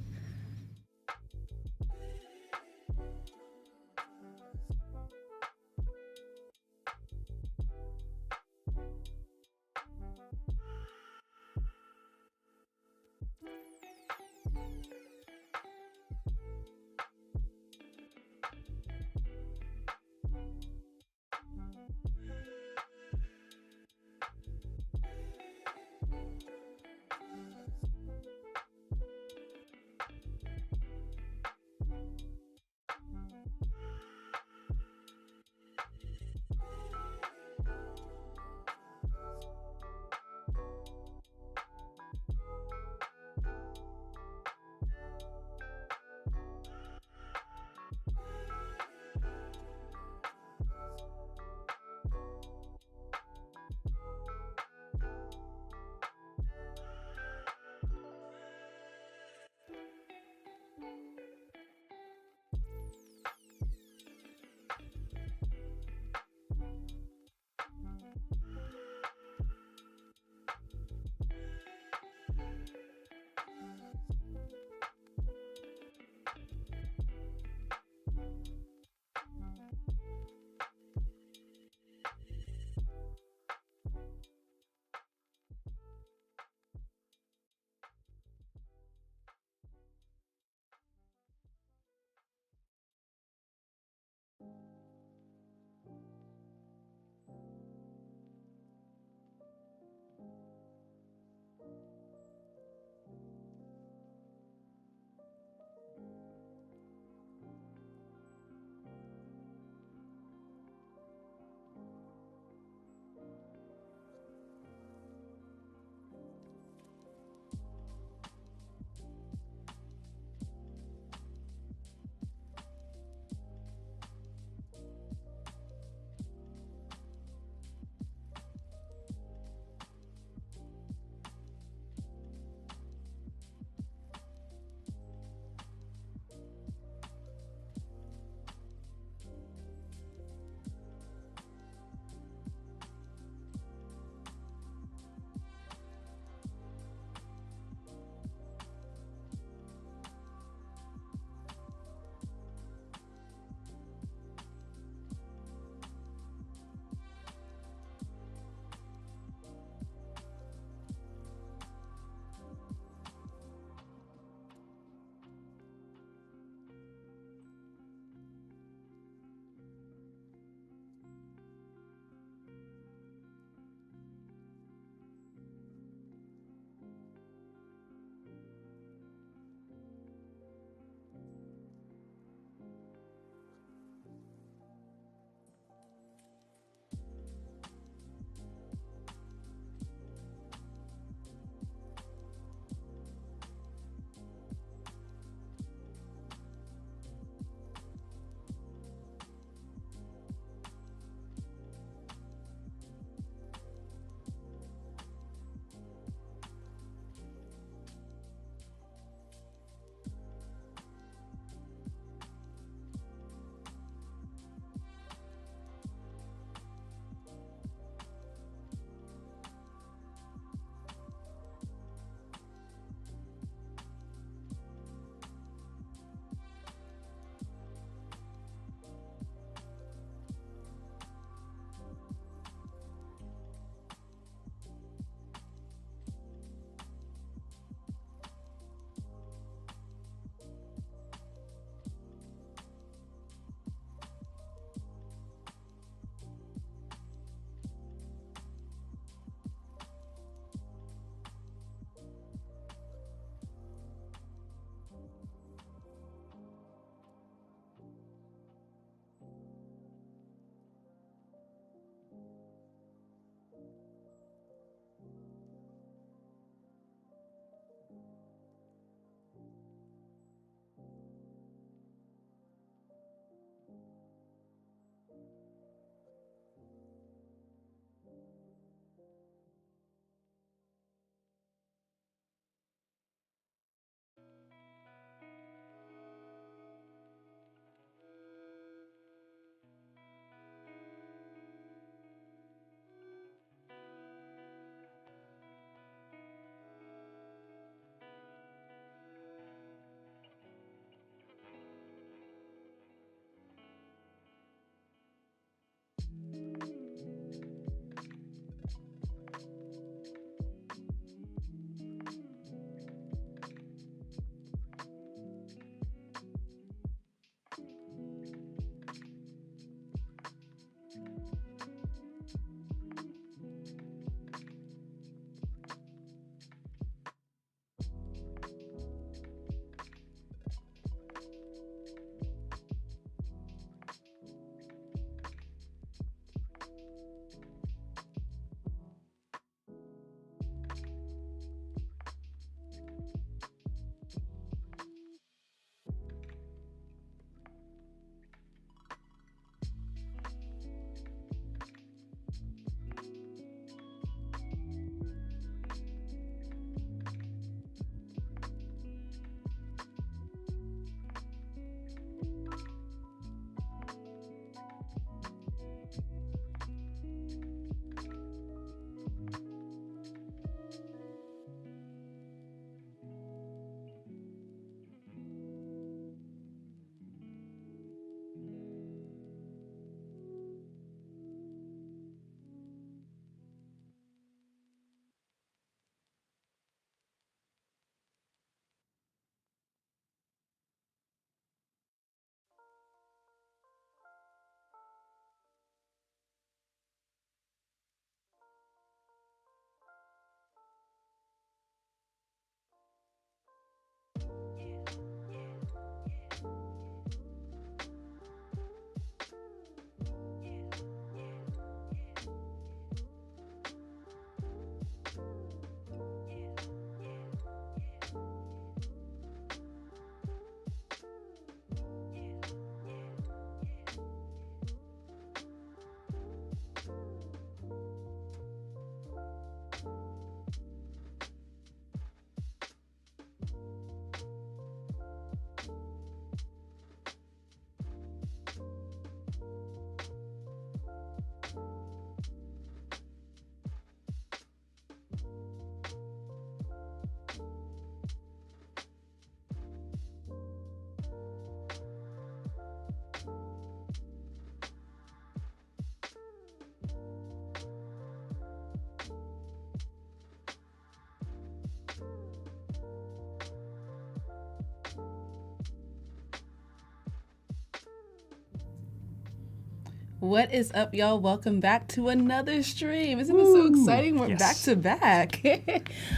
What is up, y'all? Welcome back to another stream. Isn't it so exciting? We're back to back.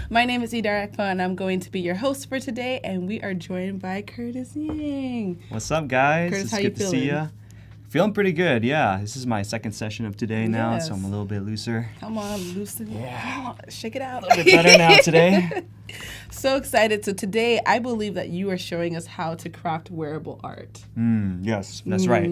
My name is Idara Ekpoh, and I'm going to be your host for today, and we are joined by Curtis Ying. What's up, guys? Curtis, it's how good you to see feeling? ya. Feeling pretty good, yeah. This is my second session of today now, so I'm a Yes. little bit looser. Come on, loosen it. Come on, shake it out. A bit better now today. So excited. So today, I believe that you are showing us how to craft wearable art. Yes, that's right.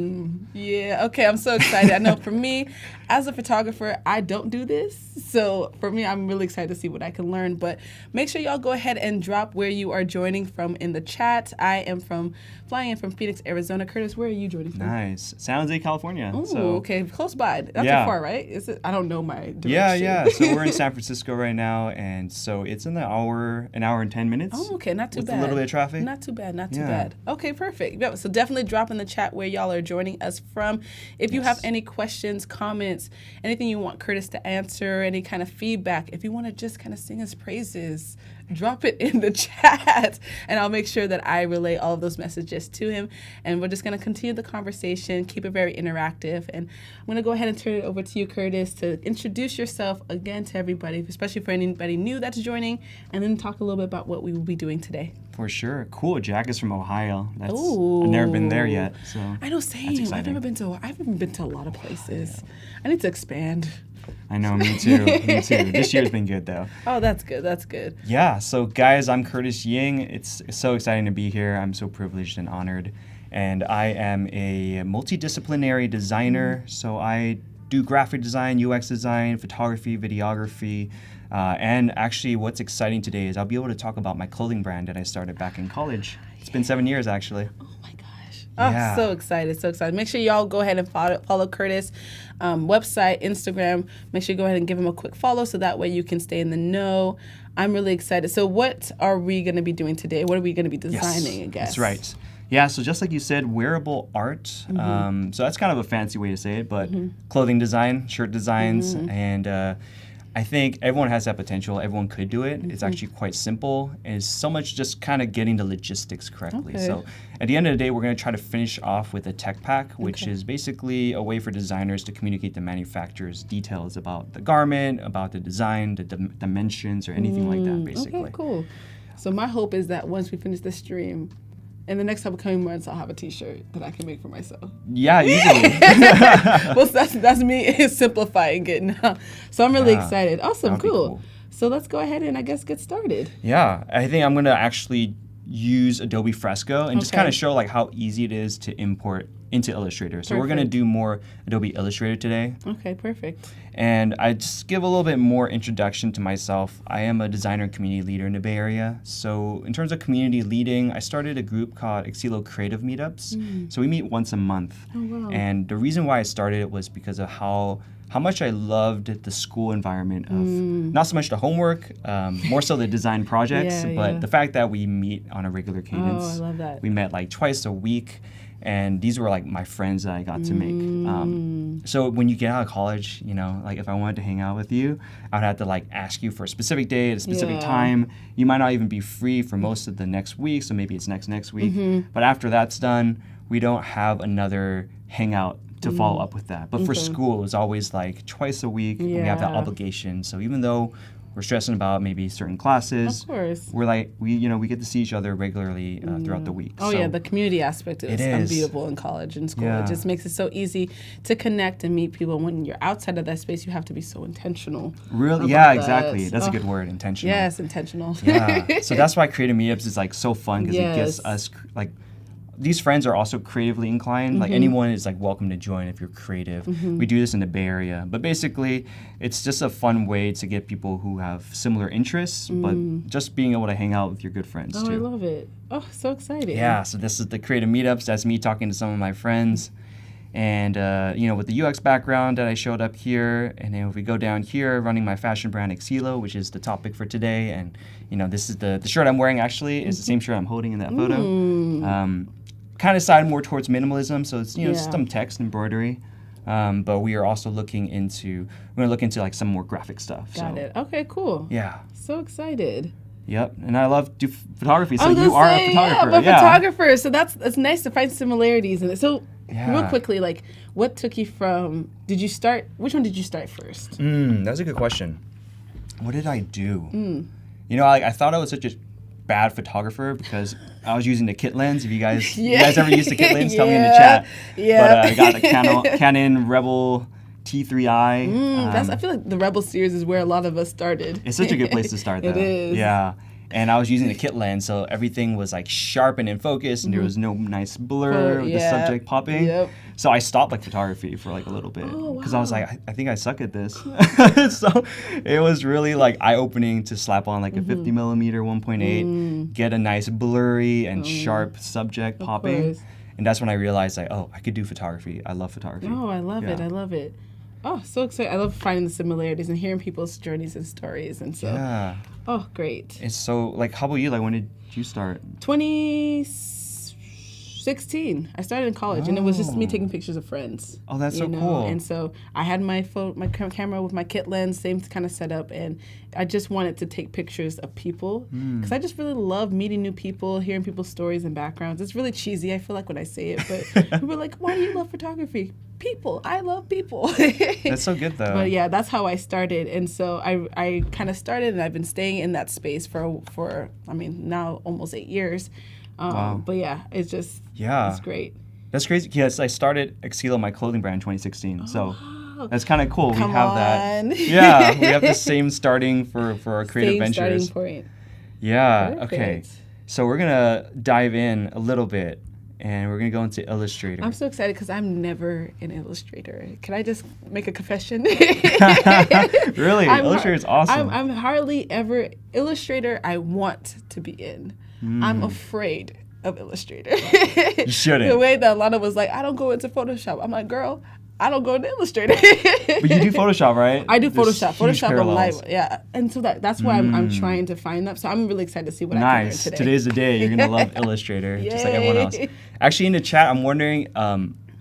Yeah, okay, I'm so excited. I know for me, as a photographer, I don't do this. So for me, I'm really excited to see what I can learn. But make sure y'all go ahead and drop where you are joining from in the chat. I am flying in from Phoenix, Arizona. Curtis, where are you joining from? Nice. San Jose, California. Ooh, So, okay, close by. Not Yeah. too far, right? Is it? I don't know my direction. yeah. So we're in San Francisco right now, and so it's an hour and 10 minutes. Oh, okay, not too with bad. a little bit of traffic. Not too bad, not too Yeah. bad. Okay, perfect. Yeah, so definitely drop in the chat where y'all are joining us from. If you have any questions, comments, anything you want Curtis to answer, any kind of feedback, if you want to just kind of sing his praises, drop it in the chat, and I'll make sure that I relay all of those messages to him. And we're just going to continue the conversation, keep it very interactive. And I'm going to go ahead and turn it over to you, Curtis, to introduce yourself again to everybody, especially for anybody new that's joining, and then talk a little bit about what we will be doing today. For sure. Cool. Jack is from Ohio. I've Ooh. never been there yet. So I know, That's same. I've exciting. never been to. I haven't been to a lot of places. I need to expand. I know, me too. Me too. This year's been good though. Oh, that's good. That's good. Yeah, so guys, I'm Curtis Ying. It's so exciting to be here. I'm so privileged and honored. And I am a multidisciplinary designer. So I do graphic design, UX design, photography, videography. And actually, what's exciting today is I'll be able to talk about my clothing brand that I started back in college. It's been 7 years, actually. Oh my gosh. Oh, Yeah. so excited. So excited. Make sure y'all go ahead and follow Curtis. Website, Instagram. Make sure you go ahead and give him a quick follow so that way you can stay in the know. I'm really excited. So what are we going to be doing today? What are we going to be designing, I guess? That's right. Yeah, so just like you said, wearable art. So that's kind of a fancy way to say it, but clothing design, shirt designs, and I think everyone has that potential. Everyone could do it. It's actually quite simple. And it's so much just kind of getting the logistics correctly. Okay. So at the end of the day, we're going to try to finish off with a tech pack, which is basically a way for designers to communicate the manufacturer's details about the garment, about the design, the dimensions, or anything like that, basically. Okay, cool. So my hope is that once we finish this stream, in the next upcoming months, I'll have a T-shirt that I can make for myself. Yeah, easily. Well, that's me simplifying it now. So I'm really excited. Awesome, That would be cool. cool. So let's go ahead and I guess get started. Yeah, I think I'm going to actually use Adobe Fresco and just Okay. kind of show like how easy it is to import into Illustrator. So we're going to Perfect. do more Adobe Illustrator today. Okay, perfect. And I just give a little bit more introduction to myself. I am a designer and community leader in the Bay Area. So in terms of community leading, I started a group called Exilo Creative Meetups. So we meet once a month. Oh, wow. And the reason why I started it was because of how much I loved the school environment of not so much the homework, more so the design projects, Yeah, but yeah. the fact that we meet on a regular cadence. Oh, I love that. We met like twice a week, and these were like my friends that I got to make. So when you get out of college, you know, like if I wanted to hang out with you, I would have to like ask you for a specific day at a specific Yeah. time. You might not even be free for most of the next week, so maybe it's next week. But after that's done, we don't have another hangout to follow up with that. But for school, it was always like twice a week. And we have that Yeah. obligation. So even though we're stressing about maybe certain classes, Of course. we're like we get to see each other regularly throughout the week. Oh So yeah, the community aspect is It is. unbeatable in college and school. Yeah. It just makes it so easy to connect and meet people. When you're outside of that space, you have to be so intentional. Really, about yeah, that. exactly. That's a Oh, good word, intentional. Yes, intentional. Yeah. So that's why creative meetups is like so fun because it gives Yes. us like these friends are also creatively inclined. Like anyone is like welcome to join if you're creative. We do this in the Bay Area, but basically it's just a fun way to get people who have similar interests, but just being able to hang out with your good friends Oh, too. I love it. Oh, so exciting. Yeah, so this is the creative meetups. That's me talking to some of my friends. And, you know, with the UX background that I showed up here, and then if we go down here, running my fashion brand Exilo, which is the topic for today. And, you know, this is the shirt I'm wearing actually is the same shirt I'm holding in that photo. Kind of side more towards minimalism, so it's, you know, Yeah. some text embroidery. But we are also we're going to look into like some more graphic stuff. Got so, it. Okay, cool. Yeah. So excited. Yep. And I love photography, so I was you gonna are say, a photographer. Yeah, I'm a photographer, so that's nice to find similarities in it. So Real quickly, like, what took you from, which one did you start first? That's a good question. What did I do? You know, I thought I was such a bad photographer because I was using the kit lens. If you guys, you guys ever used the kit lens, tell me in the chat. Yeah. But I got a Canon Rebel T3i. I feel like the Rebel series is where a lot of us started. It's such a good place to start, though. It is. Yeah. And I was using the kit lens, so everything was like sharp and in focus, and there was no nice blur with the subject popping. Yep. So I stopped like photography for like a little bit because I was like, I think I suck at this. So it was really like eye-opening to slap on like a 50 millimeter 1.8, get a nice blurry and sharp subject popping, course. and that's when I realized like, oh, I could do photography. I love photography. Oh, I love it. I love it. Oh, so excited. I love finding the similarities and hearing people's journeys and stories. And so, Yeah. Oh, great. It's so, like, how about you? Like, when did you start? 2016. I started in college, and it was just me taking pictures of friends. Oh, that's so you know? cool. And so I had my camera with my kit lens, same kind of setup, and I just wanted to take pictures of people because I just really love meeting new people, hearing people's stories and backgrounds. It's really cheesy, I feel like, when I say it, but people are like, why do you love photography? People. I love people. That's so good, though. But yeah, that's how I started. And so I kind of started, and I've been staying in that space for I mean, now almost 8 years. Wow. But yeah, it's just, Yeah. it's great. That's crazy. Yes, I started Exilo, my clothing brand, in 2016. So that's kind of cool. Come we have on. that. Yeah, we have the same starting for our creative Same ventures. starting point. Yeah. Okay. Perfect. So we're gonna dive in a little bit, and we're gonna go into Illustrator. I'm so excited because I'm never an illustrator. Can I just make a confession? Really, Illustrator is awesome. I'm hardly ever Illustrator. I want to be in. I'm afraid of Illustrator. You shouldn't. The way that Alanna was like, I don't go into Photoshop. I'm like, girl, I don't go into Illustrator. But you do Photoshop, right? I do There's Photoshop. huge Photoshop on parallels. Live. Yeah. And so that's why I'm trying to find that. So I'm really excited to see what I can learn Nice. today. Today's the day. You're gonna love Illustrator, just like everyone else. Yay. Actually, in the chat, I'm wondering,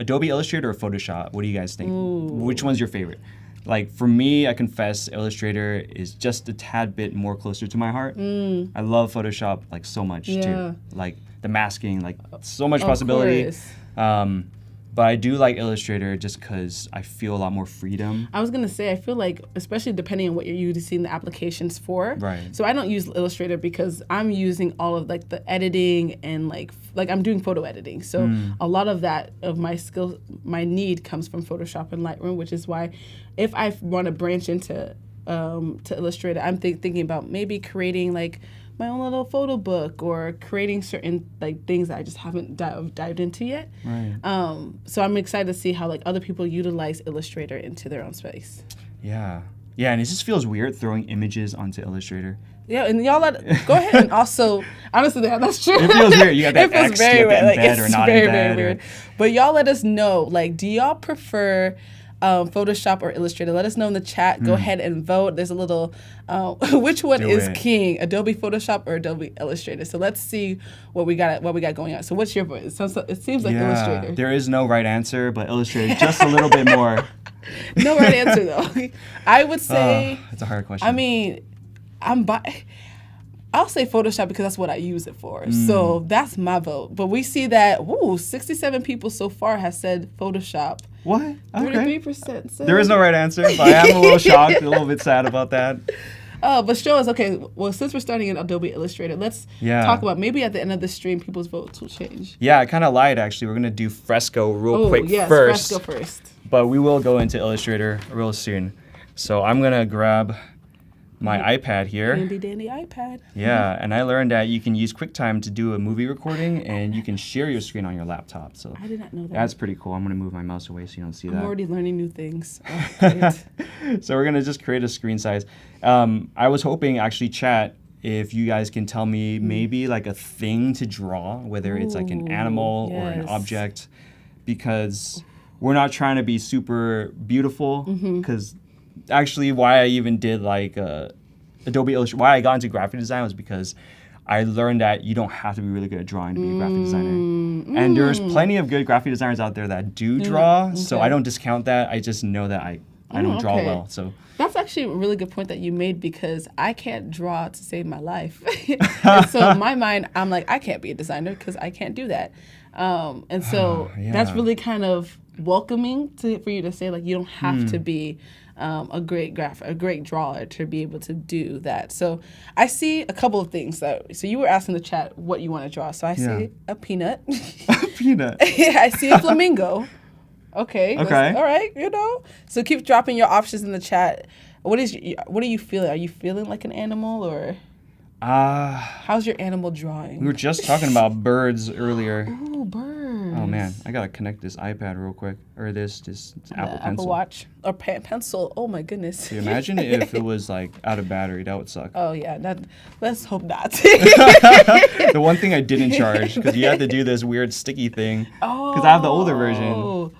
Adobe Illustrator or Photoshop? What do you guys think? Which one's your favorite? Like for me, I confess Illustrator is just a tad bit more closer to my heart. I love Photoshop like so much Yeah. too. Like the masking, like so much Of possibility. course. But I do like Illustrator just because I feel a lot more freedom. I was gonna say, I feel like, especially depending on what you're using the applications for. Right. So I don't use Illustrator because I'm using all of like the editing and like I'm doing photo editing. So a lot of that of my skill, my need comes from Photoshop and Lightroom, which is why if I want to branch into to Illustrator, I'm thinking about maybe creating like my own little photo book or creating certain like things that I just haven't dived into yet. Right. So I'm excited to see how like other people utilize Illustrator into their own space. Yeah. Yeah, and it just feels weird throwing images onto Illustrator. Yeah, and y'all go ahead and also, honestly, that's true. It feels weird. You got that It feels X, very you have to weird. Like, embed or it's not very, embed. very or- weird. But y'all let us know, like, do y'all prefer Photoshop or Illustrator? Let us know in the chat. Go ahead and vote. There's a little, which one Do is it. king, Adobe Photoshop or Adobe Illustrator? So let's see what we got going on. So what's your vote? It seems like Illustrator. There is no right answer, but Illustrator just a little bit more. No right answer though. I would say, It's a hard question. I mean, I'll say Photoshop because that's what I use it for. So that's my vote. But we see that 67 people so far have said Photoshop. what? Okay. 33% said. There is no right answer, but I am a little shocked, a little bit sad about that. Oh, but show us. Okay, well, since we're starting in Adobe Illustrator, let's talk about maybe at the end of the stream, people's votes will change. Yeah, I kind of lied actually. We're gonna do Fresco real quick yes, first, Fresco first. but we will go into Illustrator real soon. So I'm gonna grab my iPad here. Handy dandy iPad. Yeah, and I learned that you can use QuickTime to do a movie recording, and you can share your screen on your laptop. So I did not know that. that's pretty cool. I'm gonna move my mouse away so you don't see I'm that. already learning new things. Oh, great. So we're gonna just create a screen size. I was hoping actually, chat, if you guys can tell me maybe like a thing to draw, whether it's like an animal or an yes. object, because we're not trying to be super beautiful. Mm-hmm. Because actually, why I even did like Adobe Illustrator, why I got into graphic design was because I learned that you don't have to be really good at drawing to be a graphic designer. And there's plenty of good graphic designers out there that do draw, so I don't discount that. I just know that I don't draw okay. well. So That's actually a really good point that you made because I can't draw to save my life. And so in my mind, I'm like, I can't be a designer because I can't do that. And so that's Yeah. really kind of welcoming for you to say, like, you don't have to be a great drawer to be able to do that. So I see a couple of things. So you were asking the chat what you want to draw. So I see a peanut. peanut. I see a flamingo. Okay. Okay. All right. So keep dropping your options in the chat. What are you feeling? Are you feeling like an animal or how's your animal drawing? We were just talking about birds earlier. Ooh, birds. Oh man, I gotta connect this iPad real quick, or this Apple Pencil. Apple Watch or pencil. Oh my goodness. Can you imagine if it was like out of battery? That would suck. Oh yeah, let's hope not. The one thing I didn't charge because you had to do this weird sticky thing. Because I have the older version.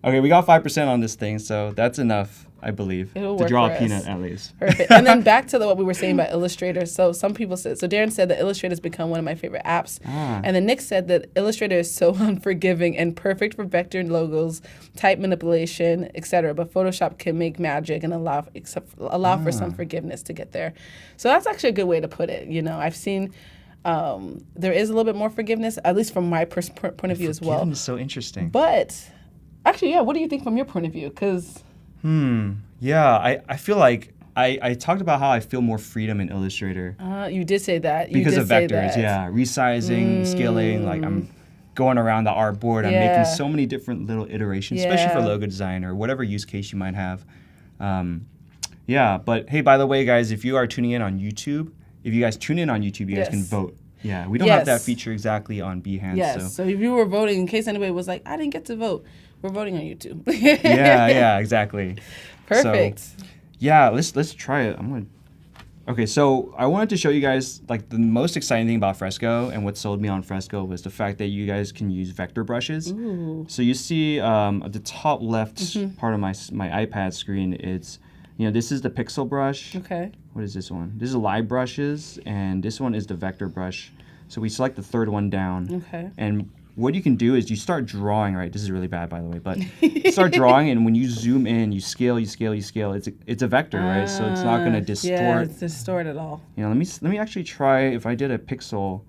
Okay, we got 5% on this thing, so that's enough, I believe, It'll to work draw for a peanut us. at least. Perfect. And then back to what we were saying about Illustrator. So some people said, Darren said that Illustrator has become one of my favorite apps. And then Nick said that Illustrator is so unforgiving and perfect for vector and logos, type manipulation, etc. But Photoshop can make magic and allow for some forgiveness to get there. So that's actually a good way to put it. I've seen there is a little bit more forgiveness, at least from my point of view as well. Forgiveness is so interesting. But actually, yeah, what do you think from your point of view? Because Yeah, I feel like I talked about how I feel more freedom in Illustrator. you did say that. Because of vectors, resizing, scaling, like I'm going around the artboard, I'm making so many different little iterations, especially for logo design or whatever use case you might have. But hey, by the way, guys, if you are tuning in on YouTube, if you guys tune in on YouTube, you guys can vote. Yeah, we don't have that feature exactly on Behance. Yes, so if you were voting, in case anybody was like, I didn't get to vote, we're voting on YouTube. yeah, exactly. Perfect. So, let's try it. Okay, so I wanted to show you guys like the most exciting thing about Fresco and what sold me on Fresco was the fact that you guys can use vector brushes. Ooh. So you see at the top left part of my iPad screen, it's this is the pixel brush. Okay. What is this one? This is live brushes, and this one is the vector brush. So we select the third one down. Okay. And what you can do is you start drawing, right? This is really bad, by the way, but you start drawing, and when you zoom in, you scale. It's a vector, right? So it's not going to distort. Yeah, it's distort at all. Let me actually try if I did a pixel.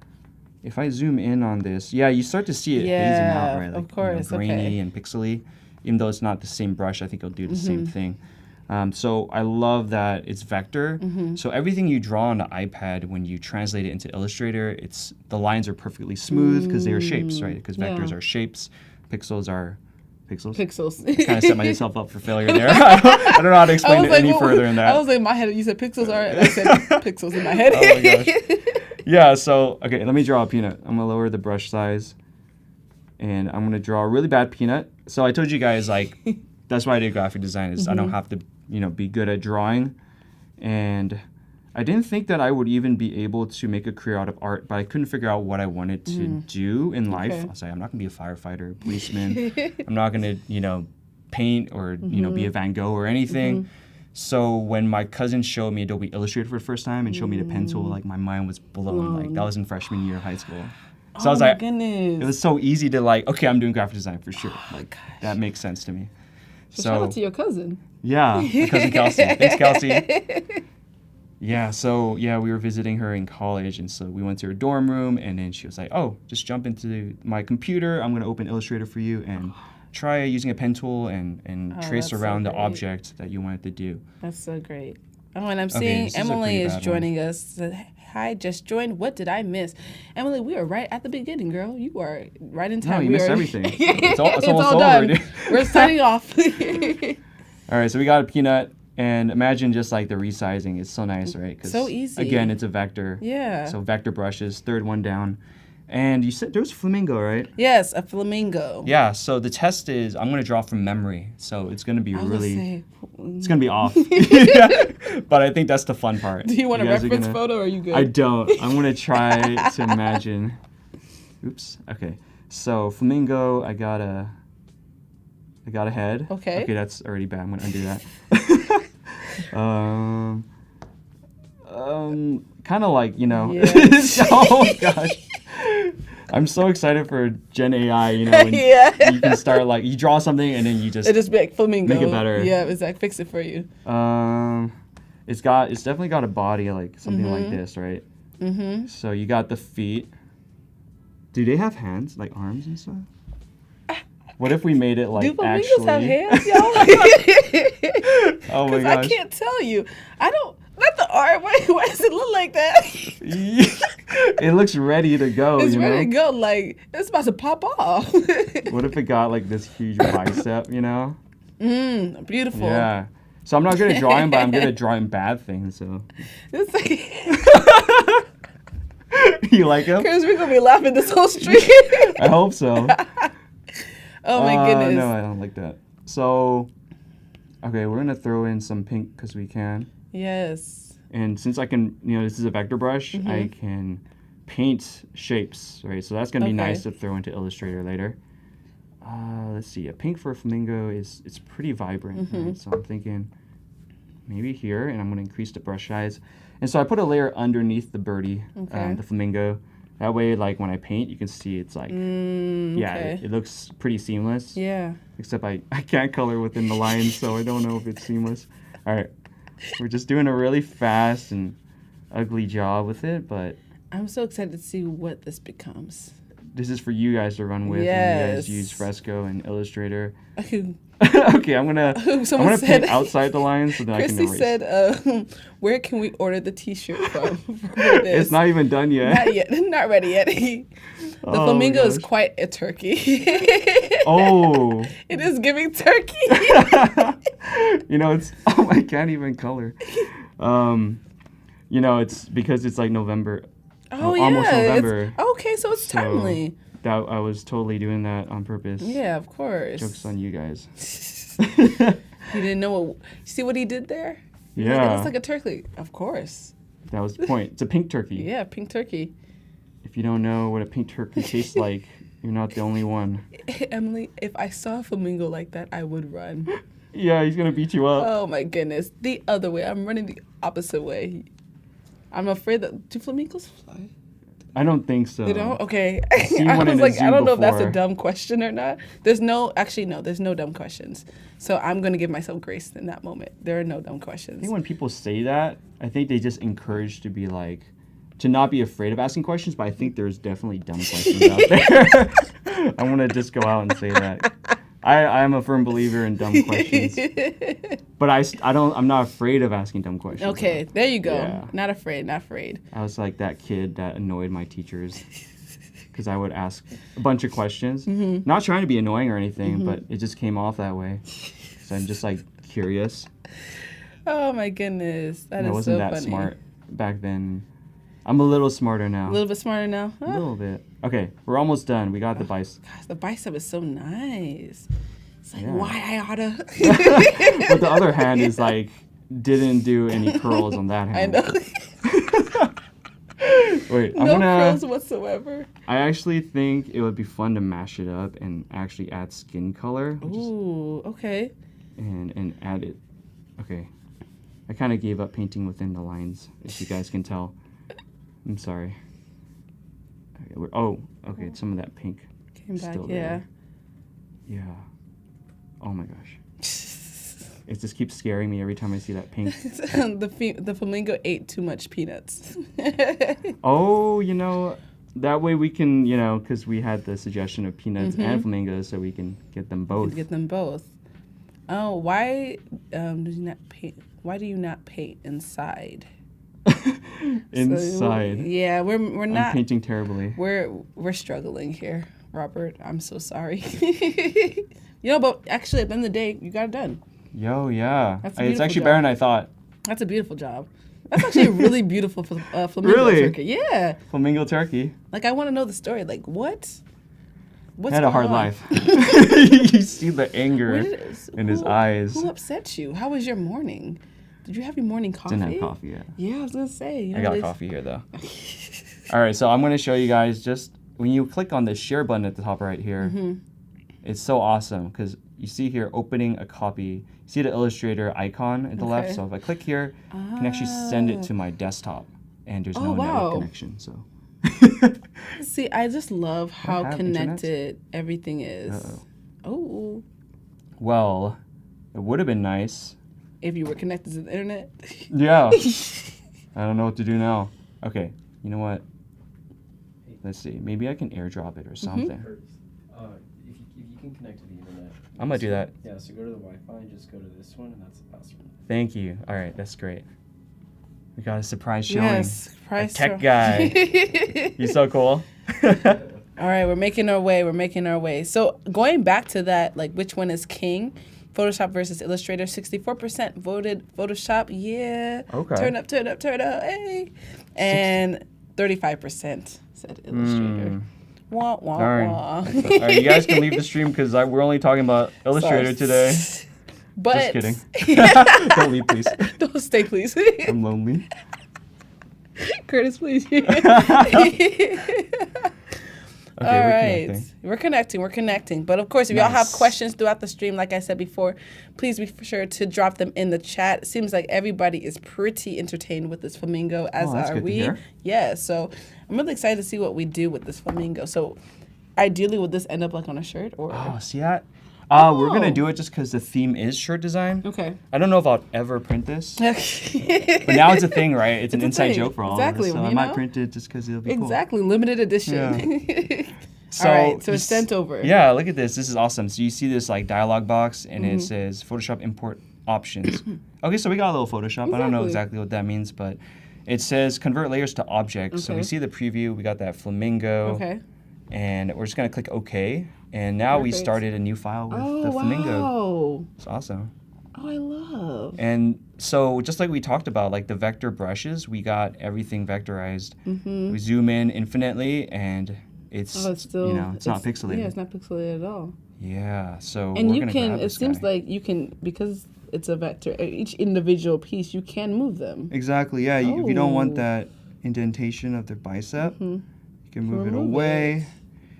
If I zoom in on this, you start to see it hazing out, right? Like, of course. grainy and pixely. Even though it's not the same brush, I think it'll do the same thing. So I love that it's vector. So everything you draw on the iPad, when you translate it into Illustrator, the lines are perfectly smooth because they're shapes, right? Because vectors are shapes, pixels are pixels. Kind of set myself up for failure there. I don't know how to explain it any further than that. I was like, in my head, you said pixels are, and I said pixels in my head. Oh my gosh. Yeah, so, okay, let me draw a peanut. I'm going to lower the brush size, and I'm going to draw a really bad peanut. So I told you guys, like, that's why I did graphic design, is I don't have to be good at drawing. And I didn't think that I would even be able to make a career out of art, but I couldn't figure out what I wanted to do in life. I was like, I'm not going to be a firefighter, a policeman. I'm not going to, paint or, be a Van Gogh or anything. So when my cousin showed me Adobe Illustrator for the first time and showed me the pen tool, like my mind was blown. Like that was in freshman year of high school. So I was like, goodness. it was so easy to like, okay, I'm doing graphic design for sure. Like that makes sense to me. So shout out to your cousin. Yeah, my cousin Kelsey. Thanks, Kelsey. Yeah, we were visiting her in college, and so we went to her dorm room, and then she was like, oh, just jump into my computer. I'm going to open Illustrator for you and try using a pen tool and trace around the object that you wanted to do. That's so great. Oh, and I'm seeing Emily is joining us. Hi, just joined. What did I miss? Emily, we are right at the beginning, girl. You are right in time. No, you missed everything. It's almost all over. Done. We're signing off. All right, so we got a peanut, and imagine just like the resizing. It's so nice, right? So easy. Again, it's a vector. Yeah. So vector brushes, third one down. And you said there was flamingo, right? Yes, a flamingo. Yeah, so the test is I'm going to draw from memory. So it's going to be it's going to be off. But I think that's the fun part. Do you want a reference photo or are you good? I don't. I'm going to try to imagine. Oops. Okay. So flamingo, I got a head. Okay. Okay, that's already bad. I'm going to undo that. Kind of like, Yeah. Oh gosh. I'm so excited for Gen AI, you know, when Yeah. you can start like, you draw something and then you just, It just be like flamingo. Make it better. Yeah, it's like fix it for you. it's definitely got a body like something like this, right? Mm-hmm. So you got the feet. Do they have hands, like arms and stuff? What if we made it like Do flamingos actually? have hands, y'all? Oh my Because gosh. I can't tell you. I don't. Not the art. Why does it look like that? It looks ready to go, It's you ready to know? go. Like it's about to pop off. What if it got like this huge bicep, you know? Beautiful. Yeah. So I'm not good at drawing, but I'm good at drawing bad things, so. It's like, You like them? Chris, we're gonna be laughing this whole street. I hope so. Oh my goodness. No, I don't like that. So, okay, we're gonna throw in some pink because we can. Yes. And since I can, you know, this is a vector brush, Mm-hmm. I can paint shapes, right? So that's gonna be Okay. nice to throw into Illustrator later. Let's see, a pink for a flamingo it's pretty vibrant, Mm-hmm. right? So I'm thinking maybe here, and I'm gonna increase the brush size. And so I put a layer underneath the birdie, Okay. the flamingo. That way, like when I paint, you can see it's like, yeah, okay. it looks pretty seamless. Yeah. Except I can't color within the lines, so I don't know if it's seamless. All right, we're just doing a really fast and ugly job with it, but I'm so excited to see what this becomes. this is for you guys to run with. And you Yes. guys use Fresco and Illustrator. Someone Okay, I'm gonna said- paint outside the lines so that I Christy can erase. said, "Where can we order the T-shirt from?" for this? It's not even done yet. Not yet. Not ready yet. The Oh, flamingo is gosh. quite a turkey. Oh, It is giving turkey. you know, I can't even color. You know, it's because it's like November. Oh, almost yeah. November. Okay, so it's So timely. that I was totally doing that on purpose. Yeah, of course. Jokes on you guys. You didn't know what. See what he did there? Like, it Yeah, looks like a turkey. Of course. that was the point. It's a pink turkey. Yeah, pink turkey. If you don't know what a pink turkey tastes like, you're not the only one. Emily, if I saw a flamingo like that, I would run. Yeah, he's gonna beat you up. Oh my goodness. The other way. I'm running the opposite way. I'm afraid that. Do flamingos fly? I don't think so. They don't? Okay. seen I one was in a like, I zoo don't know if that's a before. dumb question or not. There's no dumb questions. So I'm going to give myself grace in that moment. There are no dumb I questions. think when people say that, I think they just encourage to be like, to not be afraid of asking questions, but I think there's definitely dumb questions out there. I want to just go out and say that. I am a firm believer in dumb questions, but I'm not afraid of asking dumb questions. Okay, there you go. Yeah. Not afraid, not afraid. I was like that kid that annoyed my teachers because I would ask a bunch of questions, not trying to be annoying or anything, but it just came off that way. So I'm just like curious. Oh my goodness. That And I is wasn't so that funny. smart back then. I'm a little smarter now. A little bit smarter now. A Huh? little bit. Okay, we're almost done. We got the bicep. Gosh, the bicep is so nice. It's like, Yeah. why I oughta. But the other hand is like, didn't do any curls on that I hand. know. Wait, No curls whatsoever. I actually think it would be fun to mash it up and actually add skin color. Ooh, okay. And add it. Okay. I kind of gave up painting within the lines, if you guys can tell. I'm sorry. Okay, some of that pink. Came back, Still yeah. there. Yeah. Oh my gosh. It just keeps scaring me every time I see that pink. The flamingo ate too much peanuts. Oh, you know, that way we can, you know, because we had the suggestion of peanuts and flamingos, so we can get them both. Get them both. Oh, why do you not paint? Why do you not paint inside? Inside. So, yeah, we're I'm not. painting terribly. We're struggling here, Robert. I'm so sorry. But actually, at the end of the day, you got it done. Yo, yeah. That's a It's beautiful actually job. better than I thought. That's a beautiful job. That's actually a really beautiful flamingo Really? turkey. Yeah. Flamingo turkey. Like, I want to know the story. Like, what? What's Had a hard going on? life. You see the anger in his eyes. Who upset you? How was your morning? Did you have your morning coffee? Didn't have coffee yet. Yeah, I was gonna say. I got coffee here though. All right, so I'm going to show you guys just when you click on the share button at the top right here, it's so awesome because you see here opening a copy. You see the Illustrator icon at the left. Okay. So if I click here, I can actually send it to my desktop, and there's Oh, no wow. network connection. So See, I just love how have connected everything is. Uh-oh. Oh, Well, it would have been nice. if you were connected to the internet. Yeah. I don't know what to do now. Okay, you know what? Let's see. Maybe I can airdrop it or something. Curtis, if you can connect to the internet. I'm gonna do that. Yeah, so go to the Wi-Fi and just go to this one, and that's the password. Thank you. All right, that's great. We got a surprise showing. Yes, A price tech guy. He's so cool. All right, we're making our way. We're making our way. So going back to that, like which one is king? Photoshop versus Illustrator. 64% voted Photoshop. Yeah. Okay. Turn up, turn up, turn up. Hey. And 35% said Illustrator. Wah, wah, Darn. wah. All right, you guys can leave the stream because we're only talking about Illustrator Sorry. today. But Just kidding. Don't leave, please. Don't stay, please. I'm lonely. Curtis, please. Okay, All we're right. connecting. We're connecting. But of course, if y'all have Nice. questions throughout the stream, like I said before, please be sure to drop them in the chat. It seems like everybody is pretty entertained with this flamingo, as that's are good to we. hear. Yeah, so I'm really excited to see what we do with this flamingo. So ideally, would this end up like on a shirt or? Oh, see that? We're gonna do it just because the theme is shirt design. Okay. I don't know if I'll ever print this, but but now it's a thing, right? It's an It's a inside thing. joke for all Exactly, of us. So I you might know? print it just because it'll be cool. Exactly, limited edition. So All right, so you it's sent over. Yeah, look at this. This is awesome. So you see this like dialog box, and Mm-hmm. it says Photoshop import options. Okay, so we got a little Photoshop. I don't know exactly what that means, but it says convert layers to objects. So we Okay. see the preview. We got that flamingo. Okay. And we're just gonna click OK. And now we Perfect. started a new file with Oh, the flamingo. wow. It's awesome. Oh, I love. And so just like we talked about, like the vector brushes, we got everything vectorized. Mm-hmm. We zoom in infinitely, and it's, Oh, it's still. it's not pixelated. Yeah, it's not pixelated at all. Yeah, so And we're you gonna can. grab It this seems guy. like you can, because it's a vector. Each individual piece, you can move them. Exactly, yeah. If you don't want Oh. that indentation of their bicep, Mhm. you can move it Remove away.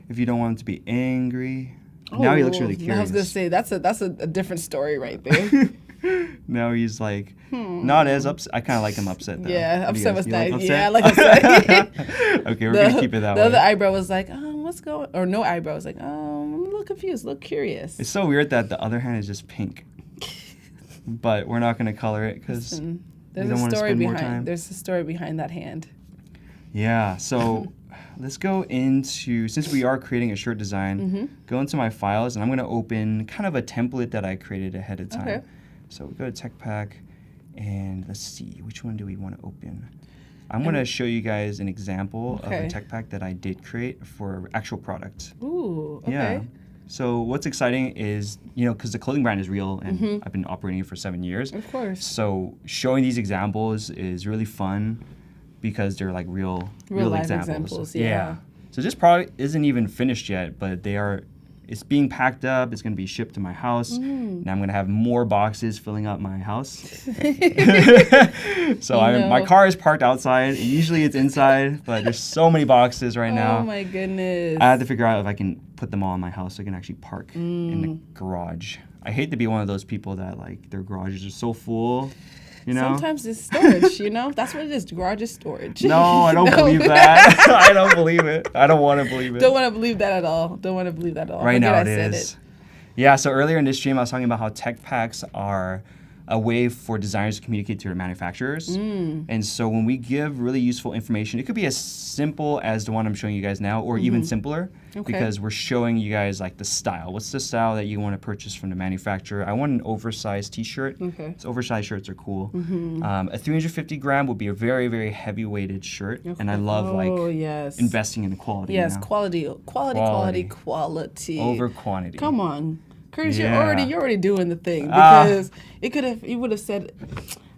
If you don't want it to be angry. Now he looks really I was gonna curious. say that's a different story right there. Now he's like not as upset. I kind of like him upset though. Yeah, What do you upset guys- was you like nice. upset? Yeah, I like upset. Okay, we're gonna keep it that the way. other eyebrow was like, what's going? Or no eyebrow was like, I'm a little confused, a little curious. It's so weird that the other hand is just pink. But we're not gonna color it because Listen, we there's don't a want to story spend more behind. time. There's a story behind that hand. Yeah, so let's go into, since we are creating a shirt design, Mm-hmm. go into my files, and I'm going to open kind of a template that I created ahead of time. Okay. So we go to Tech Pack, and let's see, which one do we want to open? I'm going to show you guys an example of Okay. a Tech Pack that I did create for actual product. Ooh, okay. Yeah. So what's exciting is, because the clothing brand is real, and Mm-hmm. I've been operating it for 7 years. Of course. So showing these examples is really fun because they're like real Real-life examples. examples, yeah. So this product isn't even finished yet, but it's being packed up. It's going to be shipped to my house. Mm. Now I'm going to have more boxes filling up my house. So my No. car is parked outside. Usually it's inside, but there's so many boxes right now. Oh my goodness. I have to figure out if I can put them all in my house so I can actually park in the garage. I hate to be one of those people that like their garages are so full, Sometimes it's storage, That's what it is. Garage is storage. No, I don't No. believe that. I don't believe it. I don't want to believe it. Don't want to believe that at all. Don't want to believe that at all. Right Forget now I it said is. Yeah, so earlier in this stream, I was talking about how tech packs are a way for designers to communicate to their manufacturers. And so when we give really useful information, it could be as simple as the one I'm showing you guys now, or even simpler, Okay. because we're showing you guys like the style. What's the style that you want to purchase from the manufacturer? I want an oversized t-shirt. Okay. So oversized shirts are cool. A 350 gram would be a very, very heavy weighted shirt. And I love Oh, yes. investing in the quality. Yes, you know? quality. Over quantity. Come on, Curtis, Yeah. you're already doing the thing Ah. because you would have said,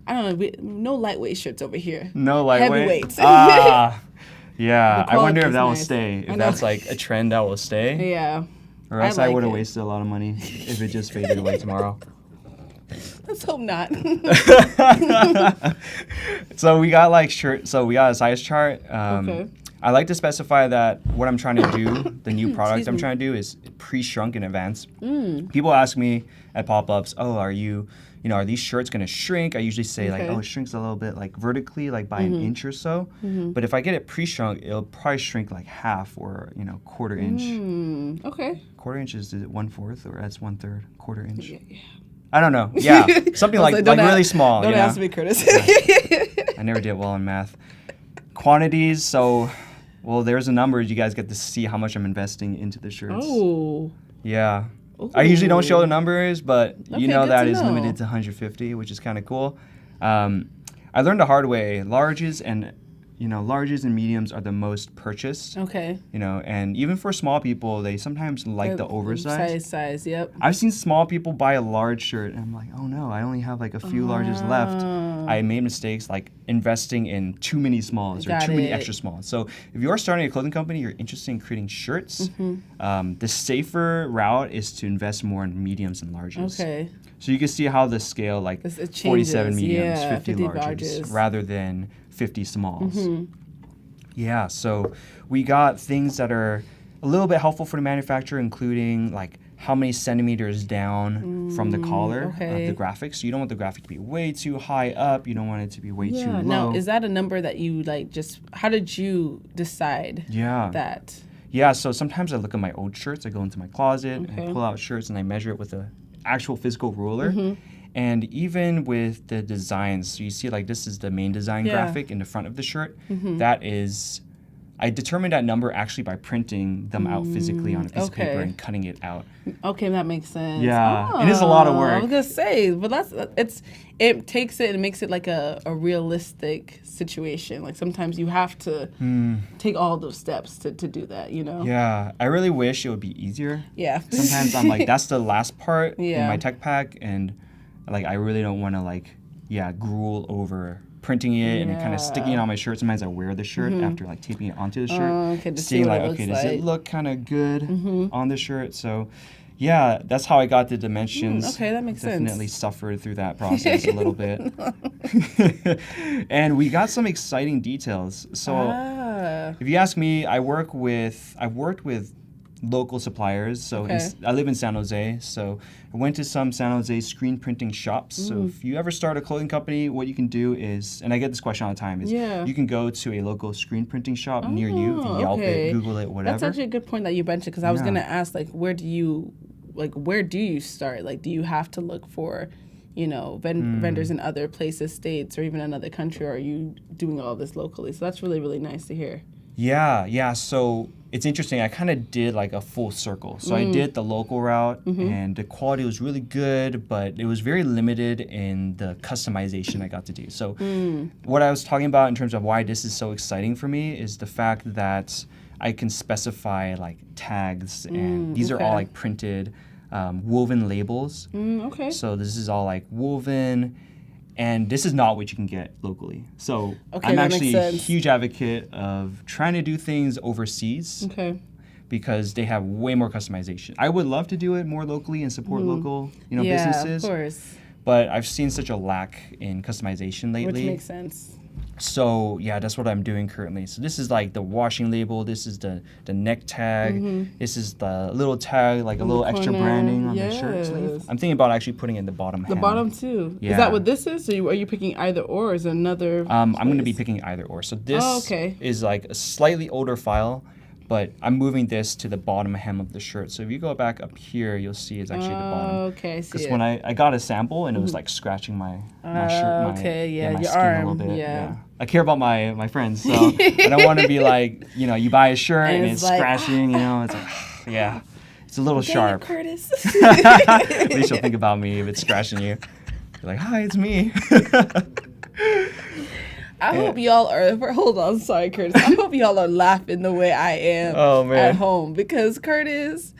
I don't know, no lightweight shirts over here. No lightweight. Heavyweights. Ah, yeah. The I wonder if quality's that will nice. stay. I If know. that's like a trend that will stay, Yeah, or else I I like would have it. wasted a lot of money if it just faded away tomorrow. let's hope not. So we got like shirt. So we got a size chart. Okay. I like to specify that what I'm trying to do, the new product Excuse I'm me. trying to do, is pre-shrunk in advance. People ask me at pop-ups, "Oh, are you, are these shirts going to shrink? I usually say like, Okay. oh, it shrinks a little bit like vertically, like by an inch or so. But if I get it pre-shrunk, it'll probably shrink like half or, quarter inch. Okay. Quarter inch is it 1/4 or that's 1/3? Quarter inch. I don't know. Yeah, something I was like don't really ask- small. Don't you know? ask me, Curtis. I never did well in math. Quantities. So, well, there's a number. You guys get to see how much I'm investing into the shirts. Oh. Yeah. I usually don't show the Ooh. numbers, but Okay, that good to is know. limited to 150, which is kind of cool. I learned the hard way. Larges and mediums are the most purchased. Okay. And even for small people, they sometimes like the oversized. Size, yep. I've seen small people buy a large shirt, and I'm like, oh no, I only have like a few larges left. I made mistakes like investing in too many smalls or Got too many it. extra smalls. So if you're starting a clothing company, you're interested in creating shirts, the safer route is to invest more in mediums and larges. Okay. So you can see how the scale, like It 47 changes, mediums, yeah, 50 larges, rather than 50 smalls. Yeah, so we got things that are a little bit helpful for the manufacturer, including like how many centimeters down from the collar of okay. the graphic. So you don't want the graphic to be way too high up. You don't want it to be way too low. Now, is that a number that you like just, how did you decide that? Yeah, so sometimes I look at my old shirts. I go into my closet Okay. and pull out shirts and I measure it with an actual physical ruler. And even with the designs, so you see like this is the main design graphic in the front of the shirt. That is, I determined that number actually by printing them out physically on a piece of paper okay. and cutting it out. Okay, that makes sense. Yeah, it is a lot of work. I was gonna say, but it takes it and makes it like a realistic situation. Like sometimes you have to take all those steps to do that, Yeah, I really wish it would be easier. Yeah. Sometimes I'm like, that's the last part in Yeah. my tech pack, and like I really don't want to gruel over printing it and kind of sticking it on my shirt. Sometimes I wear the shirt after like taping it onto the shirt, okay, to see seeing what like, it okay, looks does it like. look kind of good on the shirt? So yeah, that's how I got the dimensions. okay, that makes sense. Definitely suffered through that process a little bit. And we got some exciting details. So if you ask me, I've worked with local suppliers. So Okay. I live in San Jose, so I went to some San Jose screen printing shops. So if you ever start a clothing company, what you can do is, and I get this question all the time, is you can go to a local screen printing shop near you. If you Yelp okay. it, Google it, whatever. That's actually a good point that you mentioned because I was Yeah. gonna ask where do you start? Like, do you have to look for, vendors in other places, states, or even another country, or are you doing all this locally? So that's really, really nice to hear. Yeah. So it's interesting. I kind of did like a full circle. So I did the local route, and the quality was really good, but it was very limited in the customization I got to do. So what I was talking about in terms of why this is so exciting for me is the fact that I can specify like tags, and these are all okay. like printed woven labels. Okay. So this is all like woven. And this is not what you can get locally. So Okay, I'm that makes actually a sense. huge advocate of trying to do things overseas Okay. because they have way more customization. I would love to do it more locally and support local, Yeah, businesses. of course. But I've seen such a lack in customization lately. Which makes sense. So yeah, that's what I'm doing currently. So this is like the washing label. This is the neck tag. This is the little tag, like a In the little extra corner, branding on the shirt sleeve. yes. I'm thinking about actually putting it in the bottom The hem. bottom too. Is Yeah. that what this is? Are you picking either or is it another? I'm going to be place? picking either or. So this okay. is like a slightly older file, but I'm moving this to the bottom hem of the shirt. So if you go back up here, you'll see it's actually the bottom. Okay, I see Because it. when I got a sample and it was like scratching my shirt, okay, yeah, my your skin a arm, little bit. yeah. I care about my friends, so I don't want to be like, you buy a shirt and And it's it's like, scratching, it's like, yeah, it's a little Dang it, sharp. Curtis. At least you'll think about me if it's scratching you. You're like, hi, it's me. I hope y'all are. Hold on, sorry, Curtis. I hope y'all are laughing the way I am Oh, man. at home because Curtis,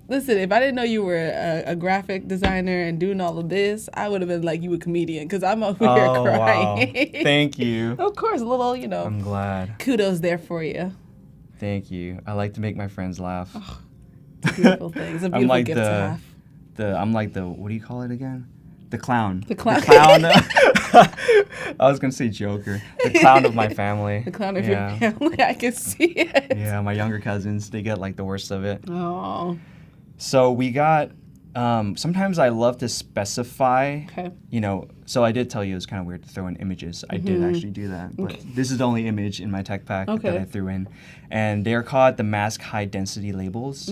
listen. If I didn't know you were a graphic designer and doing all of this, I would have been like you a comedian because I'm over here Oh, wow. crying. Thank you. Of course, a little, I'm glad. kudos there for you. Thank you. I like to make my friends laugh. It's a beautiful thing. It's a beautiful like gift to have. I'm like the, what do you call it again? The clown. The clown. I was gonna say Joker. The clown of my family. The clown of Yeah. your family. I can see it. Yeah, my younger cousins, they get like the worst of it. Oh. So we got Sometimes I love to specify, Okay. you know, so I did tell you it was kind of weird to throw in images. I did actually do that, but this is the only image in my tech pack that I threw in. And they're called the mask high density labels.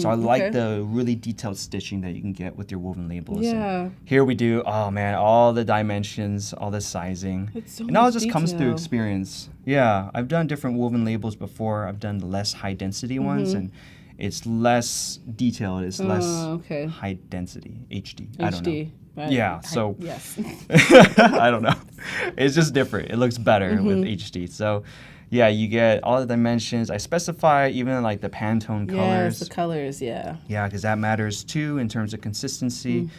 So I like the really detailed stitching that you can get with your woven labels. Yeah. And here we do, oh man, all the dimensions, all the sizing. It's so and it all much just comes through detail. experience. Yeah, I've done different woven labels before. I've done the less high density ones, and it's less detailed. It's less okay. high density, HD. I don't know. HD. Right. Yeah, so Yes. I don't know. It's just different. It looks better with HD. So yeah, you get all the dimensions. I specify even like the Pantone Yes, colors. the colors, yeah. Yeah, because that matters too in terms of consistency.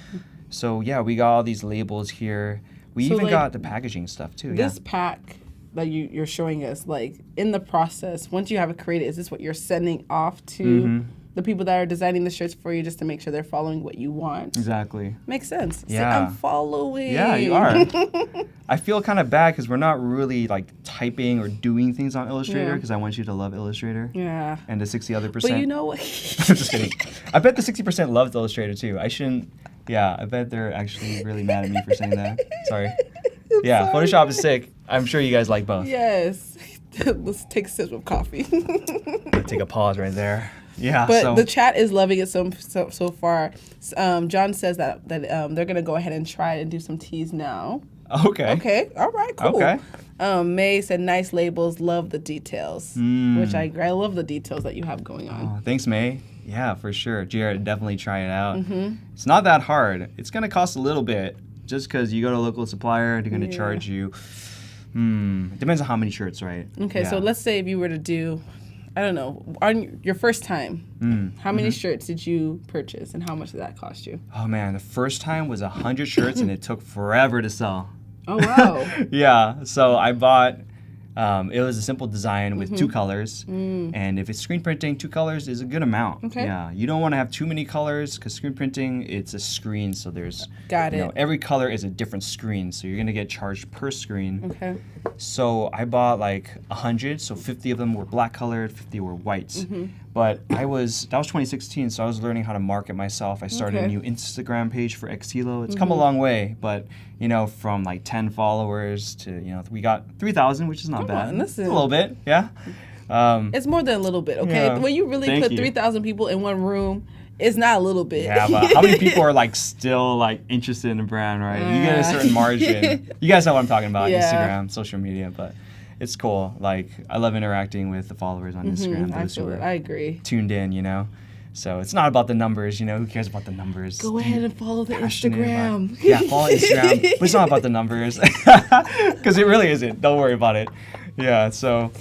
So yeah, we got all these labels here. We So, even like, got the packaging stuff too. This pack that you're showing us, like in the process, once you have it created, is this what you're sending off to the people that are designing the shirts for you just to make sure they're following what you want? Exactly. Makes sense. See, Yeah. I'm following. Yeah, you are. I feel kind of bad because we're not really like typing or doing things on Illustrator Yeah. because I want you to love Illustrator. Yeah. And the 60 other percent. But you know what? I'm just kidding. I bet the 60% loves Illustrator too. I shouldn't. Yeah, I bet they're actually really mad at me for saying that. Sorry. Yeah, sorry. Photoshop is sick. I'm sure you guys like both. Yes. Let's take a sip of coffee. Take a pause right there. Yeah. But so the chat is loving it so far. John says that they're gonna go ahead and try and do some teas now. okay. Okay. All right. Cool. Okay. May said nice labels. Love the details. Which I love the details that you have going on. Oh, thanks, May. Yeah, for sure. Jared, definitely try it out. It's not that hard. It's gonna cost a little bit just because you go to a local supplier. They're gonna charge you. Depends on how many shirts, right? Okay. So Yeah. let's say if you were to do, I don't know, on your first time, how many shirts did you purchase and how much did that cost you? Oh man, the first time was 100 shirts and it took forever to sell. Oh wow. Yeah, so I bought, it was a simple design with 2 colors. And if it's screen printing, 2 colors is a good amount. Okay. Yeah, you don't want to have too many colors because screen printing, it's a screen. So there's, Got you it. know, every color is a different screen. So you're going to get charged per screen. Okay. So I bought like 100, so 50 of them were black colored, 50 were whites. But that was 2016, so I was learning how to market myself. I started Okay. a new Instagram page for Xkilo. It's come a long way, but you know, from like 10 followers to, you know, we got 3,000, which is not Come bad. on, It's a listen. little bit, yeah. It's more than a little bit, okay? Yeah. When you really Thank put you. 3,000 people in one room, it's not a little bit. Yeah, but how many people are like still like interested in the brand, right? You get a certain margin. You guys know what I'm talking about, Yeah. Instagram, social media, but it's cool. Like I love interacting with the followers on Instagram, I those who feel it. are I agree. tuned in, you know. So it's not about the numbers, you know. Who cares about the numbers? Go ahead and follow the Passionate Instagram. about- yeah, follow Instagram. But it's not about the numbers, because it really isn't. Don't worry about it. Yeah. So,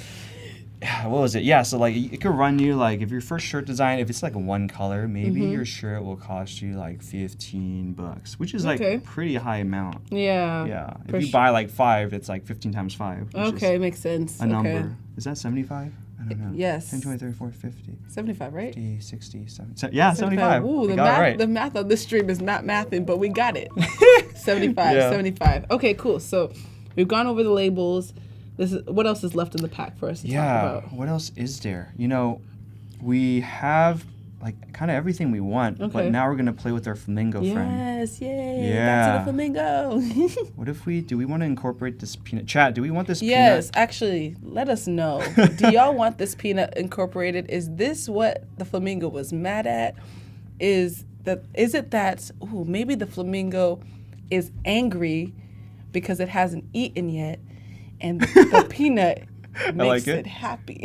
yeah, what was it? Yeah. So like, it could run you like if your first shirt design, if it's like one color, maybe your shirt will cost you like $15, which is like Okay. a pretty high amount. Yeah. Yeah. For If you buy like 5, it's like 15 times 5. Which Okay, Is makes sense. a Okay. number. Is that 75? I don't know. Yes. 10, 20, 30, 40, 50. 75, right? 50, 60, 70. Yeah, 75. Ooh, We the got it math, right. the math on this stream is not mathing, but we got it. 75, Yeah. 75. Okay, cool. So we've gone over the labels. What else is left in the pack for us to talk Yeah. about? What else is there? You know, we have like kind of everything we want, Okay. but now we're gonna play with our flamingo friend. Yes, yay. Back Yeah. to the flamingo. What if do we want to incorporate this peanut? Chat, do we want this Yes, peanut? actually, let us know. Do y'all want this peanut incorporated? Is this what the flamingo was mad at? Is it that maybe the flamingo is angry because it hasn't eaten yet, and the peanut makes like it. it happy?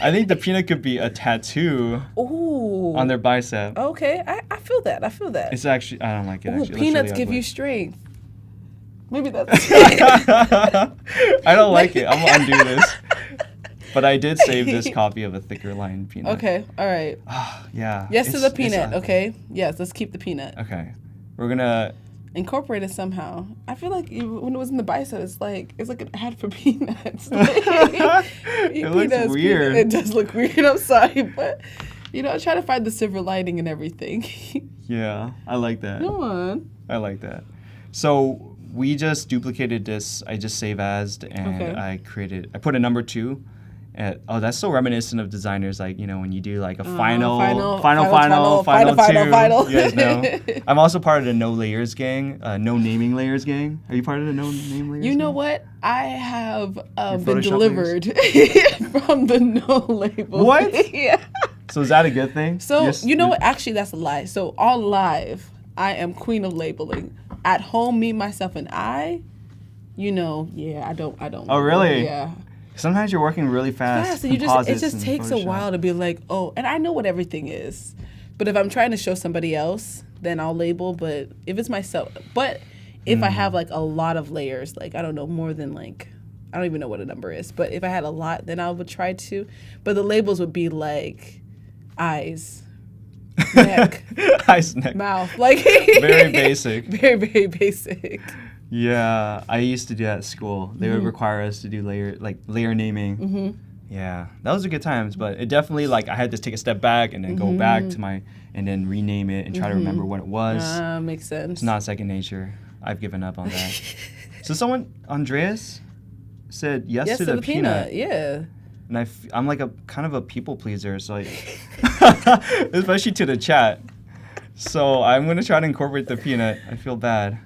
I think the peanut could be a tattoo Ooh. on their bicep. Okay, I feel that. I feel that. It's actually I don't like it. Ooh, Actually, it looks peanuts really give ugly. you strength. Maybe that's. I don't like it. I'm gonna undo this. But I did save this copy of a thicker lined peanut. Okay, all right. Yeah. Yes to it's- the it's peanut, ugly. okay? Yes, let's keep the peanut. Okay. We're gonna. Incorporate it somehow. I feel like when it was in the bicep, it's like an ad for peanuts. It looks weird. It does look weird. I'm sorry, but I try to find the silver lining in everything. Yeah, I like that. Come on. I like that. So we just duplicated this. I just save as'd and Okay. I put a number 2 Oh, that's so reminiscent of designers, like, you know, when you do like a final final. two. You guys know. I'm also part of the No Layers gang, No Naming Layers gang. Are you part of the No Name Layers? You know gang? what? I have been Photoshop delivered from the no label. What? Yeah. So is that a good thing? So Yes. you know what? Actually, that's a lie. So on live, I am queen of labeling. At home, me, myself, and I. You know, yeah, I don't. Oh, really? Yeah. Sometimes you're working really fast. Fast, and you just it composites just in takes a Photoshop. while to be like, oh, and I know what everything is, but if I'm trying to show somebody else, then I'll label. But if it's myself, but if I have like a lot of layers, like I don't know, more than like I don't even know what a number is, but if I had a lot, then I would try to. But the labels would be like eyes, neck, Eyes, neck. mouth, like Very basic. very very basic. Yeah, I used to do that at school. They would require us to do layer naming. Yeah, that was a good times, but it definitely like I had to take a step back and then go back to and then rename it and try to remember what it was. Makes sense. It's not second nature. I've given up on that. So Andreas said yes, to the peanut. Yeah. And I'm like a kind of a people pleaser, so like, especially to the chat. So I'm gonna try to incorporate the peanut. I feel bad.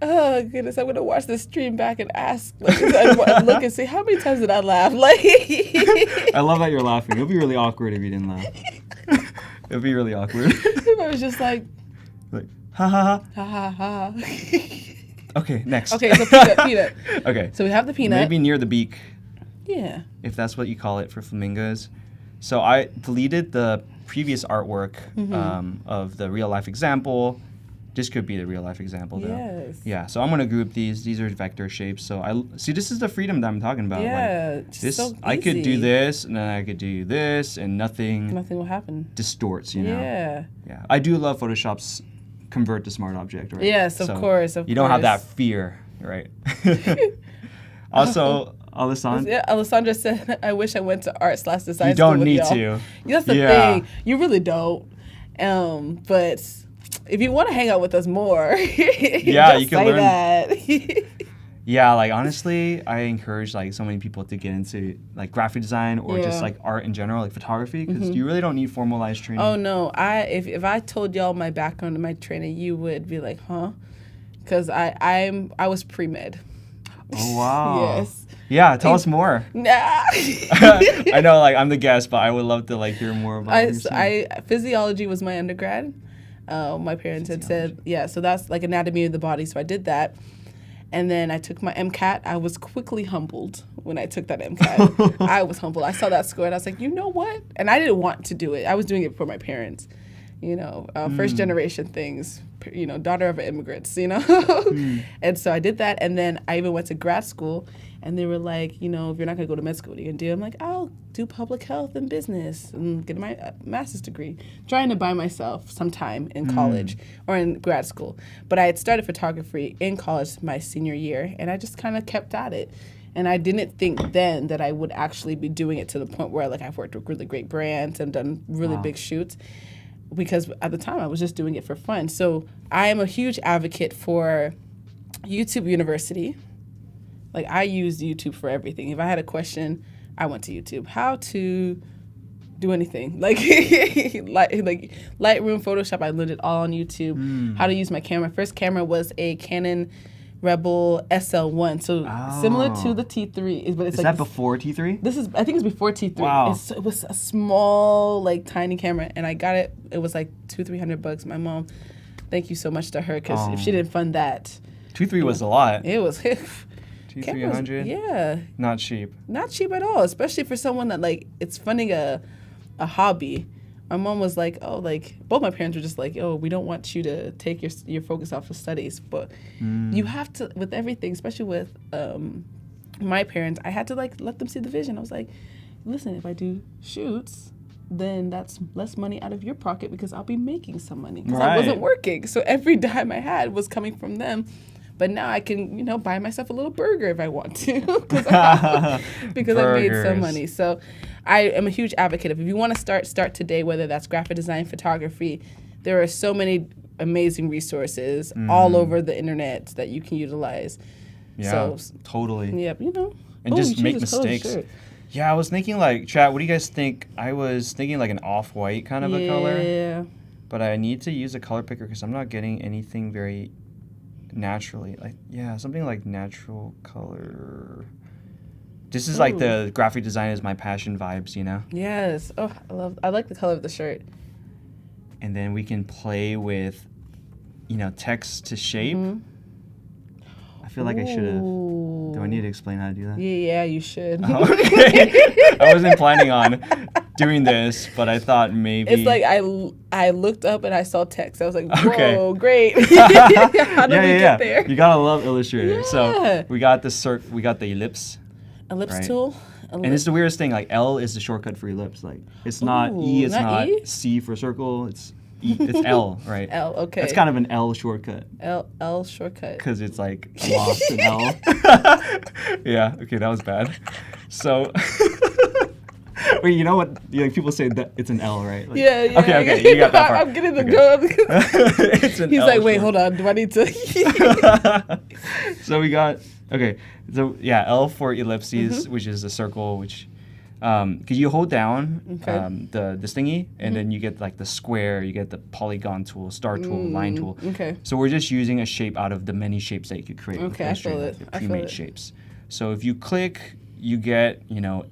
Oh goodness, I'm gonna watch the stream back and ask, like, look and see how many times did I laugh? Like, I love that you're laughing. It'll be really awkward if you didn't laugh. It'll be really awkward. if I was just like, Ha ha ha ha ha. ha. Okay, next. Okay, so peanut. Okay. So we have the peanut. Maybe near the beak, Yeah. if that's what you call it for flamingos. So I deleted the previous artwork of the real life example. This could be the real life example though. Yes. Yeah, so I'm gonna group these. These are vector shapes. So I see this is the freedom that I'm talking about. Yeah. Like, Just this so I could do easy. this and then I could do this and nothing Nothing will happen. distorts, you know. Yeah. Yeah. I do love Photoshop's convert to smart object, right? Yes, of course. You don't have that fear, right? Also, Alessandra, Yeah, Alessandra said, "I wish I went to art/design you school don't with need y'all." to. That's the thing. You really don't. But if you want to hang out with us more, Yeah, you can say learn. that. Yeah, like honestly, I encourage like so many people to get into like graphic design or just Yeah. like art in general, like photography, because you really don't need formalized training. Oh no! If I told y'all my background and my training, you would be like, huh? Because I was pre-med. Oh wow. Yes. Yeah, tell us more. Nah. I know, like I'm the guest, but I would love to like hear more about what you're saying. Physiology was my undergrad. My parents had said, yeah, so that's like anatomy of the body. So I did that. And then I took my MCAT. I was quickly humbled when I took that MCAT. I was humbled. I saw that score and I was like, you know what? And I didn't want to do it. I was doing it for my parents. You know, first generation things, you know, daughter of immigrants, you know? And so I did that. And then I even went to grad school and they were like, you know, if you're not going to go to med school, what are you going to do? I'm like, I'll do public health and business and get my master's degree. Trying to buy myself some time in college or in grad school. But I had started photography in college my senior year and I just kind of kept at it. And I didn't think then that I would actually be doing it to the point where like I've worked with really great brands and done really big shoots. Because at the time I was just doing it for fun. So I am a huge advocate for YouTube University. Like I use YouTube for everything. If I had a question, I went to YouTube. How to do anything. Like Lightroom, Photoshop, I learned it all on YouTube. How to use my camera. First camera was a Canon Rebel SL1. So similar to the T3. But it's Is like that before T3? This is, I think it's before T3. Wow. It was a small, like, tiny camera, and I got it. It was like $200-$300. My mom, thank you so much to her, because if she didn't fund that, 2-3 was a lot. it was 2-300. Yeah, Not cheap. not cheap at all, especially for someone that like it's funding a hobby. My mom was like, oh, like both my parents were just like, oh, we don't want you to take your focus off of studies, but you have to with everything, especially with my parents. I had to like let them see the vision. I was like, listen, if I do shoots, then that's less money out of your pocket because I'll be making some money because I wasn't working. So every dime I had was coming from them. But now I can, you know, buy myself a little burger if I want to because I made some money. So I am a huge advocate of if you want to start today, whether that's graphic design, photography, there are so many amazing resources all over the internet that you can utilize. Yeah, So, totally. yep, you know. And just make mistakes. Yeah, I was thinking like, chat, what do you guys think? I was thinking like an off-white kind of a color. Yeah. But I need to use a color picker because I'm not getting anything very naturally. Like, yeah, something like natural color. This is like the graphic design is my passion vibes, you know? Yes. Oh, I like the color of the shirt. And then we can play with, you know, text to shape. I feel like I should have. Do I need to explain how to do that? Yeah, you should. Oh, okay. I wasn't planning on doing this, but I thought maybe. It's like I looked up and I saw text. I was like, whoa, Okay. great. How did we get there? You gotta love Illustrator. Yeah. So we got the we got the ellipse. Ellipse Right. tool. And it's the weirdest thing, like L is the shortcut for ellipse. Like it's not E, it's not not E? C for circle, it's E, it's L, right? L, okay. It's kind of an L shortcut L shortcut. because it's like lost in L. Yeah, okay, that was bad. So, wait, you know what? Like people say that it's an L, right? Like, Yeah. Okay, you got that part. I'm getting the Okay. go. It's an He's L like, wait, short- hold on. Do I need to? So we got so yeah, L for ellipses, which is a circle, which because you hold down the this thingy, and then you get like the square, you get the polygon tool, star tool, line tool. Okay. So we're just using a shape out of the many shapes that you could create. with Okay, I feel Illustrator, it. like the I feel pre-made it. shapes. So if you click, you get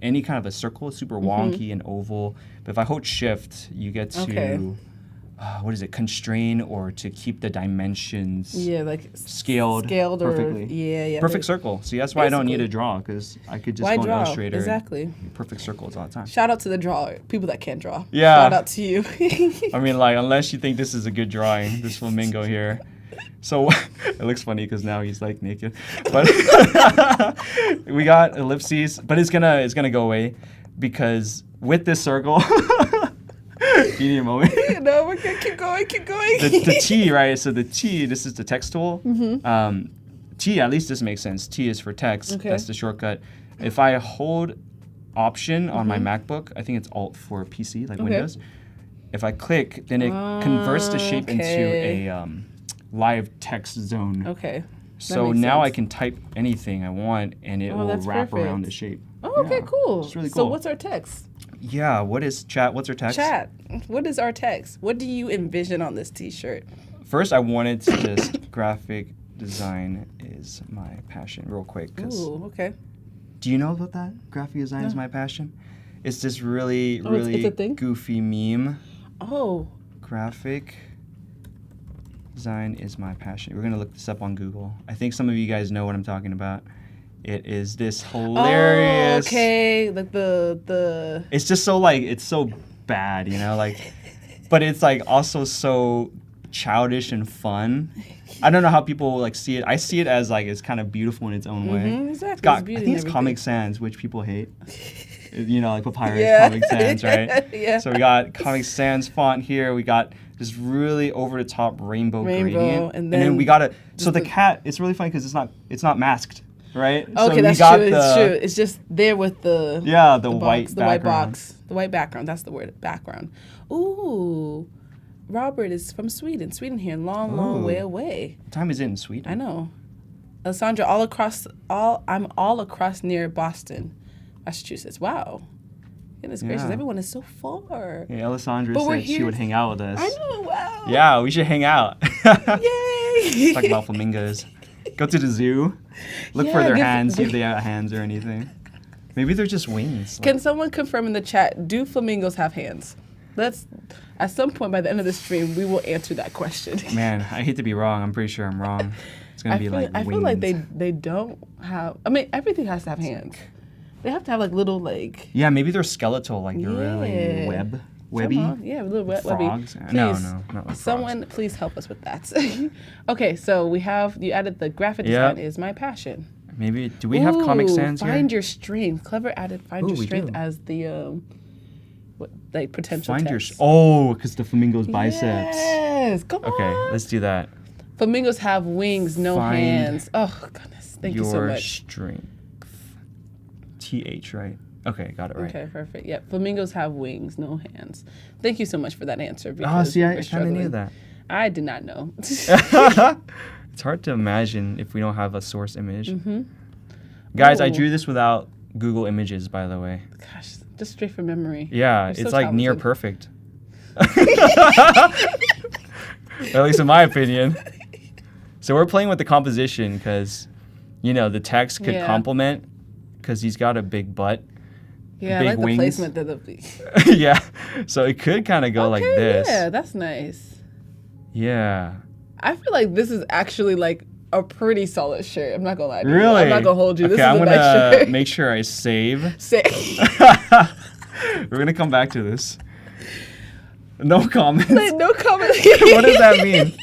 any kind of a circle, super wonky and oval. But if I hold Shift, you get to Okay. what is it? Constrain or to keep the dimensions. Yeah, like Scaled perfectly. Yeah. Perfect circle. See, that's why I don't need to draw because I could just Why go in draw? Illustrator. and Exactly. perfect circles all the time. Shout out to the drawer, people that can't draw. Yeah. Shout out to you. I mean, like, unless you think this is a good drawing, this flamingo here. So it looks funny because now he's like naked. But we got ellipses, but it's gonna go away because with this circle. You need a moment. No, we're good. Keep going. The T, right? So the T, this is the text tool. T, at least this makes sense. T is for text. Okay. That's the shortcut. If I hold Option on my MacBook, I think it's Alt for PC, like Windows. If I click, then it converts the shape into a live text zone. Okay. So makes now I sense. can type anything I want, and it will that's wrap around perfect. the shape. Oh, okay, Yeah, cool. It's really So cool. what's our text? Yeah, what's our text? Chat. What is our text? What do you envision on this T-shirt? First, I wanted to just graphic design is my passion real quick. 'Cause Ooh, okay. do you know about that? Graphic design is my passion. It's this really, Oh, it's really a thing? goofy meme. Oh, Graphic design is my passion. We're gonna look this up on Google. I think some of you guys know what I'm talking about. It is this hilarious. Oh, okay. Like the. It's just so like it's so bad, like, but it's like also so childish and fun. I don't know how people like see it. I see it as like it's kind of beautiful in its own way. Exactly. It's got, It's beauty I think and it's Comic everything. Sans, which people hate. Like Papyrus, Yeah. Comic Sans, right? Yeah. So we got Comic Sans font here. We got this really over the top rainbow gradient, and then we then got so the the- cat. It's really funny because it's not masked, right? So Okay, we that's got true. It's true. It's just there with the the box, white the white background. box, the white background. That's the word, background. Ooh, Robert is from Sweden. Sweden here, long way Ooh. away. What time is it in Sweden? I know. Alessandra, I'm all across near Boston, Massachusetts. Wow. Goodness gracious, Yeah. everyone is so far. Yeah, Alessandra But we're said she here- would hang out with us. I know, wow. Yeah, we should hang out. Yay. Talk about flamingos. Go to the zoo. Look for Yeah, their give- hands, see if they have hands or anything. Maybe they're just wings. Can someone confirm in the chat, do flamingos have hands? Let's, at some point by the end of the stream, we will answer that question. Man, I hate to be wrong. I'm pretty sure I'm wrong. It's gonna be like I wings. feel like they don't have, I mean, everything has to have hands. They have to have like little like, Yeah, maybe they're skeletal, like they're really Yeah. webby. somehow, yeah, little webby. Frogs? No, Please, no, not like someone please help us with that. Okay, so you added the graphic Yeah. design is my passion. Maybe do we have Comic Ooh, Sans here? Find your strength. Clever added find Ooh, your we strength do. as the like potential Find your text. because the flamingo's biceps. Yes, come Okay, on. let's do that. Flamingos have wings, no Find hands. Oh goodness, thank you so Your much. strength. TH, right? Okay, got it right. Okay, perfect. Yep, flamingos have wings, no hands. Thank you so much for that answer. Oh, because see, we I were kind of struggling. knew that. I did not know. It's hard to imagine if we don't have a source image. Guys, I Ooh. drew this without Google Images, by the way. Gosh, just straight from memory. Yeah, You're so it's like near talented. perfect. At least in my opinion. So we're playing with the composition because, you know, the text could Yeah. complement because he's got a big butt. Yeah, big I like wings. the placement of the. Yeah, so it could kind of go like this. Yeah, that's nice. Yeah. I feel like this is actually like a pretty solid shirt. I'm not gonna lie to you. Really? I'm not gonna hold you. Okay, This is I'm a gonna nice shirt. make sure I save. Say. We're gonna come back to this. No comments. Like, no comment. What does that mean?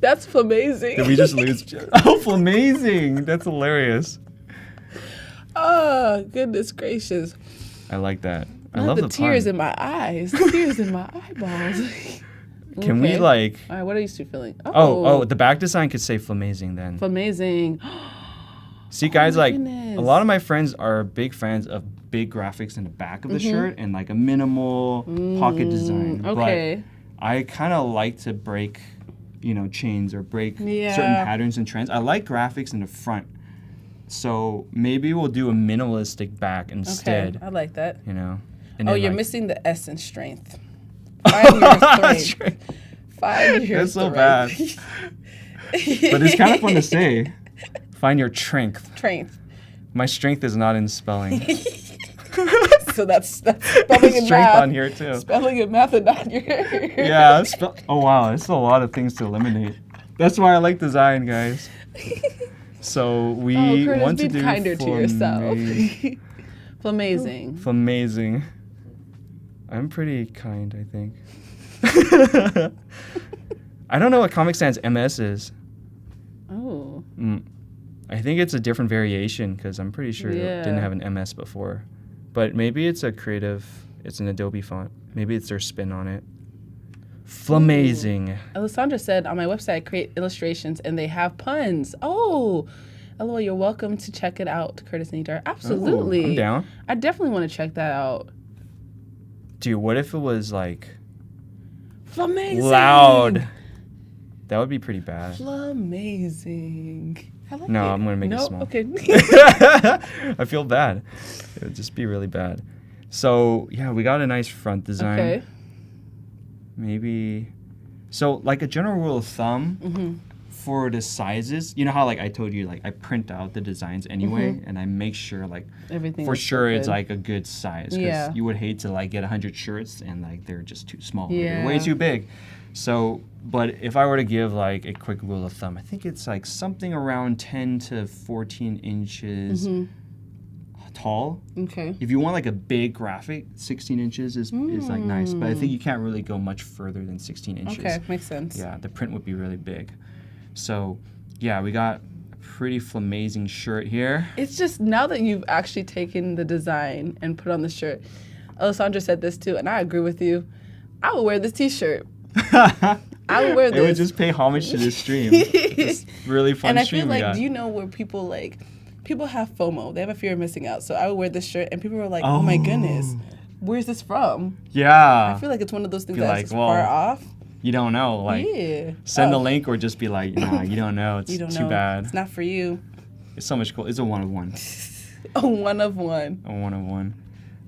That's amazing. Did we just lose? Oh, amazing! That's hilarious. Oh, goodness gracious. I like that. I Not love the tears pun. in my eyes. Tears in my eyeballs. Can we Okay. like? All right, what are you two feeling? Oh, the back design could say "flamazing" then. Amazing. See, guys, my like goodness. a lot of my friends are big fans of big graphics in the back of the shirt and like a minimal pocket design. Okay. But I kind of like to break, you know, chains or break certain Yeah. patterns and trends. I like graphics in the front, so maybe we'll do a minimalistic back instead. Okay, I like that. You know. And Oh, then, you're like- missing the S in strength. Find your strength. Find your That's so strength. bad. But it's kind of fun to say. Find your strength. Strength. My strength is not in spelling. So that's spelling and Strength math. on here too. Spelling and math and not your. Yeah. Oh wow, that's a lot of things to eliminate. That's why I like design, guys. So we Oh, Curtis, want to be do kinder to yourself. Amazing. Amazing. I'm pretty kind, I think. I don't know what Comic Sans MS is. Oh. I think it's a different variation because I'm pretty sure it didn't Yeah. have an MS before. But maybe it's it's an Adobe font. Maybe it's their spin on it. Flamazing. Alessandra said on my website I create illustrations and they have puns. Oh. LOL, you're welcome to check it out, Curtis and Idara. Absolutely. I'm down. I definitely want to check that out. Dude, what if it was like Flamazing. loud? That would be pretty bad. Flamazing. I like No, it. I'm gonna make it No? small. Okay. I feel bad. It would just be really bad. So yeah, we got a nice front design. Okay. Maybe. So like a general rule of thumb for the sizes, you know how like I told you like I print out the designs anyway and I make sure like Everything for is so sure it's good. like a good size. 'Cause Yeah. you would hate to like get 100 shirts and like they're just too small. Or Yeah. they're way too big. So, but if I were to give like a quick rule of thumb, I think it's like something around 10 to 14 inches tall. Okay. If you want like a big graphic, 16 inches is like nice. But I think you can't really go much further than 16 inches. Okay, makes sense. Yeah, the print would be really big. So, yeah, we got a pretty flamazing shirt here. It's just now that you've actually taken the design and put on the shirt. Alessandra said this too, and I agree with you. I would wear this T-shirt. I would wear this. It would just pay homage to this stream. This really fun and I stream feel we like, got. do you know where people have FOMO? They have a fear of missing out. So I would wear this shirt, and people were like, "Oh my goodness, where's this from?" Yeah. I feel like it's one of those things Be that's like, just well, far off. You don't know. Like, Yeah. send a Oh, link or just be like, nah, you don't know. It's You don't too know. bad. It's not for you. It's so much cool. It's a one of one. A one of one. A one of one.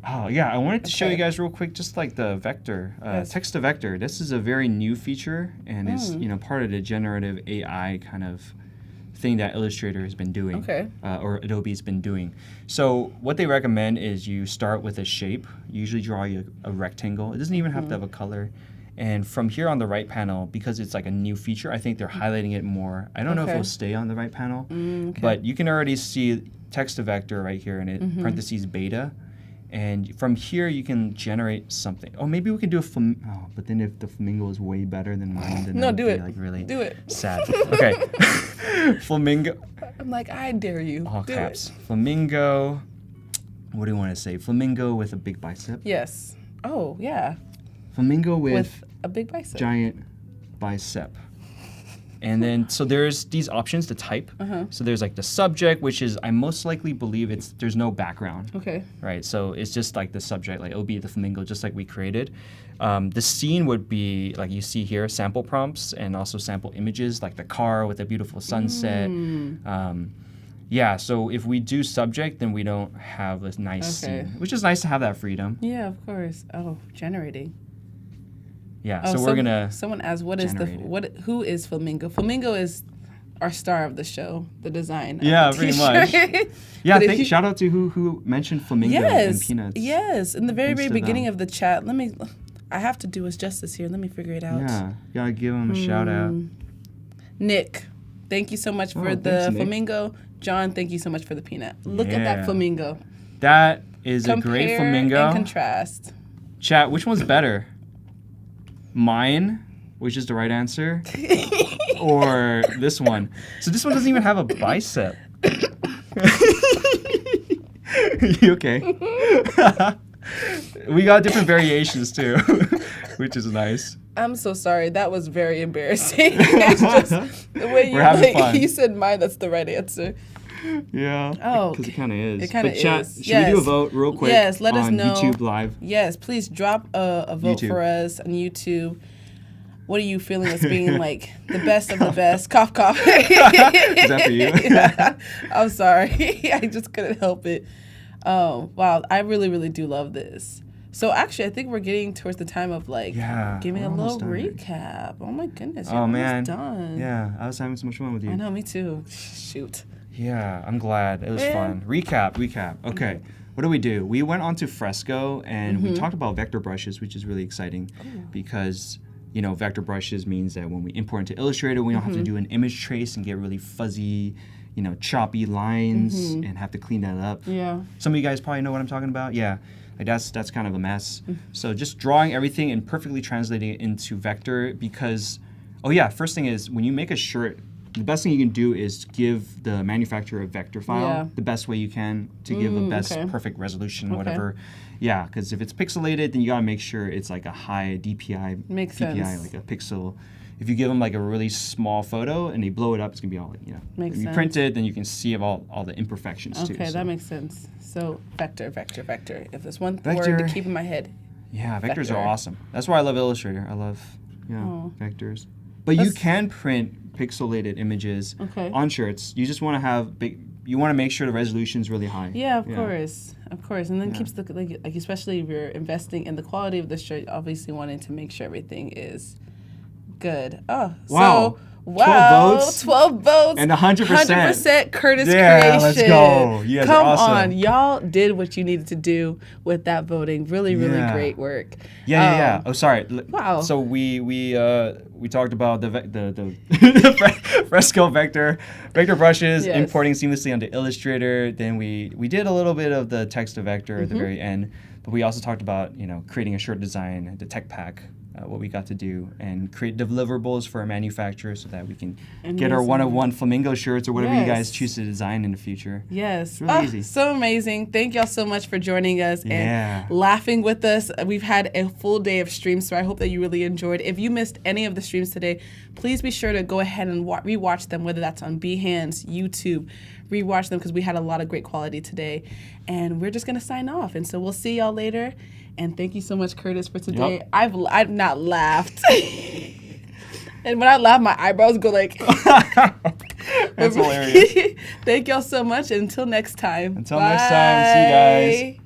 Oh, yeah. I wanted to show you Okay. guys real quick just like the vector, Yes. text to vector. This is a very new feature and is, part of the generative AI kind of thing that Illustrator has been doing. Okay. Or Adobe's been doing. So what they recommend is you start with a shape. You usually draw a rectangle. It doesn't even have to have a color. And from here on the right panel, because it's like a new feature, I think they're highlighting it more. I don't know if Okay. it'll stay on the right panel, Okay. but you can already see text to vector right here in it, parentheses beta. And from here, you can generate something. Oh, maybe we can do but then if the flamingo is way better than mine, then No, that would do be it. like really Do it. sad. Okay. Flamingo. I'm like, I dare you. All Do caps. it. Flamingo. What do you want to say? Flamingo with a big bicep. Yes. Oh, yeah. Flamingo With a big bicep. giant bicep. And then, so there's these options to type. So there's like the subject, which is, I most likely believe there's no background, Okay. right? So it's just like the subject, like it'll be the flamingo, just like we created. The scene would be, like you see here, sample prompts and also sample images, like the car with a beautiful sunset. yeah, so if we do subject, then we don't have a nice Okay. scene, which is nice to have that freedom. Yeah, of course. Oh, generating. Yeah, Oh, so we're gonna. Someone asked, "What is generate it. Who is Flamingo?" Flamingo is our star of the show, the design. of Yeah, the pretty t-shirt. much. Yeah, But if you- shout out to who mentioned flamingo and Yes, peanuts. yes. In the very, Thanks very to beginning them. of the chat, I have to do us justice here. Let me figure it out. Yeah, gotta give them a shout out. Nick, thank you so much for Oh, the thanks, Nick. flamingo. John, thank you so much for the peanut. Look at Yeah. that flamingo. That is a Compare great flamingo. and contrast. Chat, which one's better? Mine, which is the right answer, or this one? So this one doesn't even have a bicep. You okay? We got different variations too, which is nice. I'm so sorry. That was very embarrassing. It's just the way We're having fun. you said mine. That's the right answer. Yeah. Oh, because it kind of is. it kinda But chat, is. should we do a Yes. vote real quick? Yes, let us on know. YouTube Live. Yes, please drop a vote YouTube. for us on YouTube. What are you feeling as being like the best of the best? Cough, cough. Is that for you? Yeah. I'm sorry. I just couldn't help it. Oh, wow. I really, really do love this. So actually, I think we're getting towards the time of like giving we're a little almost done. recap. Oh my goodness. Oh You're man. almost done. Yeah, I was having so much fun with you. I know, me too. Shoot. Yeah, I'm glad. It was Yeah. fun. Recap. Okay. What do? We went on to Fresco and we talked about vector brushes, which is really exciting because, you know, vector brushes means that when we import into Illustrator, we don't have to do an image trace and get really fuzzy, you know, choppy lines and have to clean that up. Yeah. Some of you guys probably know what I'm talking about. Yeah. Like that's kind of a mess. So just drawing everything and perfectly translating it into vector because, oh yeah, first thing is when you make a shirt, the best thing you can do is give the manufacturer a vector file Yeah. the best way you can to give a best okay. perfect resolution, Okay. whatever. Yeah, because if it's pixelated, then you gotta make sure it's like a high DPI, Makes PPI, sense. like a pixel. If you give them like a really small photo and they blow it up, it's gonna be all, you know. Makes if you sense. print it, then you can see all the imperfections too. Okay, so. that makes sense. So vector. If there's one Vector. word to keep in my head. Yeah, vectors Vector. are awesome. That's why I love Illustrator. I love vectors. But you Let's- can print pixelated images Okay. on shirts. You just want to have you want to make sure the resolution is really high. Yeah, of course, and then Yeah. keeps the like especially if you're investing in the quality of the shirt, obviously wanting to make sure everything is good. Oh, Wow. So, wow, 12 votes? 12 votes, And 100%. 100% Curtis Yeah, creation. let's go. You guys Come are awesome. on, y'all did what you needed to do with that voting. Really, really Yeah. great work. Yeah. Oh, sorry. Wow. So we talked about the Fresco vector brushes, Yes. importing seamlessly onto Illustrator. Then we did a little bit of the text to vector at the very end, but we also talked about creating a shirt design, the tech pack. What we got to do and create deliverables for our manufacturer so that we can get our Amazing. one-of-one flamingo shirts or whatever you guys Yes. choose to design in the future. Yes. really easy. So amazing. Thank y'all so much for joining us Yeah. and laughing with us. We've had a full day of streams, so I hope that you really enjoyed. If you missed any of the streams today, please be sure to go ahead and rewatch them, whether that's on Behance, YouTube. Rewatch them because we had a lot of great quality today. And we're just going to sign off. And so we'll see y'all later. And thank you so much, Curtis, for today. Yep. I've not laughed. And when I laugh, my eyebrows go like... That's hilarious. Thank y'all so much. Until next time. Until next time, see you guys. Bye.